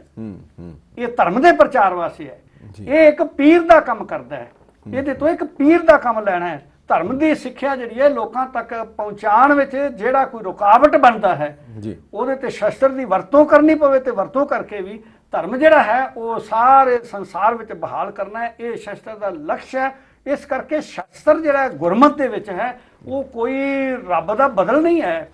ये धर्म के प्रचार वास्ते है। ये एक पीर का काम करता है, ये तो एक पीर का काम लेना है। धर्म की सिक्ख्या जिहड़ी है लोकां तक पहुंचाण विच जिहड़ा कोई रुकावट बनता है जी, ਉਹਦੇ ਤੇ ਸ਼ਸਤਰ ਦੀ ਵਰਤੋਂ ਕਰਨੀ ਪਵੇ ਤੇ ਵਰਤੋਂ ਕਰਕੇ ਵੀ ਧਰਮ ਜਿਹੜਾ ਹੈ ਉਹ ਸਾਰੇ ਸੰਸਾਰ ਵਿੱਚ ਬਹਾਲ ਕਰਨਾ ਹੈ। ਇਹ ਸ਼ਸਤਰ ਦਾ ਲਕਸ਼ ਹੈ। ਇਸ ਕਰਕੇ ਸ਼ਸਤਰ ਜਿਹੜਾ ਗੁਰਮਤਿ ਦੇ ਵਿੱਚ ਹੈ ਉਹ ਕੋਈ ਰੱਬ ਦਾ ਬਦਲ ਨਹੀਂ ਹੈ,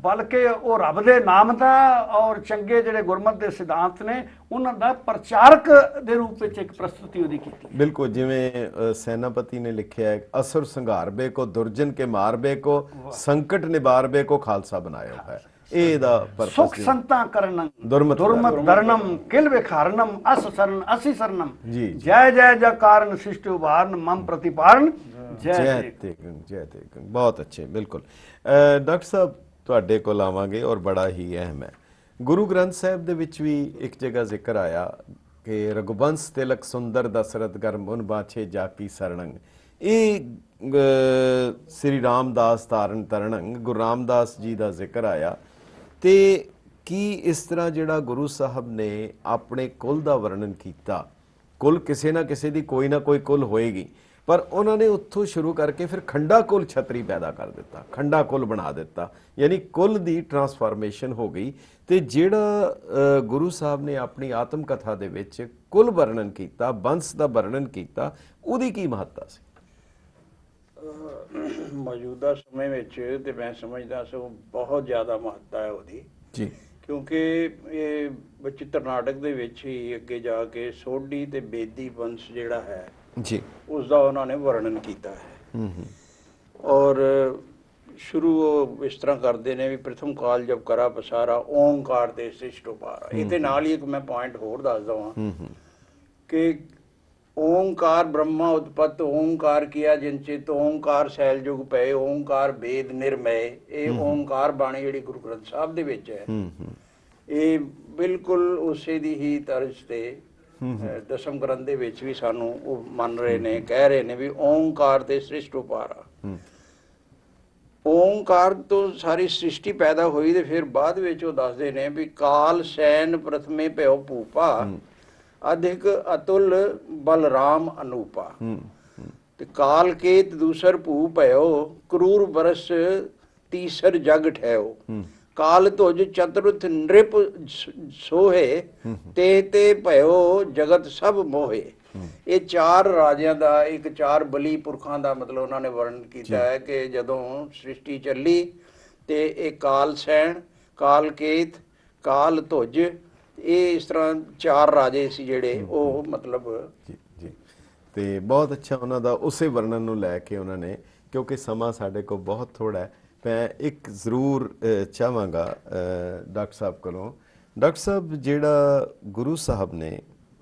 ਬਲਕਿ ਉਹ ਰੱਬ ਦੇ ਨਾਮ ਦਾ ਔਰ ਚੰਗੇ ਜਿਹੜੇ ਗੁਰਮਤਿ ਦੇ ਸਿਧਾਂਤ ਨੇ ਉਹਨਾਂ ਦਾ ਪ੍ਰਚਾਰਕ ਦੇ ਰੂਪ ਵਿੱਚ ਇੱਕ ਪ੍ਰਸਤੁਤੀ ਉਹਦੀ ਕੀਤੀ। बिल्कुल जिवें सेनापति ने लिखा है, असुर संघारबे को दुर्जन के मारबे को संकट निबारबे को खालसा बनाया है। ਇਹਦਾ purpose ਸੁਖ ਜੀ। ਸੰਤਾਂ ਕਰਨੰ ਦੁਰਮਤ ਦੁਰਮਤ ਦਰਨਮ ਕਿਲ ਵਿਖਾਰਨਮ ਅਸ ਸਰਨ ਅਸੀ ਸਰਨਮ ਜੀ। ਜੈ ਜੈ ਜਕਾਰਨ ਸ੍ਰਿਸ਼ਟ ਉਬਾਰਨ ਮਮ ਪ੍ਰਤਿਪਾਰਨ ਜੈ ਜੈ ਜੈ। ਤੇਗੰ, ਜੈ ਤੇਗੰ। ਬਹੁਤ ਅੱਛੇ, ਬਿਲਕੁਲ। ਡਾਕਟਰ ਸਾਹਿਬ ਤੁਹਾਡੇ ਕੋਲ ਆਵਾਂਗੇ ਔਰ ਬੜਾ ਹੀ ਅਹਿਮ ਹੈ। ਗੁਰੂ ਗ੍ਰੰਥ ਸਾਹਿਬ ਦੇ ਵਿੱਚ ਵੀ ਇੱਕ ਜਗ੍ਹਾ ਜ਼ਿਕਰ ਆਇਆ ਕਿ ਰਘੁਬੰਸ ਤਿਲਕ ਸੁੰਦਰ ਦਸਰਤ ਗਰ ਮੁਨ ਬਾਛੇ ਜਾਕੀ ਸਰਣੰ। ਇਹ ਸ੍ਰੀ ਰਾਮਦਾਸ ਤਾਰਨ ਤਰਣੰ ਗੁਰੂ ਰਾਮਦਾਸ ਜੀ ਦਾ ਜ਼ਿਕਰ ਆਇਆ। ਤੇ ਕੀ ਇਸ ਤਰ੍ਹਾਂ ਜਿਹੜਾ ਗੁਰੂ ਸਾਹਿਬ ਨੇ ਆਪਣੇ ਕੁਲ ਦਾ ਵਰਣਨ ਕੀਤਾ, ਕੁਲ ਕਿਸੇ ਨਾ ਕਿਸੇ ਦੀ ਕੋਈ ਨਾ ਕੋਈ ਕੁਲ ਹੋਏਗੀ, ਪਰ ਉਹਨਾਂ ਨੇ ਉੱਥੋਂ ਸ਼ੁਰੂ ਕਰਕੇ ਫਿਰ ਖੰਡਾ ਕੁਲ ਛਤਰੀ ਪੈਦਾ ਕਰ ਦਿੱਤਾ, ਖੰਡਾ ਕੁਲ ਬਣਾ ਦਿੱਤਾ, ਯਾਨੀ ਕੁਲ ਦੀ ਟਰਾਂਸਫਾਰਮੇਸ਼ਨ ਹੋ ਗਈ। ਤੇ ਜਿਹੜਾ ਗੁਰੂ ਸਾਹਿਬ ਨੇ ਆਪਣੀ ਆਤਮ ਕਥਾ ਦੇ ਵਿੱਚ ਕੁਲ ਵਰਣਨ ਕੀਤਾ, ਬੰਸ ਦਾ ਵਰਣਨ ਕੀਤਾ, ਉਹਦੀ ਕੀ ਮਹੱਤਤਾ ਸੀ? ਮੌਜੂਦਾ ਸਮੇਂ ਵਿੱਚ ਤੇ ਮੈਂ ਸਮਝਦਾ ਸੋ ਬਹੁਤ ਜ਼ਿਆਦਾ ਮਹੱਤਤਾ ਹੈ ਉਹਦੀ ਜੀ, ਕਿਉਂਕਿ ਇਹ ਬਚਿੱਤਰ ਨਾਟਕ ਦੇ ਵਿੱਚ ਹੀ ਅੱਗੇ ਜਾ ਕੇ ਸੋਢੀ ਤੇ ਬੇਦੀ ਵੰਸ਼ ਜਿਹੜਾ ਹੈ ਜੀ, ਉਸ ਦਾ ਉਹਨਾਂ ਨੇ ਵਰਣਨ ਕੀਤਾ ਹੈ। ਔਰ ਸ਼ੁਰੂ ਉਹ ਇਸ ਤਰ੍ਹਾਂ ਕਰਦੇ ਨੇ ਵੀ ਪ੍ਰਥਮ ਕਾਲ ਜਬ ਕਰਾ ਪਸਾਰਾ ਓਂਕਾਰ ਤੇ ਸ੍ਰਿਸ਼ਟ ਉਪਾਰਾ। ਇਹਦੇ ਨਾਲ ਹੀ ਇੱਕ ਮੈਂ ਪੁਆਇੰਟ ਹੋਰ ਦੱਸ ਦਵਾਂ ਕਿ ओंकार ब्रह्मा उत्पत्त ओंकार किया जिनचित ओंकार सैल जुग पए ओंकार वेद निर्मय। ਇਹ ਓंकार ਬਾਣੀ ਜਿਹੜੀ ਗੁਰੂ ਗ੍ਰੰਥ ਸਾਹਿਬ ਦੇ ਵਿੱਚ ਹੈ ਇਹ ਬਿਲਕੁਲ ਉਸੇ ਦੀ ਹੀ ਤਰਜ਼ ਤੇ ਦਸਮ ਗ੍ਰੰਥ ਦੇ ਵਿੱਚ ਵੀ ਸਾਨੂੰ ਉਹ ਮੰਨ ਰਹੇ ਨੇ, ਕਹਿ ਰਹੇ ਨੇ ਵੀ ਓਂਕਾਰ ਤੇ ਸ੍ਰਿਸ਼ਟ ਉਪਾਰਾ। ਓਂਕਾਰ ਤੋਂ ਸਾਰੀ ਸ੍ਰਿਸ਼ਟੀ ਪੈਦਾ ਹੋਈ ਤੇ ਫਿਰ ਬਾਅਦ ਵਿੱਚ ਉਹ ਦੱਸਦੇ ਨੇ ਵੀ ਕਾਲ ਸੈਨ ਪ੍ਰਥਮੇ ਭਇਓ ਭੂਪਾ अधिक अतुल बलराम अनूपा। ते काल केत दूसर भू भयो क्रूर बरस तीसर जग ठहयो। काल तुझ चतुर्थ नृप सोहे ते ते भयो जगत सब मोहे। ਇਹ ਚਾਰ ਰਾਜਿਆਂ ਦਾ ਇੱਕ ਚਾਰ ਬਲੀ ਪੁਰਖਾਂ ਦਾ ਮਤਲਬ ਉਹਨਾਂ ਨੇ ਵਰਣਨ ਕੀਤਾ ਹੈ ਕਿ ਜਦੋਂ ਸ੍ਰਿਸ਼ਟੀ ਚੱਲੀ ਤੇ ਇਹ ਕਾਲ ਸੈਨ, ਕਾਲ ਕੇਤ, ਕਾਲ ਧੁਜ, ਇਹ ਇਸ ਤਰ੍ਹਾਂ ਚਾਰ ਰਾਜੇ ਸੀ ਜਿਹੜੇ ਉਹ ਮਤਲਬ ਜੀ ਜੀ। ਤੇ ਬਹੁਤ ਅੱਛਾ ਉਹਨਾਂ ਦਾ ਉਸੇ ਵਰਣਨ ਨੂੰ ਲੈ ਕੇ ਉਹਨਾਂ ਨੇ, ਕਿਉਂਕਿ ਸਮਾਂ ਸਾਡੇ ਕੋਲ ਬਹੁਤ ਥੋੜਾ ਹੈ, ਮੈਂ ਇੱਕ ਜ਼ਰੂਰ ਚਾਹਾਂਗਾ ਡਾਕਟਰ ਸਾਹਿਬ ਕੋਲੋਂ। ਡਾਕਟਰ ਸਾਹਿਬ ਜਿਹੜਾ ਗੁਰੂ ਸਾਹਿਬ ਨੇ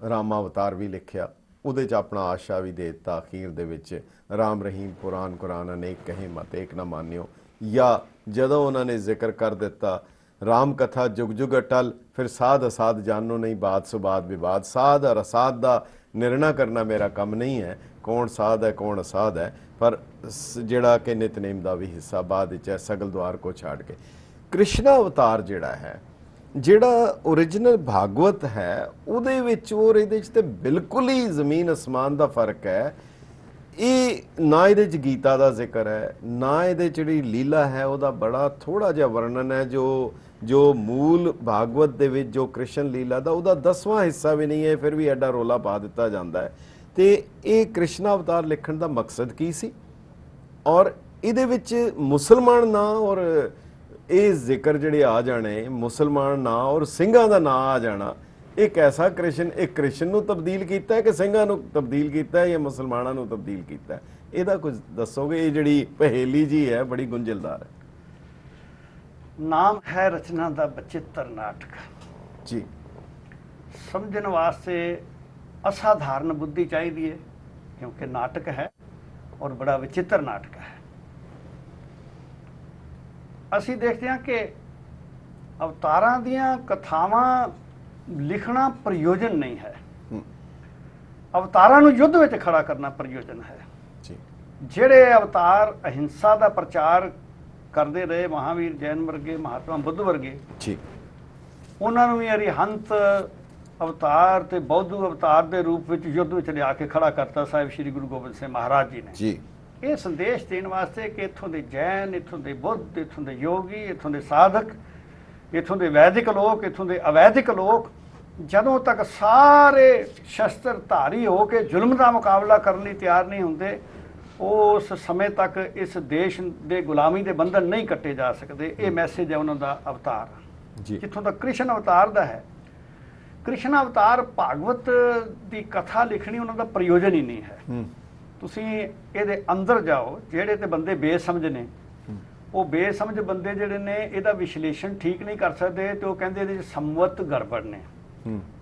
ਰਾਮ ਅਵਤਾਰ ਵੀ ਲਿਖਿਆ, ਉਹਦੇ 'ਚ ਆਪਣਾ ਆਸ਼ਾ ਵੀ ਦੇ ਦਿੱਤਾ ਅਖੀਰ ਦੇ ਵਿੱਚ, ਰਾਮ ਰਹੀਮ ਪੁਰਾਨ ਕੁਰਾਨ ਅਨੇਕ ਕਹੇ ਮਤ ਏਕ ਨਾ ਮਾਨਿਓ। ਜਾਂ ਜਦੋਂ ਉਹਨਾਂ ਨੇ ਜ਼ਿਕਰ ਕਰ ਦਿੱਤਾ राम कथा जुग जुग अटल, फिर साध असाध जानो नहीं बात सुबाद विवाद। साध और असाध का ਨਿਰਣਾ ਕਰਨਾ ਮੇਰਾ ਕੰਮ ਨਹੀਂ ਹੈ, ਕੌਣ ਸਾਧ ਹੈ ਕੌਣ ਅਸਾਧ ਹੈ, ਪਰ ਜਿਹੜਾ ਕਿ ਨਿਤਨੇਮ ਦਾ ਵੀ ਹਿੱਸਾ ਬਾਅਦ ਵਿੱਚ ਹੈ, ਸਗਲ ਦੁਆਰ ਕੋ ਛਾੜ ਕੇ। ਕ੍ਰਿਸ਼ਨਾ ਅਵਤਾਰ ਜਿਹੜਾ ਹੈ, ਜਿਹੜਾ ਓਰੀਜਨਲ ਭਾਗਵਤ ਹੈ, ਉਹਦੇ ਵਿੱਚ ਔਰ ਇਹਦੇ 'ਚ ਤੇ ਬਿਲਕੁਲ ਹੀ ਜ਼ਮੀਨ ਅਸਮਾਨ ਦਾ ਫਰਕ ਹੈ। ਇਹ ਨਾ ਇਹਦੇ 'ਚ ਗੀਤਾ ਦਾ ਜ਼ਿਕਰ ਹੈ, ਨਾ ਇਹਦੇ 'ਚ ਜਿਹੜੀ ਲੀਲਾ ਹੈ ਉਹਦਾ ਬੜਾ ਥੋੜਾ ਜਿਹਾ ਵਰਣਨ ਹੈ। ਜੋ ਮੂਲ ਭਾਗਵਤ ਦੇ ਵਿੱਚ ਜੋ ਕ੍ਰਿਸ਼ਨ ਲੀਲਾ ਦਾ ਉਹਦਾ 10ਵਾਂ ਹਿੱਸਾ ਵੀ ਨਹੀਂ ਹੈ, ਫਿਰ ਵੀ ਐਡਾ ਰੋਲਾ ਪਾ ਦਿੱਤਾ ਜਾਂਦਾ ਹੈ। ਤੇ ਇਹ ਕ੍ਰਿਸ਼ਨਾ ਅਵਤਾਰ ਲਿਖਣ ਦਾ ਮਕਸਦ ਕੀ ਸੀ, ਔਰ ਇਹਦੇ ਵਿੱਚ ਮੁਸਲਮਾਨ ਨਾਂ ਔਰ ਇਹ ਜ਼ਿਕਰ ਜਿਹੜੇ ਆ ਜਾਣੇ, ਮੁਸਲਮਾਨ ਨਾਂ ਔਰ ਸਿੰਘਾਂ ਦਾ ਨਾਂ ਆ ਜਾਣਾ, ਇਹ ਕੈਸਾ ਕ੍ਰਿਸ਼ਨ, ਇਹ ਕ੍ਰਿਸ਼ਨ ਨੂੰ ਤਬਦੀਲ ਕੀਤਾ ਹੈ ਕਿ ਸਿੰਘਾਂ ਨੂੰ ਤਬਦੀਲ ਕੀਤਾ ਹੈ ਜਾਂ ਮੁਸਲਮਾਨਾਂ ਨੂੰ ਤਬਦੀਲ ਕੀਤਾ ਹੈ? ਇਹਦਾ ਕੁਝ ਦੱਸੋਗੇ? ਇਹ ਜਿਹੜੀ ਪਹੇਲੀ ਜੀ ਹੈ ਬੜੀ ਗੁੰਝਲਦਾਰ ਹੈ। ਨਾਮ ਹੈ ਰਚਨਾ ਦਾ ਬਚਿੱਤਰ ਨਾਟਕ ਜੀ। ਸਮਝਣ ਵਾਸਤੇ ਅਸਾਧਾਰਨ ਬੁੱਧੀ ਚਾਹੀਦੀ ਹੈ, ਕਿਉਂਕਿ ਨਾਟਕ ਹੈ ਔਰ ਬੜਾ ਵਿਚਿੱਤਰ ਨਾਟਕ ਹੈ। ਅਸੀਂ ਦੇਖਦੇ ਹਾਂ ਕਿ ਅਵਤਾਰਾਂ ਦੀਆਂ ਕਥਾਵਾਂ ਲਿਖਣਾ ਪ੍ਰਯੋਜਨ ਨਹੀਂ ਹੈ, ਅਵਤਾਰਾਂ ਨੂੰ ਯੁੱਧ ਵਿੱਚ ਖੜਾ ਕਰਨਾ ਪ੍ਰਯੋਜਨ ਹੈ। ਜੀ। ਜਿਹੜੇ ਅਵਤਾਰ ਅਹਿੰਸਾ ਦਾ ਪ੍ਰਚਾਰ ਕਰਦੇ ਰਹੇ, ਮਹਾਵੀਰ ਜੈਨ ਵਰਗੇ, ਮਹਾਤਮਾ ਬੁੱਧ ਵਰਗੇ, ਜੀ, ਉਹਨਾਂ ਨੂੰ ਵੀ ਅਰਿਹੰਤ ਅਵਤਾਰ ਤੇ ਬੌਧੂ ਅਵਤਾਰ ਦੇ ਰੂਪ ਵਿੱਚ ਯੁੱਧ ਵਿੱਚ ਲਿਆ ਕੇ ਖੜਾ ਕਰਤਾ ਸਾਹਿਬ ਸ੍ਰੀ ਗੁਰੂ ਗੋਬਿੰਦ ਸਿੰਘ ਮਹਾਰਾਜ ਜੀ ਨੇ। ਜੀ। ਇਹ ਸੰਦੇਸ਼ ਦੇਣ ਵਾਸਤੇ ਕਿ ਇੱਥੋਂ ਦੇ ਜੈਨ, ਇੱਥੋਂ ਦੇ ਬੁੱਧ, ਇੱਥੋਂ ਦੇ ਯੋਗੀ, ਇੱਥੋਂ ਦੇ ਸਾਧਕ, ਇੱਥੋਂ ਦੇ ਵੈਦਿਕ ਲੋਕ, ਇੱਥੋਂ ਦੇ ਅਵੈਦਿਕ ਲੋਕ ਜਦੋਂ ਤੱਕ ਸਾਰੇ ਸ਼ਸਤਰ ਧਾਰੀ ਹੋ ਕੇ ਜ਼ੁਲਮ ਦਾ ਮੁਕਾਬਲਾ ਕਰਨ ਲਈ ਤਿਆਰ ਨਹੀਂ ਹੁੰਦੇ, ਉਸ ਸਮੇਂ ਤੱਕ ਇਸ ਦੇਸ਼ ਦੇ ਗੁਲਾਮੀ ਦੇ ਬੰਧਨ ਨਹੀਂ ਕੱਟੇ ਜਾ ਸਕਦੇ। ਇਹ ਮੈਸੇਜ ਹੈ ਉਹਨਾਂ ਦਾ ਅਵਤਾਰ। ਜਿੱਥੋਂ ਤੱਕ ਕ੍ਰਿਸ਼ਨ ਅਵਤਾਰ ਦਾ ਹੈ, ਕ੍ਰਿਸ਼ਨ ਅਵਤਾਰ ਭਾਗਵਤ ਦੀ ਕਥਾ ਲਿਖਣੀ ਉਹਨਾਂ ਦਾ ਪ੍ਰਯੋਜਨ ਹੀ ਨਹੀਂ ਹੈ। ਤੁਸੀਂ ਇਹਦੇ ਅੰਦਰ ਜਾਓ, ਜਿਹੜੇ ਤੇ ਬੰਦੇ ਬੇਸਮਝ ਨੇ, ਉਹ ਬੇਸਮਝ ਬੰਦੇ ਜਿਹੜੇ ਨੇ ਇਹਦਾ ਵਿਸ਼ਲੇਸ਼ਣ ਠੀਕ ਨਹੀਂ ਕਰ ਸਕਦੇ, ਤੇ ਉਹ ਕਹਿੰਦੇ ਇਹਦੇ 'ਚ ਸੰਵਤ ਗੜਬੜ ਨੇ।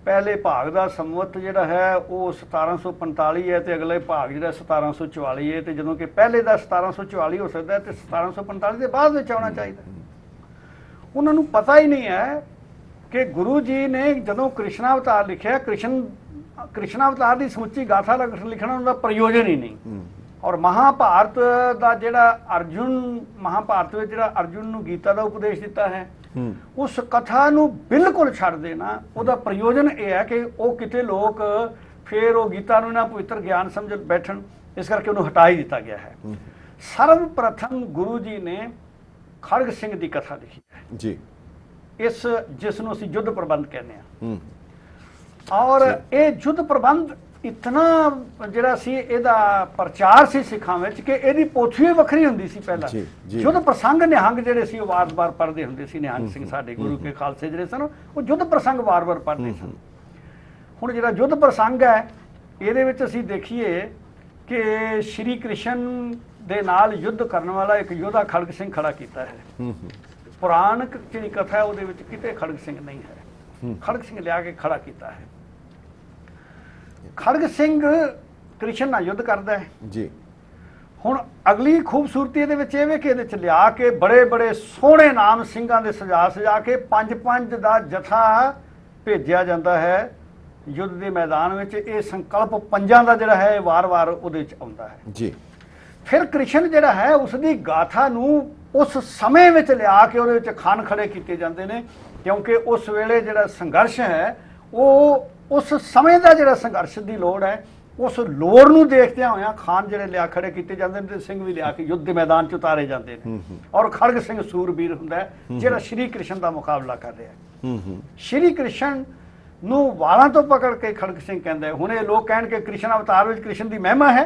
ਪਹਿਲੇ ਭਾਗ ਦਾ ਸੰਵਤ ਜਿਹੜਾ ਹੈ ਉਹ 1745 ਹੈ, ਤੇ ਅਗਲੇ ਭਾਗ ਜਿਹੜਾ 1744 ਹੈ, ਤੇ ਜਦੋਂ ਕਿ ਪਹਿਲੇ ਦਾ 1744 ਹੋ ਸਕਦਾ ਤੇ 1745 ਦੇ ਬਾਅਦ ਵਿੱਚ ਆਉਣਾ ਚਾਹੀਦਾ। ਉਹਨਾਂ ਨੂੰ ਪਤਾ ਹੀ ਨਹੀਂ ਹੈ ਕਿ ਗੁਰੂ ਜੀ ਨੇ ਜਦੋਂ ਕ੍ਰਿਸ਼ਨਾ ਅਵਤਾਰ ਲਿਖਿਆ, ਕ੍ਰਿਸ਼ਨਾ ਅਵਤਾਰ ਦੀ ਸਮੁੱਚੀ ਗਾਥਾ ਲਿਖਣਾ ਉਹਨਾਂ ਦਾ ਪ੍ਰਯੋਜਨ ਹੀ ਨਹੀਂ। ਔਰ ਮਹਾਭਾਰਤ ਦਾ ਜਿਹੜਾ ਅਰਜੁਨ, ਮਹਾਭਾਰਤ ਵਿੱਚ ਜਿਹੜਾ ਅਰਜੁਨ ਨੂੰ ਗੀਤਾ ਦਾ ਉਪਦੇਸ਼ ਦਿੱਤਾ ਹੈ, ਉਸ ਕਥਾ ਨੂੰ ਬਿਲਕੁਲ ਛੱਡ ਦੇਣਾ, ਉਹਦਾ ਪ੍ਰਯੋਜਨ ਇਹ ਹੈ ਕਿ ਉਹ ਕਿਤੇ ਲੋਕ ਫਿਰ ਉਹ ਗੀਤਾ ਨੂੰ ਨਾ ਪਵਿੱਤਰ ਗਿਆਨ ਸਮਝ ਬੈਠਣ, ਇਸ ਕਰਕੇ ਉਹਨੂੰ ਹਟਾ ਹੀ ਦਿੱਤਾ ਗਿਆ ਹੈ। ਸਰਵ ਪ੍ਰਥਮ ਗੁਰੂ ਜੀ ਨੇ ਖੜਗ ਸਿੰਘ ਦੀ ਕਥਾ ਲਿਖੀ ਹੈ ਜੀ, ਜਿਸ ਨੂੰ ਅਸੀਂ ਯੁੱਧ ਪ੍ਰਬੰਧ ਕਹਿੰਦੇ ਹਾਂ। ਔਰ ਇਹ ਯੁੱਧ ਪ੍ਰਬੰਧ ਇਤਨਾ ਜਿਹੜਾ ਸੀ ਇਹਦਾ ਪ੍ਰਚਾਰ ਸੀ ਸਿੱਖਾਂ ਵਿੱਚ ਕਿ ਇਹਦੀ ਪੋਥੀ ਵੱਖਰੀ ਹੁੰਦੀ ਸੀ। ਪਹਿਲਾਂ ਯੁੱਧ ਪ੍ਰਸੰਗ ਨਿਹੰਗ ਜਿਹੜੇ ਸੀ ਉਹ ਵਾਰ-ਵਾਰ ਪੜ੍ਹਦੇ ਹੁੰਦੇ ਸੀ। ਨਿਹੰਗ ਸਿੰਘ ਸਾਡੇ ਗੁਰੂ ਕੇ ਖਾਲਸੇ ਜਿਹੜੇ ਸਨ ਉਹ ਯੁੱਧ ਪ੍ਰਸੰਗ ਵਾਰ-ਵਾਰ ਪੜ੍ਹਦੇ ਸਨ। ਹੁਣ ਜਿਹੜਾ ਯੁੱਧ ਪ੍ਰਸੰਗ ਹੈ ਇਹਦੇ ਵਿੱਚ ਅਸੀਂ ਦੇਖੀਏ ਕਿ ਸ਼੍ਰੀ ਕ੍ਰਿਸ਼ਨ ਦੇ ਨਾਲ ਯੁੱਧ ਕਰਨ ਵਾਲਾ ਇੱਕ ਯੋਧਾ ਖੜਗ ਸਿੰਘ ਖੜਾ ਕੀਤਾ ਹੈ। ਪੁਰਾਣਕ ਜਿਹੜੀ ਕਥਾ ਹੈ ਉਹਦੇ ਵਿੱਚ ਕਿਤੇ ਖੜਗ ਸਿੰਘ ਨਹੀਂ ਹੈ। ਖੜਗ ਸਿੰਘ ਲਿਆ ਕੇ ਖੜਾ ਕੀਤਾ ਹੈ। ਖੜਗ ਸਿੰਘ ਕ੍ਰਿਸ਼ਨ ਨਾਲ ਯੁੱਧ ਕਰਦਾ ਹੈ ਜੀ। ਹੁਣ ਅਗਲੀ ਖੂਬਸੂਰਤੀ ਇਹਦੇ ਵਿੱਚ ਇਹ ਵੇ ਕਿ ਇਹਦੇ ਚ ਲਿਆ ਕੇ ਬੜੇ ਬੜੇ ਸੋਹਣੇ ਨਾਮ ਸਿੰਘਾਂ ਦੇ ਸਜਾ ਕੇ 5-5 ਦਾ ਜਥਾ ਭੇਜਿਆ ਜਾਂਦਾ ਹੈ ਯੁੱਧ ਦੇ ਮੈਦਾਨ ਵਿੱਚ। ਇਹ ਸੰਕਲਪ ਪੰਜਾਂ ਦਾ ਜਿਹੜਾ ਹੈ ਵਾਰ-ਵਾਰ ਉਹਦੇ ਵਿੱਚ ਆਉਂਦਾ ਹੈ ਜੀ। ਫਿਰ ਕ੍ਰਿਸ਼ਨ ਜਿਹੜਾ ਹੈ ਉਸ ਦੀ ਗਾਥਾ ਨੂੰ ਉਸ ਸਮੇਂ ਵਿੱਚ ਲਿਆ ਕੇ ਉਹਦੇ ਵਿੱਚ ਖਾਨ ਖੜੇ ਕੀਤੇ ਜਾਂਦੇ ਨੇ, ਕਿਉਂਕਿ ਉਸ ਵੇਲੇ ਜਿਹੜਾ ਸੰਘਰਸ਼ ਹੈ ਉਹ ਉਸ ਸਮੇਂ ਦਾ ਜਿਹੜਾ ਸੰਘਰਸ਼ ਦੀ ਲੋੜ ਹੈ, ਉਸ ਲੋੜ ਨੂੰ ਦੇਖਦਿਆਂ ਹੋਇਆਂ ਖਾਨ ਜਿਹੜੇ ਲਿਆ ਖੜੇ ਕੀਤੇ ਜਾਂਦੇ ਨੇ ਤੇ ਸਿੰਘ ਵੀ ਲਿਆ ਕੇ ਯੁੱਧ ਦੇ ਮੈਦਾਨ 'ਚ ਉਤਾਰੇ ਜਾਂਦੇ ਨੇ। ਔਰ ਖੜਗ ਸਿੰਘ ਸੂਰਬੀਰ ਹੁੰਦਾ ਹੈ ਜਿਹੜਾ ਸ਼੍ਰੀ ਕ੍ਰਿਸ਼ਨ ਦਾ ਮੁਕਾਬਲਾ ਕਰ ਰਿਹਾ ਹੈ। ਸ਼੍ਰੀ ਕ੍ਰਿਸ਼ਨ ਨੂੰ ਵਾਲਾਂ ਤੋਂ ਪਕੜ ਕੇ ਖੜਗ ਸਿੰਘ ਕਹਿੰਦਾ ਹੈ। ਹੁਣ ਇਹ ਲੋਕ ਕਹਿਣ ਕਿ ਕ੍ਰਿਸ਼ਨ ਅਵਤਾਰ ਵਿੱਚ ਕ੍ਰਿਸ਼ਨ ਦੀ ਮਹਿਮਾ ਹੈ।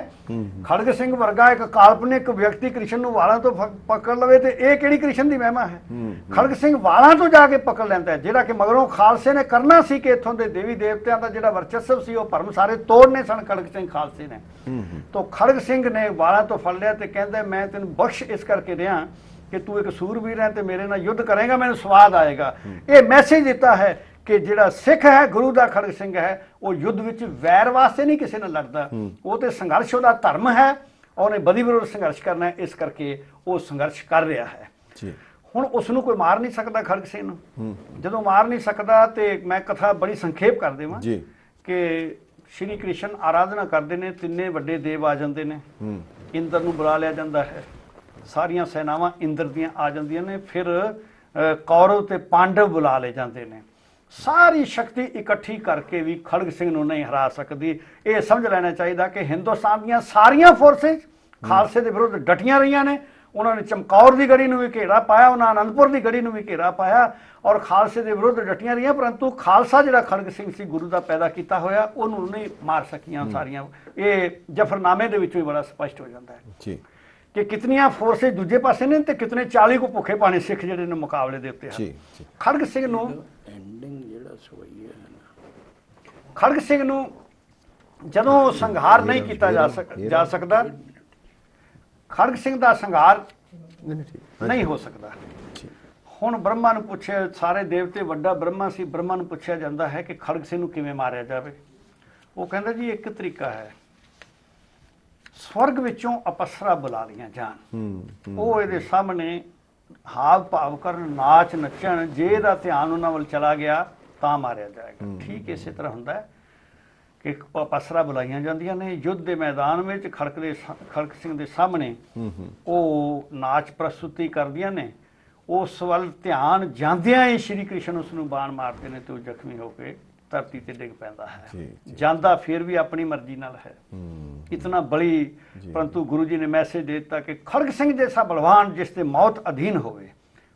ਖੜਗ ਸਿੰਘ ਵਰਗਾ ਇੱਕ ਕਾਲਪਨਿਕ ਵਿਅਕਤੀ ਕ੍ਰਿਸ਼ਨ ਨੂੰ ਵਾਲਾਂ ਤੋਂ ਪਕੜ ਲਵੇ ਤੇ ਇਹ ਕਿਹੜੀ ਕ੍ਰਿਸ਼ਨ ਦੀ ਮਹਿਮਾ ਹੈ? ਖੜਗ ਸਿੰਘ ਵਾਲਾਂ ਤੋਂ ਜਾ ਕੇ ਪਕੜ ਲੈਂਦਾ ਹੈ, ਜਿਹੜਾ ਕਿ ਮਗਰੋਂ ਖਾਲਸੇ ਨੇ ਕਰਨਾ ਸੀ ਕਿ ਇੱਥੋਂ ਦੇ ਦੇਵੀ ਦੇਵਤਿਆਂ ਦਾ ਜਿਹੜਾ ਵਰਚਸਵ ਸੀ ਉਹ ਭਰਮ ਸਾਰੇ ਤੋੜਨੇ ਸਨ ਖੜਗ ਸਿੰਘ ਖਾਲਸੇ ਨੇ। ਤਾਂ ਖੜਗ ਸਿੰਘ ਨੇ ਵਾਲਾਂ ਤੋਂ ਫੜ ਲਿਆ ਤੇ ਕਹਿੰਦਾ ਮੈਂ ਤੈਨੂੰ ਬਖਸ਼ ਇਸ ਕਰਕੇ ਰਿਹਾ ਕਿ ਤੂੰ ਇੱਕ ਸੂਰਬੀਰ ਹੈ ਤੇ ਮੇਰੇ ਨਾਲ ਯੁੱਧ ਕਰੇਗਾ, ਮੈਨੂੰ ਸਵਾਦ ਆਏਗਾ। ਇਹ ਮੈਸੇਜ ਦਿੱਤਾ ਹੈ ਕਿ ਜਿਹੜਾ ਸਿੱਖ ਹੈ ਗੁਰੂ ਦਾ ਖੜਗ ਸਿੰਘ ਹੈ ਉਹ ਯੁੱਧ ਵਿੱਚ ਵੈਰ ਵਾਸਤੇ ਨਹੀਂ ਕਿਸੇ ਨਾਲ ਲੜਦਾ, ਉਹ ਤੇ ਸੰਘਰਸ਼ ਉਹਦਾ ਧਰਮ ਹੈ, ਉਹਨੇ ਬਦੀ ਵਿਰੋਧ ਸੰਘਰਸ਼ ਕਰਨਾ ਹੈ, ਇਸ ਕਰਕੇ ਉਹ ਸੰਘਰਸ਼ ਕਰ ਰਿਹਾ ਹੈ ਜੀ। ਹੁਣ ਉਸ ਨੂੰ ਕੋਈ ਮਾਰ ਨਹੀਂ ਸਕਦਾ ਖੜਗ ਸਿੰਘ ਨੂੰ। ਜਦੋਂ ਮਾਰ ਨਹੀਂ ਸਕਦਾ ਤੇ ਮੈਂ ਕਥਾ ਬੜੀ ਸੰਖੇਪ ਕਰ ਦੇਵਾਂ ਕਿ ਸ਼੍ਰੀ ਕ੍ਰਿਸ਼ਨ ਆਰਾਧਨਾ ਕਰਦੇ ਨੇ, ਤਿੰਨੇ ਵੱਡੇ ਦੇਵ ਆ ਜਾਂਦੇ ਨੇ, ਇੰਦਰ ਨੂੰ ਬੁਲਾ ਲਿਆ ਜਾਂਦਾ ਹੈ, ਸਾਰੀਆਂ ਸੈਨਾਵਾਂ ਇੰਦਰ ਦੀਆਂ ਆ ਜਾਂਦੀਆਂ ਨੇ, ਫਿਰ ਕੌਰਵ ਤੇ ਪਾਂਡਵ ਬੁਲਾ ਲਏ ਜਾਂਦੇ ਨੇ। ਸਾਰੀ ਸ਼ਕਤੀ ਇਕੱਠੀ ਕਰਕੇ ਵੀ ਖੜਗ ਸਿੰਘ ਨੂੰ ਨਹੀਂ ਹਰਾ ਸਕਦੀ। ਇਹ ਸਮਝ ਲੈਣਾ ਚਾਹੀਦਾ ਕਿ ਹਿੰਦੁਸਤਾਨ ਦੀਆਂ ਸਾਰੀਆਂ ਫੋਰਸਿਸ ਖਾਲਸੇ ਦੇ ਵਿਰੁੱਧ ਡਟੀਆਂ ਰਹੀਆਂ ਨੇ। ਉਹਨਾਂ ਨੇ ਚਮਕੌਰ ਦੀ ਗੜੀ ਨੂੰ ਵੀ ਘੇਰਾ ਪਾਇਆ, ਉਹਨਾਂ ਅਨੰਦਪੁਰ ਦੀ ਗੜੀ ਨੂੰ ਵੀ ਘੇਰਾ ਪਾਇਆ ਔਰ ਖਾਲਸੇ ਦੇ ਵਿਰੁੱਧ ਡਟੀਆਂ ਰਹੀਆਂ, ਪਰੰਤੂ ਖਾਲਸਾ ਜਿਹੜਾ ਖੜਗ ਸਿੰਘ ਸੀ ਗੁਰੂ ਦਾ ਪੈਦਾ ਕੀਤਾ ਹੋਇਆ, ਉਹਨੂੰ ਨਹੀਂ ਮਾਰ ਸਕੀਆਂ ਸਾਰੀਆਂ। ਇਹ ਜਫਰਨਾਮੇ ਦੇ ਵਿੱਚੋਂ ਹੀ ਬੜਾ ਸਪਸ਼ਟ ਹੋ ਜਾਂਦਾ ਹੈ ਜੀ ਕਿ ਕਿਤਨੀਆਂ ਫੋਰਸਿਸ ਦੂਜੇ ਪਾਸੇ ਨੇ ਤੇ ਕਿਤਨੇ 40 ਕੋ ਭੁੱਖੇ ਪਾਣੇ ਸਿੱਖ ਜਿਹੜੇ ਨੇ ਮੁਕਾਬਲੇ ਦੇ ਉੱਤੇ ਹਨ। ਜੀ ਜੀ ਖੜਗ ਸਿੰਘ ਨੂੰ ਐਂਡਿੰਗ ਜਿਹੜਾ ਸਵਈਆ ਹੈ ਨਾ, ਖੜਗ ਸਿੰਘ ਨੂੰ ਜਦੋਂ ਸੰਘਾਰ ਨਹੀਂ ਕੀਤਾ ਜਾ ਸਕਦਾ, ਖੜਗ ਸਿੰਘ ਦਾ ਸੰਘਾਰ ਨਹੀਂ ਹੋ ਸਕਦਾ। ਹੁਣ ਬ੍ਰਹਮਾ ਨੂੰ ਪੁੱਛਿਆ, ਸਾਰੇ ਦੇਵਤੇ, ਵੱਡਾ ਬ੍ਰਹਮਾ ਸੀ, ਬ੍ਰਹਮਾ ਨੂੰ ਪੁੱਛਿਆ ਜਾਂਦਾ ਹੈ ਕਿ ਖੜਗ ਸਿੰਘ ਨੂੰ ਕਿਵੇਂ ਮਾਰਿਆ ਜਾਵੇ। ਉਹ ਕਹਿੰਦਾ ਜੀ ਇੱਕ ਤਰੀਕਾ ਹੈ, ਸਵਰਗ ਵਿੱਚੋਂ ਅਪਸਰਾ ਬੁਲਾ ਲਈਆਂ ਜਾਣ, ਉਹ ਇਹਦੇ ਸਾਹਮਣੇ ਹਾਵ ਭਾਵ ਕਰਨ, ਨਾਚ ਨੱਚਣ, ਜੇ ਇਹਦਾ ਧਿਆਨ ਉਹਨਾਂ ਵੱਲ ਚਲਾ ਗਿਆ ਤਾਂ ਮਾਰਿਆ ਜਾਏਗਾ। ਠੀਕ ਇਸੇ ਤਰ੍ਹਾਂ ਹੁੰਦਾ ਹੈ ਕਿ ਅਪਸਰਾ ਬੁਲਾਈਆਂ ਜਾਂਦੀਆਂ ਨੇ, ਯੁੱਧ ਦੇ ਮੈਦਾਨ ਵਿੱਚ ਖੜਗ ਸਿੰਘ ਦੇ ਸਾਹਮਣੇ ਉਹ ਨਾਚ ਪ੍ਰਸਤੁਤੀ ਕਰਦੀਆਂ ਨੇ। ਉਸ ਵੱਲ ਧਿਆਨ ਜਾਂਦਿਆਂ ਹੀ ਸ਼੍ਰੀ ਕ੍ਰਿਸ਼ਨ ਉਸ ਨੂੰ ਬਾਣ ਮਾਰਦੇ ਨੇ ਤੇ ਉਹ ਜ਼ਖਮੀ ਹੋ ਕੇ ਧਰਤੀ ਤੇ ਡਿੱਗ ਪੈਂਦਾ ਹੈ। ਜਾਂਦਾ ਫਿਰ ਵੀ ਆਪਣੀ ਮਰਜ਼ੀ ਨਾਲ ਹੈ, ਇਤਨਾ ਬਲੀ, ਪਰੰਤੂ ਗੁਰੂ ਜੀ ਨੇ ਮੈਸੇਜ ਦੇ ਦਿੱਤਾ ਕਿ ਖੜਗ ਸਿੰਘ ਜੈਸਾ ਬਲਵਾਨ ਜਿਸ ਤੇ ਮੌਤ ਅਧੀਨ ਹੋਵੇ,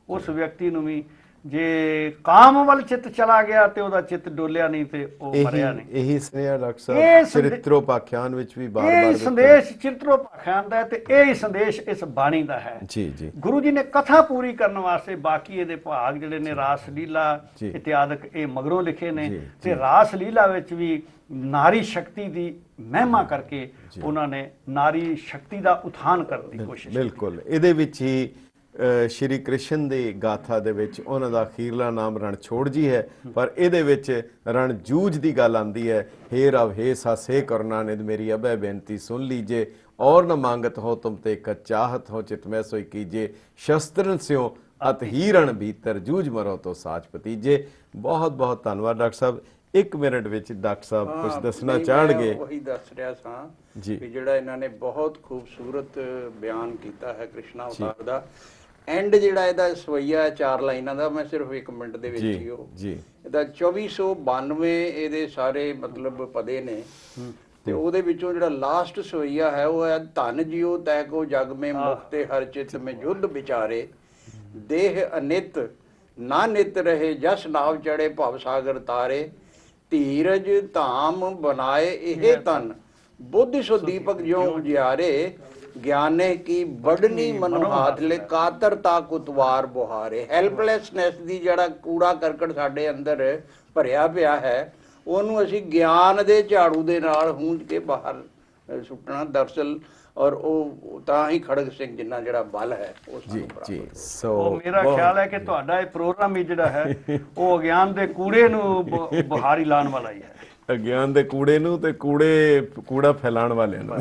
ਉਸ ਵਿਅਕਤੀ ਨੂੰ ਵੀ ਜੇ ਕਾਮ ਵੱਲ ਚਿੱਤ ਚਲਾ ਗਿਆ ਤੇ ਉਹਦਾ ਚਿੱਤ ਡੋਲਿਆ ਨਹੀਂ ਤੇ ਉਹ ਮਰਿਆ ਨਹੀਂ। ਇਹੀ ਸੁਨੇਹਾ ਡਾਕਟਰ ਸਾਹਿਬ ਚਰਿਤ੍ਰੋਪਾਖਿਆਨ ਵਿੱਚ ਵੀ ਬਾਰ-ਬਾਰ ਇਹ ਸੰਦੇਸ਼ ਚਰਿਤ੍ਰੋਪਾਖਿਆਨ ਦਾ ਹੈ ਤੇ ਇਹ ਹੀ ਸੰਦੇਸ਼ ਇਸ ਬਾਣੀ ਦਾ ਹੈ। ਜੀ ਜੀ ਗੁਰੂ ਜੀ ਨੇ ਕਥਾ ਪੂਰੀ ਕਰਨ ਵਾਸਤੇ ਬਾਕੀ ਇਹਦੇ ਭਾਗ ਜਿਹੜੇ ਨੇ ਰਾਸ ਲੀਲਾ ਇਤਿਆਦਿਕ ਇਹ ਮਗਰੋਂ ਲਿਖੇ ਨੇ, ਤੇ ਰਾਸ ਲੀਲਾ ਵਿੱਚ ਵੀ ਨਾਰੀ ਸ਼ਕਤੀ ਦੀ ਮਹਿਮਾ ਕਰਕੇ ਉਹਨਾਂ ਨੇ ਨਾਰੀ ਸ਼ਕਤੀ ਦਾ ਉਥਾਨ ਕਰਨ ਦੀ ਕੋਸ਼ਿਸ਼ ਕੀਤੀ। ਬਿਲਕੁਲ, ਇਹਦੇ ਵਿੱਚ ਹੀ ਸ਼੍ਰੀ ਕ੍ਰਿਸ਼ਨ ਦੀ ਗਾਥਾ ਦੇ ਵਿੱਚ ਉਹਨਾਂ ਦਾ ਅਖੀਰਲਾ ਨਾਮ ਰਣਛੋੜ ਜੀ ਹੈ, ਪਰ ਇਹਦੇ ਵਿੱਚ ਰਣਜੂਝ ਦੀ ਗੱਲ ਆਉਂਦੀ ਹੈ। ਹੇ ਰਵ ਹੇ ਸਾਸੇ ਕਰਨਾ ਨਿਦ ਮੇਰੀ ਅਬੈ ਬੇਨਤੀ ਸੁਣ ਲੀਜੇ, और न मांगत हो तुम ते कच चाहत हो चित में सोई कीजिए, शस्त्रन स्यों अत हीरण भीतर जूझ मरो तो साच पतीजे। बहुत बहुत धन्यवाद डॉक्टर साहब। एक मिनट ਵਿੱਚ डॉक्टर साहब कुछ दसना चाहणगे? ਉਹੀ ਦੱਸ ਰਿਹਾ ਸਾਂ ਜੀ ਵੀ ਜਿਹੜਾ ਇਹਨਾਂ ਨੇ ਬਹੁਤ ਖੂਬਸੂਰਤ ਬਿਆਨ ਕੀਤਾ ਹੈ ਕ੍ਰਿਸ਼ਨਾ ਅਵਤਾਰ ਦਾ। ਐਂਡ ਜਿਹੜਾ ਇਹਦਾ ਸਵਈਆ 4 ਲਾਈਨਾਂ ਦਾ, ਮੈਂ ਸਿਰਫ 1 ਮਿੰਟ ਦੇ ਵਿੱਚ ਹੀ ਉਹ ਜੀ ਇਹਦਾ 2492 ਇਹਦੇ ਸਾਰੇ ਮਤਲਬ ਪਦੇ ਨੇ, ਤੇ ਉਹਦੇ ਵਿੱਚੋਂ ਜਿਹੜਾ ਲਾਸਟ ਸਵਈਆ ਹੈ ਉਹ ਹੈ ਧਨ ਜਿਉ ਤੈ ਕੋ ਜਗ ਮੇ ਮੁਕਤੇ ਹਰ ਚਿਤ ਮੇ ਯੁੱਧ ਵਿਚਾਰੇ, ਦੇਹ ਅਨਿਤ ਨਾ ਨਿਤ ਰਹੇ ਜਸ ਨਾਵ ਚੜੇ ਭਵ ਸਾਗਰ ਤਾਰੇ, ਧੀਰਜ ਧਾਮ ਬਣਾਏ ਇਹ ਤਨ ਬੁੱਧਿ ਸੋ ਦੀਪਕ ਜਿਉ ਉਜਿਆਰੇ, ਗਿਆਨੇ ਕੀ ਬੜਨੀ ਮਨੁ ਹਾਥ ਲੈ ਕਾਤਰਤਾ ਕੁਤਵਾਰ ਬੁਹਾਰੇ। ਹੈਲਪਲੈਸਨੈਸ ਦੀ ਜਿਹੜਾ ਕੂੜਾ ਕਰਕਟ ਸਾਡੇ ਅੰਦਰ ਭਰਿਆ ਪਿਆ ਹੈ, ਉਹਨੂੰ ਅਸੀਂ ਗਿਆਨ ਦੇ ਝਾੜੂ ਦੇ ਨਾਲ ਹੂੰਝ ਕੇ ਬਾਹਰ ਸੁੱਟਣਾ ਦਰਅਸਲ, ਔਰ ਉਹ ਤਾਂ ਹੀ ਖੜਗ ਸਿੰਘ ਜਿੰਨਾ ਜਿਹੜਾ ਬਲ ਹੈ ਉਹ ਸਾਨੂੰ ਪ੍ਰਾਪਤ ਜੀ। ਹੋਇਆ। ਸੋ ਮੇਰਾ ਖਿਆਲ ਹੈ ਕਿ ਤੁਹਾਡਾ ਇਹ ਪ੍ਰੋਗਰਾਮ ਹੀ ਜਿਹੜਾ ਹੈ ਉਹ ਅਗਿਆਨ ਦੇ ਕੂੜੇ ਨੂੰ ਬੁਹਾਰੀ ਲਾਉਣ ਵਾਲਾ ਹੀ ਹੈ। ਅਗਿਆਨ ਦੇ ਕੂੜੇ ਨੂੰ ਤੇ ਕੂੜਾ ਫੈਲਾਉਣ ਵਾਲਿਆਂ ਨੂੰ।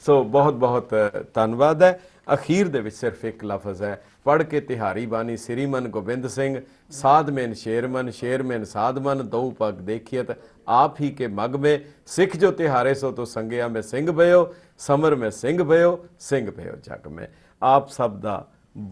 ਸੋ ਬਹੁਤ ਬਹੁਤ ਧੰਨਵਾਦ ਹੈ। ਅਖੀਰ ਦੇ ਵਿੱਚ ਸਿਰਫ ਇੱਕ ਲਫ਼ਜ਼ ਹੈ, ਪੜ੍ਹ ਕੇ ਤਿਹਾਰੀ ਬਾਣੀ ਸ੍ਰੀ ਮਨ ਗੋਬਿੰਦ ਸਿੰਘ, ਸਾਧ ਮੈਨ ਸ਼ੇਰ ਮਨ ਸ਼ੇਰ ਮੈਨ ਸਾਧ ਮਨ, ਦਉ ਪਗ ਦੇਖੀਅਤ आप ही के मग में, सिख जो तिहारे सो तो संगया में सिंह भयो, समर में सिंह भयो, सिंह भयो जग में। आप सब दा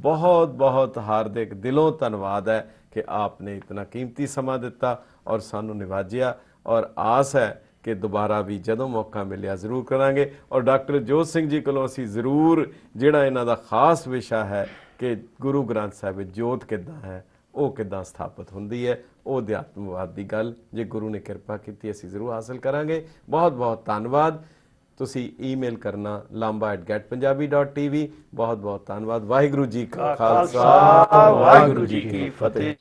बहुत बहुत हार्दिक दिलों धन्यवाद है कि आपने इतना कीमती समा दिता और सानू निवाजिया, और आस है कि दोबारा भी जदों मौका मिलिया जरूर करांगे। और डॉक्टर जोत सिंह जी कोलों असीं जरूर जिहड़ा इन्हां दा खास विशा है कि गुरु ग्रंथ साहिब जोत किद्दां है, ਉਹ ਕਿੱਦਾਂ ਸਥਾਪਿਤ ਹੁੰਦੀ ਹੈ, ਉਹ ਅਧਿਆਤਮਵਾਦ ਦੀ ਗੱਲ ਜੇ ਗੁਰੂ ਨੇ ਕਿਰਪਾ ਕੀਤੀ ਅਸੀਂ ਜ਼ਰੂਰ ਹਾਸਲ ਕਰਾਂਗੇ। ਬਹੁਤ ਬਹੁਤ ਧੰਨਵਾਦ। ਤੁਸੀਂ ਈਮੇਲ ਕਰਨਾ lamba@getpunjabi.tv। ਬਹੁਤ ਬਹੁਤ ਧੰਨਵਾਦ। ਵਾਹਿਗੁਰੂ ਜੀ ਕਾ ਖਾਲਸਾ, ਵਾਹਿਗੁਰੂ ਜੀ ਕੀ ਫਤਿਹ।